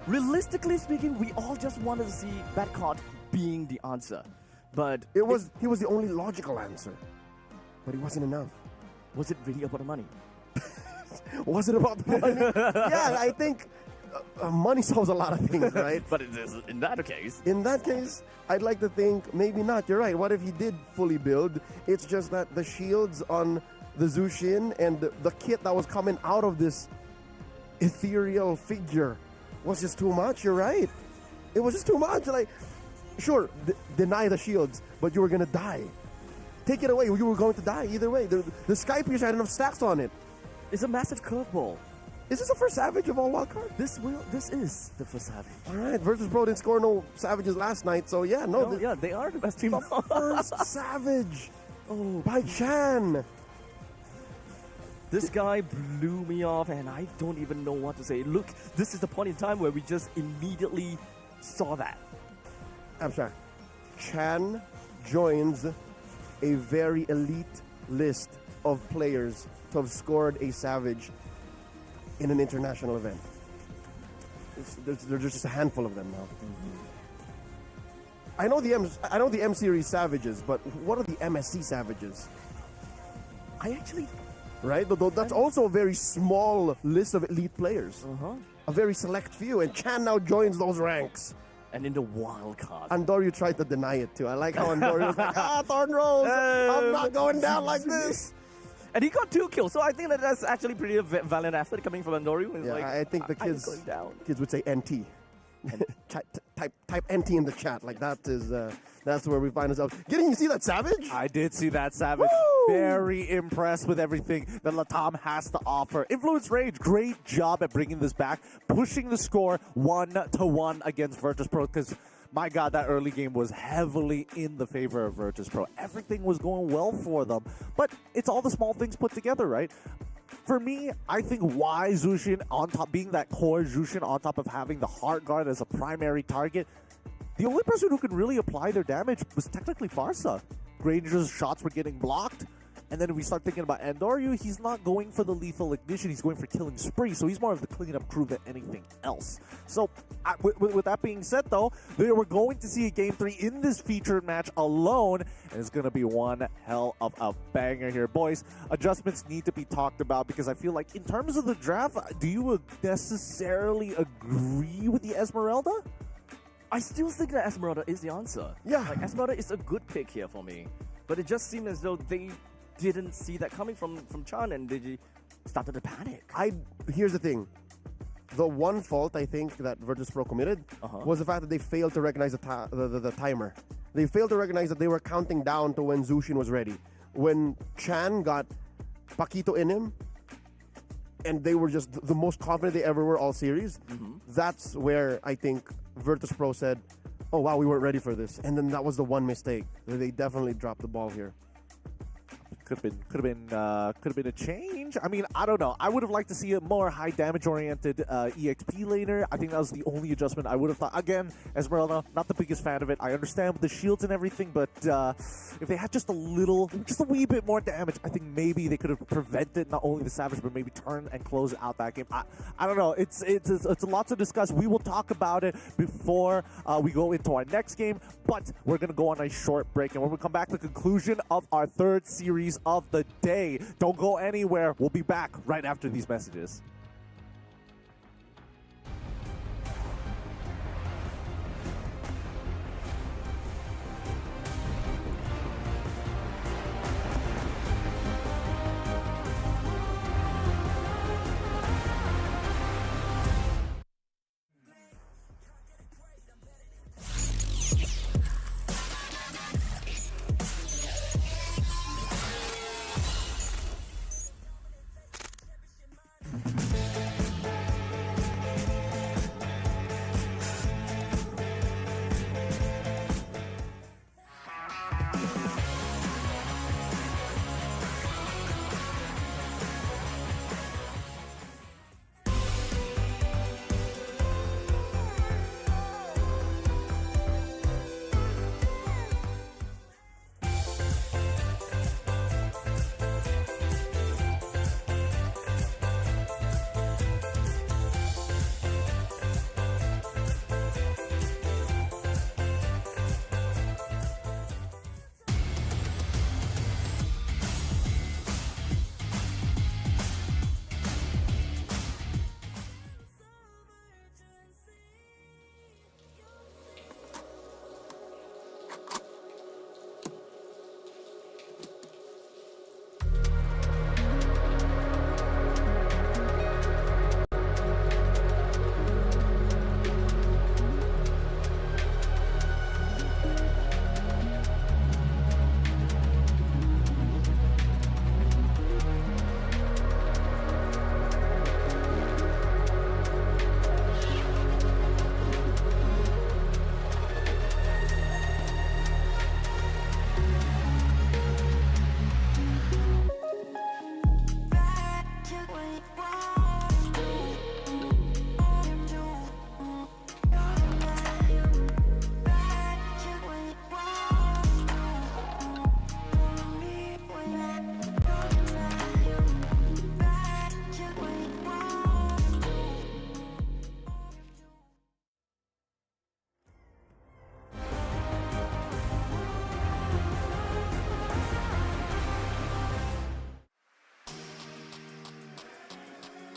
Realistically speaking, we all just wanted to see Bad Cock being the answer. But he was the only logical answer. But it wasn't enough. Was it really about the money? Was it about the money? Yeah, I think money solves a lot of things, right? But in that case... In that case, I'd like to think maybe not. You're right. What if he did fully build? It's just that the shields on the Zushin and the kit that was coming out of this ethereal figure was just too much. You're right. It was just too much. Like, sure, deny the shields, but you were going to die. Take it away. You were going to die either way. The Sky Piercer had enough stacks on it. It's a massive curveball. Is this the first Savage of all wildcard? This is the first Savage. All right, Virtus Pro didn't score no Savages last night, so yeah, they are the best team. The first Savage by Chan. This guy blew me off, and I don't even know what to say. Look, this is the point in time where we just immediately saw that. Abstract. Chan joins a very elite list of players to have scored a Savage in an international event. There's just a handful of them now. I know the M Series Savages, but what are the MSC Savages? Right? That's also a very small list of elite players. A very select few, and Chan now joins those ranks. And in the wild card. Andoryu tried to deny it too. I like how Andoryu was like, Thorn Rose, I'm not going down like this. And he got 2 kills, so I think that's actually pretty valiant effort coming from Andoryu. Yeah, I think the kids would say NT. Type NT in the chat. Like that's where we find ourselves. Getting you see that Savage? I did see that Savage. Woo! Very impressed with everything that Latam has to offer. Influence Rage, great job at bringing this back, pushing the score 1-1 against Virtus Pro, because my God, that early game was heavily in the favor of Virtus Pro. Everything was going well for them, but it's all the small things put together, right? For me, I think why Zushin on top, being that core Zushin on top of having the Heart Guard as a primary target, the only person who could really apply their damage was technically Farsa. Granger's shots were getting blocked. And then if we start thinking about Andoryu, he's not going for the lethal ignition, he's going for killing spree, so he's more of the cleanup crew than anything else. So, with that being said though, we're going to see a Game 3 in this featured match alone, and it's going to be one hell of a banger here. Boys, adjustments need to be talked about, because I feel like in terms of the draft, do you necessarily agree with the Esmeralda? I still think that Esmeralda is the answer. Yeah. Like, Esmeralda is a good pick here for me. But it just seemed as though they didn't see that coming from Chan, and they started to panic. Here's the thing. The one fault I think that Virtus Pro committed was the fact that they failed to recognize the timer. They failed to recognize that they were counting down to when Zushin was ready. When Chan got Paquito in him, and they were just the most confident they ever were all series, that's where I think Virtus Pro said, oh wow, we weren't ready for this. And then that was the one mistake. They definitely dropped the ball here. Could have been a change. I mean, I don't know. I would have liked to see a more high damage oriented EXP laner. I think that was the only adjustment I would have thought. Again, Esmeralda, not the biggest fan of it. I understand with the shields and everything, but if they had just a wee bit more damage, I think maybe they could have prevented not only the Savage, but maybe turn and close out that game. I don't know. It's a lot to discuss. We will talk about it before we go into our next game, but we're gonna go on a short break, and when we come back, the conclusion of our third series of the day. Don't go anywhere. We'll be back right after these messages.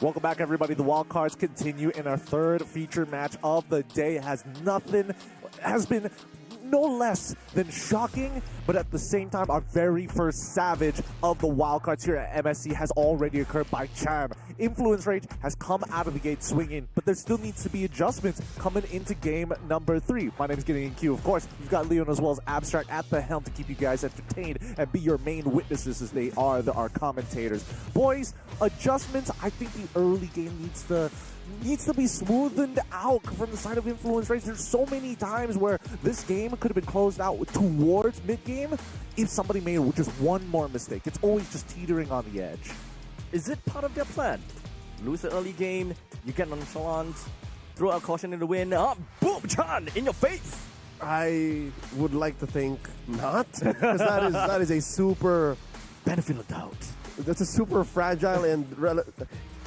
Welcome back, everybody. The wildcards continue in our third feature match of the day. Has been no less than shocking, but at the same time, our very first Savage of the wildcards here at MSC has already occurred by Cham. Influence Rage has come out of the gate swinging, but there still needs to be adjustments coming into game number 3. My name is Getting in Q. Of course, we've got Leon as well as Abstract at the helm to keep you guys entertained and be your main witnesses as they are our commentators. Boys, adjustments. I think the early game needs to be smoothened out from the side of Influence Rage. There's so many times where this game could have been closed out towards mid-game if somebody made just one more mistake. It's always just teetering on the edge. Is it part of their plan? Lose the early game, you get nonchalant, throw out caution in the wind, boom, Chan, in your face! I would like to think not, because that is a super benefit of doubt. That's a super fragile and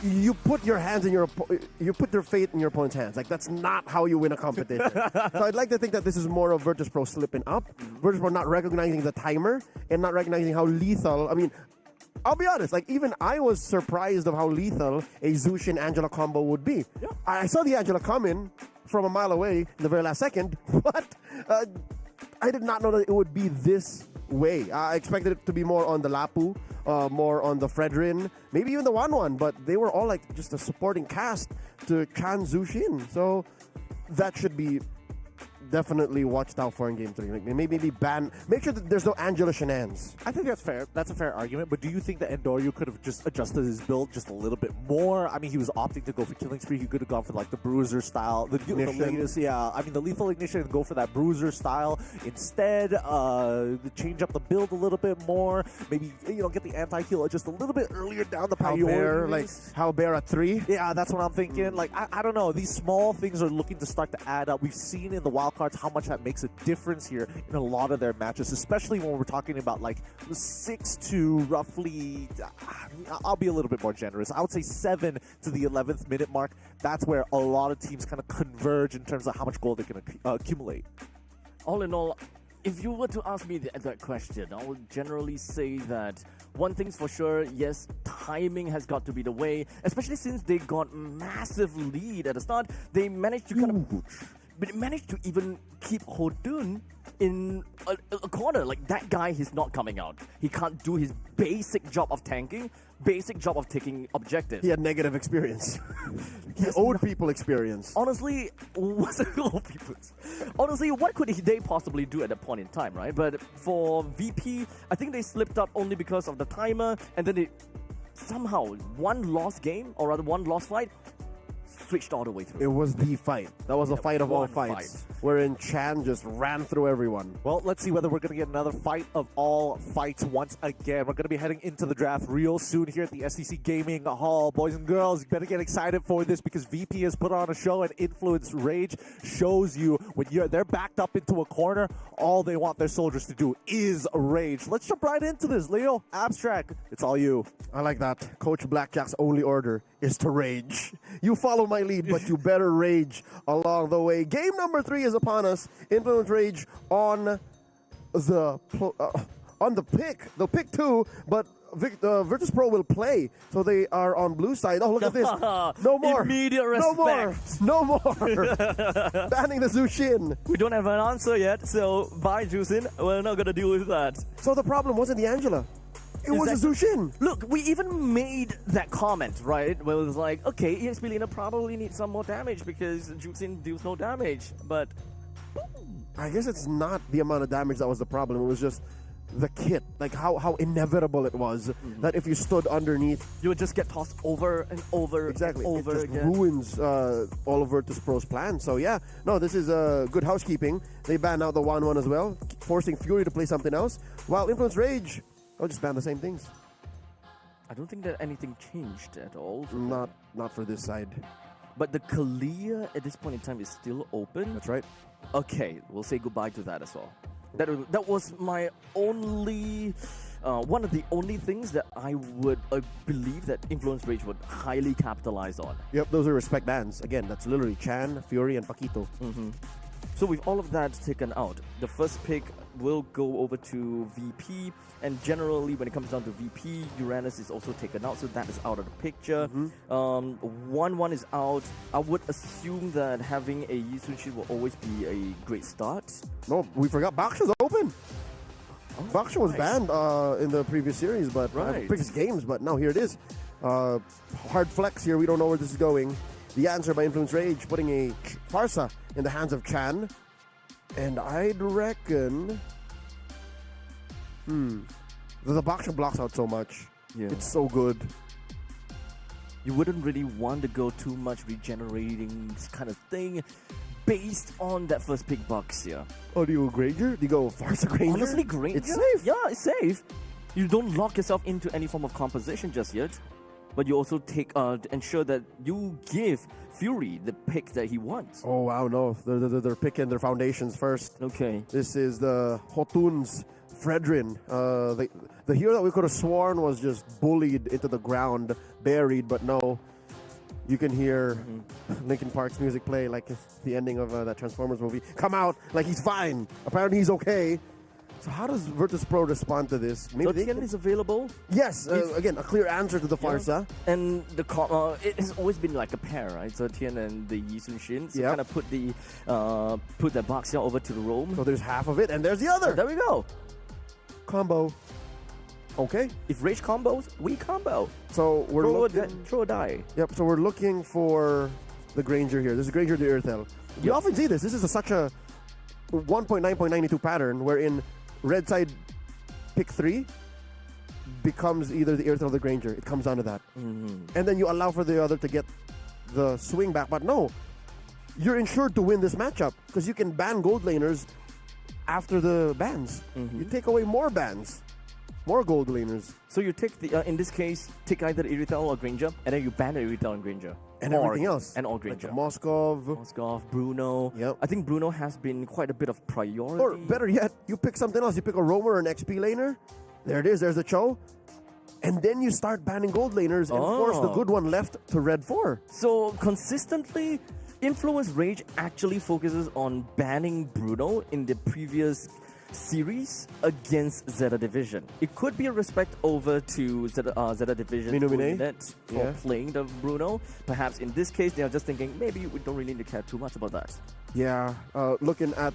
you put your hands in you put your fate in your opponent's hands. Like, that's not how you win a competition. So I'd like to think that this is more of Virtus Pro slipping up, Virtus Pro not recognizing the timer and not recognizing how lethal. I mean, I'll be honest, like, even I was surprised of how lethal a Zushin Angela combo would be. Yeah. I saw the Angela come in from a mile away in the very last second, but I did not know that it would be this way. I expected it to be more on the Lapu, more on the Fredrin, maybe even the 1-1, but they were all like just a supporting cast to Chan Zushin. So that should be definitely watched out for in Game 3. Like, maybe ban. Make sure that there's no Angela shenanigans. I think that's fair. That's a fair argument. But do you think that Endoryu could have just adjusted his build just a little bit more? I mean, he was opting to go for Killing Spree. He could have gone for like the Bruiser style, the latest, the Lethal Ignition, and go for that Bruiser style instead. Change up the build a little bit more. Maybe get the anti-heal just a little bit earlier down the priority. Like Halberd at 3. Yeah, that's what I'm thinking. Like I don't know. These small things are looking to start to add up. We've seen in the wildcards how much that makes a difference here in a lot of their matches, especially when we're talking about like 6 to roughly, I'll be a little bit more generous. I would say 7 to the 11th minute mark. That's where a lot of teams kind of converge in terms of how much gold they can accumulate. All in all, if you were to ask me that question, I would generally say that one thing's for sure, yes, timing has got to be the way, especially since they got massive lead at the start. They managed to but managed to even keep Hodun in a corner. Like, that guy, he's not coming out. He can't do his basic job of tanking, basic job of taking objectives. He had negative experience. He owed people experience. Honestly, honestly, what could they possibly do at that point in time, right? But for VP, I think they slipped up only because of the timer, and then they somehow, one lost game, or rather one lost fight, switched all the way through. It was the fight. That was the fight of all fights. Wherein Chan just ran through everyone. Well, let's see whether we're going to get another fight of all fights once again. We're going to be heading into the draft real soon here at the STC Gaming Hall. Boys and girls, you better get excited for this because VP has put on a show, and Influence Rage shows you when they're backed up into a corner, all they want their soldiers to do is rage. Let's jump right into this. Leo, Abstract, it's all you. I like that. Coach Blackjack's only order is to rage. You follow my lead, but you better rage along the way. Game number 3 is upon us. Influence Rage on the pick. They'll pick 2, but Virtus Pro will play, so they are on blue side. Oh, look at this. No more. Immediate respect. No more. Banning the Zushin. We don't have an answer yet, so bye, Jusin. We're not going to deal with that. So the problem wasn't the Angela. It was a Zushin. Look, we even made that comment, right? Where it was like, okay, EXP Lina probably needs some more damage because Juxin deals no damage. But I guess it's not the amount of damage that was the problem. It was just the kit, like how inevitable it was that if you stood underneath, you would just get tossed over and over. Exactly, and over it just again. ruins all of Virtus Pro's plans. So yeah, no, this is good housekeeping. They banned out the 1-1 as well, forcing Fury to play something else. While Influence Rage, I'll just ban the same things. I don't think that anything changed at all. Not for this side. But the Kalia at this point in time is still open. That's right. Okay, we'll say goodbye to that as well. That was my only, one of the only things that I would believe that Influence Rage would highly capitalize on. Yep, those are respect bans. Again, that's literally Chan, Fury, and Paquito. So with all of that taken out, the first pick will go over to VP, and generally when it comes down to VP, Uranus is also taken out, so that is out of the picture. 1-1 is out. I would assume that having a Yi Sun-shin will always be a great start. No, we forgot Baksha's open. Baksha was banned in the previous series, but previous games, but now here it is. Hard flex here. We don't know where this is going. The answer by Influence Rage, putting a Farsa in the hands of Chan. And I'd reckon... The Baksha blocks out so much. Yeah. It's so good. You wouldn't really want to go too much regenerating this kind of thing based on that first pick box here. Oh, do you go Granger? Do you go Farsa Granger? Honestly, Granger? It's safe. Yeah, it's safe. You don't lock yourself into any form of composition just yet. But you also take ensure that you give Fury the pick that he wants. Oh, wow, no. They're picking their foundations first. Okay. This is the Hotun's Fredrin. The hero that we could have sworn was just bullied into the ground, buried, but no. You can hear Linkin Park's music play like it's the ending of that Transformers movie. Come out like he's fine. Apparently he's okay. So how does Virtus Pro respond to this? Maybe Tien is available? Yes, again, a clear answer to the Farsa. And it has always been like a pair, right? So Tien and the Yi Sun-shin. So kind of put the box over to the roam. So there's half of it, and there's the other. There we go. Combo. Okay. If Rage combos, we combo. So we're throw a die. Yep, so we're looking for the Granger here. There's a Granger the Earthel. You often see this. This is such a 1.9.92 pattern wherein red side pick 3 becomes either the Irithel or the Granger. It comes down to that. And then you allow for the other to get the swing back. But no, you're insured to win this matchup because you can ban gold laners after the bans. You take away more bans, more gold laners. So you take the, in this case, take either Irithel or Granger, and then you ban Irithel and Granger. And everything else. And all Like Granger. the Moskov. Moskov, Bruno. Yep. I think Bruno has been quite a bit of priority. Or better yet, you pick something else. You pick a roamer or an XP laner. There it is. There's the Cho. And then you start banning gold laners and force the good one left to red 4. So consistently, Influence Rage actually focuses on banning Bruno in the previous series against Zeta Division. It could be a respect over to Zeta Division for playing the Bruno. Perhaps in this case, they are just thinking, maybe we don't really need to care too much about that. Yeah, looking at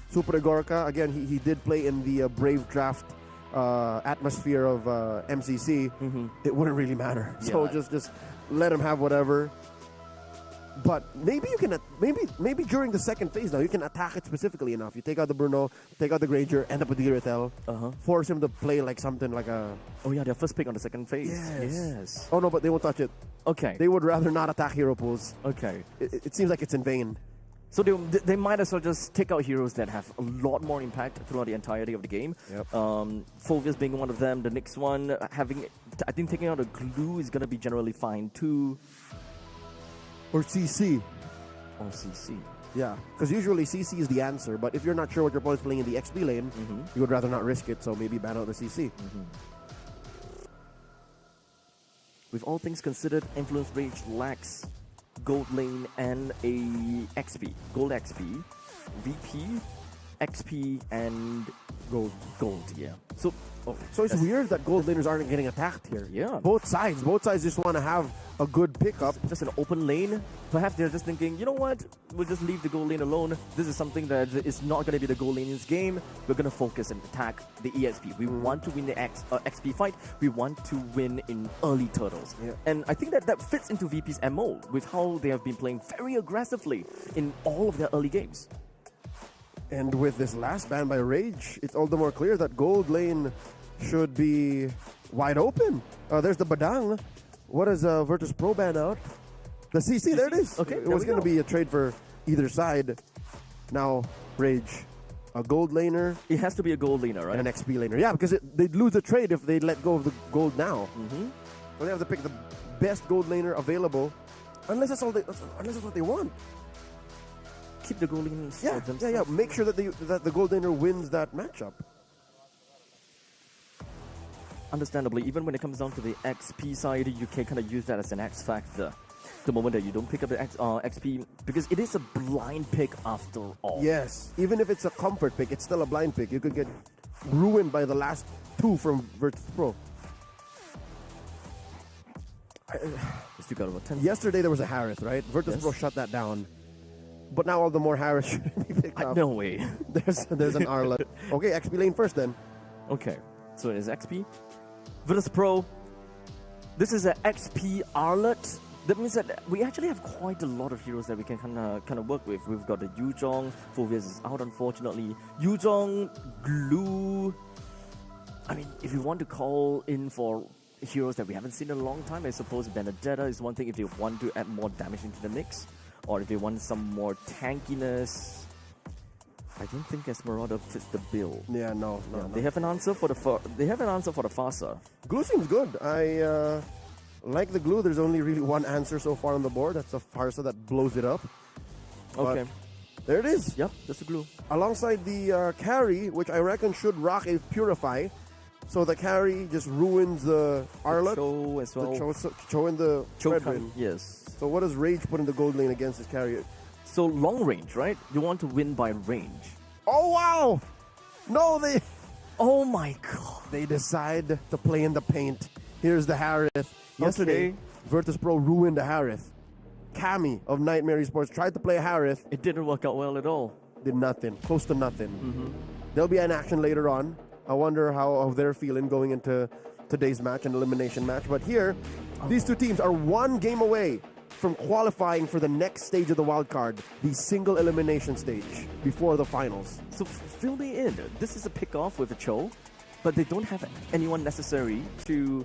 Super Igorka, again, he did play in the Brave Draft atmosphere of MCC. It wouldn't really matter. So just let him have whatever. But maybe you can, maybe during the second phase now, you can attack it specifically enough. You take out the Bruno, take out the Granger, end up with the Irithel, force him to play like something like a... Oh yeah, their first pick on the second phase. Yes. Oh no, but they won't touch it. Okay. They would rather not attack hero pools. Okay. It seems like it's in vain. So they might as well just take out heroes that have a lot more impact throughout the entirety of the game. Fulvius being one of them. The next one, I think taking out a glue is going to be generally fine too. Or CC. Or CC. Yeah, because usually CC is the answer, but if you're not sure what your opponent's playing in the XP lane, you would rather not risk it, so maybe ban out the CC. With all things considered, Influence Rage lacks gold lane and a XP. Gold XP, VP, XP, and gold, yeah. So it's weird that gold laners aren't getting attacked here. Yeah. Both sides just want to have a good pickup. Just an open lane. Perhaps they're just thinking, you know what? We'll just leave the gold lane alone. This is something that is not going to be the gold lane in this game. We're going to focus and attack the EXP. We want to win the XP fight. We want to win in early turtles. Yeah. And I think that fits into VP's MO with how they have been playing very aggressively in all of their early games. And with this last ban by Rage, it's all the more clear that gold lane should be wide open. There's the Badang. What is Virtus Pro ban out? The CC, there it is. Okay, it was going to be a trade for either side. Now, Rage, a gold laner. It has to be a gold laner, right? And an XP laner. Yeah, because they'd lose the trade if they let go of the gold now. So they have to pick the best gold laner available, unless that's what they want. Keep the gold laner for themselves. Yeah. Make sure that the gold laner wins that matchup. Understandably, even when it comes down to the XP side, you can kind of use that as an X factor. The moment that you don't pick up the XP, because it is a blind pick after all. Yes, even if it's a comfort pick, it's still a blind pick. You could get ruined by the last 2 from Virtus Pro. Still got over 10. Yesterday there was a Harith, right? Virtus Pro shut that down. But now all the more Harith should be picked up. No way. There's an Arlet. Okay, XP lane first then. Okay, so it is XP. Virtus Pro. This is an XP Arlet. That means that we actually have quite a lot of heroes that we can kind of work with. We've got the Yuzhong. Fulvius is out, unfortunately. Yuzhong, Glue. I mean, if you want to call in for heroes that we haven't seen in a long time, I suppose Benedetta is one thing if you want to add more damage into the mix. Or if you want some more tankiness. I don't think Esmeralda fits the bill. Yeah, no. They have an answer for the Farsa. Glue seems good. I like the glue. There's only really one answer so far on the board. That's the Farsa that blows it up. Okay. But there it is. Yep, that's the glue. Alongside the carry, which I reckon should rock a Purify. So the carry just ruins the Arlet. Cho as well. The Cho and the Redwin. Yes. So what does Rage put in the gold lane against his carry? So long range, right? You want to win by range. Oh, wow! No, they... Oh my god. They decide to play in the paint. Here's the Harith. Yesterday, Virtus Pro ruined the Harith. Kami of Nightmare Esports tried to play Harith. It didn't work out well at all. Did nothing. Close to nothing. There'll be an action later on. I wonder how they're feeling going into today's match, an elimination match. But here, these two teams are one game away from qualifying for the next stage of the wild card, the single elimination stage before the finals. So fill me in. This is a pick-off with a Cho, but they don't have anyone necessary to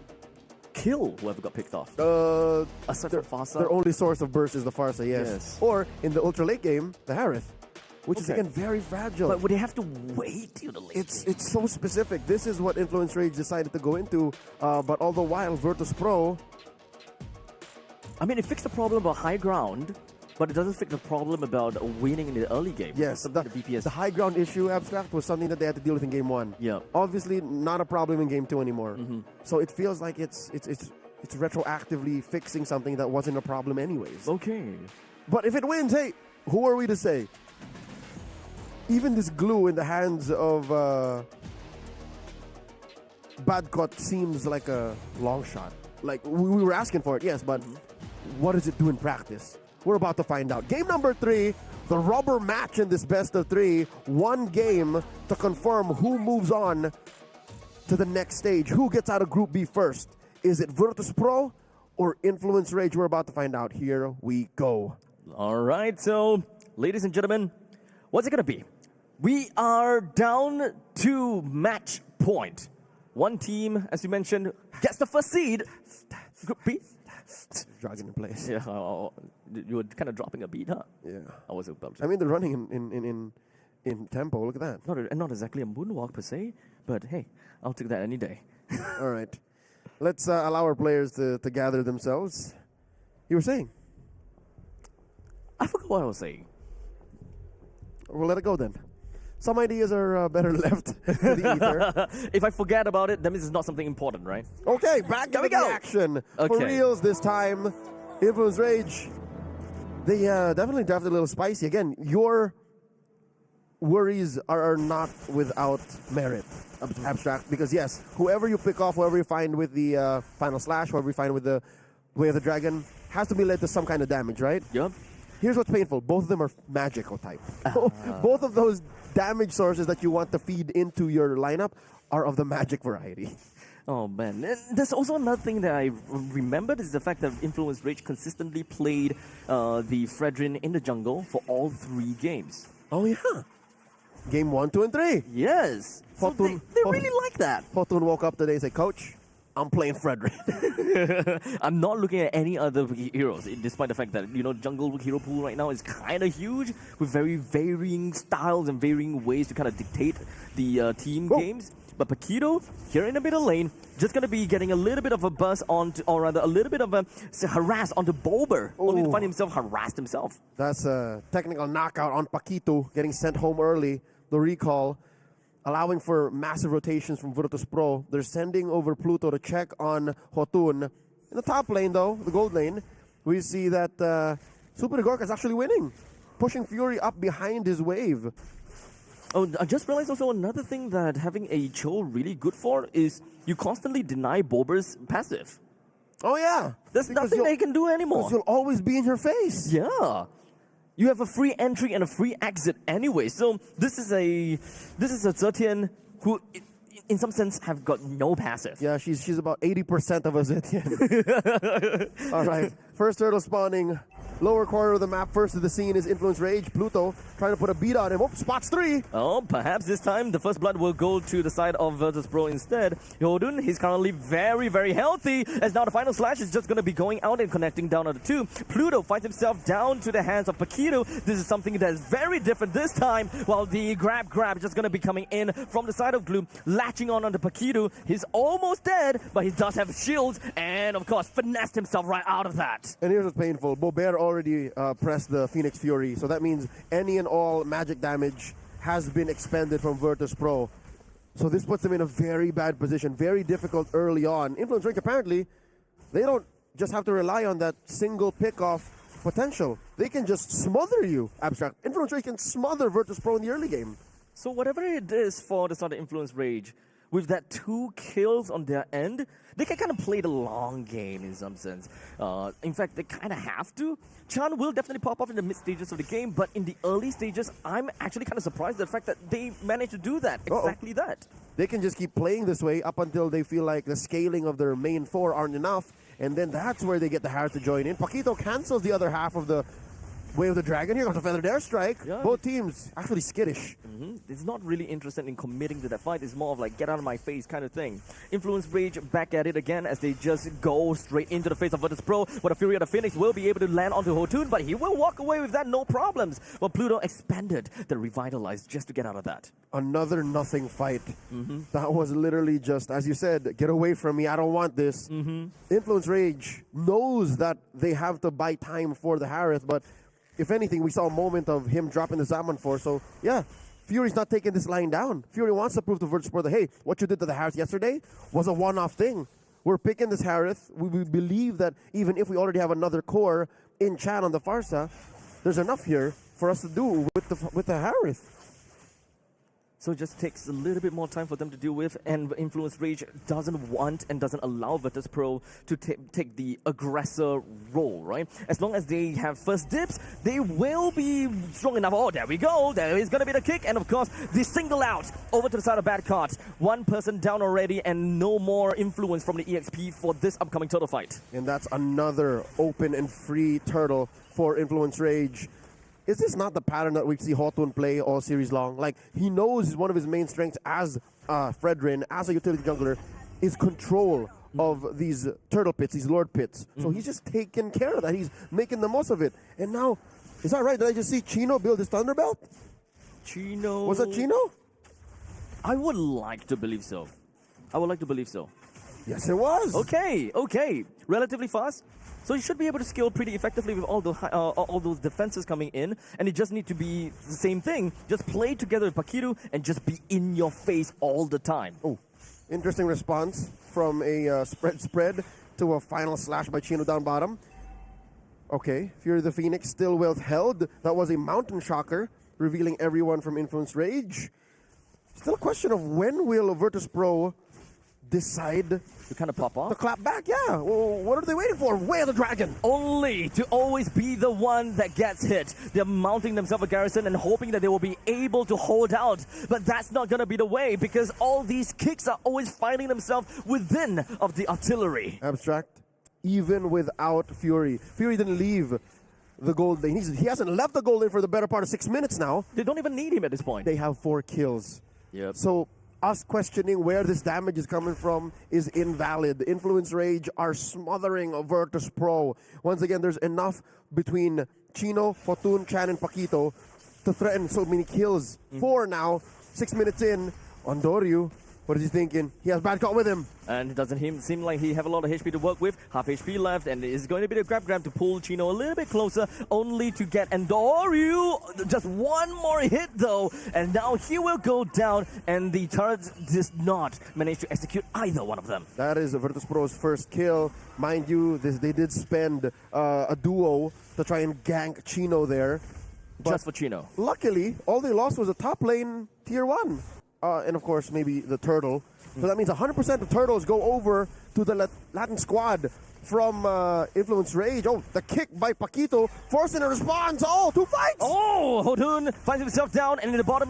kill whoever got picked off. Aside from Farsa. Their only source of burst is the Farsa, yes. Or in the ultra late game, the Harith, which is again very fragile. But would they have to wait till the late game? It's so specific. This is what Influence Rage decided to go into, but all the while, Virtus Pro... I mean, it fixed the problem about high ground, but it doesn't fix the problem about winning in the early game. Yes, the high ground issue, Abstract, was something that they had to deal with in Game 1. Yeah. Obviously, not a problem in Game 2 anymore. So it feels like it's retroactively fixing something that wasn't a problem anyways. Okay. But if it wins, hey, who are we to say? Even this glue in the hands of Badcott seems like a long shot. Like, we were asking for it, yes, but what does it do in practice? We're about to find out. Game number 3, the rubber match in this best of 3. One game to confirm who moves on to the next stage. Who gets out of Group B first? Is it Virtus Pro or Influence Rage? We're about to find out. Here we go. All right, so, ladies and gentlemen, what's it going to be? We are down to match point. One team, as you mentioned, gets the first seed. Group B. Dragon in place. Yeah, you were kind of dropping a beat, huh? Yeah. I was about to. I mean, they're running in tempo. Look at that. Not exactly a moonwalk per se, but hey, I'll take that any day. All right. Let's allow our players to gather themselves. You were saying? I forgot what I was saying. We'll let it go then. Some ideas are better left to the ether. If I forget about it, that means it's not something important, right? Okay, back into the action. For reals this time. Influence Rage. They definitely drafted a little spicy. Again, your worries are not without merit, Abstract. Because yes, whoever you pick off, whoever you find with the Final Slash, whoever you find with the Way of the Dragon, has to be led to some kind of damage, right? Yep. Here's what's painful. Both of them are magical type. Both of those damage sources that you want to feed into your lineup are of the magic variety. Oh man, and there's also another thing that I remembered is the fact that Influence Rage consistently played the Fredrin in the jungle for all 3 games. Oh yeah. Game 1, 2, and 3. Yes. So they really like that. Fortune woke up today and said, Coach, I'm playing Fredrin. I'm not looking at any other heroes, despite the fact that, jungle hero pool right now is kind of huge, with very varying styles and varying ways to kind of dictate the team games. But Paquito, here in the middle lane, just going to be getting a little bit of a buzz onto, or rather a little bit of a harass onto Bulber, only to find himself harassed himself. That's a technical knockout on Paquito, getting sent home early. The recall, allowing for massive rotations from Virtus Pro. They're sending over Pluto to check on Hotun. In the top lane, though, the gold lane, we see that Super Gorka is actually winning, pushing Fury up behind his wave. Oh, I just realized also another thing that having a Cho really good for is you constantly deny Bulber's passive. Oh, yeah. There's nothing they can do anymore. Because you'll always be in your face. Yeah. You have a free entry and a free exit anyway. So this is a Zetian who, in some sense, have got no passive. Yeah, she's about 80% of a Zetian. All right, first turtle spawning. Lower corner of the map, first to the scene is Influence Rage. Pluto trying to put a beat on him. Oh, spots 3. Oh, perhaps this time the first blood will go to the side of Virtus Pro instead. Yodun, he's currently very, very healthy, as now the final slash is just going to be going out and connecting down on the 2. Pluto finds himself down to the hands of Paquito. This is something that is very different this time, while the grab is just going to be coming in from the side of Gloom, latching on onto Paquito. He's almost dead, but he does have shields, and of course, finessed himself right out of that. And here's what's painful. Bobert already pressed the Phoenix Fury, so that means any and all magic damage has been expended from Virtus Pro. So this puts them in a very bad position, very difficult early on. Influence Rage, apparently, they don't just have to rely on that single pick-off potential. They can just smother you, Abstract. Influence Rage can smother Virtus Pro in the early game. So whatever it is for the start of Influence Rage, with that 2 kills on their end, they can kind of play the long game in some sense. In fact, they kind of have to. Chan will definitely pop off in the mid stages of the game, but in the early stages, I'm actually kind of surprised at the fact that they managed to do that, that. They can just keep playing this way up until they feel like the scaling of their main 4 aren't enough, and then that's where they get the Harris to join in. Paquito cancels the other half of the Way of the Dragon. Here comes a Feathered Airstrike. Yeah. Both teams actually skittish. It's not really interested in committing to that fight. It's more of like, get out of my face kind of thing. Influence Rage back at it again as they just go straight into the face of Virtus Pro. But the Fury of the Phoenix will be able to land onto Hotun, but he will walk away with that, no problems. But Pluto expanded the Revitalize just to get out of that. Another nothing fight. That was literally just, as you said, get away from me, I don't want this. Influence Rage knows that they have to buy time for the Harith, but if anything, we saw a moment of him dropping the Zaman 4. So, yeah, Fury's not taking this line down. Fury wants to prove to Virtus Pro that, hey, what you did to the Harith yesterday was a one-off thing. We're picking this Harith. We believe that even if we already have another core in Chan on the Farsa, there's enough here for us to do with the Harith. So it just takes a little bit more time for them to deal with, and Influence Rage doesn't want and doesn't allow Virtus Pro to take the aggressor role, right? As long as they have first dips, they will be strong enough. Oh, there we go. There is going to be the kick, and of course, the single out over to the side of Bad Cards. One person down already, and no more influence from the EXP for this upcoming turtle fight. And that's another open and free turtle for Influence Rage. Is this not the pattern that we see Hotun play all series long? Like, he knows one of his main strengths as Fredrin, as a utility jungler, is control of these turtle pits, these lord pits. So he's just taking care of that. He's making the most of it. And now, is that right? Did I just see Chino build his Thunderbelt? Chino... Was that Chino? I would like to believe so. I would like to believe so. Yes, it was. Okay. Relatively fast. So you should be able to scale pretty effectively with all those defenses coming in, and it just need to be the same thing. Just play together with Pakiru and just be in your face all the time. Oh, interesting response from a spread to a final slash by Chino down bottom. Okay, Fury the Phoenix still well held. That was a Mountain Shocker, revealing everyone from Influence Rage. Still a question of when will Virtus Pro decide to kind of pop off? To clap back, yeah. Well, what are they waiting for? Way of the Dragon. Only to always be the one that gets hit. They're mounting themselves a garrison and hoping that they will be able to hold out. But that's not going to be the way, because all these kicks are always finding themselves within of the artillery. Abstract, even without Fury. Fury didn't leave the gold lane. He hasn't left the gold lane for the better part of 6 minutes now. They don't even need him at this point. They have 4 kills. Yep. So us questioning where this damage is coming from is invalid. Influence Rage are smothering a Virtus Pro. Once again, there's enough between Chino, Hotun, Chan, and Paquito to threaten so many kills. 4 now, 6 minutes in. On Doryu, what is he thinking? He has Bad Call with him. And it doesn't seem like he have a lot of HP to work with. Half HP left, and it's going to be the grab to pull Chino a little bit closer, only to get Endoryu. Just one more hit, though, and now he will go down, and the turrets does not manage to execute either one of them. That is Virtus Pro's first kill. Mind you, they did spend a duo to try and gank Chino there. Just for Chino. Luckily, all they lost was a top lane tier 1. And of course, maybe the turtle. So that means 100% of turtles go over to the Latin squad from Influence Rage. Oh, the kick by Paquito, forcing a response. Oh, 2 fights! Oh, Hotun finds himself down, and in the bottom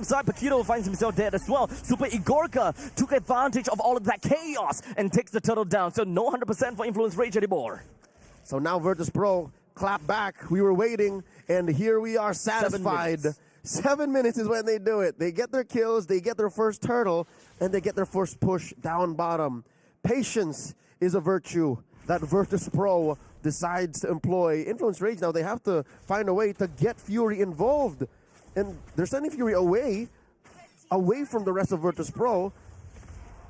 side, Paquito finds himself dead as well. Super Igorka took advantage of all of that chaos and takes the turtle down. So no 100% for Influence Rage anymore. So now Virtus Pro clap back. We were waiting, and here we are satisfied. 7 minutes is when they do it. They get their kills, they get their first turtle, and they get their first push down bottom. Patience is a virtue that Virtus Pro decides to employ. Influence Rage now, they have to find a way to get Fury involved. And they're sending Fury away from the rest of Virtus Pro.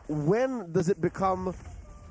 When does it become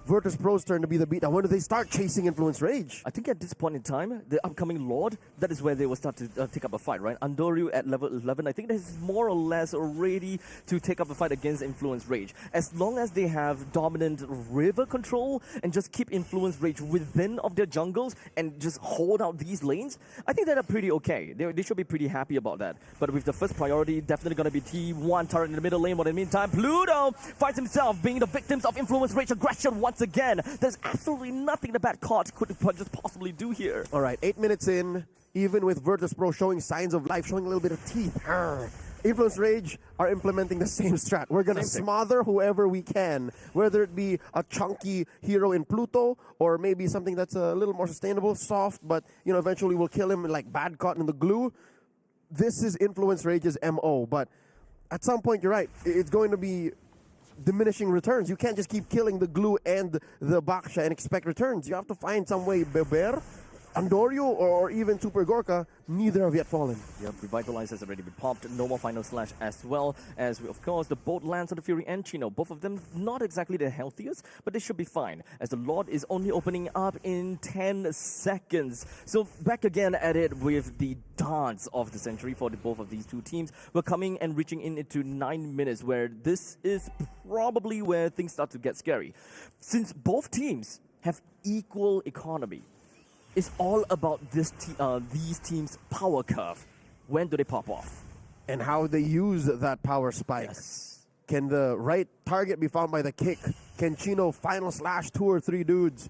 Virtus Pro's turn to be the beatdown? When do they start chasing Influence Rage? I think at this point in time, the upcoming Lord, that is where they will start to take up a fight, right? Andoryu at level 11, I think that is more or less ready to take up a fight against Influence Rage. As long as they have dominant river control and just keep Influence Rage within of their jungles and just hold out these lanes, I think that are pretty okay. They should be pretty happy about that. But with the first priority, definitely going to be T1 turret in the middle lane. But in the meantime, Pluto finds himself being the victims of Influence Rage aggression once again. There's absolutely nothing the Bad Card could just possibly do here. All right, 8 minutes in, even with Virtus Pro showing signs of life, showing a little bit of teeth, Influence Rage are implementing the same strat. We're going to smother whoever we can, whether it be a chunky hero in Pluto or maybe something that's a little more sustainable, soft, but eventually we'll kill him like bad cotton in the glue. This is Influence Rage's MO, but at some point, you're right, it's going to be diminishing returns. You can't just keep killing the glue and the Baksha and expect returns. You have to find some way. Beber, Andorio, or even Super Gorka, neither have yet fallen. Yep, Revitalize has already been popped. No more Final Slash as well as, of course, the both Lance of the Fury and Chino. Both of them not exactly the healthiest, but they should be fine, as the Lord is only opening up in 10 seconds. So back again at it with the dance of the century for both of these two teams. We're coming and reaching into 9 minutes, where this is probably where things start to get scary. Since both teams have equal economy, it's all about these teams' power curve. When do they pop off? And how they use that power spike. Yes. Can the right target be found by the kick? Can Chino Final Slash 2 or 3 dudes?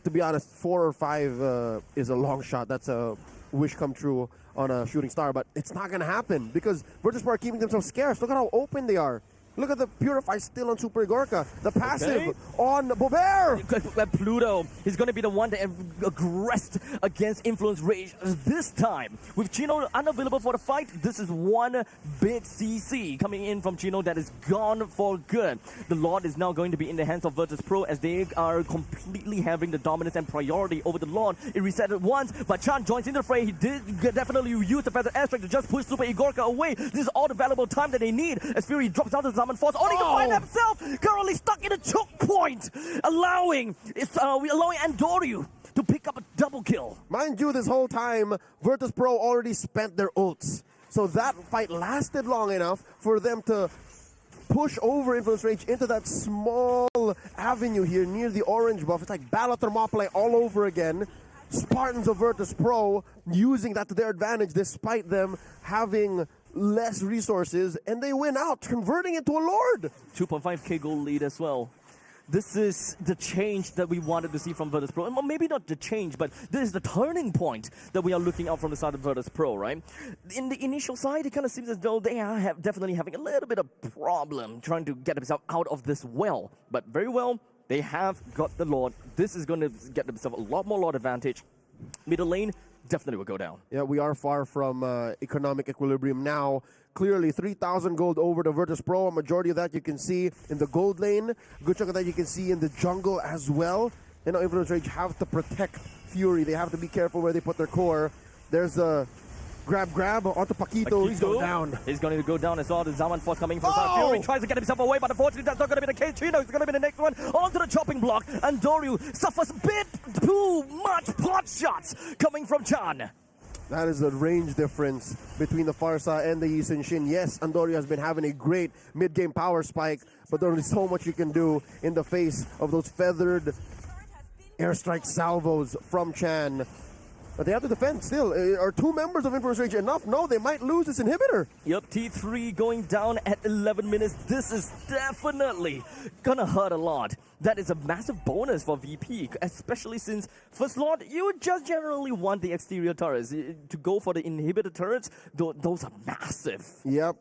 To be honest, 4 or 5 is a long shot. That's a wish come true on a shooting star, but it's not going to happen because Virtus.pro are keeping themselves scarce. Look at how open they are. Look at the Purify still on Super Gorka. The passive on Bober. Pluto is going to be the one that aggressed against Influence Rage this time. With Chino unavailable for the fight, this is one big CC coming in from Chino that is gone for good. The Lord is now going to be in the hands of Virtus.pro as they are completely having the dominance and priority over the Lord. It reset it once, but Chan joins in the fray. He did definitely use the Feather Airstrike to just push Super Igorka away. This is all the valuable time that they need as Fury drops down to Summon Force, only to find himself currently stuck in a choke point, allowing Andoryu to pick up a double kill. Mind you, this whole time, Virtus.pro already spent their ults. So that fight lasted long enough for them to push over Influence Rage into that small avenue here near the orange buff. It's like Battle Thermopylae all over again. Spartans of Virtus.pro using that to their advantage despite them having less resources, and they win out, converting it to a Lord. 2.5k gold lead as well. This is the change that we wanted to see from Virtus.pro. Well, maybe not the change, but this is the turning point that we are looking out from the side of Virtus.pro, right? In the initial side, it kind of seems as though they are definitely having a little bit of problem trying to get themselves out of this well. But very well, they have got the Lord. This is going to get themselves a lot more Lord advantage. Middle lane definitely will go down. Yeah, we are far from economic equilibrium now. Clearly, 3,000 gold over to Virtus.pro. A majority of that you can see in the gold lane. A good chunk of that you can see in the jungle as well. And now Influence Rage have to protect Fury. They have to be careful where they put their core. There's a grab onto Paquito. He's going down. He's going to go down as well. The Zaman Force coming from side. Fury tries to get himself away, but unfortunately that's not going to be the case. Chino is going to be the next one. Onto the chopping block. And Doryu suffers a bit too much pot shots coming from Chan. That is the range difference between the Farsa and the Yi Sun-shin. Yes, Andorio has been having a great mid-game power spike, but there's only so much you can do in the face of those feathered airstrike salvos from Chan. But they have to defend still. Are 2 members of Influence Rage enough? No, they might lose this inhibitor. Yep, T3 going down at 11 minutes. This is definitely gonna hurt a lot. That is a massive bonus for VP, especially since First Lord, you just generally want the exterior turrets. To go for the inhibitor turrets, those are massive. Yep.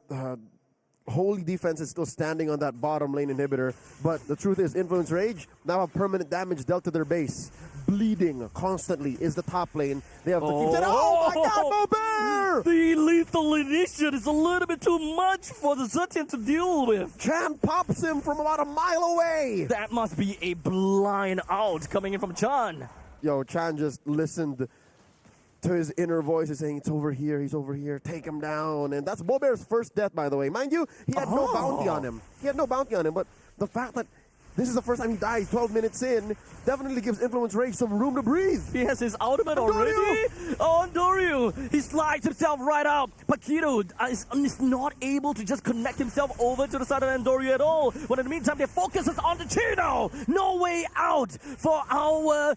Holy Defense is still standing on that bottom lane inhibitor, but the truth is Influence Rage now have permanent damage dealt to their base. Bleeding constantly is the top lane. They have to keep that. Oh my God, Bober! The lethal initiate is a little bit too much for the Zetian to deal with. Chan pops him from about a mile away. That must be a blind out coming in from Chan. Yo, Chan just listened to his inner voice saying, it's over here, he's over here, take him down. And that's Bober's first death, by the way. Mind you, he had no bounty on him. But the fact that this is the first time he dies 12 minutes in definitely gives Influence Rage some room to breathe. He has his ultimate already. Oh, Doryu! He slides himself right out. Paquito is not able to just connect himself over to the side of Andoryu at all. But in the meantime, their focus is on the Chino. No way out for our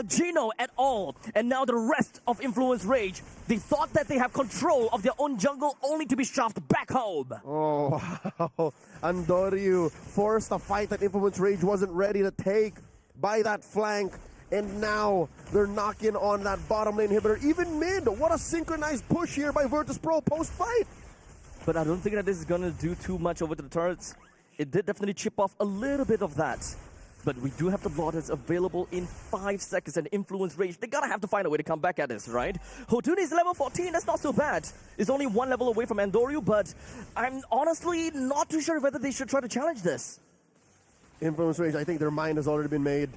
Chino at all. And now the rest of Influence Rage, they thought that they have control of their own jungle only to be shoved back home. Oh, wow. Andoryu forced a fight that Influence Rage wasn't ready to take by that flank. And now they're knocking on that bottom lane inhibitor, even mid. What a synchronized push here by Virtus.pro post-fight. but I don't think that this is gonna do too much over to the turrets. It did definitely chip off a little bit of that. But we do have the Lord that's available in 5 seconds and Influence Rage. They gotta have to find a way to come back at this, right? Hotuni is level 14, that's not so bad. It's only 1 level away from Andoryu, but I'm honestly not too sure whether they should try to challenge this. Influence Rage, I think their mind has already been made.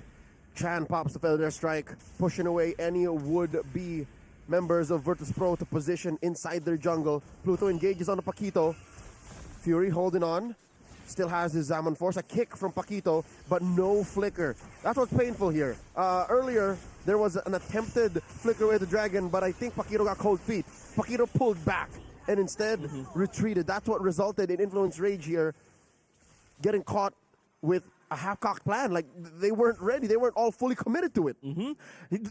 Chan pops the Feather Strike, pushing away any would-be members of Virtus Pro to position inside their jungle. Pluto engages on the Paquito. Fury holding on. Still has his Zaman Force. A kick from Paquito, but no flicker. That's what's painful here. Earlier, there was an attempted flicker away the dragon, but I think Paquito got cold feet. Paquito pulled back and instead retreated. That's what resulted in Influence Rage here getting caught with a half-cocked plan. Like, they weren't ready. They weren't all fully committed to it.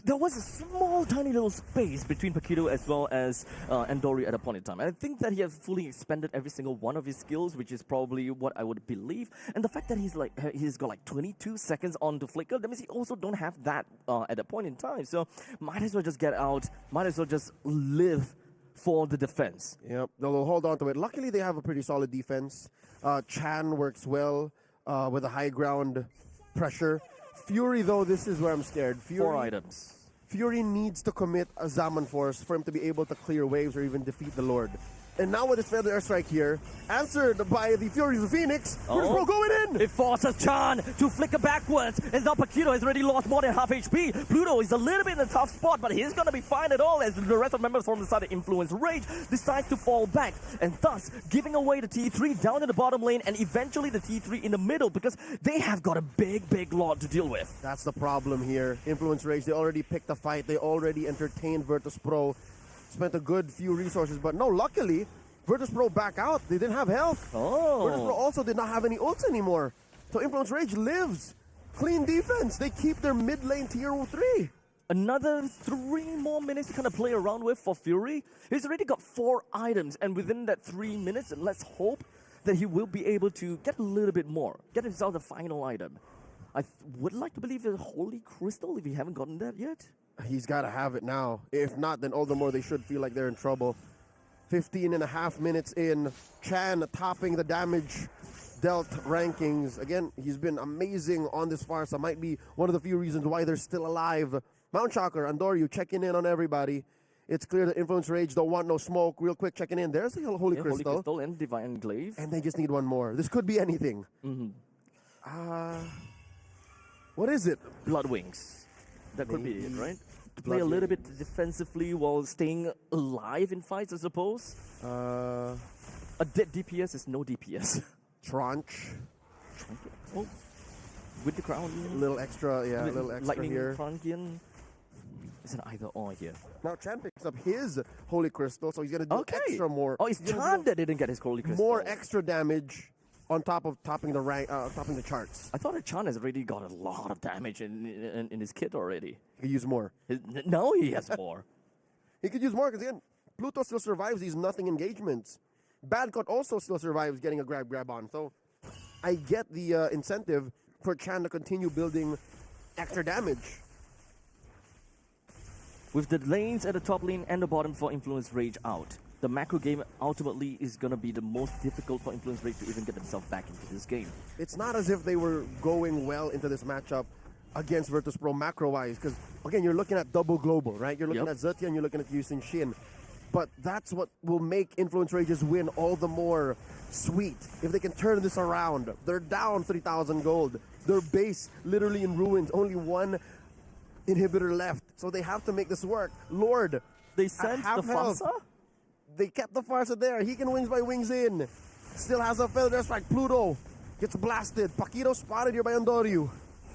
There was a small, tiny little space between Paquito as well as Andoryu at a point in time. And I think that he has fully expended every single one of his skills, which is probably what I would believe. And the fact that he's got like 22 seconds on to flicker, that means he also don't have that at a point in time. So might as well just get out. Might as well just live for the defense. Yep, they'll hold on to it. Luckily, they have a pretty solid defense. Chan works well with a high ground pressure. Fury, though, this is where I'm scared. Fury, 4 items. Fury needs to commit a Zaman Force for him to be able to clear waves or even defeat the Lord. And now with his Feather Airstrike here, answered by the Furies of Phoenix, Virtus Pro going in! It forces Chan to flicker backwards, and now Paquito has already lost more than half HP. Pluto is a little bit in a tough spot, but he's gonna be fine at all as the rest of members from the side of Influence Rage decides to fall back, and thus giving away the T3 down in the bottom lane and eventually the T3 in the middle because they have got a big Lord to deal with. That's the problem here. Influence Rage, they already picked a fight. They already entertained Virtus Pro. Spent a good few resources, but no, luckily, Virtus Pro back out. They didn't have health. Virtus Pro also did not have any ults anymore. So Influence Rage lives. Clean defense. They keep their mid lane tier 3. Another 3 more minutes to kind of play around with for Fury. He's already got 4 items, and within that 3 minutes, let's hope that he will be able to get a little bit more. Get himself the final item. I would like to believe the Holy Crystal, if he haven't gotten that yet. He's got to have it now. If not, then all the more they should feel like they're in trouble. 15 and a half minutes in. Chan topping the damage dealt rankings. Again, he's been amazing on this farsa. Might be one of the few reasons why they're still alive. Mount Shocker, Andoryu checking in on everybody. It's clear that Influence Rage don't want no smoke. Real quick, checking in. There's the Holy Crystal. Holy Crystal and Divine Glaive. And they just need one more. This could be anything. What is it? Blood Wings. That could be it, right? To play a little bit defensively while staying alive in fights, I suppose. A dead DPS is no DPS. Tranche. Oh, with the crown. A little extra, yeah, a little extra lightning here. Lightning It's an either or here. Now Chan picks up his Holy Crystal, so he's going to do extra more. Oh, it's Chan that didn't get his Holy Crystal. More extra damage on top of topping the rank, topping the charts. I thought that Chan has already got a lot of damage in his kit already. He could use more. Now he has more. He could use more because again, Pluto still survives these nothing engagements. Badcott also still survives getting a grab on. So I get the incentive for Chan to continue building extra damage. With the lanes at the top lane and the bottom for Influence Rage out, the macro game ultimately is going to be the most difficult for Influence Rage to even get themselves back into this game. It's not as if they were going well into this matchup against Virtus Pro macro-wise, because, again, you're looking at double global, right? You're looking at Zetian, and you're looking at Yusin Shin. But that's what will make Influence Rage's win all the more sweet. If they can turn this around, they're down 3,000 gold. Their base literally in ruins. Only one inhibitor left. So they have to make this work. Lord, they sent the Farsa? They kept the Farsa there. He can wings by wings in. Still has a Feather Strike. Pluto gets blasted. Paquito spotted here by Andoryu.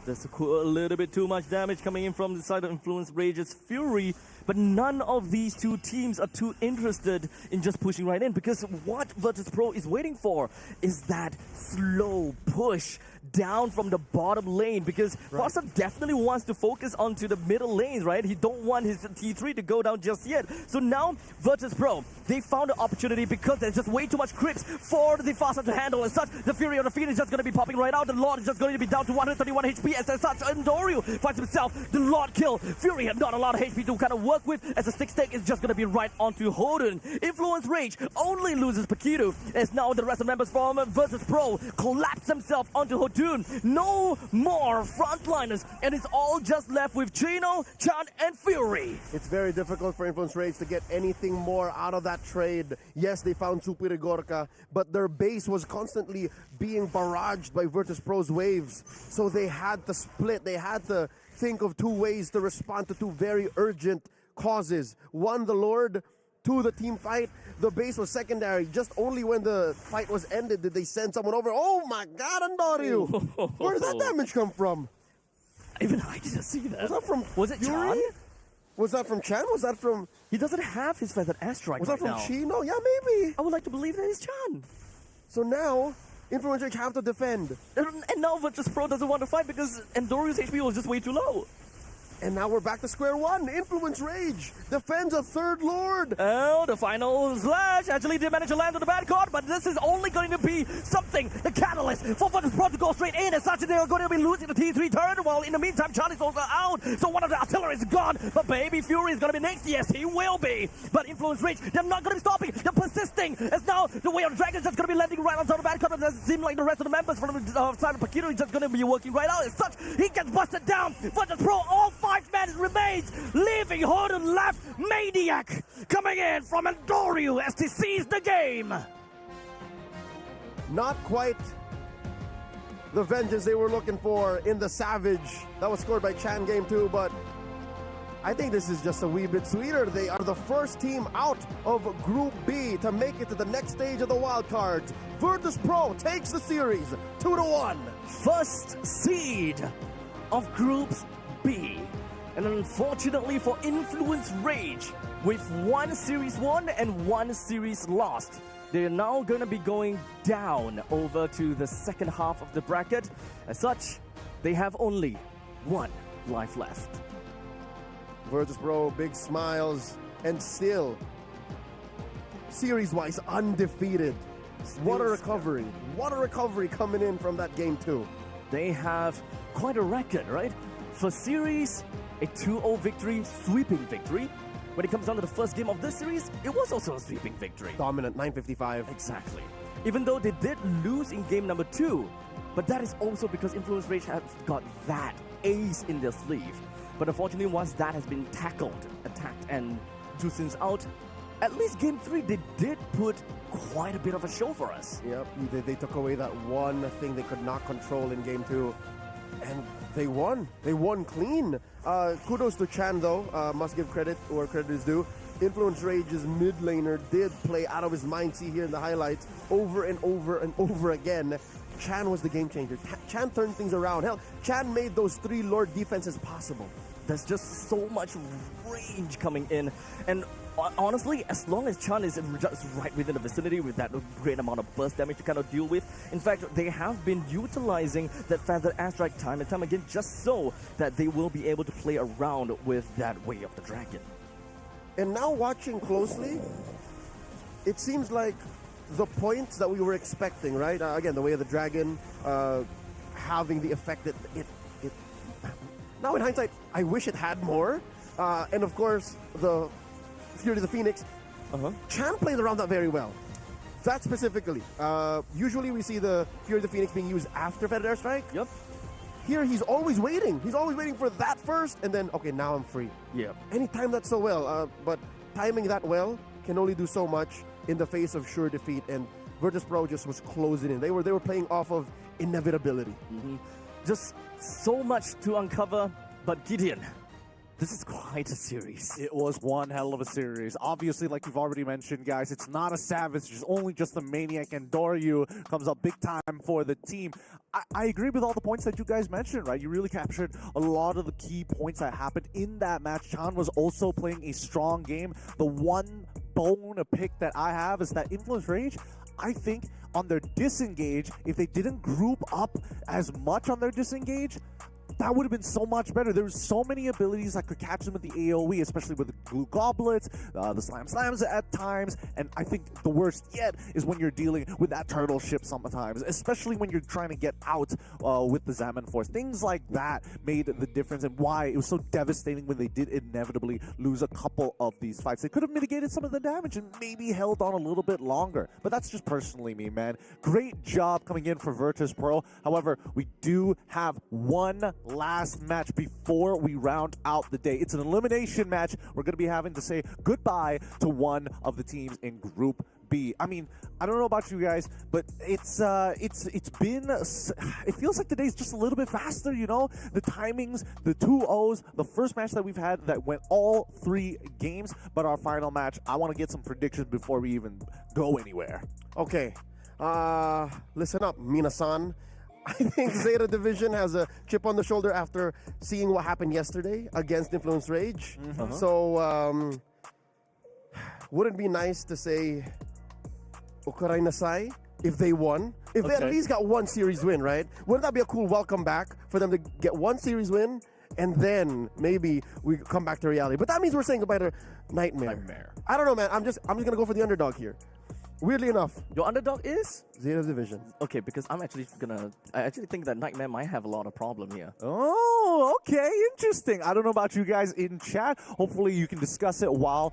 There's a little bit too much damage coming in from the side of Influence Rage's Fury, but none of these two teams are too interested in just pushing right in, because what Virtus Pro is waiting for is that slow push down from the bottom lane, because Farsa definitely wants to focus onto the middle lanes, right? He don't want his T3 to go down just yet. So now Virtus Pro, they found an opportunity because there's just way too much creeps for the Fasta to handle. As such, the Fury on the field is just going to be popping right out. The Lord is just going to be down to 131 HP. As such, Endorio finds himself the Lord kill. Fury had not a lot of HP to kind of work with, as the stick stake is just going to be right onto Hoden. Influence Rage only loses Pakitu, as now the rest of the members from Virtus Pro collapse themselves onto Hodun. No more frontliners, and it's all just left with Chino, Chan, and Fury. It's very difficult for Influence Rage to get anything more out of that trade. Yes, they found Supir Gorka, but their base was constantly being barraged by Virtus Pro's waves. So they had to split. They had to think of two ways to respond to two very urgent causes. One, the Lord. Two, the team fight. The base was secondary. Just only when the fight was ended did they send someone over. Oh my God, Andorio! Where did that damage come from? Even I didn't see that. Was that from Was it Fury? Chan? Was that from Chan? Was that from... He doesn't have his Feathered Airstrike Was right that from now. Chino? Yeah, maybe. I would like to believe that it's Chan. So now, Influence Rage have to defend. And now Virtus Pro doesn't want to fight because Endorio's HP was just way too low. And now we're back to square one. Influence Rage defends a third Lord. Oh, the final slash actually did manage to land on the bad card, but this is only going to be something, the catalyst for Virtus Pro to go straight in. As such, they are going to be losing the T3 turn, while in the meantime, Charlie's also out. So one of the artillery is gone, but Baby Fury is going to be next. Yes, he will be. But Influence Rage, they're not going to be stopping. They're persisting. As now, the way of Dragon is just going to be landing right on top of the bad card. It doesn't seem like the rest of the members from the side of Paquito is just going to be working right out. As such, he gets busted down. Virtus Pro, all 5 men remains, leaving Hoden left. Maniac coming in from Endorio as he sees the game. Not quite the vengeance they were looking for in the Savage. That was scored by Chan game 2, but I think this is just a wee bit sweeter. They are the first team out of Group B to make it to the next stage of the wildcards. Virtus Pro takes the series 2-1. First seed of Group B. And unfortunately for Influence Rage, with 1 series won and 1 series lost, they're now going to be going down over to the second half of the bracket. As such, they have only 1 life left. Virtus Pro, big smiles, and still, series-wise, undefeated. What a recovery. What a recovery coming in from that game 2. They have quite a record, right? For series, a 2-0 victory, sweeping victory. When it comes down to the first game of this series, it was also a sweeping victory. Dominant, 955. Exactly. Even though they did lose in game number 2, but that is also because Influence Rage have got that ace in their sleeve. But unfortunately, once that has been attacked, and Jusin's out, at least game 3, they did put quite a bit of a show for us. Yep, they took away that one thing they could not control in game 2. And they won. They won clean. Kudos to Chan, though. Must give credit where credit is due. Influence Rage's mid laner did play out of his mind. See here in the highlights, over and over and over again. Chan was the game changer. Chan turned things around. Hell, Chan made those 3 Lord defenses possible. There's just so much range coming in. And honestly, as long as Chan is just right within the vicinity with that great amount of burst damage to kind of deal with, in fact, they have been utilizing that Feathered Airstrike time and time again just so that they will be able to play around with that Way of the Dragon. And now watching closely, it seems like the points that we were expecting, right? Again, the Way of the Dragon having the effect that it now in hindsight, I wish it had more. And of course, the Fury of the Phoenix. Chan played around that very well. That specifically. Usually we see the Fury of the Phoenix being used after Feathered Airstrike. Yep. Here he's always waiting. He's always waiting for that first, and then, okay, now I'm free. Yeah. And he timed that so well. But timing that well can only do so much in the face of sure defeat, and Virtus Pro just was closing in. They were playing off of inevitability. Just so much to uncover, but Gideon, this is quite a series. It was one hell of a series. Obviously, like you've already mentioned, guys, it's not a Savage, it's only just a Maniac, and Doryu comes up big time for the team. I agree with all the points that you guys mentioned, right? You really captured a lot of the key points that happened in that match. Chan was also playing a strong game. The one bone pick that I have is that Influence Rage, I think on their disengage, if they didn't group up as much on their disengage, that would have been so much better. There were so many abilities that could catch them with the AoE, especially with the glue goblets, the slams at times, and I think the worst yet is when you're dealing with that turtle ship sometimes, especially when you're trying to get out with the Zaman Force. Things like that made the difference and why it was so devastating when they did inevitably lose a couple of these fights. They could have mitigated some of the damage and maybe held on a little bit longer, but that's just personally me, man. Great job coming in for Virtus Pro. However, we do have one last match before we round out the day. It's an elimination match. We're going to be having to say goodbye to one of the teams in Group B. I mean, I don't know about you guys, but it's been, it feels like the day's just a little bit faster, you know? The timings, the 2-0s, the first match that we've had that went all 3 games, but our final match, I want to get some predictions before we even go anywhere. Okay, listen up, Minasan. I think Zeta Division has a chip on the shoulder after seeing what happened yesterday against Influence Rage. So, wouldn't it be nice to say Okarai Nasai if they won? If they at least got one series win, right? Wouldn't that be a cool welcome back for them to get one series win and then maybe we come back to reality? But that means we're saying goodbye to Nightmare. I don't know, man. I'm just gonna go for the underdog here. Weirdly enough, your underdog is Zeta Division. Okay, because I actually think that Nightmare might have a lot of problem here. Oh, okay, interesting. I don't know about you guys in chat. Hopefully you can discuss it while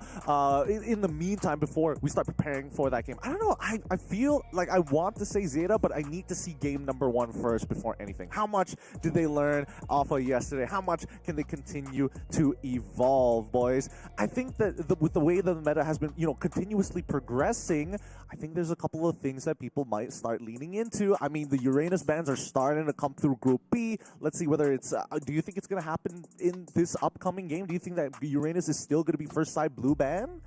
in the meantime before we start preparing for that game. I don't know. I feel like I want to say Zeta, but I need to see game number 1 first before anything. How much did they learn off of yesterday? How much can they continue to evolve, boys? I think that with the way the meta has been, continuously progressing, I think there's a couple of things that people might start leaning into. I mean, the Uranus bans are starting to come through Group B. Let's see whether it's... do you think it's going to happen in this upcoming game? Do you think that Uranus is still going to be first side blue ban?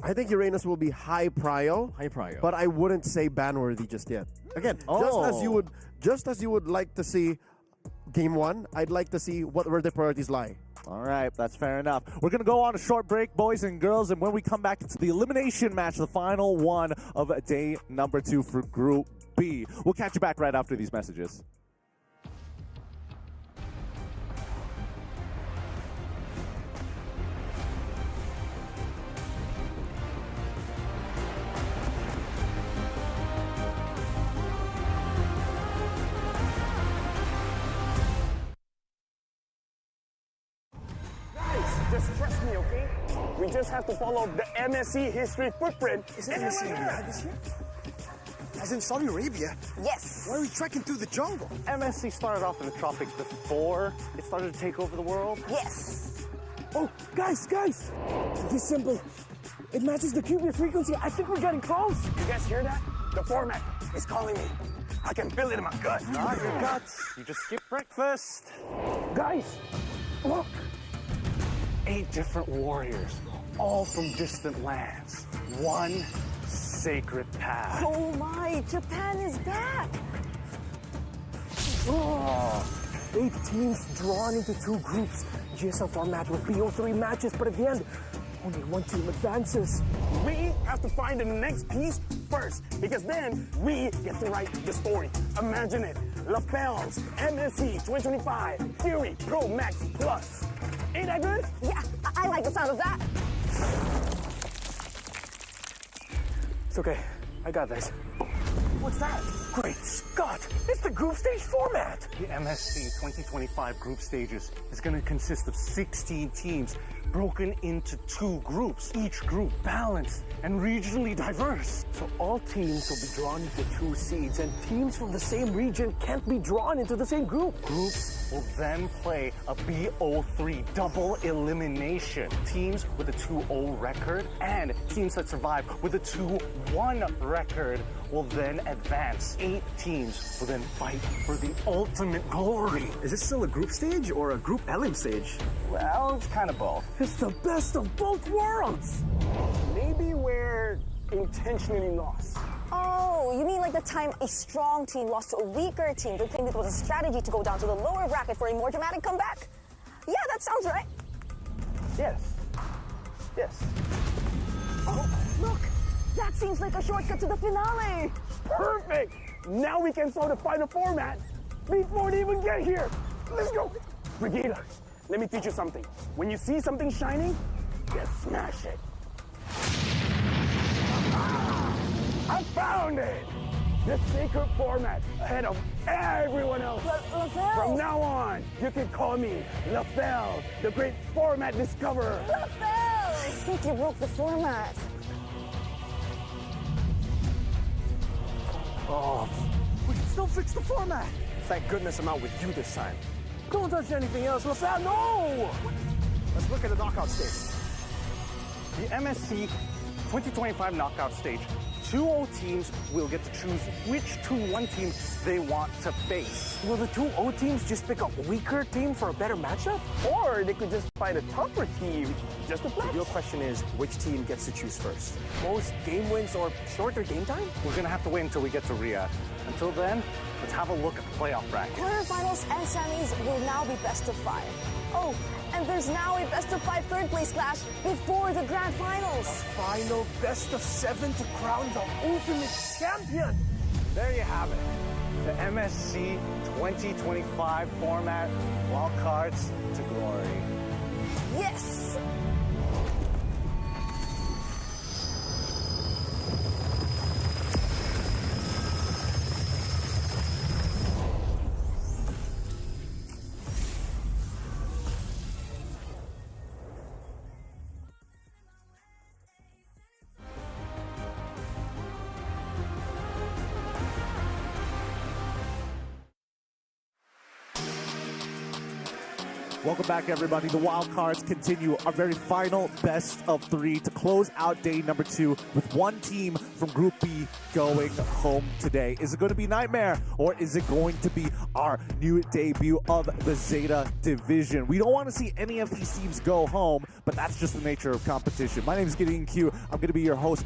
I think Uranus will be high prio. But I wouldn't say ban-worthy just yet. Again, just as you would like to see game 1, I'd like to see where the priorities lie. All right, that's fair enough. We're going to go on a short break, boys and girls, and when we come back, it's the elimination match, the final one of day number 2 for Group B. We'll catch you back right after these messages. Just trust me, okay? We just have to follow the MSC history footprint. Is it MSC alive this year? As in Saudi Arabia? Yes. Why are we trekking through the jungle? MSC started off in the tropics before it started to take over the world. Yes. Oh, guys! This symbol, it matches the QB frequency. I think we're getting close. You guys hear that? The format is calling me. I can feel it in my gut. Not your guts. You just skipped breakfast. Guys, look. 8 different warriors, all from distant lands. One sacred path. Oh my, Japan is back. 8 teams drawn into 2 groups. GSL format with BO3 matches, but at the end, only one team advances. We have to find the next piece first, because then we get to write the story. Imagine it. Lapels, MSC 2025, Fury Pro Max Plus. Ain't that good? Yeah, I like the sound of that. It's okay. I got this. What's that? Great Scott! It's the group stage format! The MSC 2025 group stages is going to consist of 16 teams broken into 2 groups, each group balanced and regionally diverse. So all teams will be drawn into 2 seeds, and teams from the same region can't be drawn into the same group. Groups will then play a BO3 double elimination. Teams with a 2-0 record and teams that survive with a 2-1 record will then advance. 8 teams will then fight for the ultimate glory. Is this still a group stage or a group elim stage? Well, it's kind of both. It's the best of both worlds. Maybe we're intentionally lost. Oh, you mean like the time a strong team lost to a weaker team to claim it was a strategy to go down to the lower bracket for a more dramatic comeback? Yeah, that sounds right. Yes. Oh, look! That seems like a shortcut to the finale! Perfect! Now we can solidify the format before they even get here. Let's go. Brigida, let me teach you something. When you see something shining, you smash it. I found it! The secret format ahead of everyone else. LaFell! From now on, you can call me LaFell, the great format discoverer. LaFell! I think you broke the format. Oh, we can still fix the format. Thank goodness I'm out with you this time. Don't touch anything else, LaFell, no! Let's look at the knockout stage. The MSC 2025 knockout stage. 2-0 teams will get to choose which 2-1 team they want to face. Will the 2-0 teams just pick a weaker team for a better matchup? Or they could just fight a tougher team just to flex? The real question is, which team gets to choose first? Most game wins or shorter game time? We're gonna have to wait until we get to Riyadh. Until then, let's have a look at the playoff bracket. Quarterfinals and semis will now be best of 5. Oh, and there's now a best of 5 third place clash before the grand finals. Final best of 7 to crown the ultimate champion. There you have it. The MSC 2025 format, wildcards to glory. Yes! Welcome back, everybody. The wild cards continue. Our very final best of 3 to close out day number 2 with one team from Group B going home today. Is it going to be Nightmare or is it going to be our new debut of the Zeta division? We don't want to see any of these teams go home, but that's just the nature of competition. My name is Gideon Q. I'm going to be your host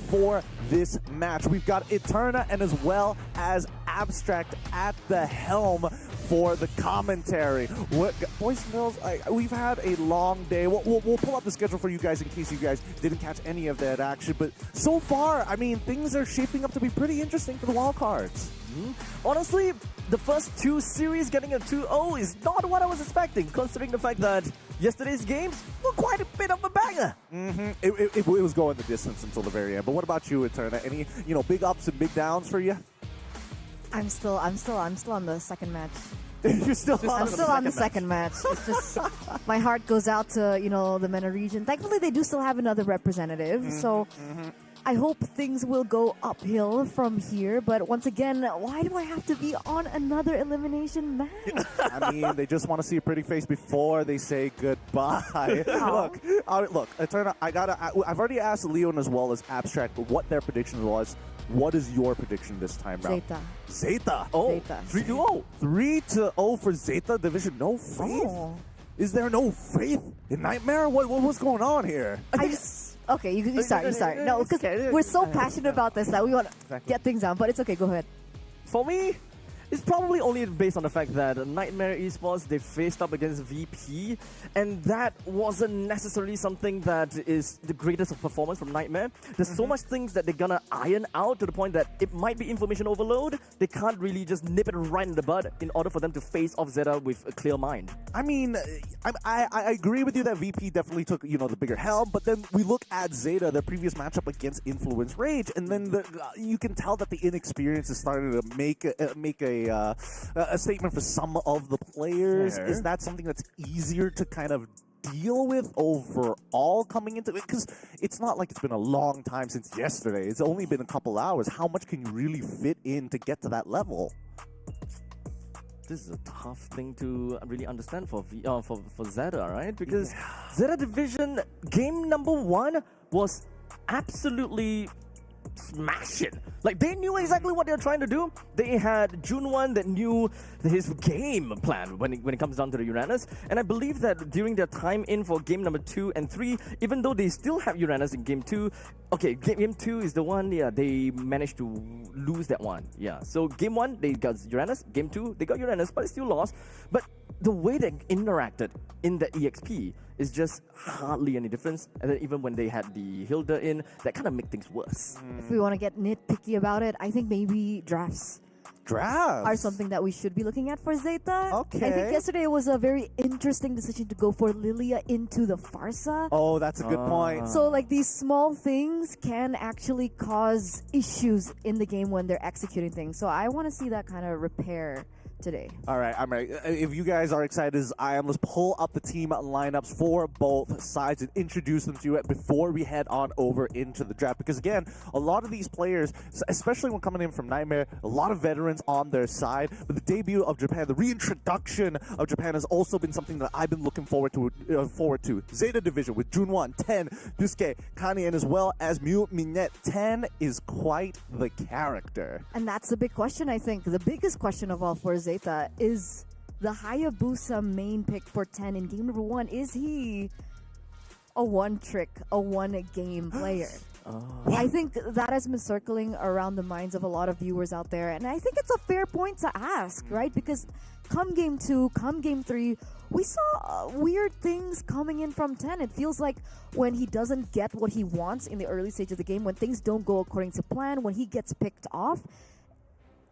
for this match. We've got Eterna and as well as Abstract at the helm for the commentary. Boys and girls, we've had a long day. We'll pull up the schedule for you guys in case you guys didn't catch any of that action. But so far, I mean, things are shaping up to be pretty interesting for the wild cards. Honestly, the first 2 series getting a 2-0 is not what I was expecting, considering the fact that yesterday's games were quite a bit of a banger. It was going the distance until the very end. But what about you, Eterna? Any big ups and big downs for you? I'm still on the second match. You're still I'm still on the second match. It's just my heart goes out to the MENA region. Thankfully, they do still have another representative, so I hope things will go uphill from here. But once again, why do I have to be on another elimination match? I mean, they just want to see a pretty face before they say goodbye. Look, Eterna, I've already asked Leon as well as Abstract what their prediction was. What is your prediction this time round? Zeta. Oh, Zeta. 3-0. 3-0 for Zeta division. No faith? Oh. Is there no faith in Nightmare? What's going on here? Okay, you start. No, because we're so passionate about this that we want to get things down, but it's okay, go ahead. For me, it's probably only based on the fact that Nightmare Esports, they faced up against VP, and that wasn't necessarily something that is the greatest of performance from Nightmare. There's so much things that they're gonna iron out to the point that it might be information overload. They can't really just nip it right in the bud in order for them to face off Zeta with a clear mind. I mean, I agree with you that VP definitely took the bigger helm, but then we look at Zeta, their previous matchup against Influence Rage, and then you can tell that the inexperience is starting to make a statement for some of the players. Fair. Is that something that's easier to kind of deal with overall coming into it? Because it's not like it's been a long time since yesterday. It's only been a couple hours. How much can you really fit in to get to that level? This is a tough thing to really understand for Zeta, right? Because Zeta Division game number 1 was absolutely smashing. Like, they knew exactly what they were trying to do. They had June1 that knew his game plan when it comes down to the Uranus. And I believe that during their time in for game number 2 and 3, even though they still have Uranus in game 2, okay, game 2 is the one, they managed to lose that one. So game 1, they got Uranus. Game 2, they got Uranus, but they still lost. But the way they interacted in the EXP is just hardly any difference. And then even when they had the Hilda in, that kind of made things worse. If we want to get nitpicky about it, I think maybe drafts drafts are something that we should be looking at for Zeta. Okay. I think yesterday was a very interesting decision to go for Lilia into the Farsa. Oh, that's a good point. So like these small things can actually cause issues in the game when they're executing things. So I want to see that kind of repair today. All right, I'm ready. If you guys are excited as I am, let's pull up the team lineups for both sides and introduce them to you before we head on over into the draft. Because again, a lot of these players, especially when coming in from Nightmare, a lot of veterans on their side. But the debut of Japan, the reintroduction of Japan has also been something that I've been looking forward to. Zeta Division with Junwan, 10, Dusuke, Kani, and as well as Mew Minette. 10 is quite the character. And that's the big question, I think. The biggest question of all for Zeta is the Hayabusa main pick for 10 in game number 1. Is he a one-trick, a one-game player? I think that has been circling around the minds of a lot of viewers out there. And I think it's a fair point to ask, right? Because come game 2, come game 3, we saw weird things coming in from 10. It feels like when he doesn't get what he wants in the early stage of the game, when things don't go according to plan, when he gets picked off,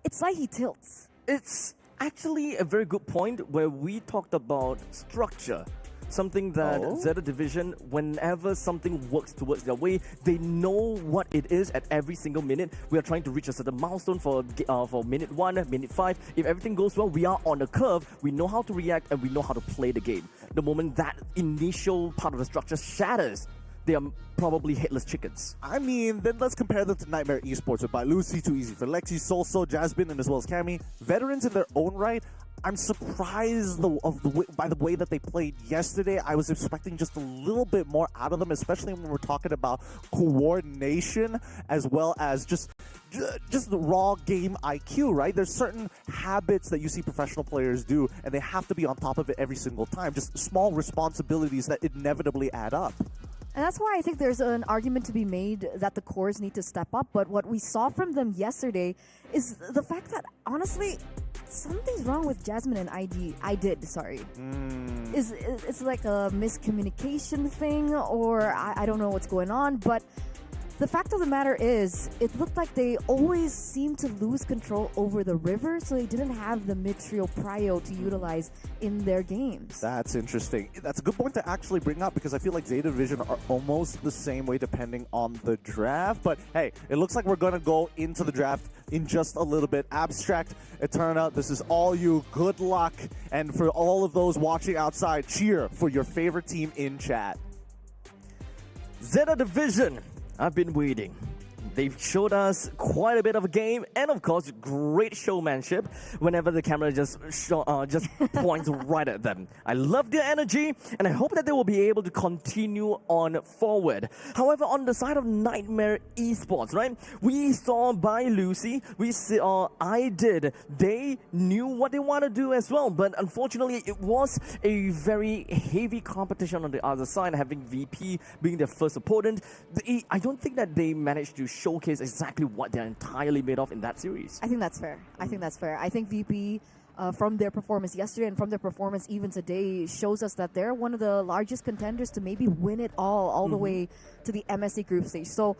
it's like he tilts. It's actually a very good point where we talked about structure. Something that Zeta Division, whenever something works towards their way, they know what it is at every single minute. We are trying to reach a certain milestone for minute 1, minute 5. If everything goes well, we are on the curve. We know how to react and we know how to play the game. The moment that initial part of the structure shatters, they are probably headless chickens. I mean, then let's compare them to Nightmare Esports with By Lucy, Too Easy for Lexi, Solso, Jasmine, and as well as Cammy. Veterans in their own right. I'm surprised by the way that they played yesterday. I was expecting just a little bit more out of them, especially when we're talking about coordination as well as just the raw game IQ, right? There's certain habits that you see professional players do, and they have to be on top of it every single time. Just small responsibilities that inevitably add up. And that's why I think there's an argument to be made that the cores need to step up. But what we saw from them yesterday is the fact that, honestly, something's wrong with Jasmine and sorry. It's like a miscommunication thing, or I don't know what's going on. But the fact of the matter is, it looked like they always seemed to lose control over the river, so they didn't have the mid-trio prio to utilize in their games. That's interesting. That's a good point to actually bring up, because I feel like Zeta Division are almost the same way depending on the draft. But hey, it looks like we're going to go into the draft in just a little bit. Abstract, Eterna, this is all you. Good luck. And for all of those watching outside, cheer for your favorite team in chat. Zeta Division. I've been waiting. They've showed us quite a bit of a game, and of course, great showmanship whenever the camera just points right at them. I love their energy, and I hope that they will be able to continue on forward. However, on the side of Nightmare Esports, right, we saw By Lucy, we saw I Did. They knew what they want to do as well, but unfortunately, it was a very heavy competition on the other side, having VP being their first opponent. I don't think that they managed to showcase exactly what they're entirely made of in that series. I think that's fair. I think VP, from their performance yesterday and from their performance even today, shows us that they're one of the largest contenders to maybe win it all the way to the MSC group stage. So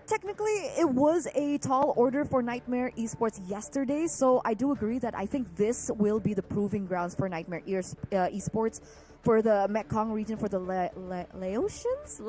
technically, it was a tall order for Nightmare Esports yesterday. So I do agree that I think this will be the proving grounds for Nightmare Esports for the Mekong region, for the Laotians?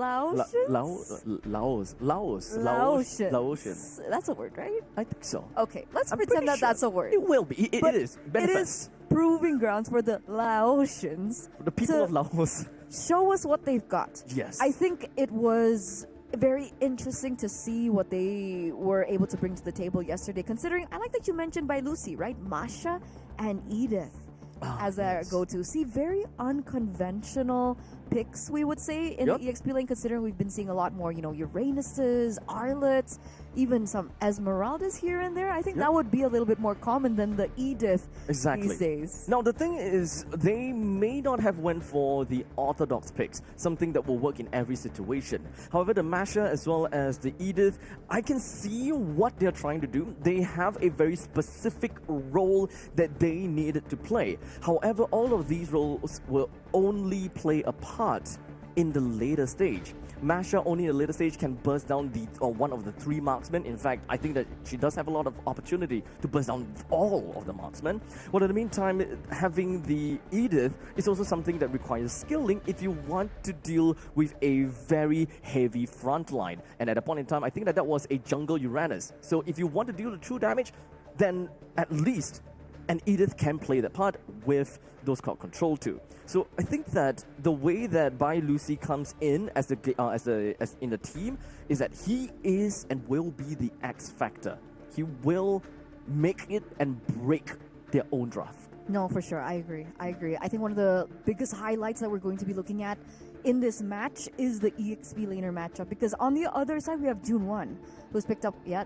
Laotians. That's a word, right? I think so. Okay, let's pretend that that's a word. It will be. It is. It is proving grounds for the Laotians. The people of Laos. Show us what they've got. Yes. I think it was very interesting to see what they were able to bring to the table yesterday, considering, I like that you mentioned By Lucy, right? Masha and Edith. As their go-to. See, very unconventional picks, we would say, in the EXP lane, considering we've been seeing a lot more, Uranuses, Arlets, even some Esmeraldas here and there. I think that would be a little bit more common than the Edith these days. Now, the thing is, they may not have went for the orthodox picks, something that will work in every situation. However, the Masha as well as the Edith, I can see what they're trying to do. They have a very specific role that they needed to play. However, all of these roles will only play a part in the later stage. Masha only in the later stage can burst down one of the 3 marksmen. In fact, I think that she does have a lot of opportunity to burst down all of the marksmen. Well, in the meantime, having the Edith is also something that requires skilling if you want to deal with a very heavy front line. And at a point in time, I think that was a jungle Uranus. So if you want to deal the true damage, then at least an Edith can play that part with those crowd control too. So I think that the way that Bai Lucy comes in as in the team is that he is and will be the X factor. He will make it and break their own draft. No, for sure. I agree. I think one of the biggest highlights that we're going to be looking at in this match is the EXP laner matchup, because on the other side we have June1, who's picked up the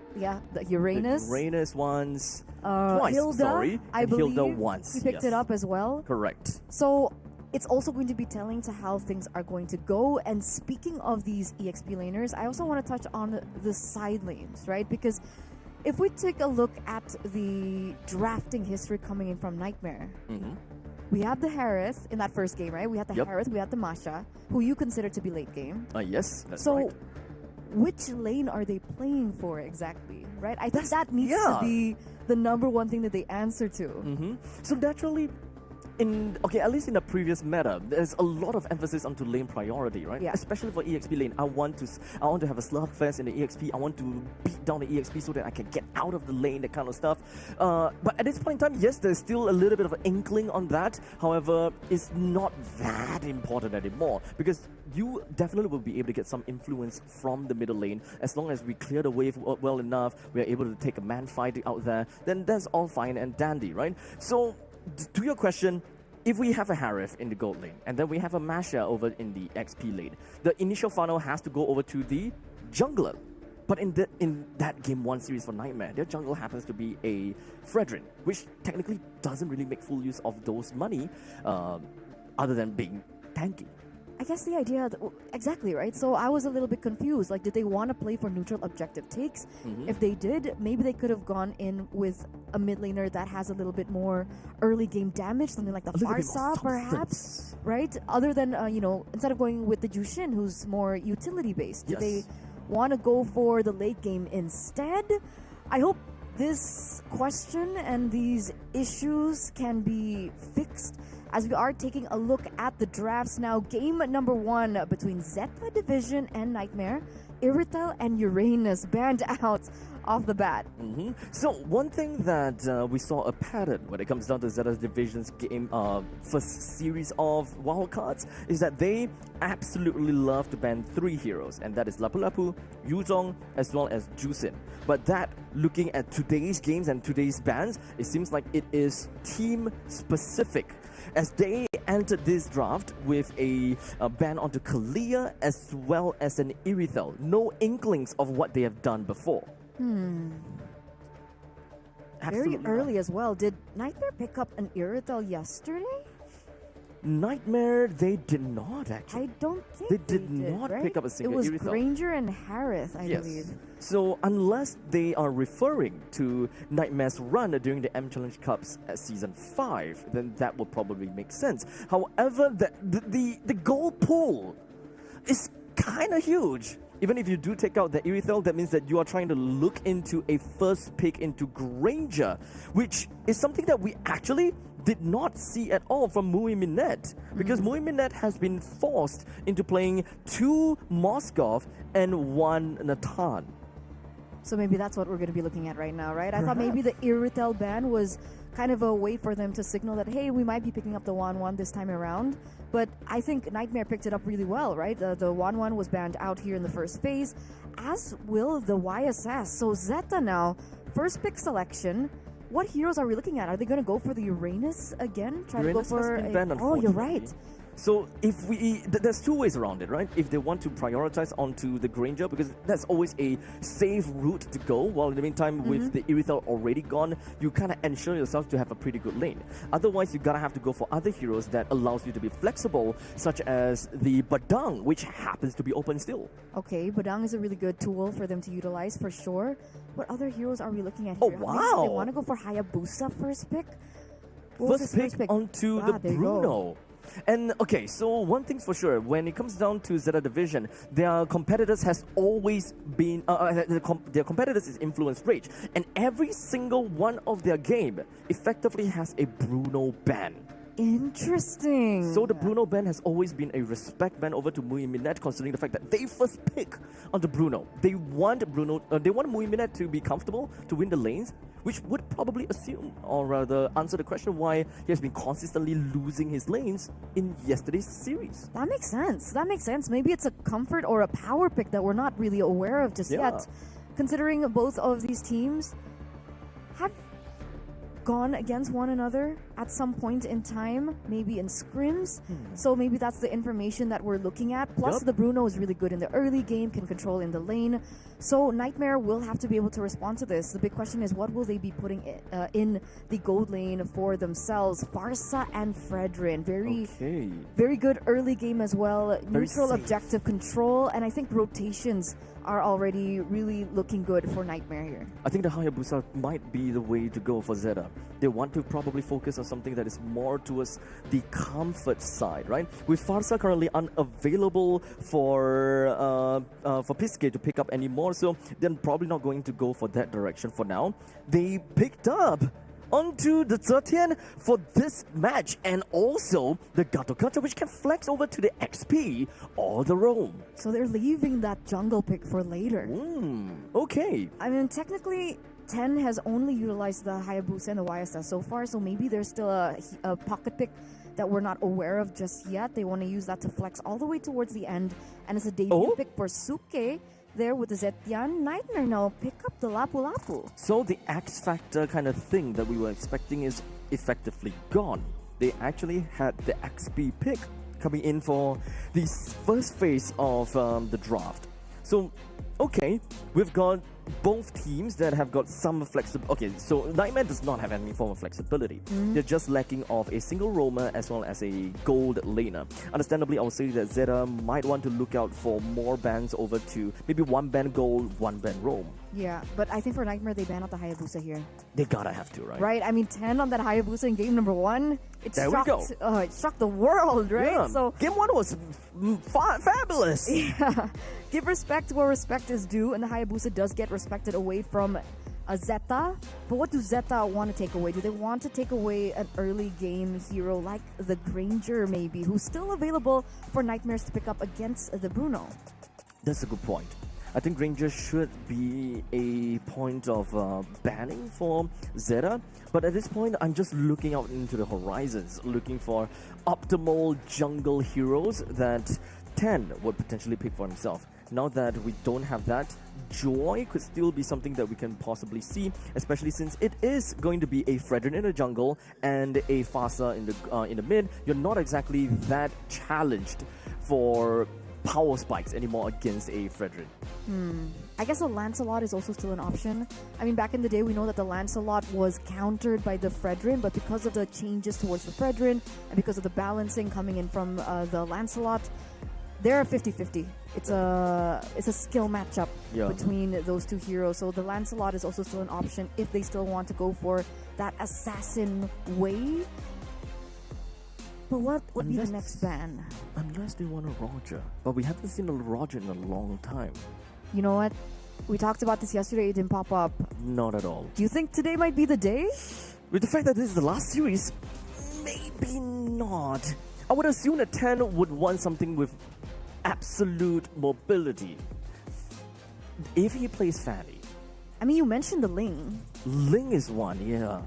Uranus. The Uranus once, twice, Hilda, I believe. Hilda once. He picked it up as well. Correct. So it's also going to be telling to how things are going to go. And speaking of these EXP laners, I also want to touch on the side lanes, right? Because if we take a look at the drafting history coming in from Nightmare, we have the Harith in that first game, right? We had the Harith, we had the Masha, who you consider to be late game. Yes, that's so, right. Which lane are they playing for exactly, right? I think that needs to be the number one thing that they answer to. So naturally, at least in the previous meta, there's a lot of emphasis onto lane priority, right? Yeah. Especially for EXP lane. I want to have a slugfest in the EXP. I want to beat down the EXP so that I can get out of the lane, that kind of stuff. But at this point in time, yes, there's still a little bit of an inkling on that. However, it's not that important anymore, because you definitely will be able to get some influence from the middle lane. As long as we clear the wave well enough, we are able to take a man fight out there, then that's all fine and dandy, right? So, to your question, if we have a Harith in the gold lane, and then we have a Masha over in the XP lane, the initial funnel has to go over to the jungler. But in that Game 1 series for Nightmare, their jungle happens to be a Fredrin, which technically doesn't really make full use of those money, other than being tanky. I guess the idea, exactly, right? So I was a little bit confused. Like, did they want to play for neutral objective takes? If they did, maybe they could have gone in with a mid laner that has a little bit more early game damage, something like the Farsa, perhaps, right? Other than, instead of going with the Jushin, who's more utility based, did they want to go for the late game instead? I hope this question and these issues can be fixed as we are taking a look at the drafts now. Game number 1 between Zeta Division and Nightmare. Iritel and Uranus banned out off the bat. So one thing that we saw a pattern when it comes down to Zeta Division's game first series of wildcards is that they absolutely love to ban 3 heroes, and that is Lapu Lapu, Yuzong, as well as Jusin. But that, looking at today's games and today's bans, it seems like it is team specific, as they entered this draft with a ban onto Kalia as well as an Irithel. No inklings of what they have done before. Very early as well. Did Nightmare pick up an Irithel yesterday? Nightmare, they did not actually. I don't think they did not right? pick up a single It was Irithel. Granger and Harith, I believe. So unless they are referring to Nightmare's run during the M Challenge Cups at Season 5, then that would probably make sense. However, the goal pool is kind of huge. Even if you do take out the Irithel, that means that you are trying to look into a first pick into Granger, which is something that we actually did not see at all from Mui Minette, because Mui Minette has been forced into playing 2 Moskov and 1 Natan. So maybe that's what we're going to be looking at right now, right? I thought maybe the Irithel ban was kind of a way for them to signal that, hey, we might be picking up the 1-1 this time around. But I think Nightmare picked it up really well, right? The 1-1 was banned out here in the first phase, as will the YSS. So Zeta now, first pick selection. What heroes are we looking at? Are they going to go for the Uranus again? Uranus has been banned, oh, you're right. So if there's 2 ways around it, right? If they want to prioritize onto the Granger, because that's always a safe route to go, while in the meantime, with the Irithel already gone, you kind of ensure yourself to have a pretty good lane. Otherwise, you gotta have to go for other heroes that allows you to be flexible, such as the Badang, which happens to be open still. Okay, Badang is a really good tool for them to utilize for sure. What other heroes are we looking at here? Oh, wow! They want to go for Hayabusa first pick? First pick onto the Bruno. And okay, so one thing's for sure, when it comes down to Zeta Division, their competitors has always been, their competitors is Influence Rage, and every single one of their game effectively has a Bruno ban. Interesting. So the Bruno ban has always been a respect ban over to Mui Minette, considering the fact that they first pick onto Bruno. They want Mui Minette to be comfortable to win the lanes, which would probably assume, or rather answer the question why he has been consistently losing his lanes in yesterday's series. That makes sense. That makes sense. Maybe it's a comfort or a power pick that we're not really aware of just yet. Considering both of these teams have gone against one another at some point in time, maybe in scrims. So maybe that's the information that we're looking at. Plus, the Bruno is really good in the early game, can control in the lane. So Nightmare will have to be able to respond to this. The big question is, what will they be putting in the gold lane for themselves? Farsa and Fredrin, very good early game as well. Neutral objective control, and I think rotations are already really looking good for Nightmare here. I think the Hayabusa might be the way to go for Zeta. They want to probably focus on something that is more towards the comfort side, right? With Farsa currently unavailable for Piske to pick up anymore, so they're probably not going to go for that direction for now. They picked up onto the 13 for this match, and also the Gato Gato, which can flex over to the XP or the roam. So they're leaving that jungle pick for later. Okay. I mean, technically, 10 has only utilized the Hayabusa and the YSS so far, so maybe there's still a pocket pick that we're not aware of just yet. They want to use that to flex all the way towards the end, and it's a debut pick for Suke there with the Zetian. Nightmare now pick up the Lapu Lapu. So the X Factor kind of thing that we were expecting is effectively gone. They actually had the XP pick coming in for the first phase of the draft. So, okay, we've got both teams that have got some flexibility. Okay, so Nightmare does not have any form of flexibility. They're just lacking of a single roamer as well as a gold laner. Understandably, I would say that Zeta might want to look out for more bans over to maybe one ban gold, one ban roam. Yeah, but I think for Nightmare, they ban out the Hayabusa here. They gotta have to, right? Right, I mean, 10 on that Hayabusa in game number 1. It shocked the world, right? Yeah. So game 1 was fabulous. Yeah, give respect where respect is due, and the Hayabusa does get respected away from Zeta. But what do Zeta want to take away? Do they want to take away an early game hero like the Granger, maybe, who's still available for Nightmares to pick up against the Bruno? That's a good point. I think Granger should be a point of banning for Zeta, but at this point, I'm just looking out into the horizons, looking for optimal jungle heroes that 10 would potentially pick for himself. Now that we don't have that, Joy could still be something that we can possibly see, especially since it is going to be a Fredrin in the jungle and a Farsa in the mid. You're not exactly that challenged for power spikes anymore against a Fredrin. I guess a Lancelot is also still an option. I mean, back in the day, we know that the Lancelot was countered by the Fredrin, but because of the changes towards the Fredrin and because of the balancing coming in from the Lancelot, they're 50-50. It's a skill matchup between those two heroes. So the Lancelot is also still an option if they still want to go for that assassin way. But what would be the next ban? Unless they want a Roger. But we haven't seen a Roger in a long time. You know what? We talked about this yesterday, it didn't pop up. Not at all. Do you think today might be the day? With the fact that this is the last series, maybe not. I would assume that 10 would want something with absolute mobility. If he plays Fanny. I mean, you mentioned the Ling. Ling is one, yeah.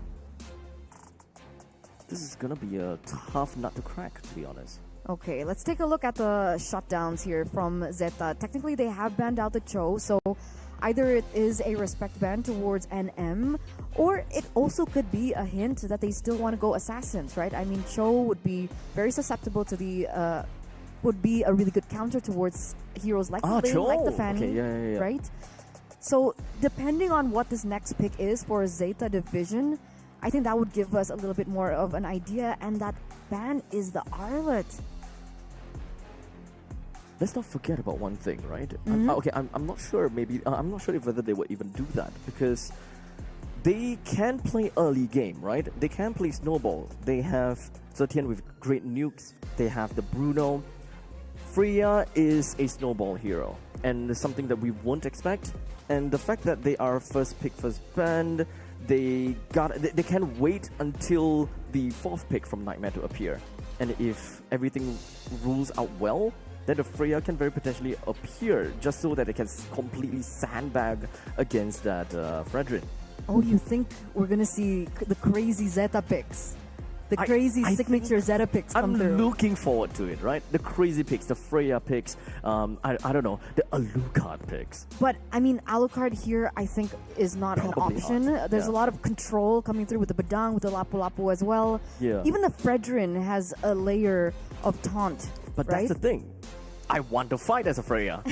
This is gonna be a tough nut to crack, to be honest. Okay, let's take a look at the shutdowns here from Zeta. Technically, they have banned out the Cho, so either it is a respect ban towards NM, or it also could be a hint that they still want to go assassins, right? I mean, Cho would be very susceptible to the, would be a really good counter towards heroes like the Ling, like the Fanny, right? So, depending on what this next pick is for Zeta Division, I think that would give us a little bit more of an idea, and that ban is the Arlet. Let's not forget about one thing, right? I'm not sure. Maybe I'm not sure if whether they would even do that, because they can play early game, right? They can play snowball. They have Zetian with great nukes. They have the Bruno. Freya is a snowball hero, and it's something that we won't expect. And the fact that they are first pick, first band, they can wait until the fourth pick from Nightmare to appear. And if everything rules out well, then the Freya can very potentially appear just so that it can completely sandbag against that Fredrin. Oh, you think we're gonna see the crazy Zeta picks? The crazy signature Zeta picks come through. I'm looking forward to it, right? The crazy picks, the Freya picks, I don't know, the Alucard picks. But, I mean, Alucard here, I think, is not Probably an option. not. There's a lot of control coming through with the Badang, with the Lapu Lapu as well. Yeah. Even the Fredrin has a layer of taunt, But right? that's the thing. I want to fight as a Freya.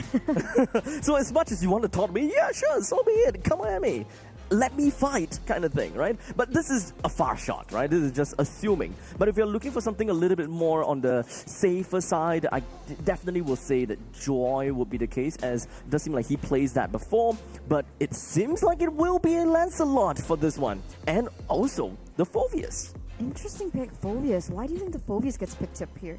So as much as you want to taunt me, yeah, sure, so be it. Come at me. Let me fight, kind of thing, right? But this is a far shot, right? This is just assuming. But if you're looking for something a little bit more on the safer side, I definitely will say that Joy would be the case, as it does seem like he plays that before. But it seems like it will be a Lancelot for this one. And also the Phoveus. Interesting pick, Phoveus. Why do you think the Phoveus gets picked up here?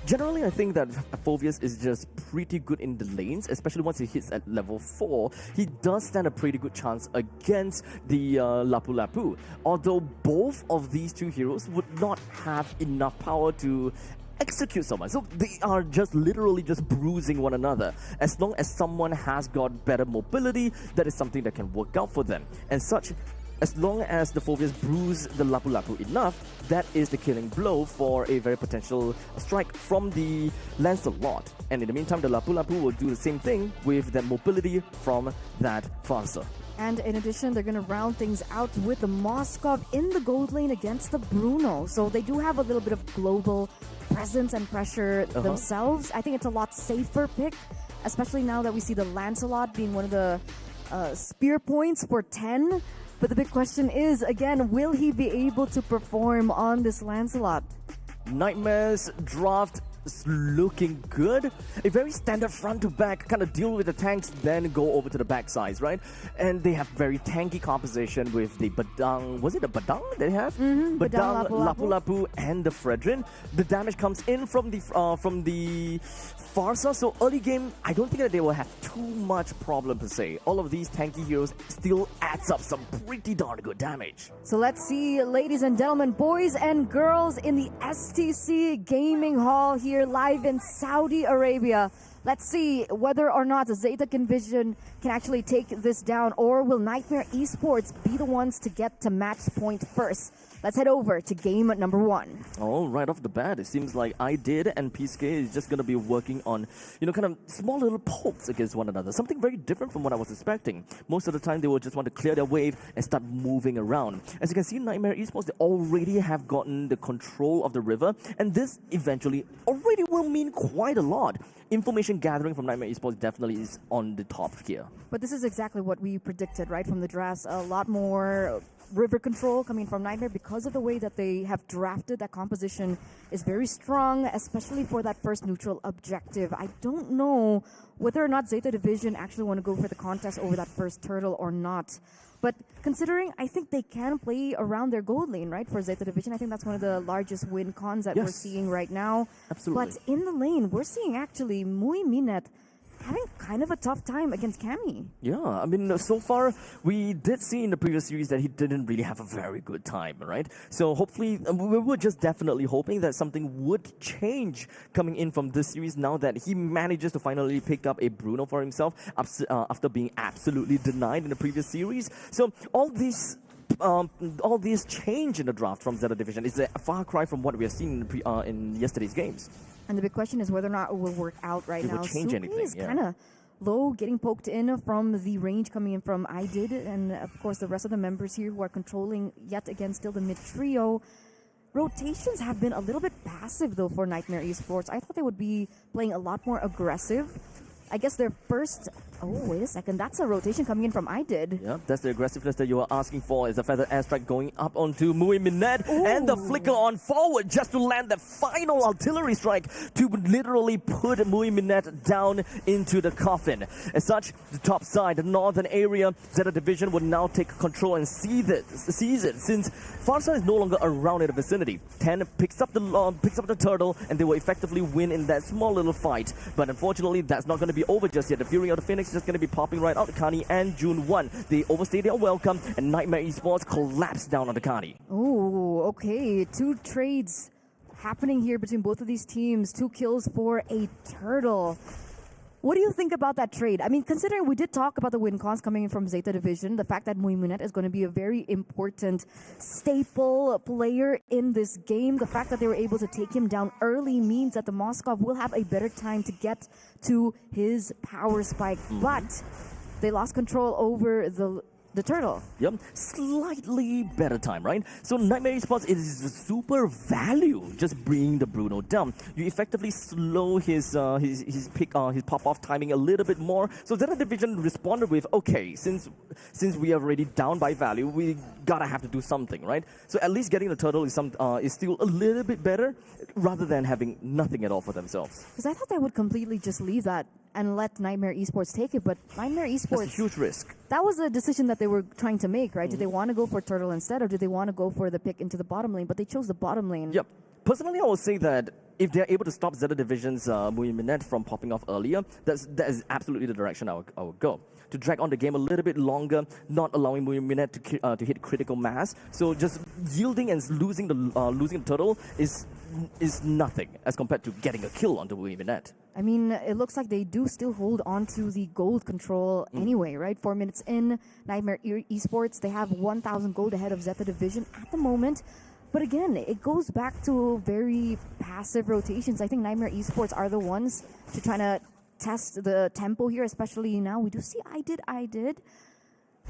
Generally, I think that Phoveus is just pretty good in the lanes, especially once he hits at level 4. He does stand a pretty good chance against the Lapu Lapu. Although both of these two heroes would not have enough power to execute someone. So they are just literally just bruising one another. As long as someone has got better mobility, that is something that can work out for them. And such, as long as the Phoveus bruise the Lapu Lapu enough, that is the killing blow for a very potential strike from the Lancelot. And in the meantime, the Lapu Lapu will do the same thing with that mobility from that Farsa. And in addition, they're going to round things out with the Moskov in the gold lane against the Bruno. So they do have a little bit of global presence and pressure themselves. I think it's a lot safer pick, especially now that we see the Lancelot being one of the spear points for 10. But the big question is, again, will he be able to perform on this Lancelot? Nightmare's draft is looking good. A very standard front to back, kind of deal with the tanks, then go over to the back sides, right? And they have very tanky composition with the Badang. Was it the Badang they have? Badang, Lapu Lapu, and the Fredrin. The damage comes in from the Farsa. So early game, I don't think that they will have too much problem per se. All of these tanky heroes still adds up some pretty darn good damage. So let's see, ladies and gentlemen, boys and girls, in the STC Gaming Hall here live in Saudi Arabia. Let's see whether or not Zeta Vision can actually take this down, or will Nightmare Esports be the ones to get to match point first? Let's head over to game number 1. Oh, right off the bat, it seems like I did and PSK is just going to be working on, kind of small little pokes against one another. Something very different from what I was expecting. Most of the time, they will just want to clear their wave and start moving around. As you can see, Nightmare Esports, they already have gotten the control of the river, and this eventually already will mean quite a lot. Information gathering from Nightmare Esports definitely is on the top here. But this is exactly what we predicted, right, from the drafts. A lot more river control coming from Nightmare because of the way that they have drafted. That composition is very strong, especially for that first neutral objective. I don't know whether or not Zeta Division actually want to go for the contest over that first turtle or not. But considering, I think they can play around their gold lane, right, for Zeta Division. I think that's one of the largest win cons that we're seeing right now. Absolutely. But in the lane, we're seeing actually Mui Minet having kind of a tough time against Cammy. Yeah, I mean, so far, we did see in the previous series that he didn't really have a very good time, right? So hopefully, we were just definitely hoping that something would change coming in from this series now that he manages to finally pick up a Bruno for himself after being absolutely denied in the previous series. So all this change in the draft from Zeta Division is a far cry from what we have seen in yesterday's games. And the big question is whether or not it will work out right now. It will change anything, is kind of low, getting poked in from the range coming in from I Did, and of course the rest of the members here who are controlling yet again still the mid trio. Rotations have been a little bit passive though for Nightmare Esports. I thought they would be playing a lot more aggressive. I guess their first Oh, wait a second. That's a rotation coming in from I did. Yeah, that's the aggressiveness that you are asking for. Is a feather airstrike going up onto Mui Minette and the flicker on forward just to land the final artillery strike to literally put Mui Minette down into the coffin. As such, the top side, the northern area, Zeta Division would now take control and seize it since Farsa is no longer around in the vicinity. 10 picks up the turtle and they will effectively win in that small little fight. But unfortunately, that's not going to be over just yet. The Fury of the Phoenix is just going to be popping right out. Kani and June 1. They overstayed their welcome and Nightmare Esports collapsed down on the Kani. Oh, okay. 2 trades happening here between both of these teams. 2 kills for a turtle. What do you think about that trade? I mean, considering we did talk about the win cons coming in from Zeta Division, the fact that Mui Minette is going to be a very important staple player in this game, the fact that they were able to take him down early means that the Moskov will have a better time to get to his power spike. But they lost control over the turtle. Yep, slightly better time, right? So Nightmare Esports is super value just bringing the Bruno down. You effectively slow his pop-off timing a little bit more. So Zeta Division responded with, okay, since we are already down by value, we gotta have to do something, right? So at least getting the turtle is still a little bit better rather than having nothing at all for themselves. Because I thought they would completely just leave that and let Nightmare Esports take it, but Nightmare Esports... That's a huge risk. That was a decision that they were trying to make, right? Did they want to go for Turtle instead, or did they want to go for the pick into the bottom lane? But they chose the bottom lane. Yep. Personally, I would say that if they're able to stop Zeta Division's Mui Minette from popping off earlier, that is absolutely the direction I would go. To drag on the game a little bit longer, not allowing Mui Minette to hit critical mass. So just yielding and losing the turtle is nothing as compared to getting a kill on the Mui Minette. I mean, it looks like they do still hold on to the gold control anyway, right? 4 minutes in, Nightmare Esports, they have 1,000 gold ahead of Zeta Division at the moment. But again, it goes back to very passive rotations. I think Nightmare Esports are the ones to try to test the tempo here, especially now. We do see I did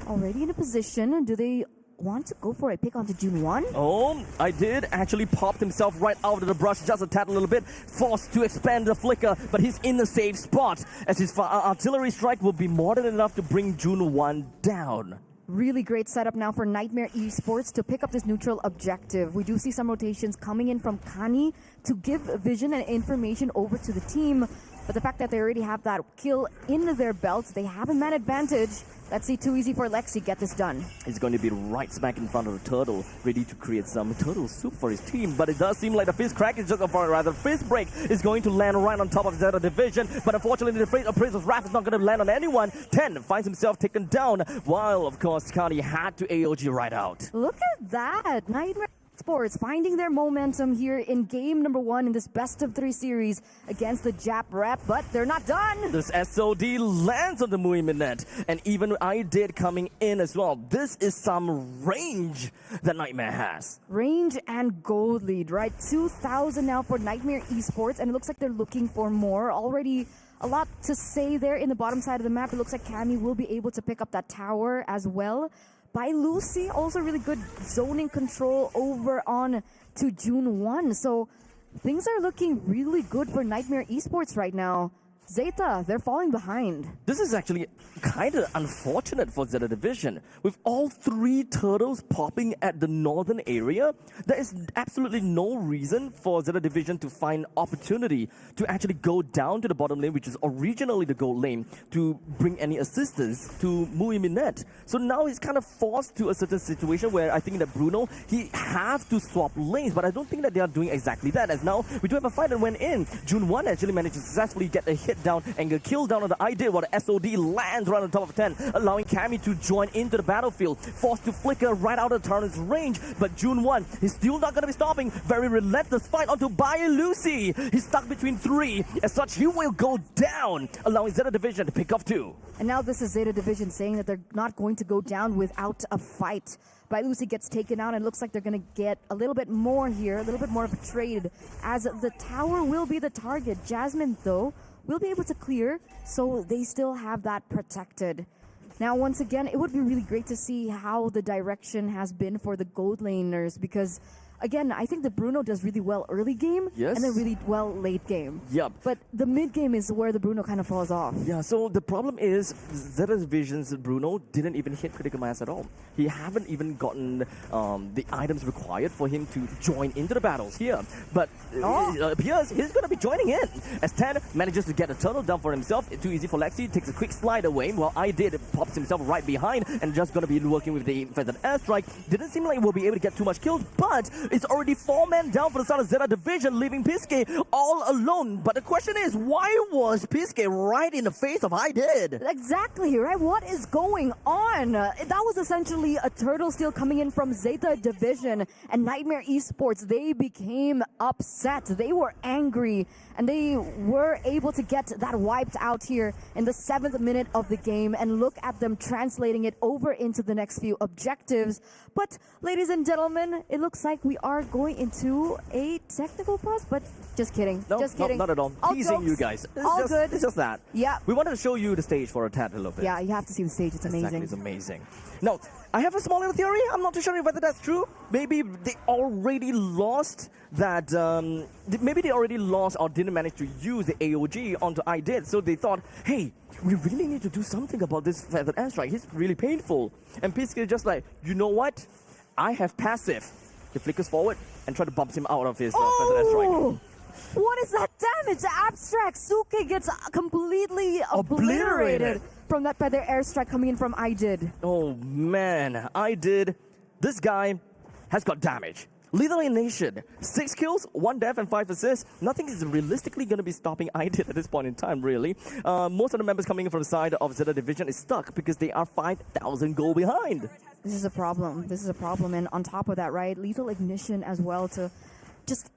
already in a position. Do they want to go for a pick onto June 1? Oh, I did actually popped himself right out of the brush just a tad a little bit, forced to expand the flicker, but he's in the safe spot as his artillery strike will be more than enough to bring June 1 down. Really great setup now for Nightmare Esports to pick up this neutral objective. We do see some rotations coming in from Kani to give vision and information over to the team. But the fact that they already have that kill in their belts, they have a man advantage. Let's see, too easy for Lexi, get this done. He's going to be right smack in front of the turtle, ready to create some turtle soup for his team. But it does seem like the fist crack is just, or rather, fist break is going to land right on top of Zeta Division. But unfortunately, the Appraiser's Wrath is not going to land on anyone. 10 finds himself taken down, while, of course, Kani had to AOG right out. Look at that. Nightmare Sports finding their momentum here in game number 1 in this best-of-3 series against the Jap rep, but they're not done. This SOD lands on the Mui Minette, and even I did coming in as well. This is some range that Nightmare has. Range and gold lead, right? 2,000 now for Nightmare Esports, and it looks like they're looking for more. Already a lot to say there in the bottom side of the map. It looks like Cammy will be able to pick up that tower as well. By Lucy, also really good zoning control over on to June 1. So things are looking really good for Nightmare Esports right now. Zeta, they're falling behind. This is actually kind of unfortunate for Zeta Division. With all 3 turtles popping at the northern area, there is absolutely no reason for Zeta Division to find opportunity to actually go down to the bottom lane, which is originally the gold lane, to bring any assistance to Mui Minette. So now he's kind of forced to a certain situation where I think that Bruno, he have to swap lanes, but I don't think that they are doing exactly that, as now we do have a fight that went in. June 1 actually managed to successfully get a hit down and get killed down on the I did, while the SOD lands right on top of 10, allowing Cammy to join into the battlefield, forced to flicker right out of Tarn's range. But June 1 is still not going to be stopping. Very relentless fight onto Bayer Lucy. He's stuck between 3. As such, he will go down, allowing Zeta Division to pick off 2. And now this is Zeta Division saying that they're not going to go down without a fight. By Lucy gets taken out, and it looks like they're going to get a little bit more here, a little bit more of a trade, as the tower will be the target. Jasmine, though, will be able to clear, so they still have that protected. Now, once again, it would be really great to see how the direction has been for the gold laners, because again, I think that Bruno does really well early game Yes. and then really well late game. Yep. But the mid game is where the Bruno kind of falls off. Yeah, so the problem is Zeta Division's Bruno didn't even hit critical mass at all. He haven't even gotten the items required for him to join into the battles here. But it appears he's going to be joining in as 10 manages to get a turtle down for himself. Too easy for Lexi, takes a quick slide away while I did pops himself right behind and just going to be working with the feathered airstrike. Didn't seem like we'll be able to get too much kills, but it's already 4 men down for the side of Zeta Division, leaving Piske all alone. But the question is, why was Piske right in the face of I did? Exactly, right? What is going on? That was essentially a turtle steal coming in from Zeta Division, and Nightmare Esports, they became upset. They were angry, and they were able to get that wiped out here in the 7th minute of the game, and look at them translating it over into the next few objectives. But, ladies and gentlemen, it looks like we are going into a technical pause, but just kidding. No, just kidding. not at all. Teasing jokes, you guys. all good. It's just that. Yeah. We wanted to show you the stage for a tad a little bit. Yeah, you have to see the stage. It's amazing. Exactly, it's amazing. Now, I have a small little theory. I'm not too sure whether that's true. Maybe they already lost that. Maybe they already lost or didn't manage to use the AOG onto I did. So they thought, hey, we really need to do something about this feathered airstrike. He's really painful. And Piske is just like, you know what? I have passive. He flickers forward and try to bump him out of his feathered airstrike. What is that damage? The abstract Suke gets completely obliterated from that feather airstrike coming in from I did. Oh man, I did. This guy has got damage. Lethal Nation, 6 kills, 1 death and 5 assists. Nothing is realistically going to be stopping I did at this point in time, really. Most of the members coming in from the side of Zeta Division is stuck because they are 5,000 goal behind. This is a problem. This is a problem. And on top of that, right, Lethal Ignition as well to just,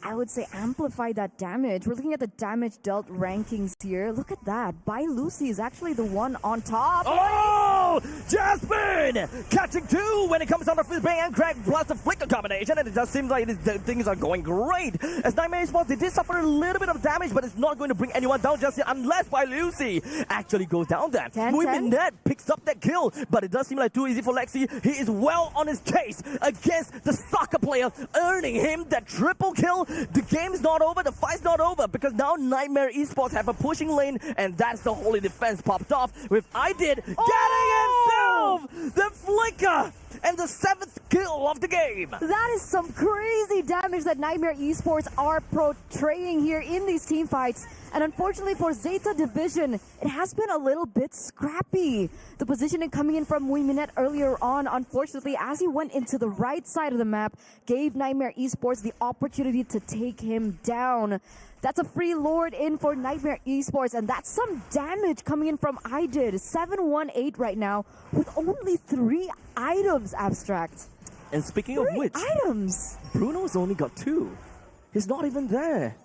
I would say, amplify that damage. We're looking at the damage dealt rankings here. Look at that. Bai Lucy is actually the one on top. Oh! Jasmine! Catching 2 when it comes down to Fizz Bang and Crack plus the flicker combination, and it just seems like things are going great. As Nightmare Esports, they did suffer a little bit of damage, but it's not going to bring anyone down just yet unless Bai Lucy actually goes down there. Net picks up that kill, but it does seem like too easy for Lexi. He is well on his case against the soccer player, earning him that triple kill. The game's not over, the fight's not over, because now Nightmare Esports have a pushing lane, and that's the holy defense popped off with I did getting himself the flicker and the 7th kill of the game. That is some crazy damage that Nightmare Esports are portraying here in these team fights. And unfortunately for Zeta Division, it has been a little bit scrappy. The positioning coming in from Wingminette earlier on, unfortunately, as he went into the right side of the map, gave Nightmare Esports the opportunity to take him down. That's a free Lord in for Nightmare Esports, and that's some damage coming in from I did. 718 right now, with only 3 items, Abstract. And speaking of which, items. Bruno's only got 2. He's not even there.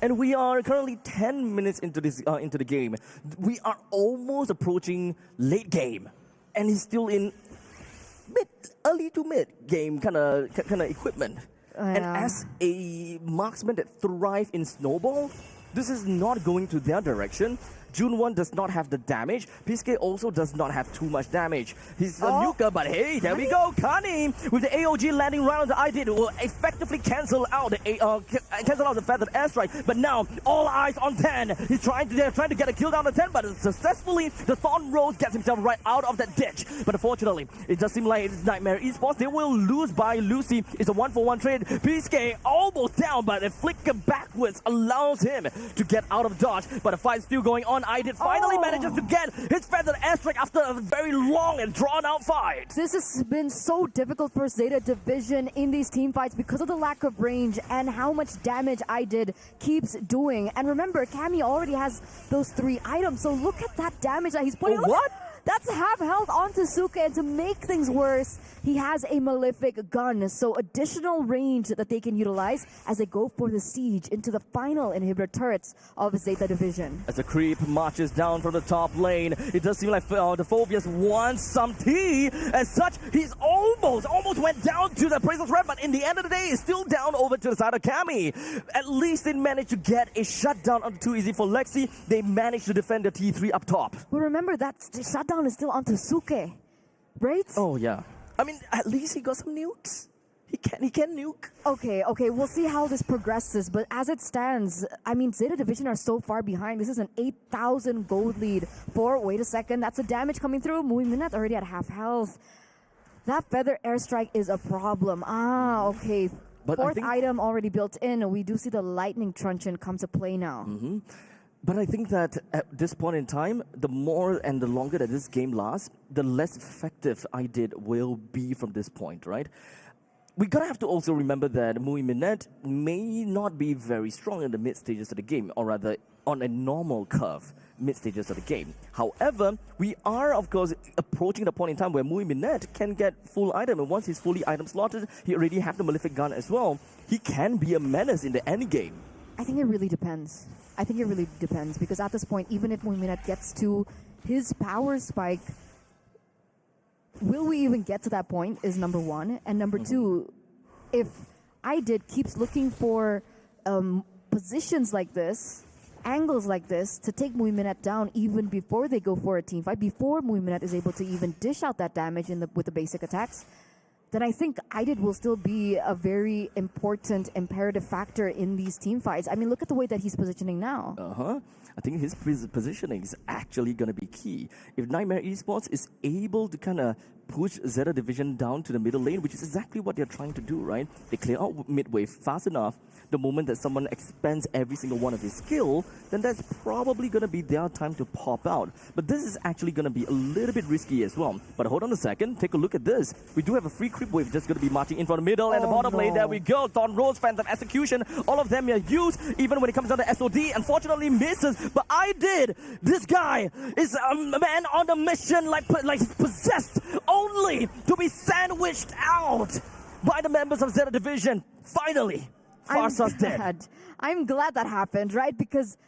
And we are currently 10 minutes into this into the game. We are almost approaching late game, and he's still in early to mid game kind of equipment. And as a marksman that thrives in snowball, this is not going to their direction. June1 does not have the damage. Piske also does not have too much damage. He's a nuker, but hey, there we go. Kani with the AOG landing right on the I did will effectively cancel out the feathered airstrike. But now all eyes on 10. They're trying to get a kill down to 10, but successfully the Thorn Rose gets himself right out of that ditch. But unfortunately, it does seem like it's Nightmare Esports. They will lose by Lucy. It's a 1-for-1 trade. Piske almost down, but a flicker backwards allows him to get out of dodge. But the fight's still going on. I did finally manages to get his feathered airstrike after a very long and drawn-out fight. This has been so difficult for Zeta Division in these team fights because of the lack of range and how much damage I did keeps doing. And remember, Cammy already has those 3 items, so look at that damage that he's putting. What? That's half health onto Suke, and to make things worse, he has a Malefic gun, so additional range that they can utilize as they go for the siege into the final inhibitor turrets of Zeta Division. As the creep marches down from the top lane, it does seem like the Phobius wants some tea. As such, he's almost went down to the Appraisal's Red, but in the end of the day, he's still down over to the side of Cammy. At least they managed to get a shutdown on too easy for Lexi. They managed to defend the T3 up top. But remember, that shutdown is still onto Suke, right? Oh, yeah. I mean, at least he got some nukes. He can nuke. Okay, we'll see how this progresses. But as it stands, I mean, Zeta Division are so far behind. This is an 8,000 gold lead for, wait a second, that's the damage coming through. Muiminat already at half health. That feather airstrike is a problem. Okay. But Fourth item already built in. We do see the lightning truncheon come to play now. But I think that at this point in time, the more and the longer that this game lasts, the less effective IDID will be from this point, right? We gotta have to also remember that Muiminat may not be very strong in the mid stages of the game, or rather on a normal curve, mid stages of the game. However, we are of course approaching the point in time where Muiminat can get full item, and once he's fully item slotted, he already have the Malefic Gun as well. He can be a menace in the end game. I think it really depends. Because at this point, even if Muiminat gets to his power spike, will we even get to that point is number one. And number two, if IDID keeps looking for positions like this, angles like this, to take Muiminat down even before they go for a team fight, before Muiminat is able to even dish out that damage with the basic attacks, then I think IDID will still be a very important, imperative factor in these team fights. I mean, look at the way that he's positioning now. I think his positioning is actually going to be key. If Nightmare Esports is able to kind of push Zeta Division down to the middle lane, which is exactly what they're trying to do, right? They clear out mid-wave fast enough. The moment that someone expends every single one of his skill, then that's probably going to be their time to pop out. But this is actually going to be a little bit risky as well. But hold on a second, take a look at this. We do have a free creep wave just going to be marching in from the middle and the bottom lane. There we go. Thorn Rose, Phantom Execution, all of them are used. Even when it comes down to SOD, unfortunately misses. But this guy is a man on a mission like possessed only to be sandwiched out by the members of Zeta Division. Finally. Farsa's dead. I'm glad that happened, right? Because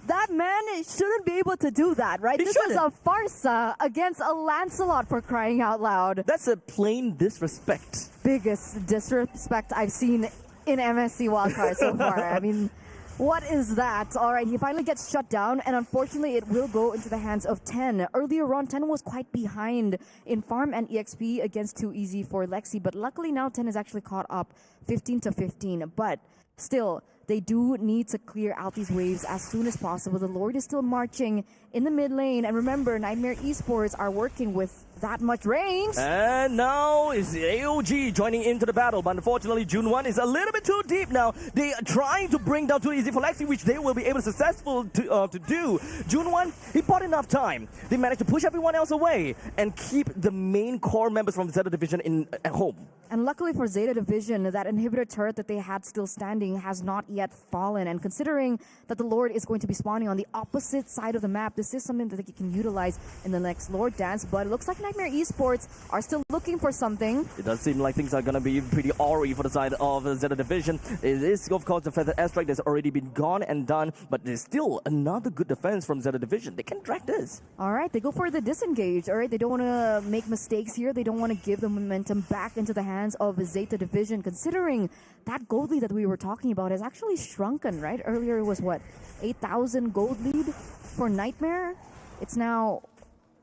that man shouldn't be able to do that, right? This is a Farsa against a Lancelot, for crying out loud. That's a plain disrespect. Biggest disrespect I've seen in MSC Wildcard so far. I mean, what is that? All right, he finally gets shut down, and unfortunately, it will go into the hands of 10. Earlier on, 10 was quite behind in farm and EXP against Too Easy for Lexi, but luckily now 10 is actually caught up 15-15. But still, they do need to clear out these waves as soon as possible. The Lord is still marching in the mid lane, and remember, Nightmare Esports are working with that much range. And now is the AOG joining into the battle, but unfortunately June 1 is a little bit too deep now. They are trying to bring down Too Easy for Lexi, which they will be able to successful to do. June 1, he bought enough time. They managed to push everyone else away and keep the main core members from Zeta Division at home. And luckily for Zeta Division, that inhibitor turret that they had still standing has not yet fallen. And considering that the Lord is going to be spawning on the opposite side of the map, this is something that they can utilize in the next Lord dance. But it looks like Nightmare Esports are still looking for something. It does seem like things are going to be pretty awry for the side of Zeta Division. It is, of course, the Feather Airstrike that's already been gone and done, but there's still another good defense from Zeta Division. They can drag this. All right, they go for the disengage. All right, they don't want to make mistakes here. They don't want to give the momentum back into the hands of Zeta Division, considering that gold lead that we were talking about has actually shrunken, right? Earlier it was, what, 8,000 gold lead for Nightmare? It's now,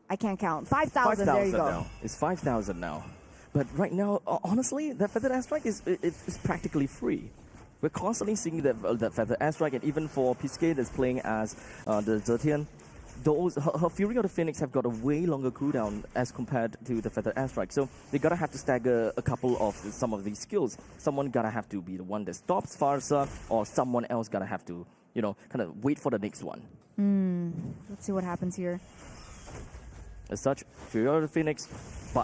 I can't count, 5,000, there you go. Now. It's 5,000 now. But right now, honestly, that Feather Airstrike is practically free. We're constantly seeing that Feather Airstrike, and even for Piscay that's playing as the Zetian, her Fury of the Phoenix have got a way longer cooldown as compared to the Feather Airstrike. So they gotta have to stagger a couple of some of these skills. Someone gotta have to be the one that stops Farsa, or someone else gotta have to, kind of wait for the next one. Let's see what happens here. As such, Fury of the Phoenix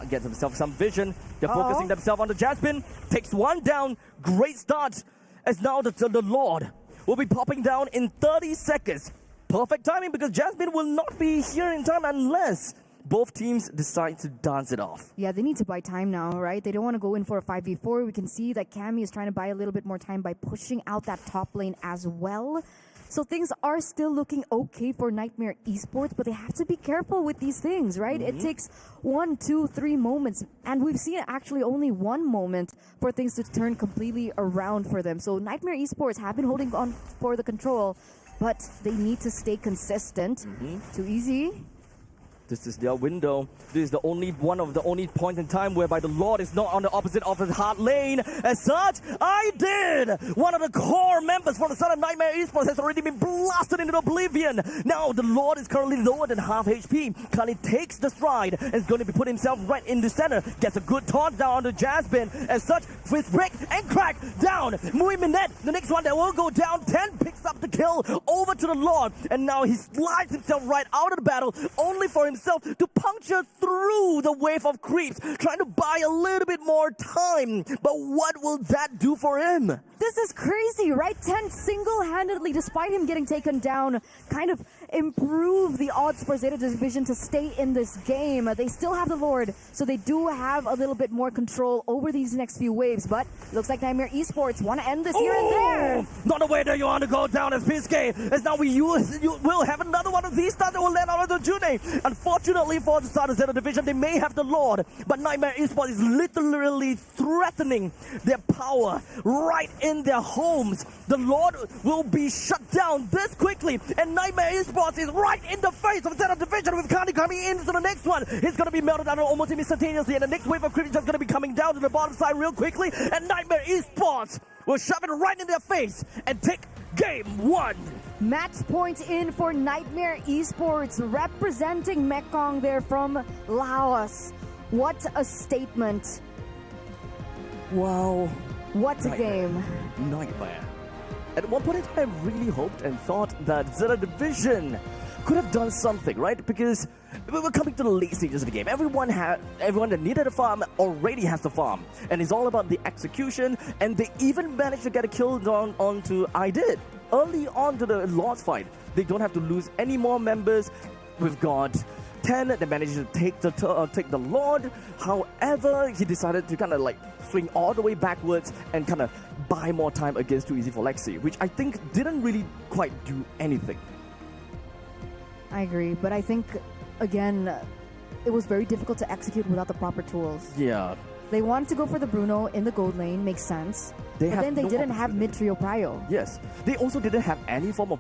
gets themselves some vision. They're focusing themselves on the Jasmine. Takes one down. Great start. As now the Lord will be popping down in 30 seconds. Perfect timing, because Jasmine will not be here in time unless both teams decide to dance it off. Yeah, they need to buy time now, right? They don't want to go in for a 5v4. We can see that Cammy is trying to buy a little bit more time by pushing out that top lane as well. So things are still looking okay for Nightmare Esports, but they have to be careful with these things, right? It takes 1, 2, 3 moments, and we've seen actually only one moment for things to turn completely around for them. So Nightmare Esports have been holding on for the control, but they need to stay consistent. Too Easy This is their window. This is the only one of the only point in time whereby the Lord is not on the opposite of his hard lane. As such, I did! One of the core members from the side of Nightmare Esports has already been blasted into oblivion. Now the Lord is currently lower than half HP. Currently takes the stride and is going to be put himself right in the center. Gets a good taunt down on the Jasmine. As such, with break and crack down. Mui Minette, the next one that will go down. 10 picks up the kill over to the Lord. And now he slides himself right out of the battle, only for himself to puncture through the wave of creeps, trying to buy a little bit more time. But what will that do for him? This is crazy, right? 10 single-handedly, despite him getting taken down, kind of improve the odds for Zeta Division to stay in this game. They still have the Lord, so they do have a little bit more control over these next few waves, but looks like Nightmare Esports want to end this here and there. Not the way that you want to go down as Biscay, as now you will have another one of these stars that will land out of the June. Unfortunately for the start of Zeta Division, they may have the Lord, but Nightmare Esports is literally threatening their power right in their homes. The Lord will be shut down this quickly, and Nightmare Esports is right in the face of Zeta Division with Kani coming into the next one. He's going to be melted down almost instantaneously, and the next wave of creatures is going to be coming down to the bottom side real quickly, and Nightmare Esports will shove it right in their face and take game 1. Match point in for Nightmare Esports, representing Mekong there from Laos. What a statement. Wow. What a game. Nightmare. At one point in time, I really hoped and thought that Zeta Division could have done something, right? Because we were coming to the late stages of the game. Everyone that needed a farm already has the farm. And it's all about the execution. And they even managed to get a kill onto I did. Early on to the Lord's fight. They don't have to lose any more members. We've got 10 that managed to take the Lord. However, he decided to kind of like swing all the way backwards and kind of buy more time against Too Easy for Lexi, which I think didn't really quite do anything. I agree, but I think, again, it was very difficult to execute without the proper tools. Yeah. They wanted to go for the Bruno in the gold lane, makes sense. But then they didn't have mid-trio prio. Yes. They also didn't have any form of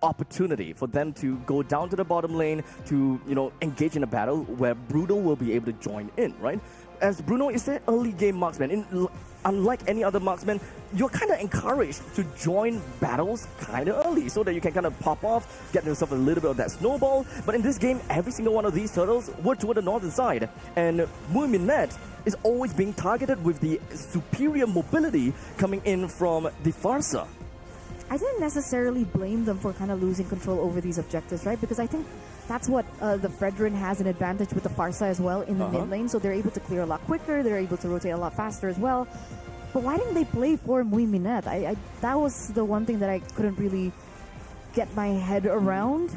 opportunity for them to go down to the bottom lane to, engage in a battle where Bruno will be able to join in, right? As Bruno is the early game marksman, unlike any other marksman, you're kind of encouraged to join battles kind of early so that you can kind of pop off, get yourself a little bit of that snowball. But in this game, every single one of these turtles were toward the northern side, and Muminette is always being targeted with the superior mobility coming in from the Farsa. I didn't necessarily blame them for kind of losing control over these objectives, right? Because I think that's what the Fredrin has an advantage with the Farsa as well in the mid lane, so they're able to clear a lot quicker, they're able to rotate a lot faster as well. But why didn't they play for Mui Minette? That was the one thing that I couldn't really get my head around.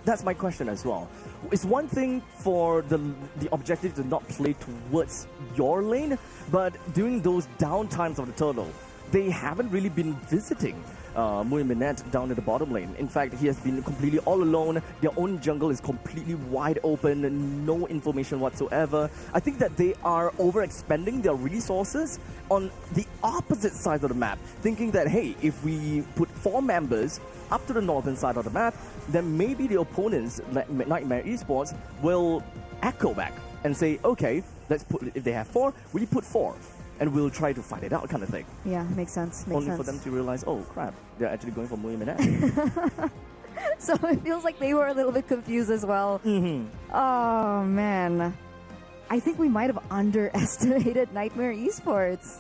That's my question as well. It's one thing for the objective to not play towards your lane, but during those downtimes of the turtle, they haven't really been visiting Mui Minette down at the bottom lane. In fact, he has been completely all alone. Their own jungle is completely wide open, no information whatsoever. I think that they are overexpending their resources on the opposite side of the map, thinking that, hey, if we put 4 members up to the northern side of the map, then maybe the opponents, like Nightmare Esports, will echo back and say, okay, if they have 4, we put 4. And we'll try to fight it out, kind of thing. Yeah, makes sense. Only for them to realize, oh crap, they're actually going for Mui Minette. So it feels like they were a little bit confused as well. Oh man, I think we might have underestimated Nightmare Esports.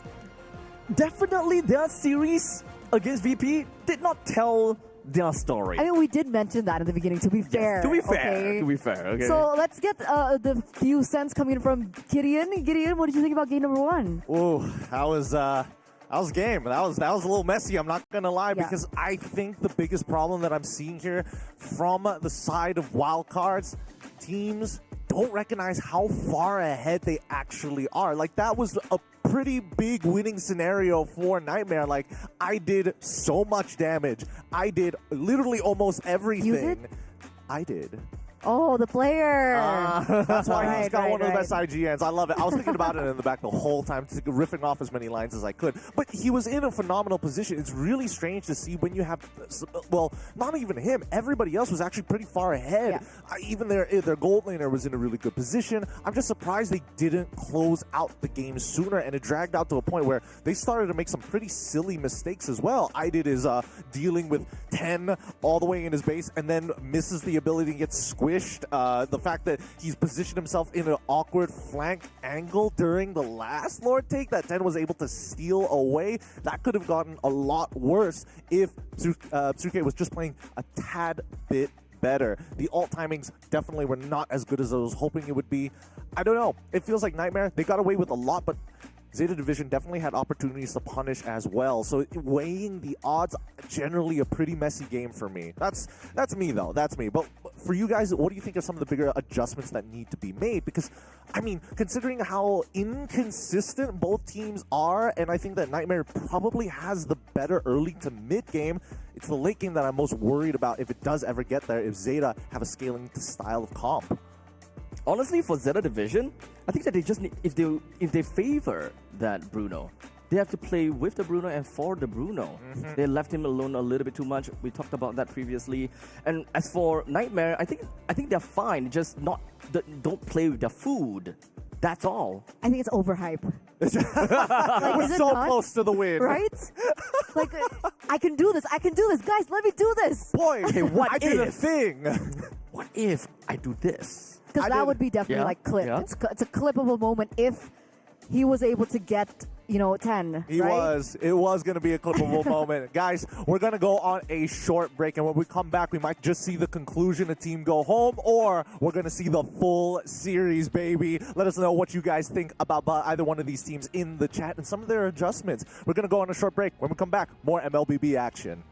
Definitely, their series against VP did not tell their story. I mean, we did mention that in the beginning, to be fair. Yes, to be fair. Okay? To be fair, okay. So let's get the few cents coming from Gideon. Gideon, what did you think about game number 1? Oh, that was game. That was a little messy, I'm not gonna lie, because I think the biggest problem that I'm seeing here from the side of wildcards, teams don't recognize how far ahead they actually are. Like, that was a pretty big winning scenario for Nightmare. Like, I did so much damage. I did literally almost everything. You did? I did. Oh, the player. That's why he's Right, got right, one of the right. best IGNs. I love it. I was thinking about it in the back the whole time, just riffing off as many lines as I could. But he was in a phenomenal position. It's really strange to see when you have, well, not even him. Everybody else was actually pretty far ahead. Even their gold laner was in a really good position. I'm just surprised they didn't close out the game sooner, and it dragged out to a point where they started to make some pretty silly mistakes as well. Idid is dealing with 10 all the way in his base and then misses the ability to get squished. The fact that he's positioned himself in an awkward flank angle during the last Lord take that 10 was able to steal away, that could have gotten a lot worse if Tsuke was just playing a tad bit better. The ult timings definitely were not as good as I was hoping it would be. I don't know. It feels like Nightmare, they got away with a lot, but Zeta Division definitely had opportunities to punish as well. So weighing the odds, generally a pretty messy game for me. That's me though. That's me. But for you guys, what do you think are some of the bigger adjustments that need to be made? Because I mean, considering how inconsistent both teams are, and I think that Nightmare probably has the better early to mid game, it's the late game that I'm most worried about if it does ever get there, if Zeta have a scaling style of comp. Honestly, for Zeta Division, I think that they just need, if they favor that Bruno, they have to play with the Bruno and for the Bruno. They left him alone a little bit too much. We talked about that previously. And as for Nightmare, I think they're fine. Just don't play with their food. That's all. I think it's overhype. We're is it so not? close to the win. Right? Like, I can do this. I can do this. Guys, let me do this. Boy, Okay, what I did a if? thing. What if I do this? Because that would be definitely like clip. Yeah. It's a clippable moment if he was able to get, 10. He right? was. It was going to be a clippable moment. Guys, we're going to go on a short break, and when we come back, we might just see the conclusion, a team go home, or we're going to see the full series, baby. Let us know what you guys think about either one of these teams in the chat and some of their adjustments. We're going to go on a short break. When we come back, more MLBB action.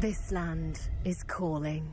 This land is calling.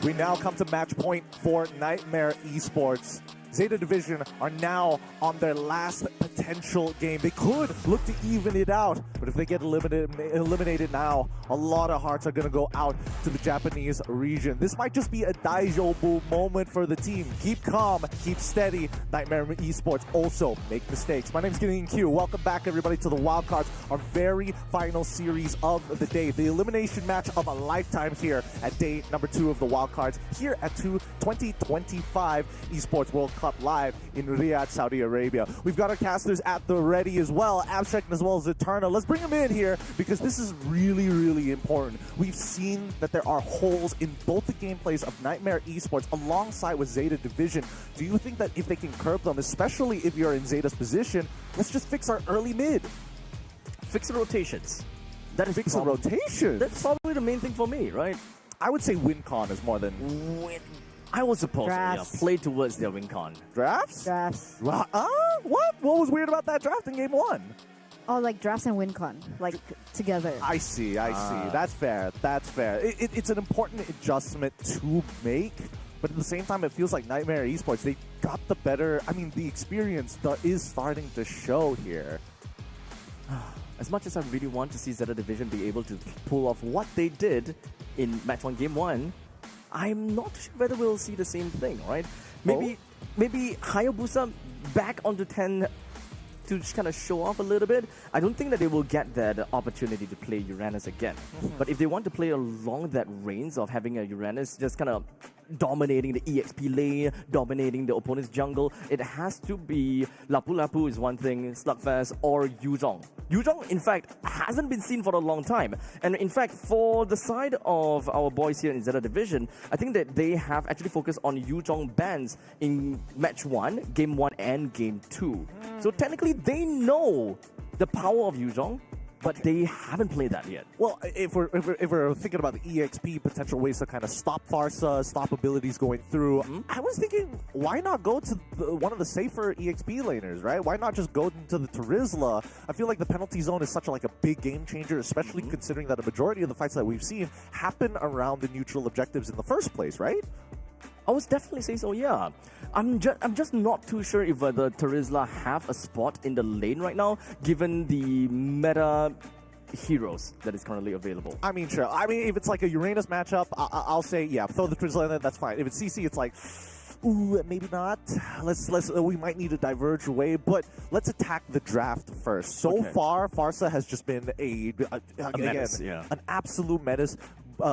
We now come to match point for Nightmare Esports. Zeta Division are now on their last potential game. They could look to even it out, but if they get eliminated now, a lot of hearts are going to go out to the Japanese region. This might just be a Daijobu moment for the team. Keep calm, keep steady. Nightmare Esports also make mistakes. My name's Gideon Q. Welcome back, everybody, to the Wildcards, our very final series of the day. The elimination match of a lifetime here at day number 2 of the Wildcards, here at 2025 Esports World Cup live in Riyadh, Saudi Arabia. We've got our casters at the ready as well, Abstract as well as Eterna. Let's bring them in here because this is really, really important. We've seen that there are holes in both the gameplays of Nightmare Esports alongside with Zeta Division. Do you think that if they can curb them, especially if you're in Zeta's position, let's just fix our early mid? Fix the rotations. That is fix the rotation. That's probably the main thing for me, right? I would say win con is more than I was supposed Drafts. to play towards their win con. Drafts. Drafts. What? What was weird about that draft in game 1? Oh, like drafts and WinCon, like together. I see. That's fair. It's an important adjustment to make, but at the same time, it feels like Nightmare Esports, they got the better. I mean, the experience is starting to show here. As much as I really want to see Zeta Division be able to pull off what they did in Match 1 Game 1, I'm not sure whether we'll see the same thing, right? Maybe Hayabusa back onto 10 to just kind of show off a little bit. I don't think that they will get that opportunity to play Uranus again. But if they want to play along that range of having a Uranus just kind of dominating the EXP lane, dominating the opponent's jungle, it has to be Lapu Lapu is one thing, Slugfest, or Yuzhong. Yuzhong, in fact, hasn't been seen for a long time. And in fact, for the side of our boys here in Zeta Division, I think that they have actually focused on Yuzhong bans in Match 1, Game 1, and Game 2. So technically, they know the power of Yuzhong, but they haven't played that yet. Well, if we're thinking about the EXP potential ways to kind of stop Farsa, stop abilities going through, I was thinking, why not go to one of the safer EXP laners, right? Why not just go into the Terizla? I feel like the penalty zone is such a big game changer, especially considering that a majority of the fights that we've seen happen around the neutral objectives in the first place, right? I would definitely say so, yeah. I'm just not too sure if the Terizla have a spot in the lane right now, given the meta heroes that is currently available. I mean, sure. I mean, if it's like a Uranus matchup, I'll say, yeah, throw the Terizla in there, that's fine. If it's CC, it's like, ooh, maybe not. We might need to diverge away, but let's attack the draft first. So far, Farsa has just been a menace, an absolute menace.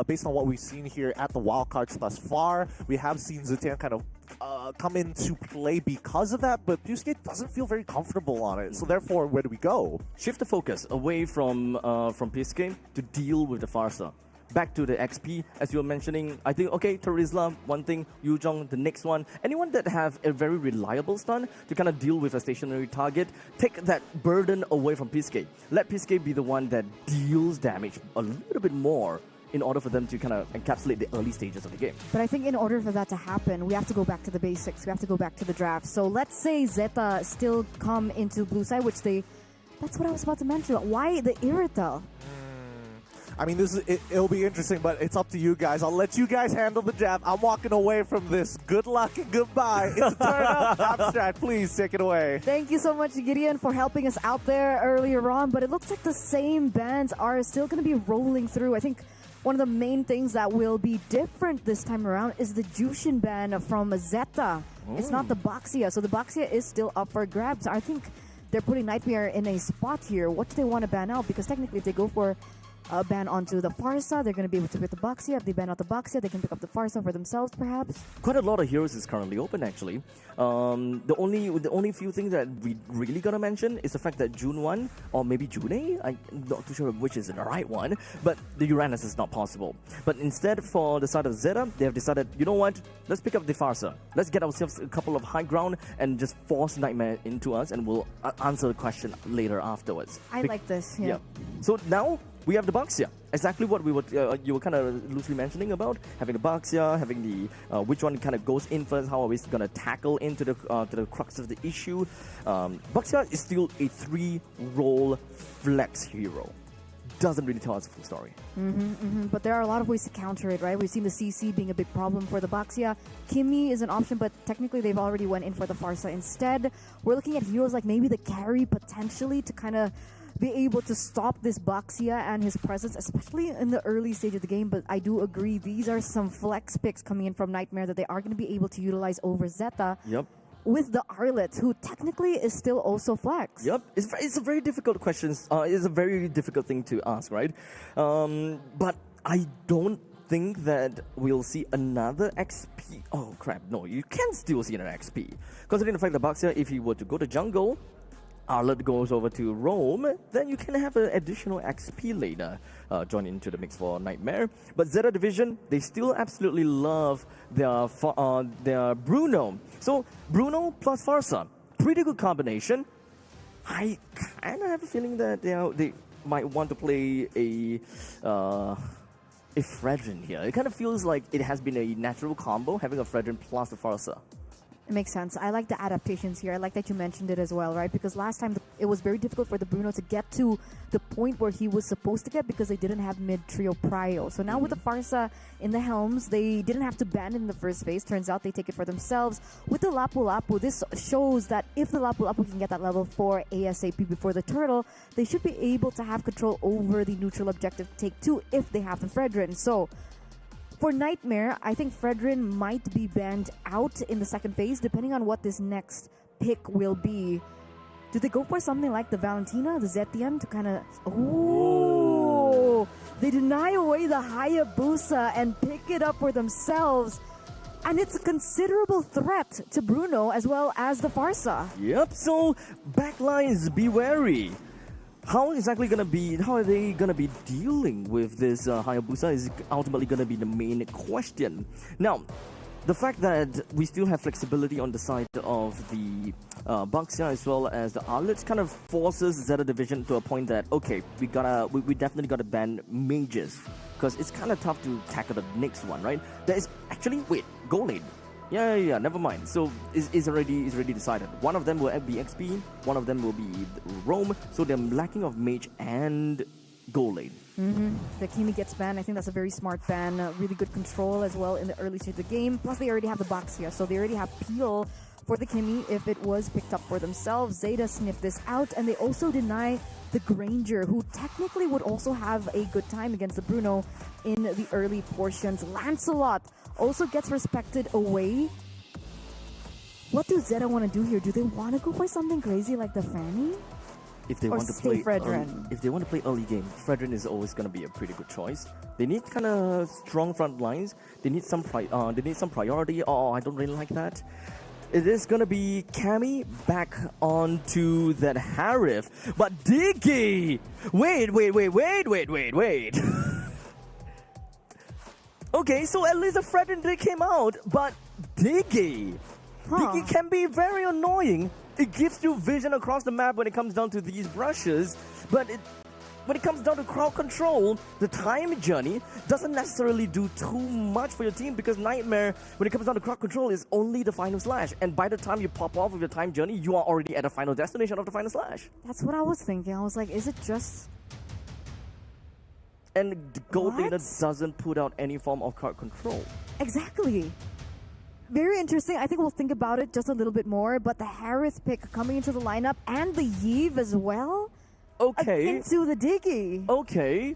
Based on what we've seen here at the Wildcards thus far, we have seen Zetian kind of come into play because of that, but Yusuke doesn't feel very comfortable on it. So therefore, where do we go? Shift the focus away from Piske to deal with the Farsa. Back to the XP, as you were mentioning, I think, okay, Terizla, one thing, Yuzhong, the next one. Anyone that have a very reliable stun to kind of deal with a stationary target, take that burden away from Piske. Let Piske be the one that deals damage a little bit more in order for them to kind of encapsulate the early stages of the game. But I think in order for that to happen, we have to go back to the basics. We have to go back to the draft. So let's say Zeta still come into blue side, which that's what I was about to mention. Why the Irrital? I mean, it'll be interesting, but it's up to you guys. I'll let you guys handle the jab. I'm walking away from this. Good luck and goodbye. It's a turn up. Abstract, please take it away. Thank you so much, Gideon, for helping us out there earlier on. But it looks like the same bans are still going to be rolling through. I think one of the main things that will be different this time around is the Jushin ban from Zeta. It's not the Boxia. So the Boxia is still up for grabs. I think they're putting Nightmare in a spot here. What do they want to ban out? Because technically, if they go for ban onto the Farsa, they're going to be able to pick the Boxia. If they ban out the Boxia, they can pick up the Farsa for themselves, perhaps. Quite a lot of heroes is currently open, actually. The only few things that we really gotta mention is the fact that June 1, or maybe June 8, I'm not too sure which is the right one, but the Uranus is not possible. But instead, for the side of Zeta, they have decided, you know what, let's pick up the Farsa. Let's get ourselves a couple of high ground and just force Nightmare into us, and we'll answer the question later afterwards. I like this, yeah. So now, we have the Boxia. Exactly what you were kind of loosely mentioning about having the Boxia, having the which one kind of goes in first. How are we going to tackle into the crux of the issue? Boxia is still a 3-role flex hero. doesn't really tell us the full story. But there are a lot of ways to counter it, right? We've seen the CC being a big problem for the Baxia. Kimi is an option, but technically they've already went in for the Farsa instead. We're looking at heroes like maybe the carry potentially to kind of be able to stop this Baxia and his presence, especially in the early stage of the game. But I do agree, these are some flex picks coming in from Nightmare that they are going to be able to utilize over Zeta. Yep. With the Arlet, who technically is still also flex. Yep, it's a very difficult question. It's a very difficult thing to ask, right? But I don't think that we'll see another XP. Oh crap! No, you can still see an XP, considering the fact that Baxia, if he were to go to jungle, Arlet goes over to Rome, then you can have an additional XP later join into the mix for Nightmare. But Zeta Division, they still absolutely love their Bruno. So Bruno plus Farsa, pretty good combination. I kind of have a feeling that they might want to play a Fredrin here. It kind of feels like it has been a natural combo, having a Fredrin plus the Farsa. It makes sense. I like the adaptations here. I like that you mentioned it as well, right? Because last time it was very difficult for the Bruno to get to the point where he was supposed to get because they didn't have mid-trio prio. So now with the Farsa in the helms, they didn't have to ban it in the first phase. Turns out they take it for themselves. With the Lapu Lapu, this shows that if the Lapu Lapu can get that level 4 ASAP before the turtle, they should be able to have control over the neutral objective take 2 if they have the Fredrin. So for Nightmare, I think Fredrin might be banned out in the second phase, depending on what this next pick will be. Do they go for something like the Valentina, the Zetian, to kind of... Oh! They deny away the Hayabusa and pick it up for themselves. And it's a considerable threat to Bruno as well as the Farsa. Yep, so backlines, be wary. How are they gonna be dealing with this Hayabusa is ultimately gonna be the main question. Now, the fact that we still have flexibility on the side of the Baxia as well as the Arlet kind of forces Zeta Division to a point that, okay, we definitely gotta ban mages, because it's kind of tough to tackle the next one, right? There is actually, gold lane. Yeah, never mind. So it's already decided. One of them will be XP, one of them will be Rome, so they're lacking of mage and gold lane. The Kimi gets banned. I think that's a very smart ban. Really good control as well in the early stage of the game. Plus they already have the box here, so they already have peel for the Kimi if it was picked up for themselves. Zeta sniffed this out, and they also deny the Granger, who technically would also have a good time against the Bruno in the early portions. Lancelot also gets respected away. What do Zeta want to do here? Do they want to go for something crazy like the Fanny? If they want to play early game, Fredrin is always going to be a pretty good choice. They need kind of strong front lines. They need some priority. Oh, I don't really like that. It is going to be Cammy back onto that Harif. But Diggy! Wait. Okay, so at least the Fredrin came out, but Diggy can be very annoying. It gives you vision across the map when it comes down to these brushes, but when it comes down to crowd control, the time journey doesn't necessarily do too much for your team, because Nightmare, when it comes down to crowd control, is only the final slash. And by the time you pop off of your time journey, you are already at the final destination of the final slash. That's what I was thinking. I was like, is it just... And the gold laner doesn't put out any form of crowd control. Exactly. Very interesting. I think we'll think about it just a little bit more. But the Harith pick coming into the lineup and the Yves as well. Okay. Into the Diggy. Okay.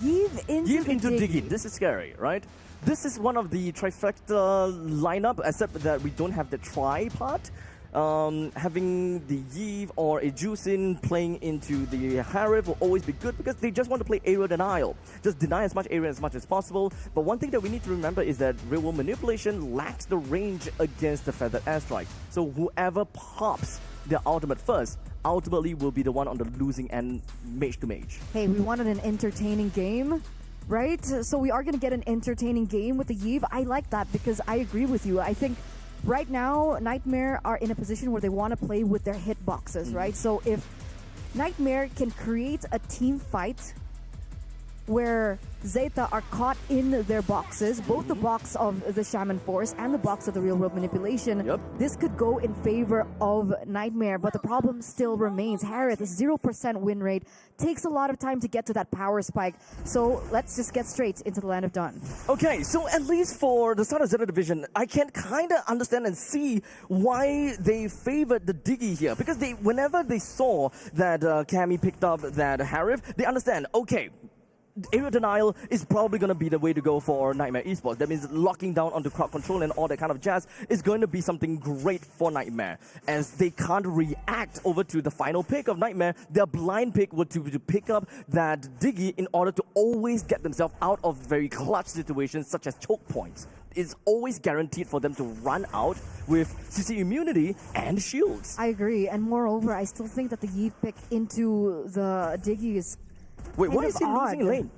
Yves into Diggy. This is scary, right? This is one of the trifecta lineup, except that we don't have the tri part. Having the Yves or a Juicin playing into the Harif will always be good, because they just want to play area denial. Just deny as much area as much as possible. But one thing that we need to remember is that real world manipulation lacks the range against the feathered airstrike. So whoever pops their ultimate first ultimately will be the one on the losing end, mage to mage. Hey, we wanted an entertaining game, right? So we are going to get an entertaining game with the Yves. I like that, because I agree with you. I think right now, Nightmare are in a position where they want to play with their hitboxes, right? So if Nightmare can create a team fight where Zeta are caught in their boxes, both the box of the Shaman Force and the box of the Real World Manipulation. Yep. This could go in favor of Nightmare, but the problem still remains. Harith, 0% win rate, takes a lot of time to get to that power spike. So let's just get straight into the Land of Dawn. Okay, so at least for the start of Zeta Division, I can kind of understand and see why they favored the Diggy here. Because whenever they saw that Cammy picked up that Harith, they understand, okay, Aerial Denial is probably going to be the way to go for Nightmare Esports. That means locking down onto crowd control and all that kind of jazz is going to be something great for Nightmare. As they can't react over to the final pick of Nightmare, their blind pick would to pick up that Diggy in order to always get themselves out of very clutch situations such as choke points. It's always guaranteed for them to run out with CC immunity and shields. I agree, and moreover, I still think that the Yves pick into the Diggy is Wait, what is he odd. losing in lane?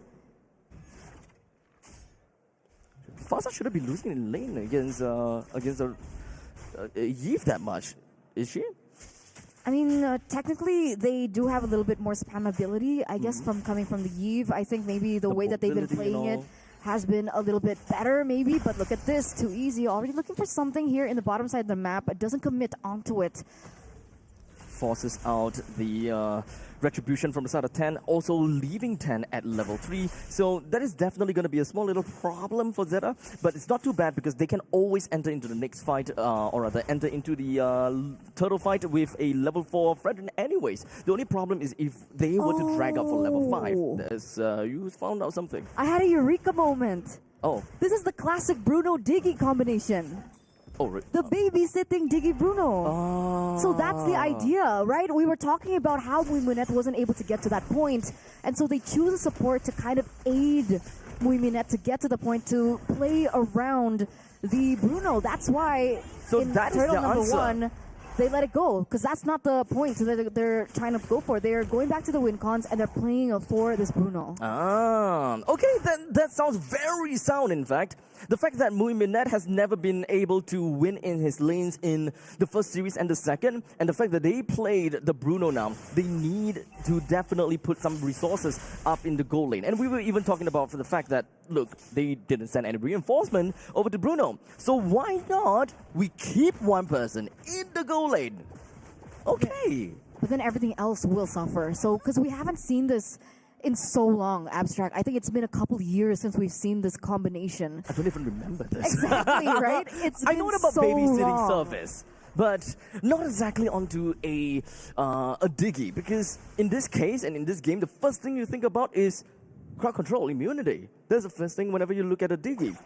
Fasa shouldn't be losing in lane against Yves that much, is she? I mean, technically, they do have a little bit more spam ability, I guess, from coming from the Yves. I think maybe the way that they've been mobility and playing it all. has been a little bit better, maybe. But look at this, too easy. Already looking for something here in the bottom side of the map, but doesn't commit onto it. Forces out the Retribution from the side of 10, also leaving 10 at level 3. So that is definitely going to be a small little problem for Zeta, but it's not too bad because they can always enter into the next fight, or rather enter into the turtle fight with a level 4 Fredrin anyways. The only problem is if they were to drag out for level 5. There's, you found out something. I had a eureka moment. Oh. This is the classic Bruno-Diggy combination. Oh, right. The babysitting Diggy Bruno. So that's the idea, right? We were talking about how Muiminette wasn't able to get to that point, and so they choose a support to kind of aid Muiminette to get to the point to play around the Bruno. That's why in that is Turtle the number answer. 1, they let it go, because that's not the point that they're trying to go for. They're going back to the win cons, and they're playing for this Bruno. Okay, then that sounds very sound, in fact. The fact that Muiminette has never been able to win in his lanes in the first series and the second, and the fact that they played the Bruno now, they need to definitely put some resources up in the goal lane. And we were even talking about for the fact that, look, they didn't send any reinforcement over to Bruno. So why not we keep one person in the goal lane? Okay. But then everything else will suffer. So, because we haven't seen this in so long, Abstract. I think it's been a couple years since we've seen this combination. I don't even remember this. Exactly, right? I know about so babysitting long. service, but not exactly onto a Diggy, because in this case and in this game, the first thing you think about is crowd control, immunity. That's the first thing whenever you look at a Diggy.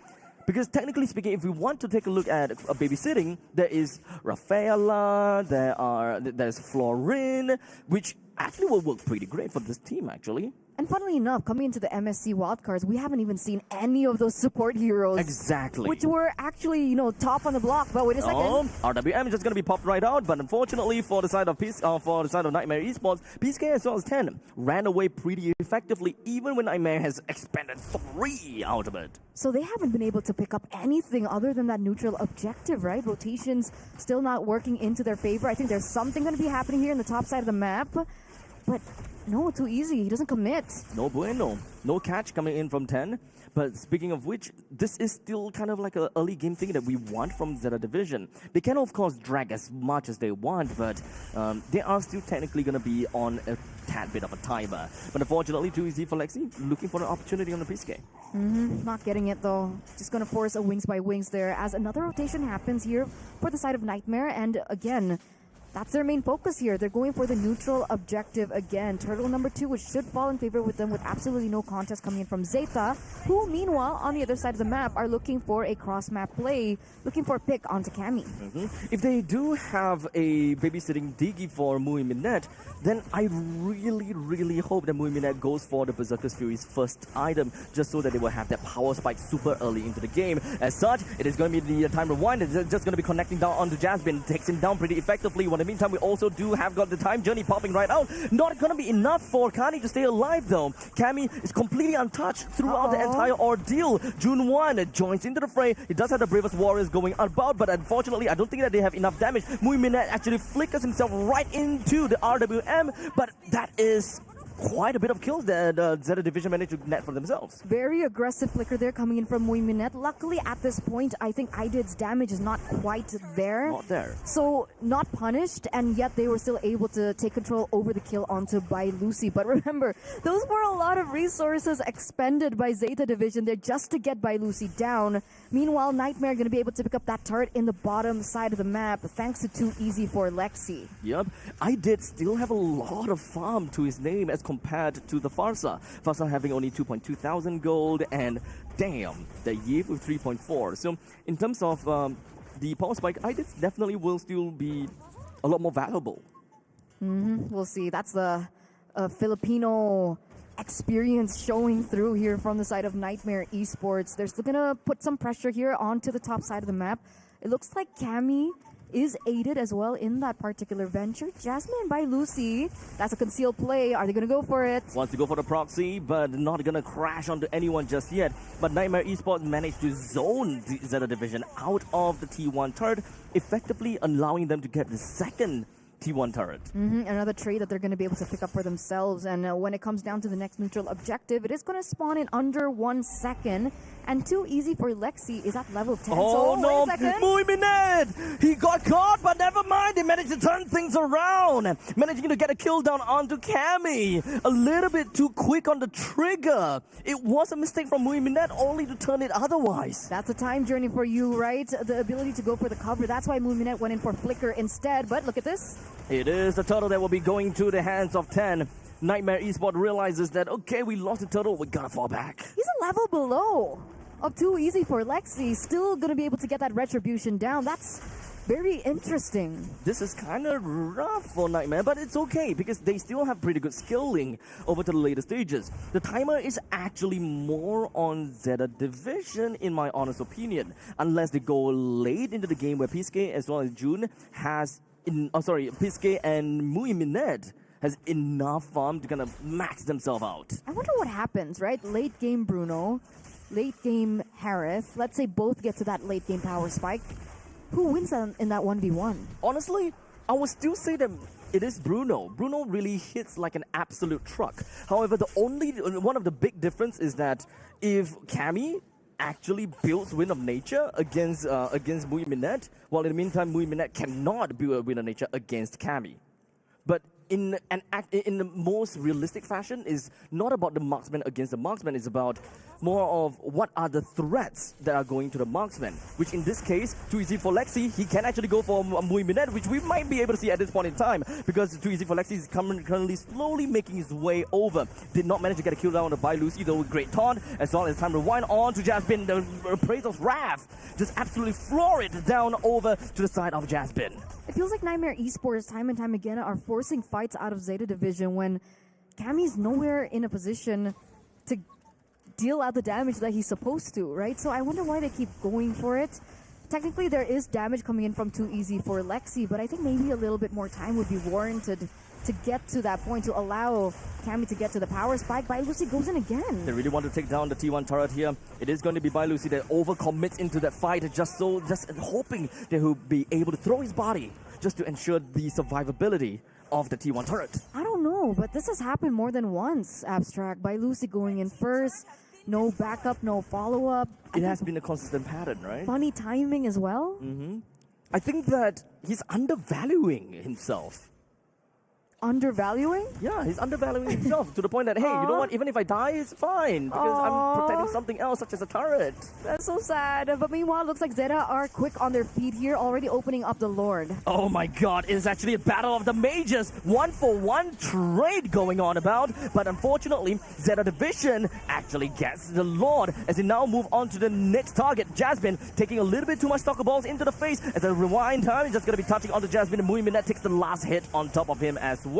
Because technically speaking, if we want to take a look at a babysitting, there is Rafaela, there's Florin, which actually will work pretty great for this team, actually. And funnily enough, coming into the MSC wildcards, we haven't even seen any of those support heroes. Exactly. Which were actually, top on the block. But wait a second. RWM is just going to be popped right out, but unfortunately for the side of Nightmare Esports, PSK as well as 10 ran away pretty effectively, even when Nightmare has expended 3 out of it. So they haven't been able to pick up anything other than that neutral objective, right? Rotations still not working into their favor. I think there's something going to be happening here in the top side of the map, but no, too easy. He doesn't commit. No bueno. No catch coming in from 10. But speaking of which, this is still kind of like an early game thing that we want from Zeta Division. They can, of course, drag as much as they want, but they are still technically going to be on a tad bit of a timer. But unfortunately, too easy for Lexi, looking for an opportunity on the PSK. Not getting it, though. Just going to force a wings by wings there as another rotation happens here for the side of Nightmare. And again, that's their main focus here. They're going for the neutral objective again. Turtle number 2, which should fall in favor with them with absolutely no contest coming in from Zeta, who meanwhile on the other side of the map are looking for a cross-map play, looking for a pick onto Cammy. If they do have a babysitting Diggy for Muiminette, then I really hope that Muiminette goes for the Berserker's Fury's first item, just so that they will have that power spike super early into the game. As such, it is going to be the time rewind. It's just going to be connecting down onto Jasmine, takes him down pretty effectively. In the meantime, we also do have got the time journey popping right out. Not going to be enough for Kani to stay alive, though. Cammy is completely untouched throughout the entire ordeal. June 1 joins into the fray. He does have the Bravest Warriors going about, but unfortunately, I don't think that they have enough damage. Muiminette actually flickers himself right into the RWM, but that is quite a bit of kills that Zeta Division managed to net for themselves. Very aggressive flicker there coming in from Muiminet. Luckily, at this point, I think IDID's damage is not quite there. Not there. So, not punished, and yet they were still able to take control over the kill onto By Lucy. But remember, those were a lot of resources expended by Zeta Division there just to get By Lucy down. Meanwhile, Nightmare going to be able to pick up that turret in the bottom side of the map thanks to Too Easy for Lexi. Yep, IDID still have a lot of farm to his name as compared to the Farsa. Farsa having only 2.2 thousand gold, and damn, the Yiv with 3.4. So in terms of the power spike, IDID definitely will still be a lot more valuable. We'll see. That's the Filipino experience showing through here from the side of Nightmare Esports. They're still gonna put some pressure here onto the top side of the map. It looks like Cammy is aided as well in that particular venture. Jasmine by Lucy. That's a concealed play. Are they going to go for it? Wants to go for the proxy, but not going to crash onto anyone just yet. But Nightmare Esports managed to zone the Zeta Division out of the T1 turret, effectively allowing them to get the second T1 turret. Another trade that they're going to be able to pick up for themselves. And when it comes down to the next neutral objective, it is going to spawn in under 1 second. And Too Easy for Lexi is at level 10. Oh so no, wait a second. Muiminet! He got caught, but never mind. They managed to turn things around. Managing to get a kill down onto Cammy. A little bit too quick on the trigger. It was a mistake from Muiminet, only to turn it otherwise. That's a time journey for you, right? The ability to go for the cover. That's why Muiminet went in for Flicker instead. But look at this. It is the turtle that will be going to the hands of 10. Nightmare Esports realizes that, okay, we lost the turtle, we gotta fall back. He's a level below of Too Easy for Lexi. Still gonna be able to get that retribution down. That's very interesting. This is kind of rough for Nightmare, but it's okay because they still have pretty good skilling over to the later stages. The timer is actually more on Zeta Division, in my honest opinion, unless they go late into the game where Piske as well as June has, Piske and Muiminet has enough farm to kind of max themselves out. I wonder what happens, right? Late game Bruno, late game Harith. Let's say both get to that late game power spike. Who wins in that 1v1? Honestly, I would still say that it is Bruno. Bruno really hits like an absolute truck. However, one of the big difference is that if Cammy actually builds Wind of Nature against Muiminet, while in the meantime Muiminet cannot build a Wind of Nature against Cammy. But in the most realistic fashion is not about the marksman against the marksman, it's about more of what are the threats that are going to the marksman, which in this case, Too Easy for Lexi, he can actually go for Muiminet, which we might be able to see at this point in time, because Too Easy for Lexi is currently slowly making his way over. Did not manage to get a kill down on the By Lucy, though with great taunt, as well as time rewind on to Jasmine, the Appraiser's Wrath, just absolutely floor it down over to the side of Jasmine. It feels like Nightmare Esports time and time again are forcing fights out of Zeta Division when Cammy's nowhere in a position to deal out the damage that he's supposed to, right? So I wonder why they keep going for it. Technically, there is damage coming in from Too Easy for Lexi, but I think maybe a little bit more time would be warranted to get to that point, to allow Cammy to get to the power spike. By Lucy goes in again. They really want to take down the T1 turret here. It is going to be By Lucy that overcommits into that fight, just hoping that he'll be able to throw his body just to ensure the survivability of the T1 turret. I don't know, but this has happened more than once, Abstract. By Lucy going in first, no backup, no follow-up. It has been a consistent pattern, right? Funny timing as well. I think that he's undervaluing himself. Undervaluing? Yeah, he's undervaluing himself to the point that, hey, you know what, even if I die, it's fine because I'm protecting something else, such as a turret. That's so sad. But meanwhile, it looks like Zeta are quick on their feet here, already opening up the Lord. Oh my god, it's actually a battle of the mages. 1-for-1 trade going on about, but unfortunately, Zeta Division actually gets the Lord as they now move on to the next target. Jasmine taking a little bit too much soccer balls into the face as a rewind time. He's just going to be touching onto Jasmine, and Muiminet takes the last hit on top of him as well.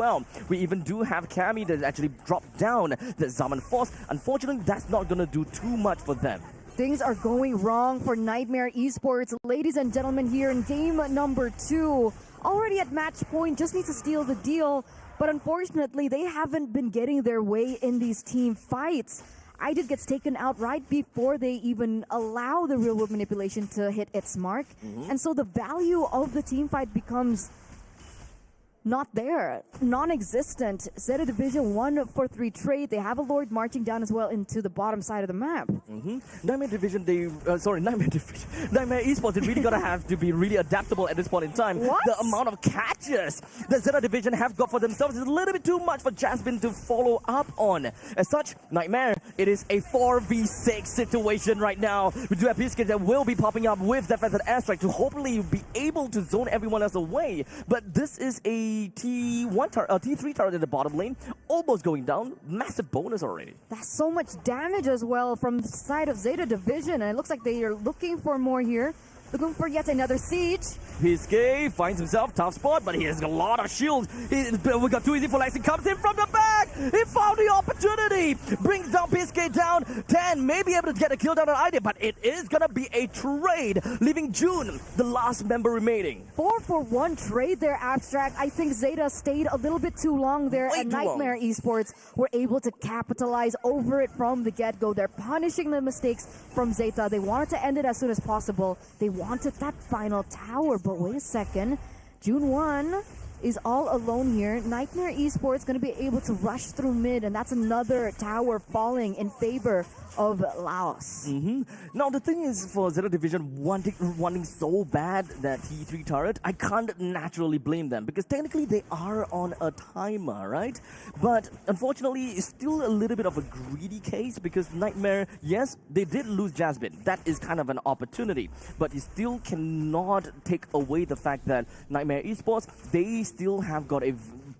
We even do have Cammy that actually dropped down the Zaman Force. Unfortunately, that's not going to do too much for them. Things are going wrong for Nightmare Esports. Ladies and gentlemen, here in game number 2, already at match point, just needs to steal the deal. But unfortunately, they haven't been getting their way in these team fights. IDID gets taken out right before they even allow the real world manipulation to hit its mark. And so the value of the team fight becomes not there, non-existent. Zeta Division 1 for 3 trade. They have a Lord marching down as well into the bottom side of the map. Nightmare Division, Nightmare Division. Nightmare Esports, they really gonna have to be really adaptable at this point in time. What? The amount of catches that Zeta Division have got for themselves is a little bit too much for Jasmine to follow up on. As such, Nightmare, it is a 4v6 situation right now. We do have Biscuit that will be popping up with that feathered airstrike to hopefully be able to zone everyone else away. But this is a T3 turret in the bottom lane, almost going down. Massive bonus already. That's so much damage as well from the side of Zeta Division, and it looks like they are looking for more here. Looking for yet another siege. Piscay finds himself tough spot, but he has a lot of shields. We got too easy for Lex. He comes in from the back. He found the opportunity. Brings down Piscay down. 10 may be able to get a kill down on ID, but it is going to be a trade, leaving June, the last member remaining. 4-for-1 trade there, Abstract. I think Zeta stayed a little bit too long there, and Nightmare Esports were able to capitalize over it from the get-go. They're punishing the mistakes from Zeta. They wanted to end it as soon as possible. They wanted that final tower, but wait a second. June 1 is all alone here. Nightmare Esports going to be able to rush through mid, and that's another tower falling in favor of Laos. Now the thing is, for Zeta Division wanting so bad that T3 turret, I can't naturally blame them because technically they are on a timer, right? But unfortunately, it's still a little bit of a greedy case because Nightmare, yes, they did lose Jasmine. That is kind of an opportunity, but you still cannot take away the fact that Nightmare Esports, they still have got a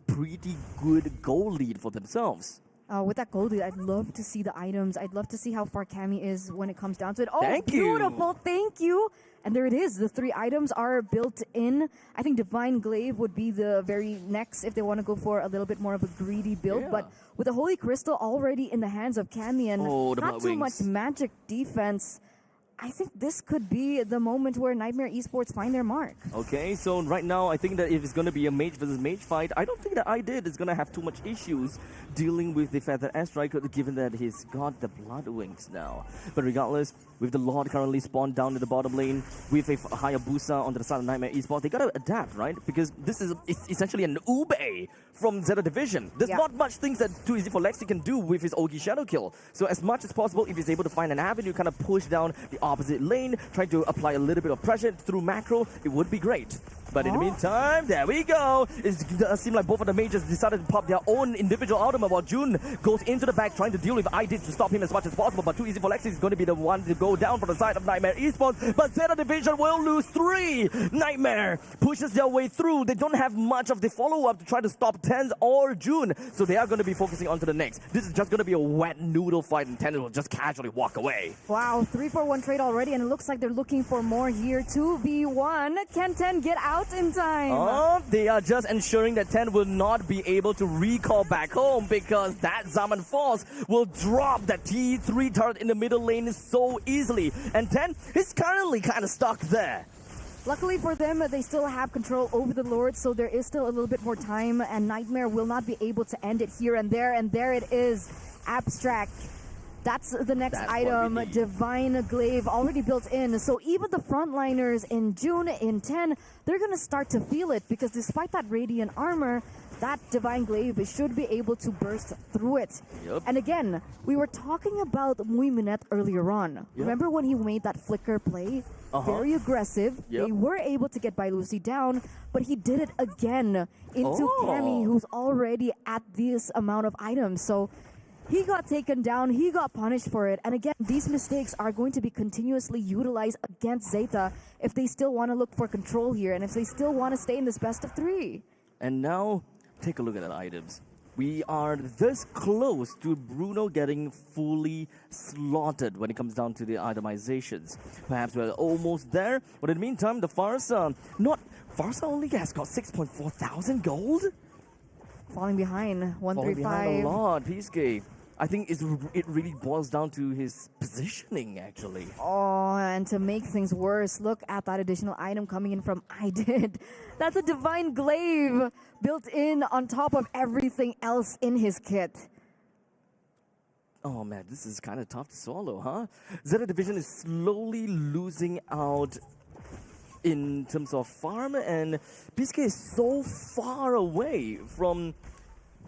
pretty good goal lead for themselves. With that gold, I'd love to see the items. I'd love to see how far Cammy is when it comes down to it. Oh, Thank you. Beautiful. Thank you. And there it is. The 3 items are built in. I think Divine Glaive would be the very next if they want to go for a little bit more of a greedy build. Yeah. But with the Holy Crystal already in the hands of Cammy and not too much magic defense, I think this could be the moment where Nightmare Esports find their mark. Okay, so right now, I think that if it's going to be a mage versus mage fight, I don't think that is going to have too much issues dealing with the Feather Airstrike, given that he's got the Blood Wings now. But regardless, with the Lord currently spawned down in the bottom lane, with a Hayabusa on the side of Nightmare Esports, they got to adapt, right? Because this is essentially an Ube from Zeta Division. There's not much things that too easy for Lexi can do with his Ogi Shadow Kill. So as much as possible, if he's able to find an avenue, kind of push down the opposite lane, trying to apply a little bit of pressure through macro, it would be great. But in the meantime, there we go. It seems like both of the mages decided to pop their own individual ultimate while June goes into the back trying to deal with ID to stop him as much as possible. But too easy for Lexi is going to be the one to go down from the side of Nightmare Esports. But Zeta Division will lose 3. Nightmare pushes their way through. They don't have much of the follow-up to try to stop Tens or June. So they are going to be focusing on to the next. This is just going to be a wet noodle fight and Tens will just casually walk away. Wow, 3-for-1 trade already, and it looks like they're looking for more here. 2v1. Can 10 get out in time? Oh, they are just ensuring that 10 will not be able to recall back home because that Zaman Force will drop that T3 turret in the middle lane so easily. And 10 is currently kind of stuck there. Luckily for them, they still have control over the Lord, so there is still a little bit more time, and Nightmare will not be able to end it here and there it is. Abstract. That's the next item, Divine Glaive, already built in. So even the frontliners in June, in 10, they're going to start to feel it because despite that Radiant Armor, that Divine Glaive should be able to burst through it. And again, we were talking about Muiminet earlier on. Remember when he made that flicker play? Very aggressive. They were able to get by Lucy down, but he did it again into Cammy, who's already at this amount of items. So he got taken down, he got punished for it, and again, these mistakes are going to be continuously utilized against Zeta if they still want to look for control here, and if they still want to stay in this best of 3. And now, take a look at the items. We are this close to Bruno getting fully slaughtered when it comes down to the itemizations. Perhaps we're almost there, but in the meantime, the Farsa only has got 6.4 thousand gold? Falling behind, 135. Falling behind a lot, Peacegate. I think it really boils down to his positioning, actually. Oh, and to make things worse, look at that additional item coming in from IDID. That's a Divine Glaive built in on top of everything else in his kit. Oh man, this is kind of tough to swallow, huh? Zeta Division is slowly losing out in terms of farm, and PSK is so far away from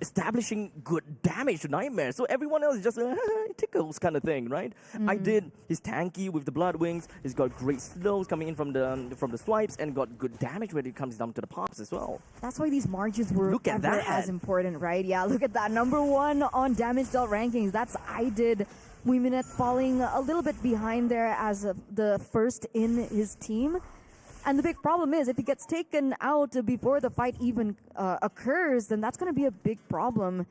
establishing good damage to Nightmare. So everyone else is just it tickles kind of thing, right? I did. He's tanky with the Blood Wings. He's got great slows coming in from the swipes, and got good damage when it comes down to the pops as well. That's why these margins were Look at ever that. as important, right? Yeah, look at that. Number 1 on damage dealt rankings. That's I did. Muiminet falling a little bit behind there as the first in his team. And the big problem is, if he gets taken out before the fight even occurs, then that's going to be a big problem.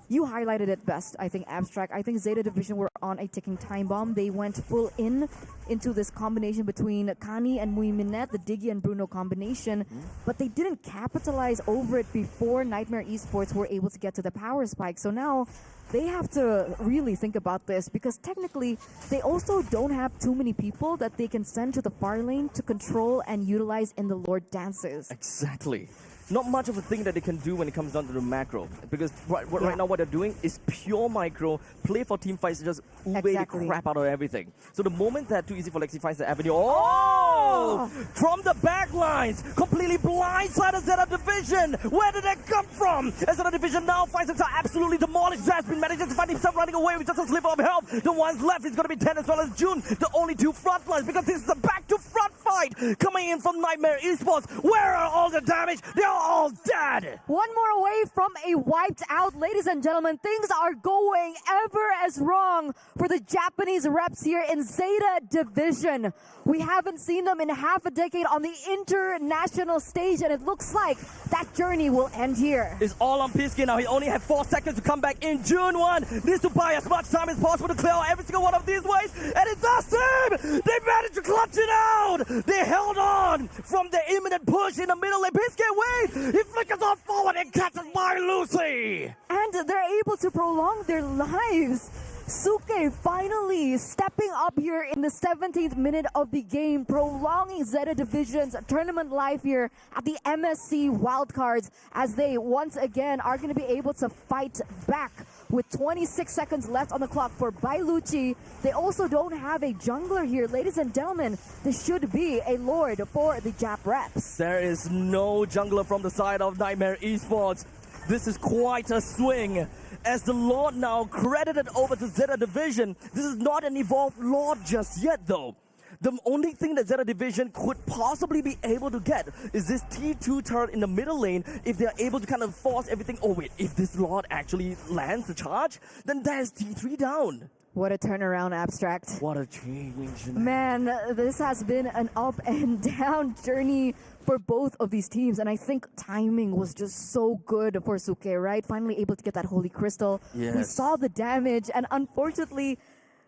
You highlighted it best, I think, Abstract. I think Zeta Division were on a ticking time bomb. They went full into this combination between Kani and Muiminet, the Diggy and Bruno combination, but they didn't capitalize over it before Nightmare Esports were able to get to the power spike. So now they have to really think about this, because technically they also don't have too many people that they can send to the far lane to control and utilize in the Lord dances. Exactly. Not much of a thing that they can do when it comes down to the macro, because right now what they're doing is pure micro, play for team fights, just ube the crap out of everything. So the moment that Too Easy for Lexi finds the avenue, from the back lines, completely blindsided Zeta Division. Where did that come from? As Zeta Division now finds himself absolutely demolished. Jasmine manages to find himself running away with just a sliver of health. The ones left is going to be 10 as well as June, the only 2 front lines, because this is a back to front fight coming in from Nightmare Esports. Where are all the damage? They're all dead. One more away from a wiped out. Ladies and gentlemen, things are going ever as wrong for the Japanese reps here in Zeta Division. We haven't seen them in half a decade on the international stage, and it looks like that journey will end here. It's all on Pisky now. He only had 4 seconds to come back in. June 1 needs to buy as much time as possible to clear out every single one of these ways, and it does seem they managed to clutch it out. They held on from the imminent push in the middle lane. Pisky, wait! He flickers on forward and catches by Lucy. And they're able to prolong their lives. Suke finally stepping up here in the 17th minute of the game, prolonging Zeta Division's tournament life here at the MSC wildcards, as they once again are going to be able to fight back with 26 seconds left on the clock for Bailucci. They also don't have a jungler here. Ladies and gentlemen, this should be a Lord for the Jap reps. There is no jungler from the side of Nightmare Esports. This is quite a swing, as the Lord now credited over to Zeta Division. This is not an evolved Lord just yet, though. The only thing that Zeta Division could possibly be able to get is this T2 turret in the middle lane. If they're able to kind of force everything, if this Lord actually lands the charge, then there's T3 down. What a turnaround, Abstract. What a change. Man, this has been an up and down journey for both of these teams, and I think timing was just so good for Suke, right? Finally able to get that Holy Crystal. Yes. We saw the damage, and unfortunately,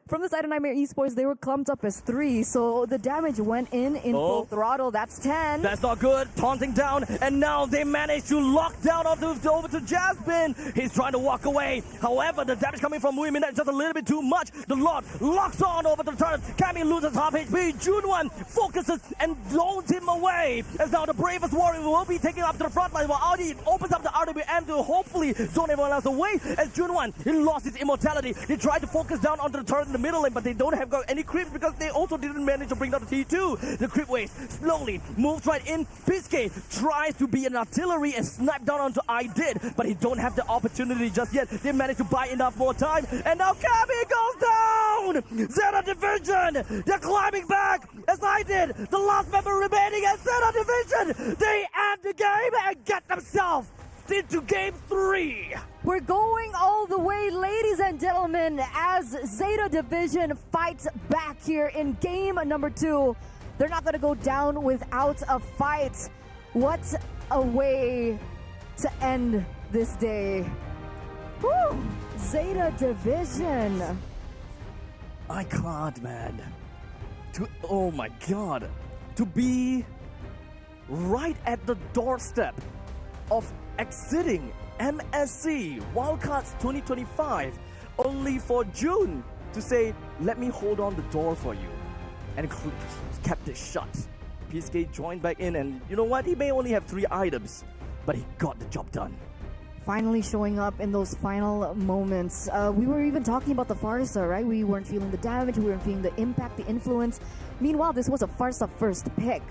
from the side of Nightmare Esports, they were clumped up as 3, so the damage went in full throttle. That's 10. That's not good. Taunting down, and now they manage to lock down over to Jasmine. He's trying to walk away. However, the damage coming from Muiminet is just a little bit too much. The Lord locks on over to the turret. Kami loses half HP. June 1 focuses and drones him away, as now the bravest warrior will be taking up to the front line, while Audi opens up the RWM to hopefully zone everyone else away. As June 1, he lost his immortality. They tried to focus down onto the turret in the middle lane, but they don't have got any creeps because they also didn't manage to bring down the T2. The creep wave slowly moves right in. Piske tries to be an artillery and snipe down onto I did, but he don't have the opportunity just yet. They managed to buy enough more time, and now Kami goes down! Zeta Division, they're climbing back as I did. The last member remaining at Zeta Division, they end the game and get themselves into game 3. We're going all the way, ladies and gentlemen, as Zeta Division fights back here in game number 2. They're not going to go down without a fight. What a way to end this day. Woo! Zeta Division. I can't, man. Oh my god. To be right at the doorstep of exiting MSC Wildcards 2025, only for June to say, let me hold on the door for you, and kept it shut. PSK joined back in, and you know what? He may only have 3 items, but he got the job done. Finally showing up in those final moments. We were even talking about the Farsa, right? We weren't feeling the damage, we weren't feeling the impact, the influence. Meanwhile, this was a Farsa first pick.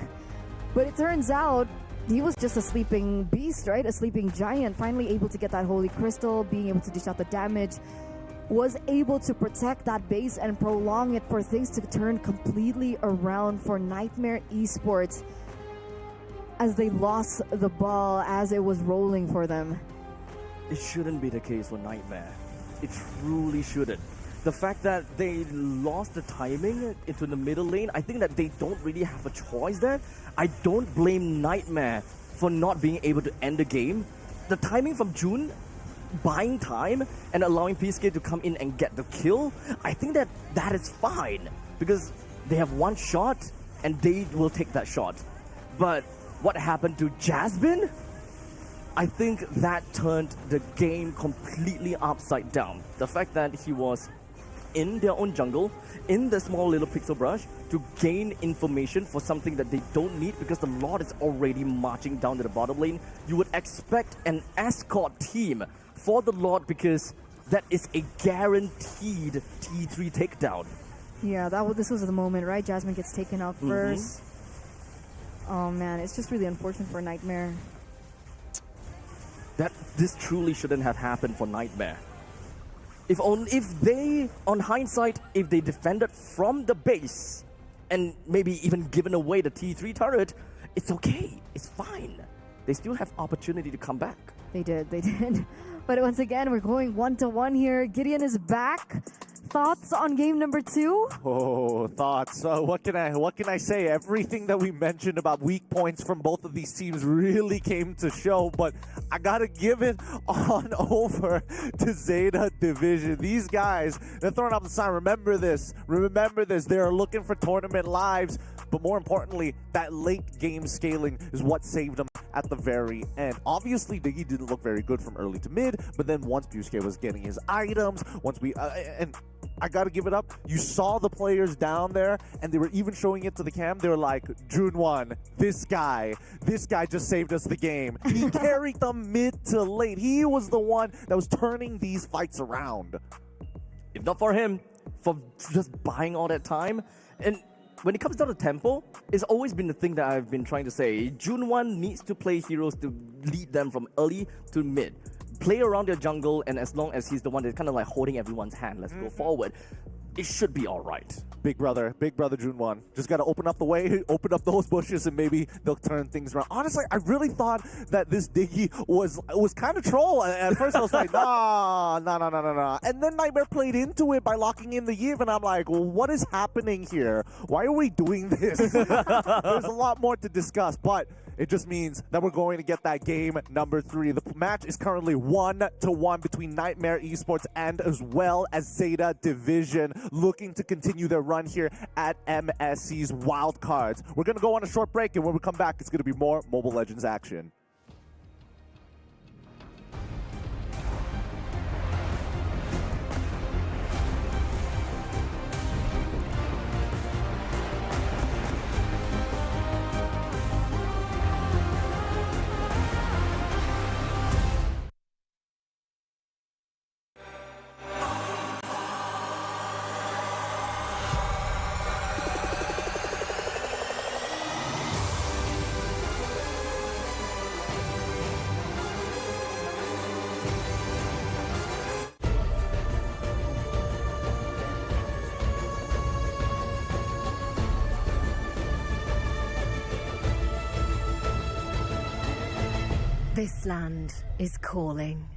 But it turns out he was just a sleeping beast, right? A sleeping giant, finally able to get that holy crystal, being able to dish out the damage, was able to protect that base and prolong it for things to turn completely around for Nightmare Esports as they lost the ball as it was rolling for them. It shouldn't be the case for Nightmare. It truly shouldn't. The fact that they lost the timing into the middle lane, I think that they don't really have a choice there. I don't blame Nightmare for not being able to end the game. The timing from June, buying time and allowing PSK to come in and get the kill, I think that that is fine because they have one shot and they will take that shot. But what happened to Jasmine? I think that turned the game completely upside down. The fact that he was in their own jungle, in the small little pixel brush, to gain information for something that they don't need because the Lord is already marching down to the bottom lane. You would expect an escort team for the Lord because that is a guaranteed T3 takedown. Yeah, this was the moment, right? Jasmine gets taken out first. Oh man, it's just really unfortunate for Nightmare. This truly shouldn't have happened for Nightmare. If they, on hindsight, if they defended from the base and maybe even given away the T3 turret, it's okay, it's fine. They still have opportunity to come back. They did. But once again, we're going 1-1 here. Gideon is back. Thoughts on game number 2? Oh, thoughts. What can I say? Everything that we mentioned about weak points from both of these teams really came to show, but I gotta give it on over to Zeta Division. These guys, they're throwing up the sign. Remember this. They're looking for tournament lives, but more importantly, that late game scaling is what saved them at the very end. Obviously, Diggy didn't look very good from early to mid, but then once Busuke was getting his items, and I gotta give it up, you saw the players down there, and they were even showing it to the cam. They were like, June 1, this guy just saved us the game. He carried them mid to late. He was the one that was turning these fights around. If not for him, for just buying all that time. And when it comes down to tempo, it's always been the thing that I've been trying to say. June 1 needs to play heroes to lead them from early to mid. Play around their jungle, and as long as he's the one that's kind of like holding everyone's hand, let's go forward, it should be all right. Big brother June 1. Just got to open up the way, open up those bushes, and maybe they'll turn things around. Honestly, I really thought that this Diggy was kind of troll. At first, I was like, nah. And then Nightmare played into it by locking in the Yiv, and I'm like, well, what is happening here? Why are we doing this? There's a lot more to discuss, but it just means that we're going to get that game number 3. The match is currently 1-1 between Nightmare Esports and as well as Zeta Division, looking to continue their run here at MSC's Wildcards. We're going to go on a short break, and when we come back, it's going to be more Mobile Legends action. This land is calling.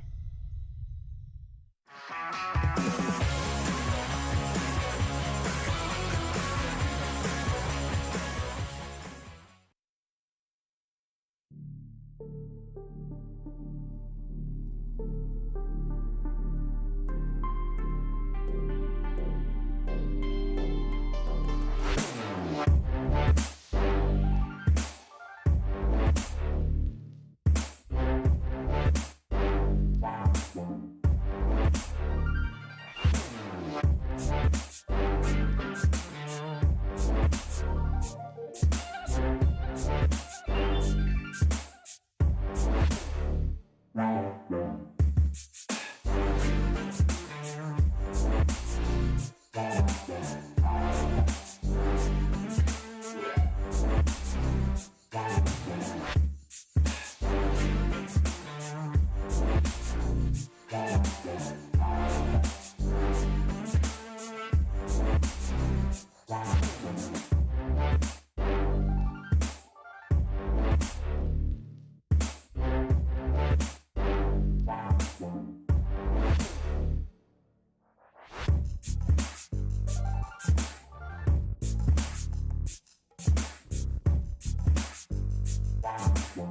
With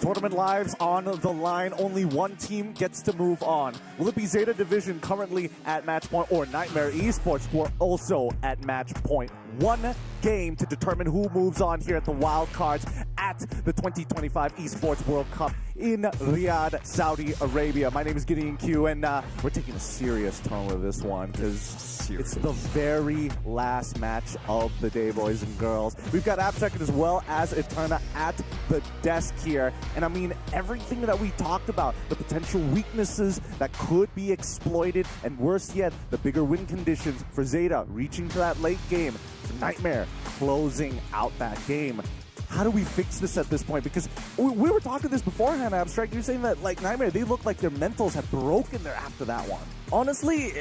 tournament lives on the line, only one team gets to move on. Will it be Zeta Division currently at match point, or Nightmare Esports who are also at match point? One game to determine who moves on here at the wildcards at the 2025 Esports World Cup in Riyadh, Saudi Arabia. My name is Gideon Q, and we're taking a serious tone with this one because it's the very last match of the day, boys and girls. We've got Abstract as well as Eterna at the desk here. And I mean, everything that we talked about, the potential weaknesses that could be exploited, and worse yet, the bigger win conditions for Zeta reaching to that late game, for Nightmare closing out that game. How do we fix this at this point? Because we were talking this beforehand, Abstract. You're saying that, like, Nightmare, they look like their mentals have broken there after that one. Honestly,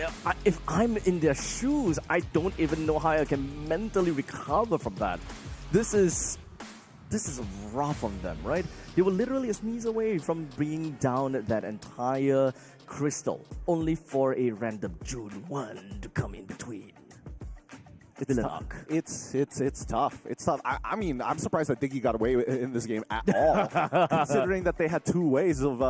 if I'm in their shoes, I don't even know how I can mentally recover from that. This is rough on them, right? They were literally a sneeze away from bringing down that entire crystal, only for a random June 1 to come in between. It's tough. It's tough. It's tough. I mean, I'm surprised that Diggy got away in this game at all, considering that they had two ways of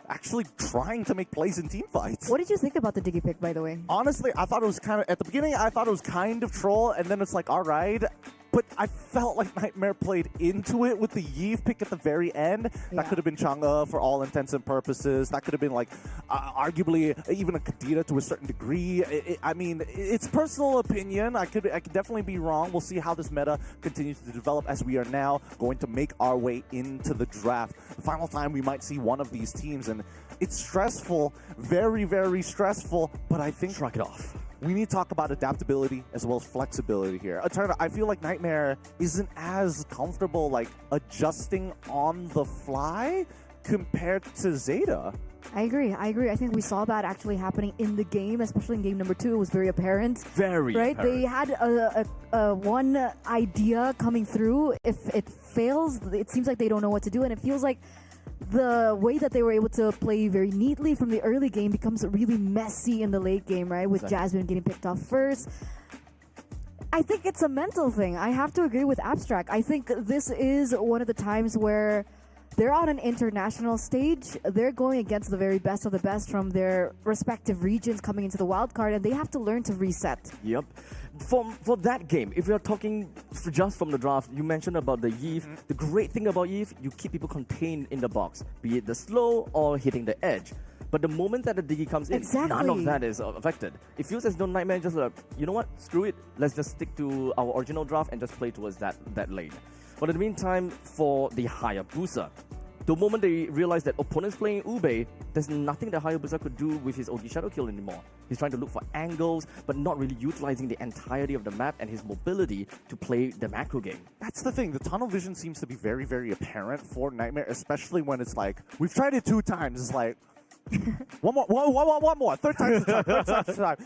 actually trying to make plays in team fights. What did you think about the Diggy pick, by the way? Honestly, I thought it was kind of, at the beginning, I thought it was kind of troll, and then it's like, all right. But I felt like Nightmare played into it with the Yves pick at the very end. Yeah. That could have been Chang'e for all intents and purposes. That could have been like, arguably, even a Kadira to a certain degree. I mean, it's personal opinion. I could definitely be wrong. We'll see how this meta continues to develop as we are now going to make our way into the draft. The final time we might see one of these teams, and it's stressful, very, very stressful, but I think... Shrug it off. We need to talk about adaptability as well as flexibility here. Eterna, I feel like Nightmare isn't as comfortable like adjusting on the fly compared to Zeta. I agree. I think we saw that actually happening in the game, especially in game number 2. It was very apparent. Very right? apparent. They had a one idea coming through. If it fails, it seems like they don't know what to do, and it feels like the way that they were able to play very neatly from the early game becomes really messy in the late game, right? With Jasmine getting picked off first. I think it's a mental thing. I have to agree with Abstract. I think this is one of the times where they're on an international stage. They're going against the very best of the best from their respective regions coming into the wild card, and they have to learn to reset. Yep. For that game, if you're talking just from the draft, you mentioned about the Yves. The great thing about Yves, you keep people contained in the box, be it the slow or hitting the edge. But the moment that the Diggy comes in, none of that is affected. It feels as though Nightmare just like, you know what, screw it, let's just stick to our original draft and just play towards that lane. But in the meantime, for the Hayabusa, the moment they realize that opponents playing Ube, there's nothing that Hayabusa could do with his OG Shadow Kill anymore. He's trying to look for angles, but not really utilizing the entirety of the map and his mobility to play the macro game. That's the thing. The tunnel vision seems to be very, very apparent for Nightmare, especially when it's like, we've tried it 2 times. It's like, one more. Third time's the charm.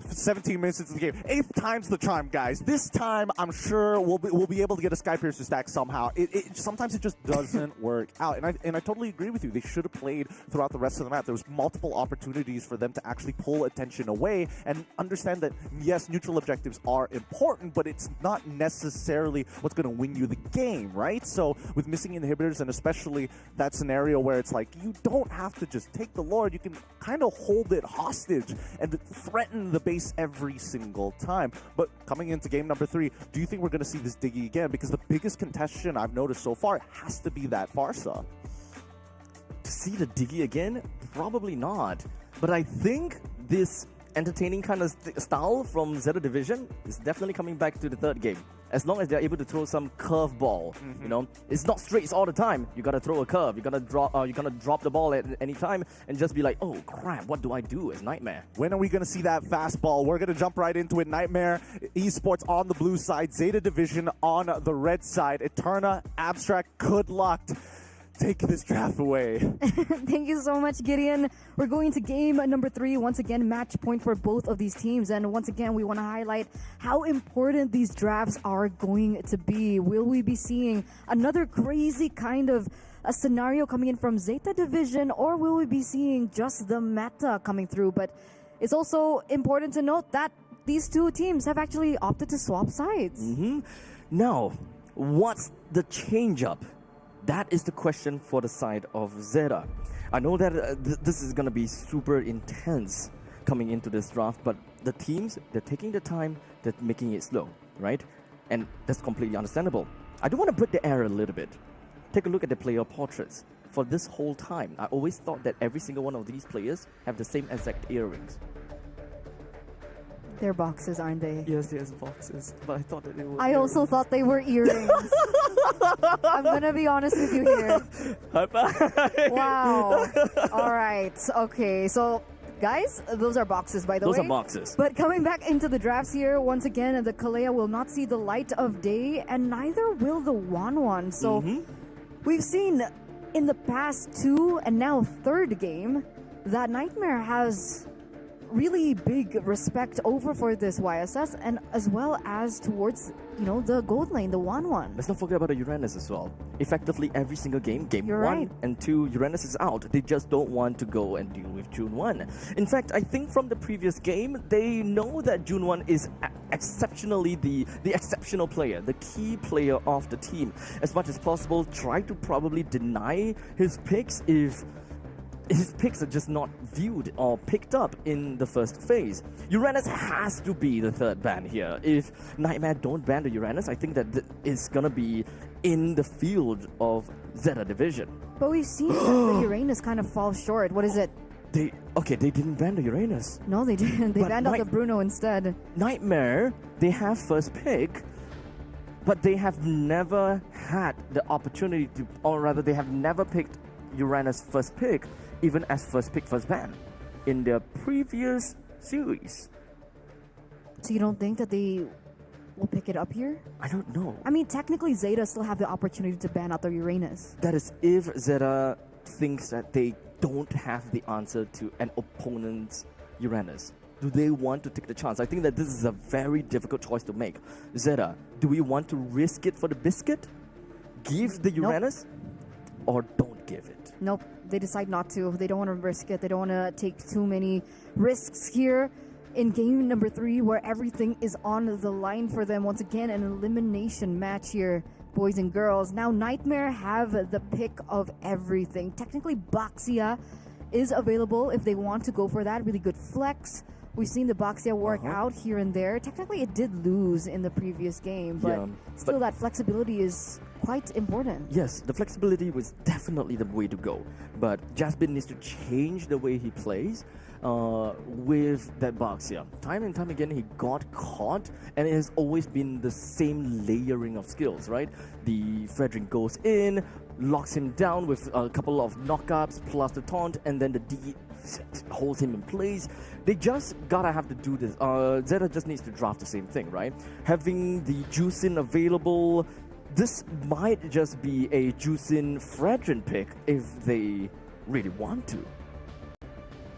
17 minutes into the game. 8th time's the charm, guys. This time, I'm sure we'll be able to get a Sky Piercer stack somehow. Sometimes it just doesn't work out. And I totally agree with you. They should have played throughout the rest of the map. There was multiple opportunities for them to actually pull attention away and understand that, yes, neutral objectives are important, but it's not necessarily what's going to win you the game, right? So with missing inhibitors, and especially that scenario where it's like, you don't have to just take the Lord. You can kind of hold it hostage and threaten the base every single time. But coming into game number 3, do you think we're going to see this Diggy again? Because the biggest contestation I've noticed so far has to be that Farsa. To see the Diggy again? Probably not. But I think this entertaining kind of style from Zeta Division is definitely coming back to the 3rd game. As long as they're able to throw some curveball, you know, it's not straights all the time. You gotta throw a curve. You gotta drop the ball at any time and just be like, oh crap, what do I do as Nightmare? When are we gonna see that fastball? We're gonna jump right into it. Nightmare Esports on the blue side, Zeta Division on the red side. Eterna, Abstract, good luck take this draft away. Thank you so much, Gideon. We're going to game number 3. Once again, match point for both of these teams. And once again, we want to highlight how important these drafts are going to be. Will we be seeing another crazy kind of a scenario coming in from Zeta Division, or will we be seeing just the meta coming through? But it's also important to note that these two teams have actually opted to swap sides. Now, what's the change-up? That is the question for the side of Zeta. I know that this is going to be super intense coming into this draft, but the teams, they're taking the time, they're making it slow, right? And that's completely understandable. I do want to break the air a little bit. Take a look at the player portraits. For this whole time, I always thought that every single one of these players have the same exact earrings. They're boxes, aren't they? Yes, boxes. But I thought that they were I also thought they were earrings. I'm gonna be honest with you here. Bye-bye. Wow. All right. Okay. So, guys, those are boxes, by the way. Those are boxes. But coming back into the drafts here, once again, the Kalea will not see the light of day, and neither will the Wanwan. So, we've seen in the past 2 and now 3rd game that Nightmare has really big respect over for this YSS, and as well as towards, the gold lane, the 1-1. Let's not forget about the Uranus as well. Effectively, every single game You're 1 right. and 2, Uranus is out. They just don't want to go and deal with June 1. In fact, I think from the previous game, they know that June 1 is exceptionally the exceptional player, the key player of the team. As much as possible, try to probably deny his picks if his picks are just not viewed or picked up in the first phase. Uranus has to be the 3rd ban here. If Nightmare don't ban the Uranus, I think that it's gonna be in the field of Zeta Division. But we've seen that the Uranus kind of fall short. What is it? They didn't ban the Uranus. No, they didn't. They But banned out the Bruno instead. Nightmare, they have first pick, but they have never had the opportunity to, or rather they have never picked Uranus first pick, even as first pick, first ban in their previous series. So you don't think that they will pick it up here? I don't know. I mean, technically Zeta still have the opportunity to ban out the Uranus. That is if Zeta thinks that they don't have the answer to an opponent's Uranus. Do they want to take the chance? I think that this is a very difficult choice to make. Zeta, do we want to risk it for the biscuit? Give the Uranus? Or don't give it? Nope, they decide not to. They don't want to risk it. They don't want to take too many risks here in game number 3, where everything is on the line for them. Once again, an elimination match here, boys and girls. Now Nightmare have the pick of everything. Technically, Boxia is available if they want to go for that. Really good flex. We've seen the Boxia work out here and there. Technically, it did lose in the previous game, but still that flexibility is quite important. Yes, the flexibility was definitely the way to go. But Jasmine needs to change the way he plays with that Boxia. Time and time again, he got caught, and it has always been the same layering of skills, right? The Frederick goes in, locks him down with a couple of knockups plus the taunt, and then the D holds him in place. They just gotta have to do this. Zeta just needs to draft the same thing, right? Having the Juicin available, this might just be a Juicin Fredrin pick if they really want to.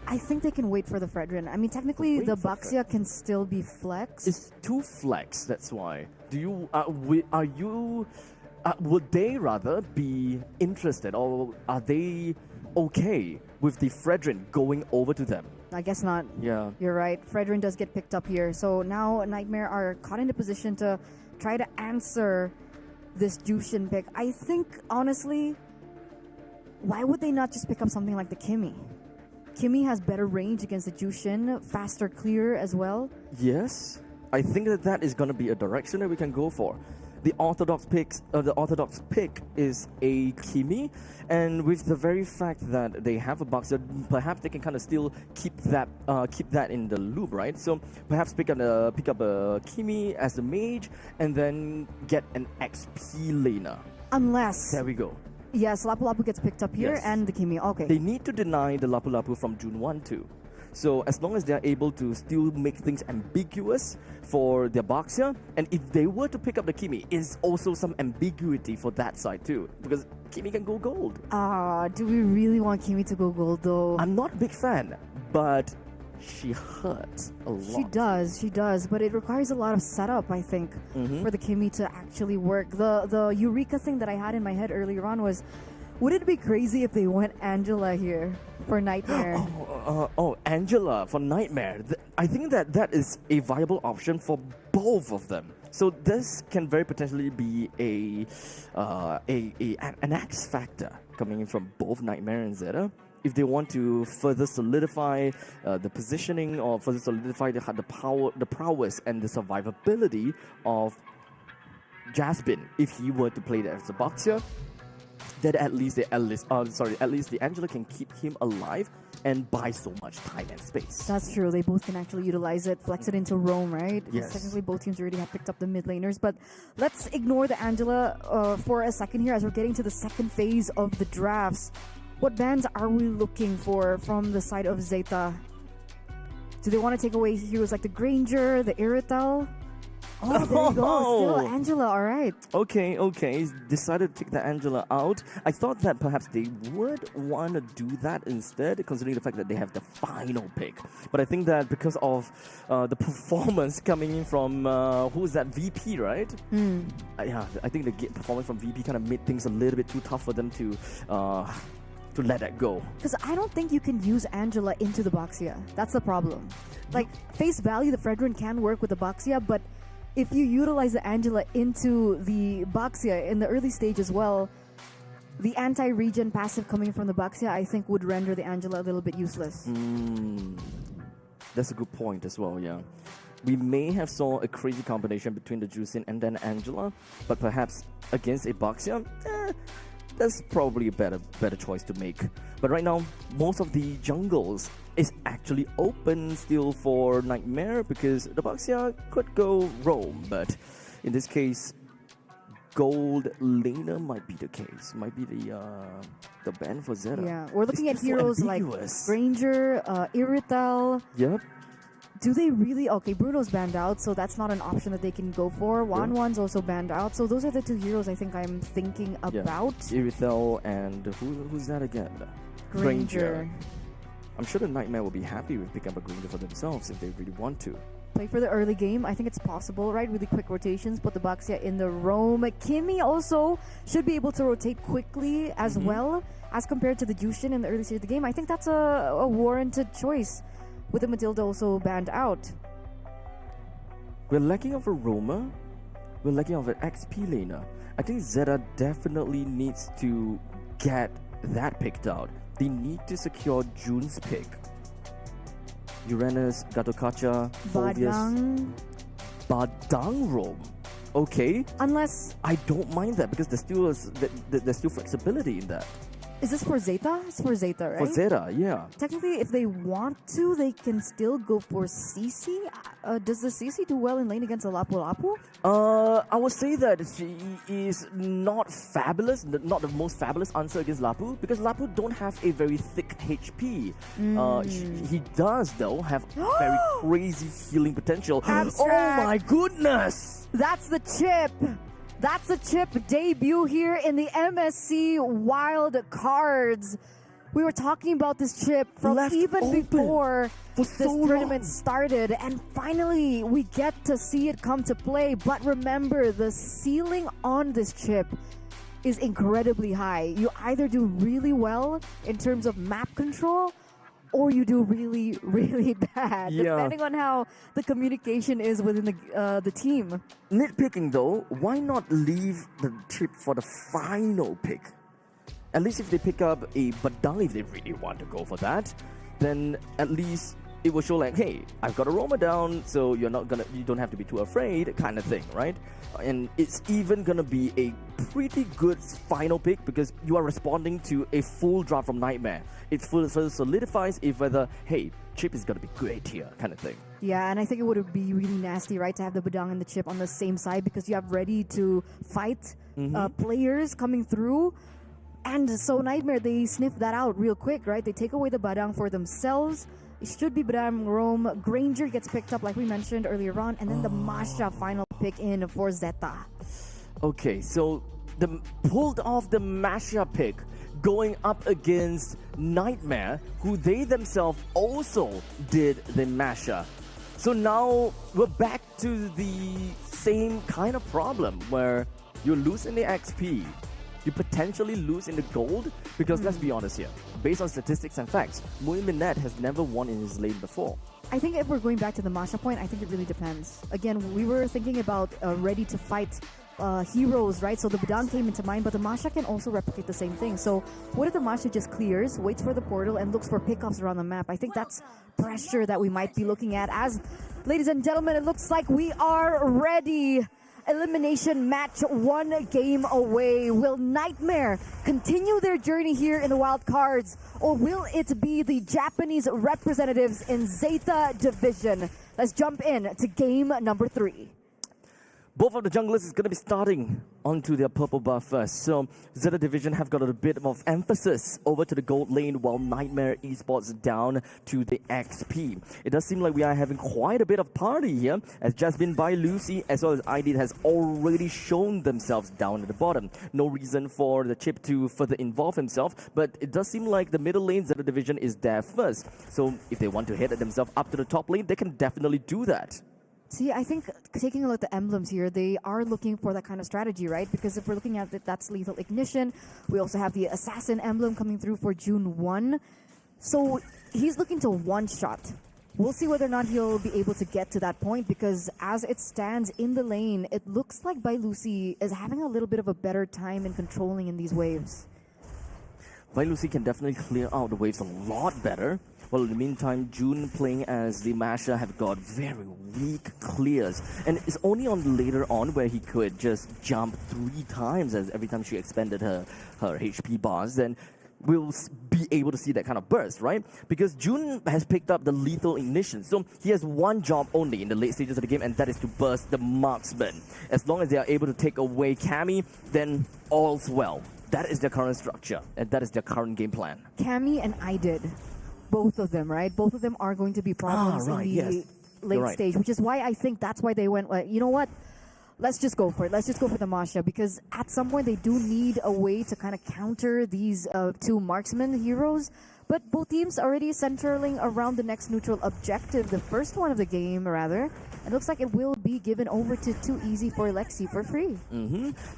I think they can wait for the Fredrin. I mean, technically, the Boxia can still be flexed. It's too flex, that's why. Do you, would they rather be interested, or are they okay with the Fredrin going over to them? I guess not. Yeah. You're right. Fredrin does get picked up here. So now Nightmare are caught in a position to try to answer this Jushin pick. I think, honestly, why would they not just pick up something like the Kimmy? Kimmy has better range against the Jushin, faster clear as well. Yes, I think that is going to be a direction that we can go for. The orthodox pick is a Kimmy, and with the very fact that they have a Boxer, perhaps they can kind of still keep that in the loop, right? So perhaps pick up a Kimmy as the mage, and then get an XP laner. Unless there we go. Yes, Lapu Lapu gets picked up here, Yes. and the Kimmy. Okay. They need to deny the Lapu Lapu from June 1 too. So as long as they are able to still make things ambiguous for their Baxia, and if they were to pick up the Kimi, is also some ambiguity for that side too, because Kimi can go gold. Do we really want Kimi to go gold though? I'm not a big fan, but she hurts a lot. She does, but it requires a lot of setup, I think, for the Kimi to actually work. The Eureka thing that I had in my head earlier on was, would it be crazy if they went Angela here for Nightmare? Angela for Nightmare. I think that is a viable option for both of them. So this can very potentially be an X factor coming in from both Nightmare and Zeta. If they want to further solidify the positioning or further solidify the prowess and the survivability of Jasmine, if he were to play that as a Baxia, then at least the Angela can keep him alive and buy so much time and space. That's true. They both can actually utilize it, flex it into roam, right? Yes. Technically, both teams already have picked up the mid laners, but let's ignore the Angela for a second here as we're getting to the second phase of the drafts. What bans are we looking for from the side of Zeta? Do they want to take away heroes like the Granger, the Irital? Oh, there you go. Still Angela, all right. Okay. He's decided to take the Angela out. I thought that perhaps they would want to do that instead, considering the fact that they have the final pick. But I think that because of the performance coming in from, who's that, VP, right? I think the performance from VP kind of made things a little bit too tough for them to let that go. Because I don't think you can use Angela into the Baxia. That's the problem. Like, face value, the Fredrin can work with the Baxia, but if you utilize the Angela into the Baxia in the early stage as well, the anti-regen passive coming from the Baxia, I think, would render the Angela a little bit useless. That's a good point as well, yeah. We may have saw a crazy combination between the Juicin and then Angela, but perhaps against a Baxia, that's probably a better choice to make. But right now, most of the jungles is actually open still for Nightmare because the Baxia could go roam, but in this case, gold laner might be the case. Might be the ban for Zeta. Yeah, we're looking at so heroes like Granger, Irital. Yep. Do they really? Okay, Bruno's banned out, so that's not an option that they can go for. Wan's also banned out, so those are the two heroes I think I'm thinking about. Irithel and who's that again? Granger. I'm sure the Nightmare will be happy with picking up a Granger for themselves if they really want to. Play for the early game. I think it's possible, right? Really quick rotations, put the Baxia in the roam. Kimi also should be able to rotate quickly as well as compared to the Jushin in the early stage of the game. I think that's a warranted choice with the Matilda also banned out. We're lacking of a roamer. We're lacking of an XP laner. I think Zeta definitely needs to get that picked out. They need to secure June's pick. Uranus, Gatokacha, Volvius, Badang roam. Okay. Unless I don't mind that because there's still flexibility in that. Is this for Zeta? It's for Zeta, right? For Zeta, yeah. Technically, if they want to, they can still go for CC. Does the CC do well in lane against a Lapu Lapu? I would say that she is not fabulous, not the most fabulous answer against Lapu, because Lapu don't have a very thick HP. He does, though, have very crazy healing potential. Abstract. Oh my goodness! That's the chip! That's the chip debut here in the MSC Wild Cards. We were talking about this chip from even before this tournament started, and finally we get to see it come to play. But remember, the ceiling on this chip is incredibly high. You either do really well in terms of map control, or you do really, really bad, depending on how the communication is within the team. Nitpicking though, why not leave the chip for the final pick? At least if they pick up a Badang, if they really want to go for that, then at least it will show like, hey, I've got a Roma down, so you don't have to be too afraid, kind of thing, right? And it's even gonna be a pretty good final pick because you are responding to a full draft from Nightmare. It further solidifies if whether, hey, chip is gonna be great here, kind of thing. Yeah, and I think it would be really nasty, right, to have the Badang and the chip on the same side because you have ready to fight players coming through. And so Nightmare, they sniff that out real quick, right? They take away the Badang for themselves. It should be Bram Rome. Granger gets picked up, like we mentioned earlier on, and then the Masha final pick in for Zeta. Okay, so the pulled off the Masha pick going up against Nightmare, who they themselves also did the Masha. So now we're back to the same kind of problem where you lose in the XP, you potentially lose in the gold, because let's be honest here, based on statistics and facts, Muiminet has never won in his lane before. I think if we're going back to the Masha point, I think it really depends. Again, we were thinking about ready to fight heroes, right? So the Budan came into mind, but the Masha can also replicate the same thing. So what if the Masha just clears, waits for the portal, and looks for pickups around the map? I think that's pressure that we might be looking at. As, ladies and gentlemen, it looks like we are ready. Elimination match 1 game away. Will Nightmare continue their journey here in the wild cards, or will it be the Japanese representatives in Zeta Division? Let's jump in to game number 3. Both of the junglers is going to be starting onto their purple buff first. So Zeta Division have got a bit of emphasis over to the gold lane, while Nightmare Esports down to the XP. It does seem like we are having quite a bit of party here, as Jasmine by Lucy as well as ID has already shown themselves down at the bottom. No reason for the Chip to further involve himself, but it does seem like the middle lane Zeta Division is there first. So if they want to hit themselves up to the top lane, they can definitely do that. See, I think taking a look at the emblems here, they are looking for that kind of strategy, right? Because if we're looking at it, that's Lethal Ignition. We also have the Assassin emblem coming through for June 1. So he's looking to one-shot. We'll see whether or not he'll be able to get to that point, because as it stands in the lane, it looks like Bai Lucy is having a little bit of a better time in controlling in these waves. Bai Lucy can definitely clear out the waves a lot better. Well, in the meantime, June playing as the Masha have got very weak clears. And it's only on later on where he could just jump 3 times, as every time she expended her HP bars, then we'll be able to see that kind of burst, right? Because June has picked up the Lethal Ignition. So he has one job only in the late stages of the game, and that is to burst the marksman. As long as they are able to take away Cammy, then all's well. That is their current structure, and that is their current game plan. Cammy and I did. Both of them, right? Both of them are going to be problems in the late stage, which is why I think that's why they went, you know what? Let's just go for it. Let's just go for the Masha, because at some point they do need a way to kind of counter these 2 marksman heroes. But both teams already centering around the next neutral objective, the first one of the game, rather. It looks like it will be given over to Too Easy for Lexi for free.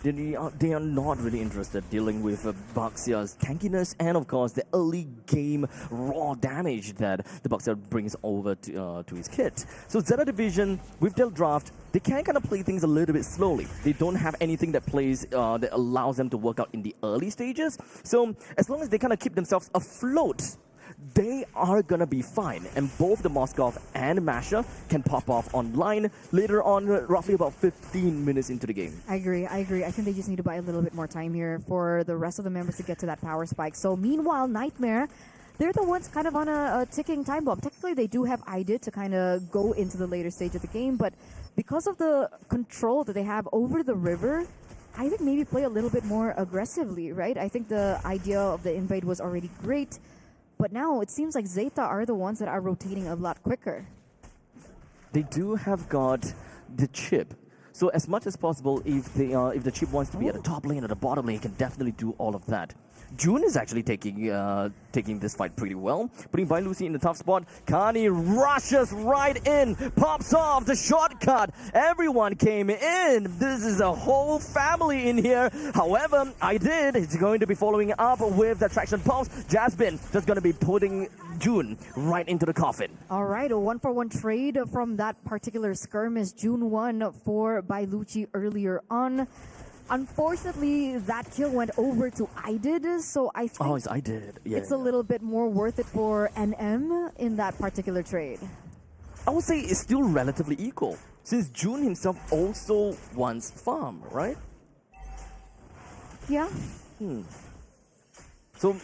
They are not really interested dealing with Baxia's tankiness and, of course, the early game raw damage that the Baxia brings over to his kit. So Zeta Division, with their draft, they can kind of play things a little bit slowly. They don't have anything that plays that allows them to work out in the early stages. So as long as they kind of keep themselves afloat, they are gonna be fine. And both the Moskov and Masha can pop off online later on, roughly about 15 minutes into the game. I agree. I think they just need to buy a little bit more time here for the rest of the members to get to that power spike. So meanwhile, Nightmare, they're the ones kind of on a ticking time bomb. Technically, they do have IDIT to kind of go into the later stage of the game, but because of the control that they have over the river, I think maybe play a little bit more aggressively, right? I think the idea of the invade was already great, but now it seems like Zeta are the ones that are rotating a lot quicker. They do have got the chip. So as much as possible, if the chip wants to be at the top lane or the bottom lane, it can definitely do all of that. June is actually taking this fight pretty well, putting Bai Lucy in the tough spot. Kani rushes right in, pops off the shortcut. Everyone came in. This is a whole family in here. However, is going to be following up with the traction pulse. Jasmine just going to be putting June right into the coffin. All right, a 1-for-1 trade from that particular skirmish. June 1 for Bai Lucy earlier on. Unfortunately, that kill went over to IDID, so I think it's IDID. Yeah, it's a little bit more worth it for NM in that particular trade. I would say it's still relatively equal, since June himself also wants farm, right? Yeah. So,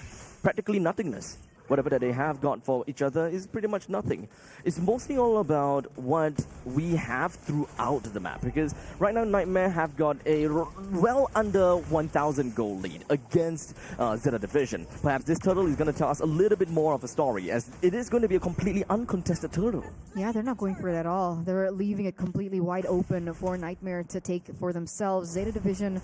practically nothingness. whatever that they have got for each other is pretty much nothing. It's mostly all about what we have throughout the map, because right now Nightmare have got a well under 1,000 goal lead against Zeta Division. Perhaps this turtle is going to tell us a little bit more of a story, as it is going to be a completely uncontested turtle. Yeah, they're not going for it at all. They're leaving it completely wide open for Nightmare to take for themselves. Zeta Division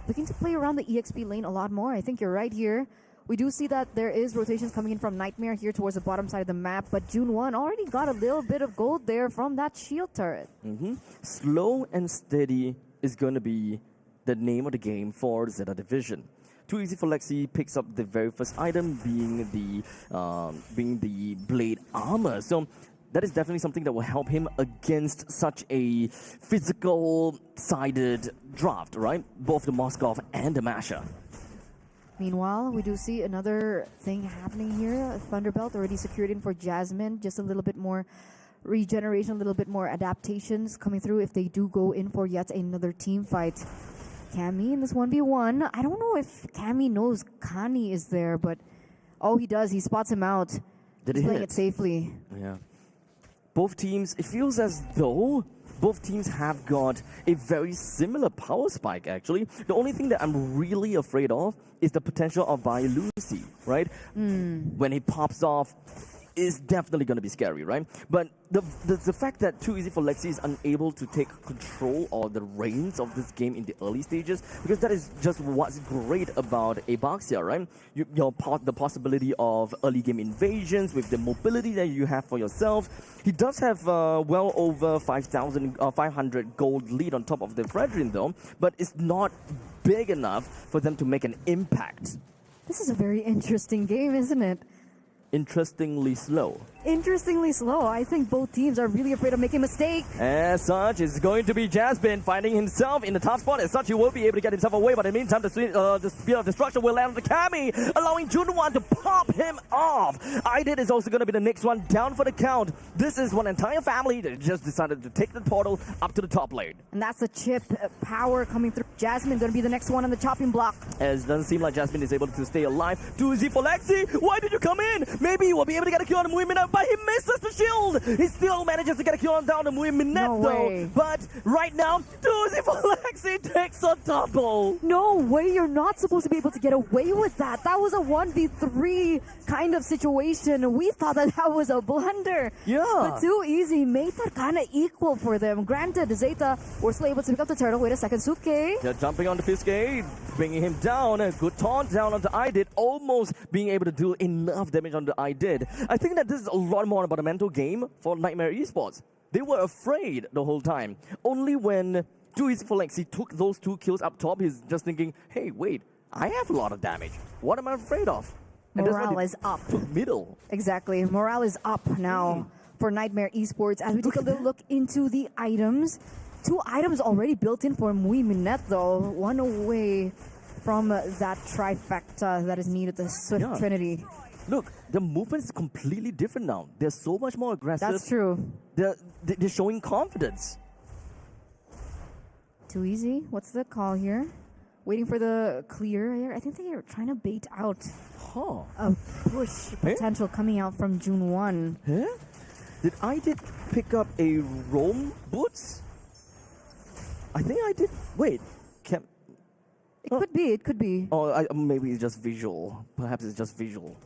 looking to play around the EXP lane a lot more. I think you're right here. We do see that there is rotations coming in from Nightmare here towards the bottom side of the map, but June 1 already got a little bit of gold there from that shield turret. Slow and steady is going to be the name of the game for Zeta Division. Too easy for Lexi picks up the very first item, being the blade armor. So that is definitely something that will help him against such a physical-sided draft, right? Both the Moskov and the Masher. Meanwhile, we do see another thing happening here. Thunderbelt already secured in for Jasmine. Just a little bit more regeneration, a little bit more adaptations coming through if they do go in for yet another team fight. Cammy in this 1v1. I don't know if Cammy knows Kani is there, but oh, he does. He spots him out. Did He's he playing hit? it safely. Yeah. Both teams, it feels as though both teams have got a very similar power spike, actually. The only thing that I'm really afraid of is the potential of By Lucy, right? When he pops off, is definitely going to be scary, right? But the fact that Too Easy for Lexi is unable to take control or the reins of this game in the early stages, because that is just what's great about Abaxia, right? The possibility of early game invasions with the mobility that you have for yourself. He does have well over 500 gold lead on top of the Fredrin though, but it's not big enough for them to make an impact. This is a very interesting game, isn't it? Interestingly slow. Interestingly slow. I think both teams are really afraid of making a mistake. As such, it's going to be Jasmine finding himself in the top spot. As such, he will be able to get himself away, but in the meantime, the speed of destruction will land on the Cammy, allowing Junwan to pop him off. IDIT is also going to be the next one down for the count. This is one entire family that just decided to take the portal up to the top lane. And that's the chip power coming through. Jasmine going to be the next one on the chopping block. As it doesn't seem like Jasmine is able to stay alive. Too easy for Lexi. Why did you come in? Maybe he will be able to get a kill on the Mui Minette, but he misses the shield. He still manages to get a kill on down the Mui Minette though. But right now, Too easy for Lexi takes a double. No way, you're not supposed to be able to get away with that. That was a 1v3 kind of situation. We thought that was a blunder. Yeah. But Too Easy made that kind of equal for them. Granted, Zeta were still able to pick up the turtle. Wait a second, Suke. Yeah, jumping on the Fiske, bringing him down. A good taunt down onto IDIT, almost being able to do enough damage on the IDIT. I think that this is a lot more about a mental game for Nightmare Esports. They were afraid the whole time. Only when Too Easy for Lexi took those 2 kills up top, he's just thinking, hey, wait, I have a lot of damage. What am I afraid of? And Morale is up. Middle. Exactly. Morale is up now for Nightmare Esports. As we take a little look into the items. 2 items already built in for Mui Minette though. 1 away from that trifecta that is needed, the Swift Trinity. Look, the movement is completely different now. They're so much more aggressive. That's true. They're showing confidence. Too easy. What's the call here? Waiting for the clear here. I think they are trying to bait out a push potential coming out from June 1. Huh? Did I pick up a roam boots? I think I did. Wait. It could be. It could be. Oh, maybe it's just visual. Perhaps it's just visual.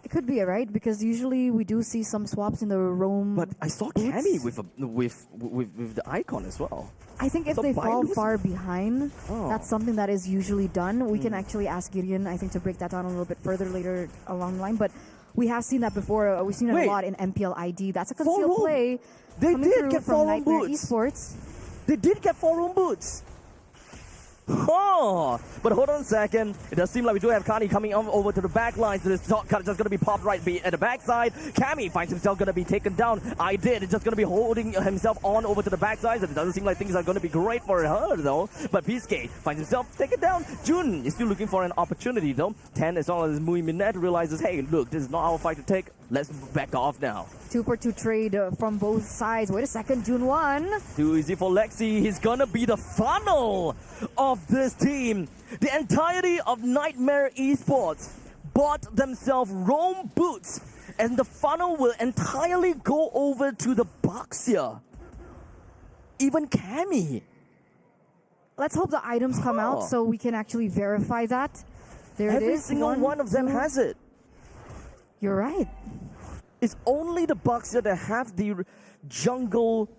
It could be, right? Because usually we do see some swaps in the roam. But I saw Cammy with the icon as well. I think if they fall far behind, that's something that is usually done. We can actually ask Gideon, I think, to break that down a little bit further later along the line. But we have seen that before. We've seen it a lot in MPL ID. That's a concealed play. They did get 4 roam boots. Esports. They did get 4 roam boots. Oh, but hold on a second. It does seem like we do have Kani coming over to the back line, so this top cut is just going to be popped right at the backside. Cammy finds himself going to be taken down. IDIT is just going to be holding himself on over to the backside, so it doesn't seem like things are going to be great for her though. But Piske finds himself taken down. Jun is still looking for an opportunity though. 10 as long as Mui Minette realizes, hey, look, this is not our fight to take. Let's back off now. 2-for-2 trade from both sides. Wait a second, June 1. Too easy for Lexi. He's gonna be the funnel of this team. The entirety of Nightmare Esports bought themselves Rome boots, and the funnel will entirely go over to the box here. Even Cammy. Let's hope the items come out so we can actually verify that. There it is. Every single one of them has it. You're right. It's only the Bucks that have the jungle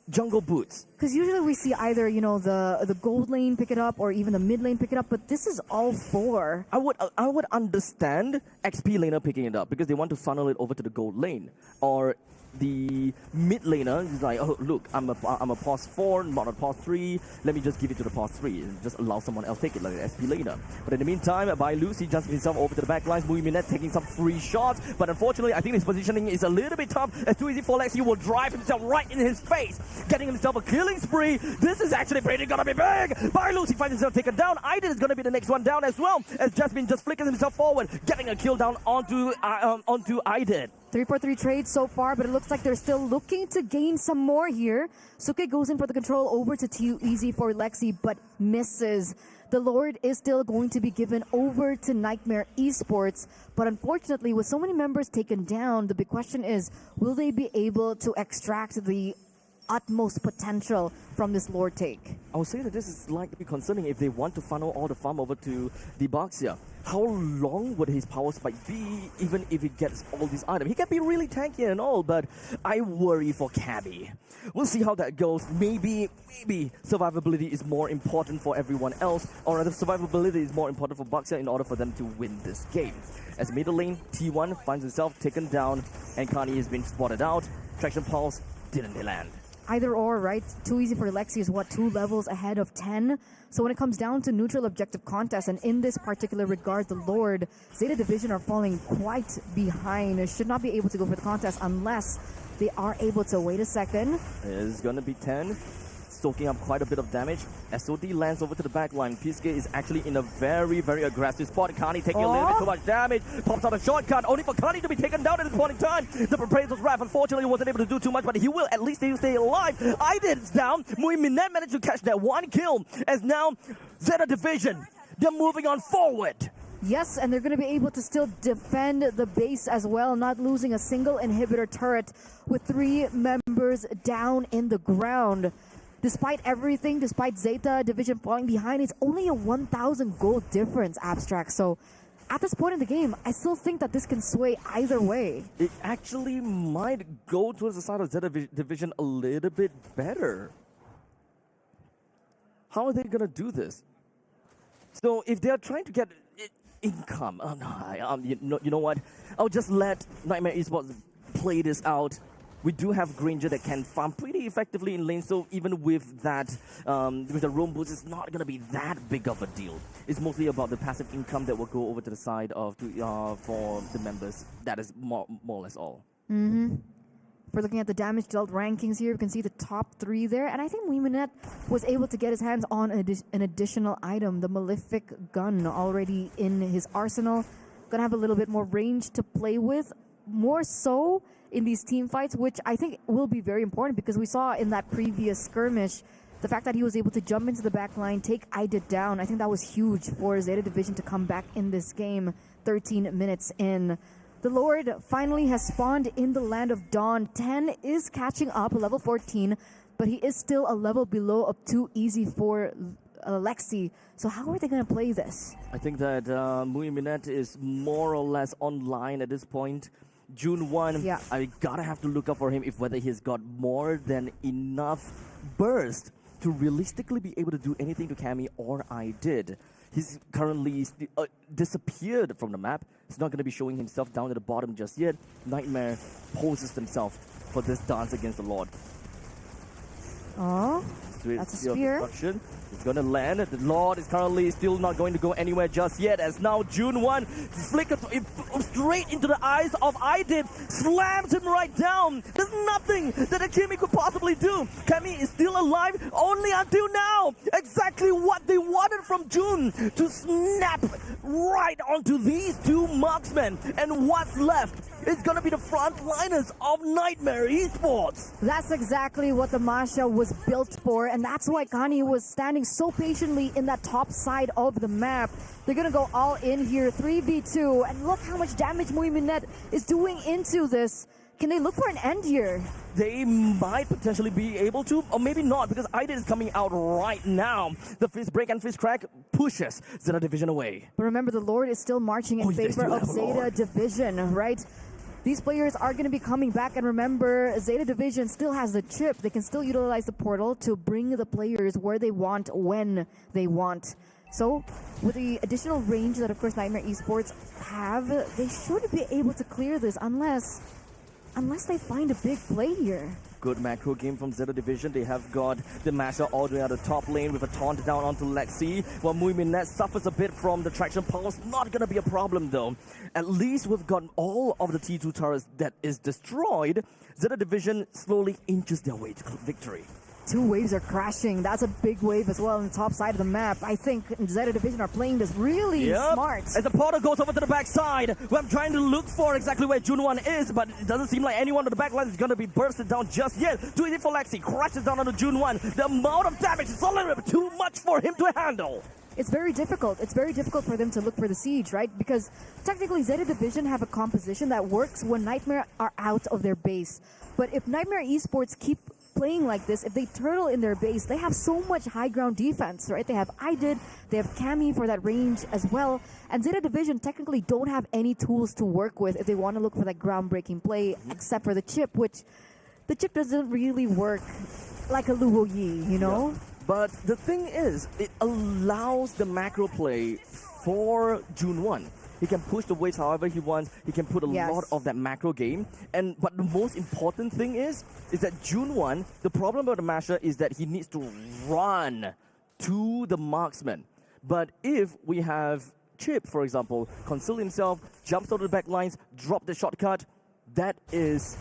boots. Because usually we see either, the gold lane pick it up or even the mid lane pick it up, but this is all 4. I would understand XP laner picking it up because they want to funnel it over to the gold lane, or the mid laner is like, oh look, I'm a pause 4, not a pause 3. Let me just give it to the pause 3 and just allow someone else take it, like the SP laner. But in the meantime, by Lucy jumps himself over to the back lines. Muiminet taking some free shots, but unfortunately, I think his positioning is a little bit tough. As Too Easy for Lexi will drive himself right in his face, getting himself a killing spree. This is actually pretty gonna be big. By Lucy finds himself taken down. Aiden is gonna be the next one down as well, as Jasmine just flickers himself forward, getting a kill down onto Aiden. 3-4-3 trade so far, but it looks like they're still looking to gain some more here. Suke goes in for the control over to Too Easy for Lexi, but misses. The Lord is still going to be given over to Nightmare Esports, but unfortunately, with so many members taken down, the big question is, will they be able to extract the utmost potential from this Lord take? I would say that this is likely concerning if they want to funnel all the farm over to the box here. How long would his power spike be, even if he gets all these items? He can be really tanky and all, but I worry for Cabby. We'll see how that goes. Maybe survivability is more important for everyone else, or rather survivability is more important for Buxia in order for them to win this game. As middle lane, T1 finds himself taken down, and Kani has been spotted out. Traction Pulse didn't land. Either or, right? Too Easy for Lexi is 2 levels ahead of 10. So when it comes down to neutral objective contest, and in this particular regard, the Lord, Zeta Division are falling quite behind. Should not be able to go for the contest unless they are able to wait a second. It's gonna be 10. Soaking up quite a bit of damage. SOD lands over to the back line. Piske is actually in a very, very aggressive spot. Kani taking a little bit too much damage. Pops out a shortcut, only for Kani to be taken down at this point in time. The Appraiser's Wrath unfortunately wasn't able to do too much, but he will at least stay alive. Aiden's down. Muiminet managed to catch that 1 kill, as now Zeta Division, they're moving on forward. Yes, and they're going to be able to still defend the base as well, not losing a single inhibitor turret with 3 members down in the ground. Despite everything, despite Zeta Division falling behind, it's only a 1,000 gold difference, Abstract. So at this point in the game, I still think that this can sway either way. It actually might go towards the side of Zeta Division a little bit better. How are they going to do this? So if they're trying to get income, you know what? I'll just let Nightmare Esports play this out. We do have Granger that can farm pretty effectively in lane, so even with that, with the roam boost, it's not going to be that big of a deal. It's mostly about the passive income that will go over to the side of for the members. That is more or less all. If we're looking at the damage dealt rankings here, we can see the top 3 there, and I think Muiminet was able to get his hands on an additional item, the Malefic Gun, already in his arsenal. Gonna have a little bit more range to play with, more so in these team fights, which I think will be very important because we saw in that previous skirmish the fact that he was able to jump into the back line, take Ida down. I think that was huge for Zeta Division to come back in this game 13 minutes in. The Lord finally has spawned in the Land of Dawn. 10 is catching up, level 14, but he is still a level below of Too Easy for Lexi. So how are they going to play this? I think that Muiminet is more or less online at this point. June 1, yeah. I gotta have to look up for him if whether he's got more than enough burst to realistically be able to do anything to Cammy, or I did. He's currently disappeared from the map. He's not going to be showing himself down at the bottom just yet. Nightmare poses himself for this dance against the Lord. Oh, that's a spear. It's going to land. The Lord is currently still not going to go anywhere just yet, as now June 1 flickers straight into the eyes of Aiden, slams him right down. There's nothing that Akimi could possibly do. Kami is still alive only until now. Exactly what they wanted from June, to snap right onto these 2 marksmen. And what's left is going to be the frontliners of Nightmare Esports. That's exactly what the Masha was built for, and that's why Kani was standing so patiently in that top side of the map. They're gonna go all in here, 3v2, and look how much damage Muiminet is doing into this. Can they look for an end here? They might potentially be able to, or maybe not, because Idid is coming out right now. The fist break and fist crack pushes Zeta Division away. But remember, the Lord is still marching in favor of Zeta Division, right? These players are going to be coming back, and remember, Zeta Division still has the chip. They can still utilize the portal to bring the players where they want, when they want. So, with the additional range that, of course, Nightmare Esports have, they should be able to clear this unless they find a big play here. Good macro game from Zeta Division. They have got the Masher all the way out of the top lane with a taunt down onto Lexi. While Muiminet suffers a bit from the traction pulse. Not going to be a problem though. At least we've gotten all of the T2 turrets that is destroyed. Zeta Division slowly inches their way to victory. 2 waves are crashing. That's a big wave as well on the top side of the map. I think Zeta Division are playing this really smart. As the portal goes over to the backside, I'm trying to look for exactly where Junwan is, but it doesn't seem like anyone on the backline is going to be bursted down just yet. Too easy for Lexi. Crashes down onto Junwan. The amount of damage is a little bit too much for him to handle. It's very difficult. It's very difficult for them to look for the siege, right? Because technically Zeta Division have a composition that works when Nightmare are out of their base. But if Nightmare Esports keep playing like this, if they turtle in their base, they have so much high ground defense, right? They have Idid, they have Cammy for that range as well. And Zeta Division technically don't have any tools to work with if they want to look for that groundbreaking play, except for the chip, which the chip doesn't really work like a Luo Yi, you know? Yeah. But the thing is, it allows the macro play for Junwan. He can push the waves however he wants. He can put a lot of that macro game. But the most important thing is that Junwan, the problem about the Masher is that he needs to run to the marksman. But if we have Chip, for example, conceal himself, jumps out of the back lines, drop the shortcut, that is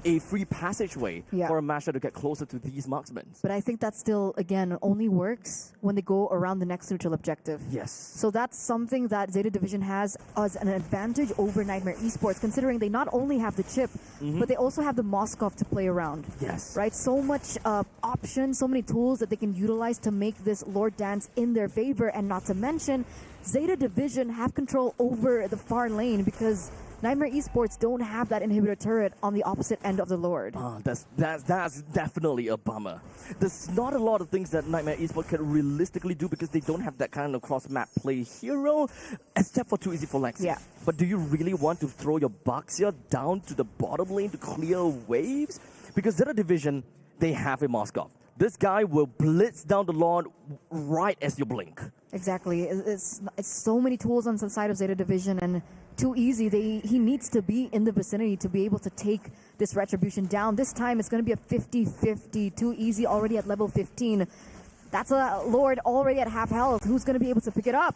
a free passageway for a Masher to get closer to these marksmen. But I think that still, again, only works when they go around the next neutral objective. Yes. So that's something that Zeta Division has as an advantage over Nightmare Esports, considering they not only have the chip, but they also have the Moskov to play around. Yes. Right? So much options, so many tools that they can utilize to make this Lord dance in their favor, and not to mention, Zeta Division have control over the far lane because Nightmare Esports don't have that inhibitor turret on the opposite end of the Lord. That's definitely a bummer. There's not a lot of things that Nightmare Esports can realistically do because they don't have that kind of cross-map play hero, except for Too Easy for Lexi. Yeah. But do you really want to throw your Baxia down to the bottom lane to clear waves? Because Zeta Division, they have a Moskov. This guy will blitz down the Lord right as you blink. Exactly. It's so many tools on the side of Zeta Division, and Too Easy, he needs to be in the vicinity to be able to take this Retribution down. This time it's going to be a 50-50. Too Easy already at level 15. That's a Lord already at half health. Who's going to be able to pick it up?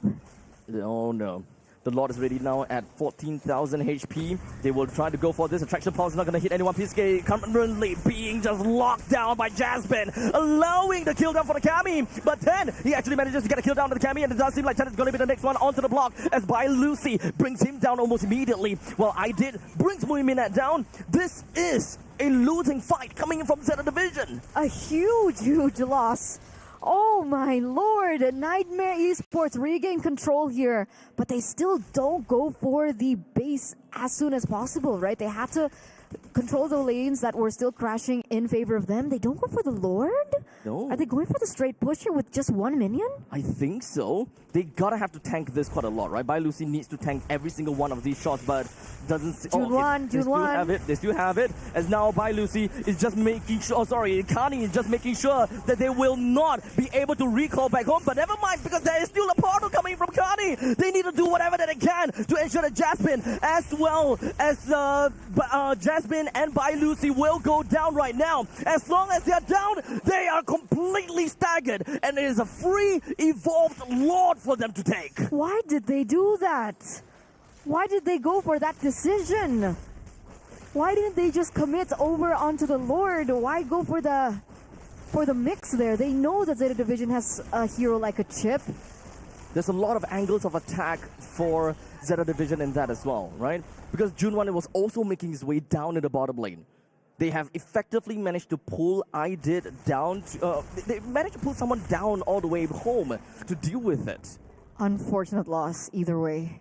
Oh no. The Lord is ready now at 14,000 HP. They will try to go for this. Attraction Pulse is not going to hit anyone. PSK currently being just locked down by Jasmine, allowing the kill down for the Cammy. But then he actually manages to get a kill down to the Cammy, and it does seem like Chen is going to be the next one onto the block as By Lucy brings him down almost immediately. While Idid brings Muiminet down. This is a losing fight coming in from Zeta Division. A huge loss. Oh my lord, Nightmare Esports regain control here, but they still don't go for the base as soon as possible, right? They had to control the lanes that were still crashing in favor of them. They don't go for the Lord? No. Are they going for the straight push here with just one minion? I think so. They gotta have to tank this quite a lot, right? By Lucy needs to tank every single one of these shots, but doesn't... They still have it. As now By Lucy is just making sure... Kani is just making sure that they will not be able to recall back home. But never mind, because there is still a portal coming from Kani. They need to do whatever that they can to ensure that Jasmine, as well as Jasmine and By Lucy will go down right now. As long as they're down, they are completely staggered. And it is a free, evolved Lord for them to take. Why did they do that? Why did they go for that decision? Why didn't they just commit over onto the Lord? Why go for the mix there? They know that Zeta Division has a hero like a Chip. There's a lot of angles of attack for Zeta Division in that as well, right? Because Junwan was also making his way down in the bottom lane. They have effectively managed to pull IDID down. They managed to pull someone down all the way home to deal with it. Unfortunate loss, either way.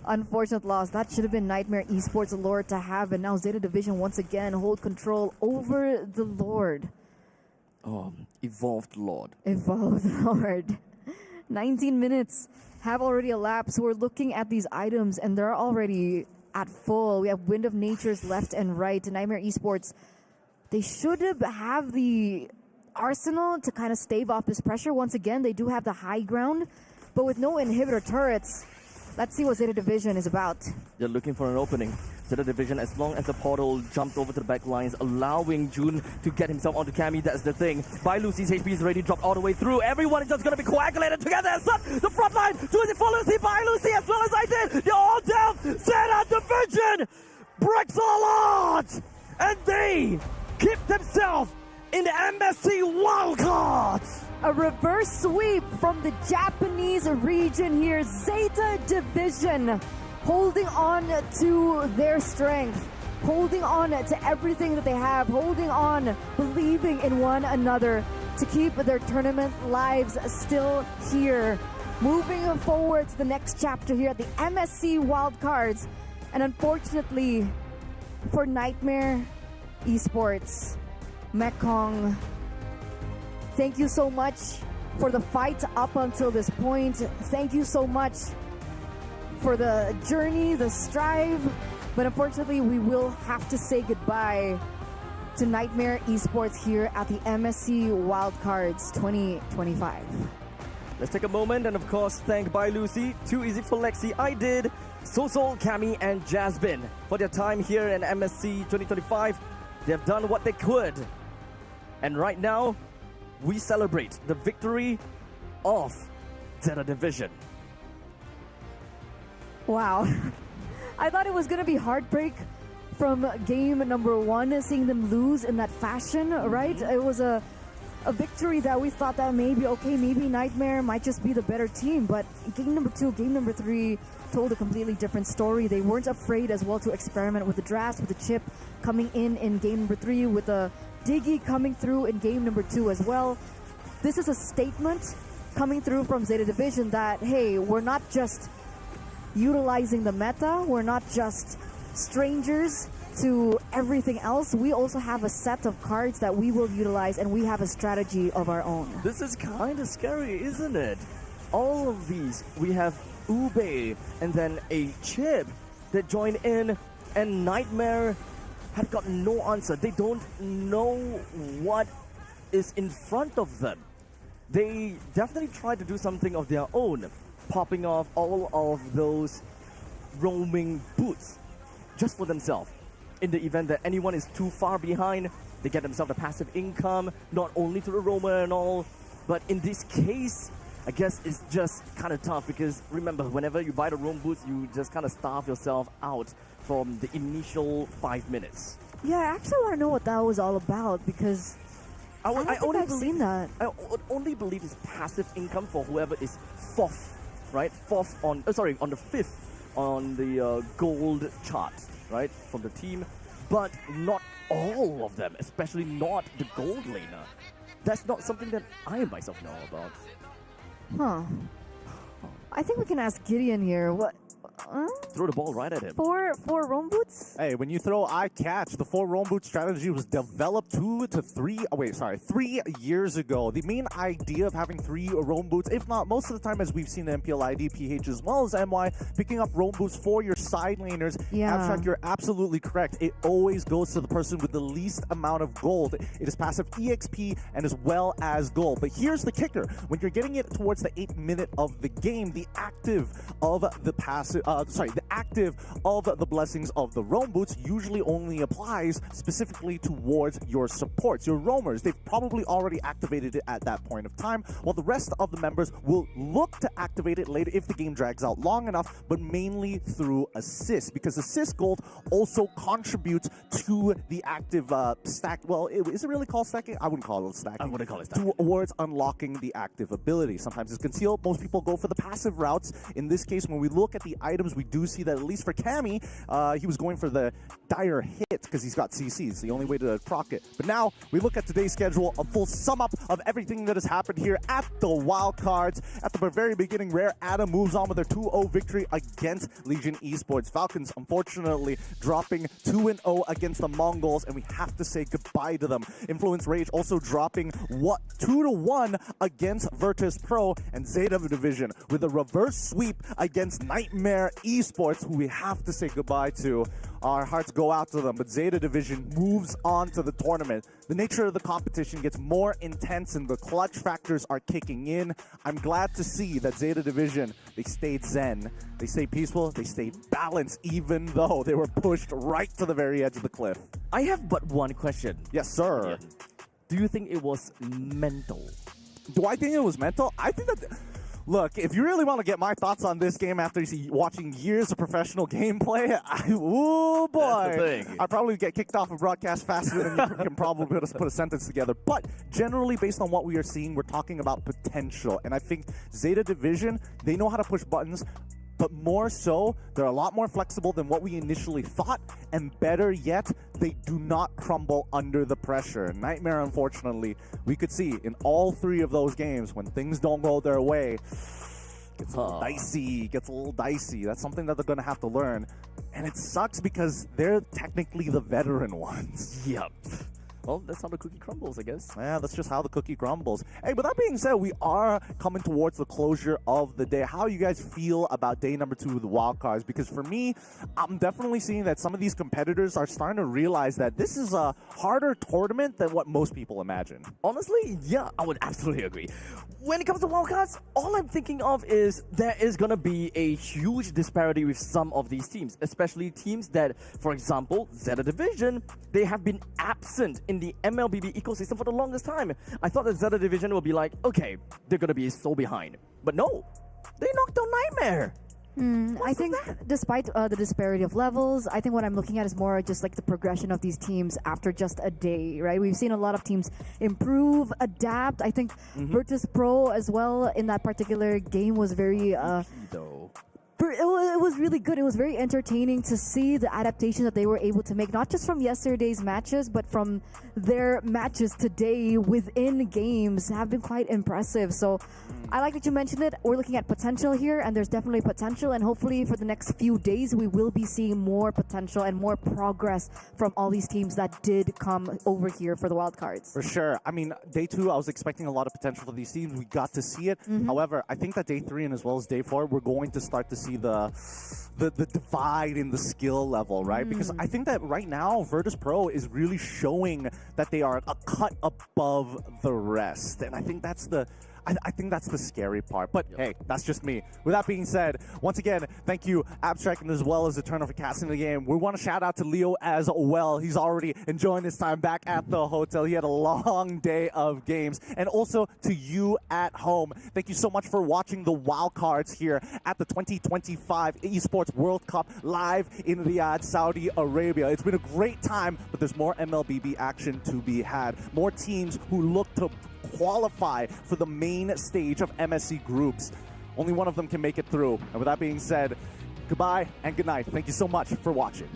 Unfortunate loss. That should have been Nightmare Esports Lord to have, and now Zeta Division once again hold control over the Lord. Evolved Lord. Evolved Lord. 19 minutes have already elapsed. We're looking at these items, and they're already at full. We have Wind of Nature's left and right. Nightmare Esports, they should have the arsenal to kind of stave off this pressure. Once again, they do have the high ground, but with no inhibitor turrets, let's see what Zeta Division is about. They're looking for an opening. Zeta Division, as long as the portal jumps over to the back lines, allowing Jun to get himself onto Cammy, that's the thing. By Lucy's HP is already dropped all the way through. Everyone is just going to be coagulated together as such. The front line, Lucy for Lucy, by Lucy, as well as I did. They're all down. Zeta Division breaks a lot. And they keep themselves in the MSC wildcards. A reverse sweep from the Japanese region here. Zeta Division holding on to their strength, holding on to everything that they have, holding on, believing in one another to keep their tournament lives still here. Moving forward to the next chapter here at the MSC Wildcards. And unfortunately for Nightmare Esports, Mekong, thank you so much for the fight up until this point. Thank you so much for the journey, the strive. But unfortunately, we will have to say goodbye to Nightmare Esports here at the MSC Wildcards 2025. Let's take a moment and of course thank By Lucy, Too Easy for Lexi, I Did, Sosol, Cammy and Jasmine for their time here in MSC 2025. They have done what they could. And right now, we celebrate the victory of Zeta Division. Wow. I thought it was going to be heartbreak from game number one, seeing them lose in that fashion, right? It was a victory that we thought that maybe Nightmare might just be the better team, but game number two, game number three told a completely different story. They weren't afraid as well to experiment with the draft, with the chip coming in game number three, with the Diggy coming through in game number two as well. This is a statement coming through from Zeta Division that, hey, we're not just utilizing the meta, we're not just strangers to everything else. We also have a set of cards that we will utilize, and we have a strategy of our own. This is kind of scary, isn't it? All of these, we have Ube and then a chip that join in, and Nightmare have got no answer. They don't know what is in front of them. They definitely try to do something of their own, popping off all of those roaming boots just for themselves. In the event that anyone is too far behind, they get themselves a passive income, not only to the roamer and all, but in this case, I guess it's just kind of tough because remember, whenever you buy the roam boots, you just kind of starve yourself out from the initial 5 minutes. Yeah, I actually want to know what that was all about because I don't think I've seen that. I only believe it's passive income for whoever is fourth, right? Fourth on, on the fifth on the gold chart, right? From the team, but not all of them, especially not the gold laner. That's not something that I myself know about. Huh. I think we can ask Gideon here. What? Throw the ball right at him. Four roam boots? Hey, when you throw eye catch, the 4 roam boot strategy was developed 3 years ago. The main idea of having 3 roam boots, if not most of the time, as we've seen in MPL ID, PH, as well as MY, picking up roam boots for your side laners. Yeah. Abstract, you're absolutely correct. It always goes to the person with the least amount of gold. It is passive EXP and as well as gold. But here's the kicker. When you're getting it towards the 8th minute of the game, the active of the passive, the active of the blessings of the roam boots usually only applies specifically towards your supports, your roamers. They've probably already activated it at that point of time, while the rest of the members will look to activate it later if the game drags out long enough, but mainly through assists, because assist gold also contributes to the active stack. Well, is it really called stacking? I wouldn't call it stacking. I wouldn't call it stacking. Towards unlocking the active ability. Sometimes it's concealed. Most people go for the passive routes. In this case, when we look at the items, we do see see that at least for Cammy, he was going for the dire hit because he's got CCs, the only way to proc it. But now we look at today's schedule, a full sum up of everything that has happened here at the wildcards. At the very beginning, Rare Adam moves on with their 2-0 victory against Legion Esports. Falcons, unfortunately, dropping 2-0 against the Mongols, and we have to say goodbye to them. Influence Rage also dropping 2-1 against Virtus Pro, and Zeta Division with a reverse sweep against Nightmare Esports, who we have to say goodbye to. Our hearts go out to them, but Zeta Division moves on to the tournament. The nature of the competition gets more intense and the clutch factors are kicking in. I'm glad to see that Zeta Division, they stayed zen, they stayed peaceful, they stayed balanced, even though they were pushed right to the very edge of the cliff. I have but one question. Yes, sir. Do you think it was mental? Do I think it was mental? I think that... Look, if you really want to get my thoughts on this game after watching years of professional gameplay, oh boy, I probably get kicked off a broadcast faster than you can probably put a sentence together. But generally, based on what we are seeing, we're talking about potential. And I think Zeta Division, they know how to push buttons, but more so, they're a lot more flexible than what we initially thought, and better yet, they do not crumble under the pressure. Nightmare, unfortunately, we could see in all three of those games, when things don't go their way, gets a little dicey, That's something that they're going to have to learn, and it sucks because they're technically the veteran ones. Yep. Well, that's how the cookie crumbles, I guess. Yeah, that's just how the cookie crumbles. Hey, but that being said, we are coming towards the closure of the day. How you guys feel about day number 2 of the wildcards? Because for me, I'm definitely seeing that some of these competitors are starting to realize that this is a harder tournament than what most people imagine. Honestly, yeah, I would absolutely agree. When it comes to wildcards, all I'm thinking of is there is going to be a huge disparity with some of these teams, especially teams that, for example, Zeta Division, they have been absent in the MLBB ecosystem for the longest time. I thought that Zeta Division would be like, okay, they're going to be so behind. But no, they knocked out Nightmare. I think despite the disparity of levels, I think what I'm looking at is more just like the progression of these teams after just a day, right? We've seen a lot of teams improve, adapt. I think Virtus Pro as well in that particular game was very... It was really good. It was very entertaining to see the adaptation that they were able to make, not just from yesterday's matches, but from their matches today within games have been quite impressive. So I like that you mentioned it. We're looking at potential here, and there's definitely potential. And hopefully for the next few days, we will be seeing more potential and more progress from all these teams that did come over here for the wildcards. For sure. I mean, day 2, I was expecting a lot of potential for these teams. We got to see it. However, I think that day 3 and as well as day 4, we're going to start to see the divide in the skill level, right? Because I think that right now Virtus Pro is really showing that they are a cut above the rest, and I think that's the scary part. But hey, that's just me. With that being said, once again, thank you, Abstract, and as well as Eternal for casting the game. We want to shout out to Leo as well. He's already enjoying his time back at the hotel. He had a long day of games. And also to you at home, thank you so much for watching the wildcards here at the 2025 Esports World Cup live in Riyadh, Saudi Arabia. It's been a great time, but there's more MLBB action to be had. More teams who look to qualify for the main stage of MSC groups. Only one of them can make it through. And with that being said, goodbye and good night. Thank you so much for watching.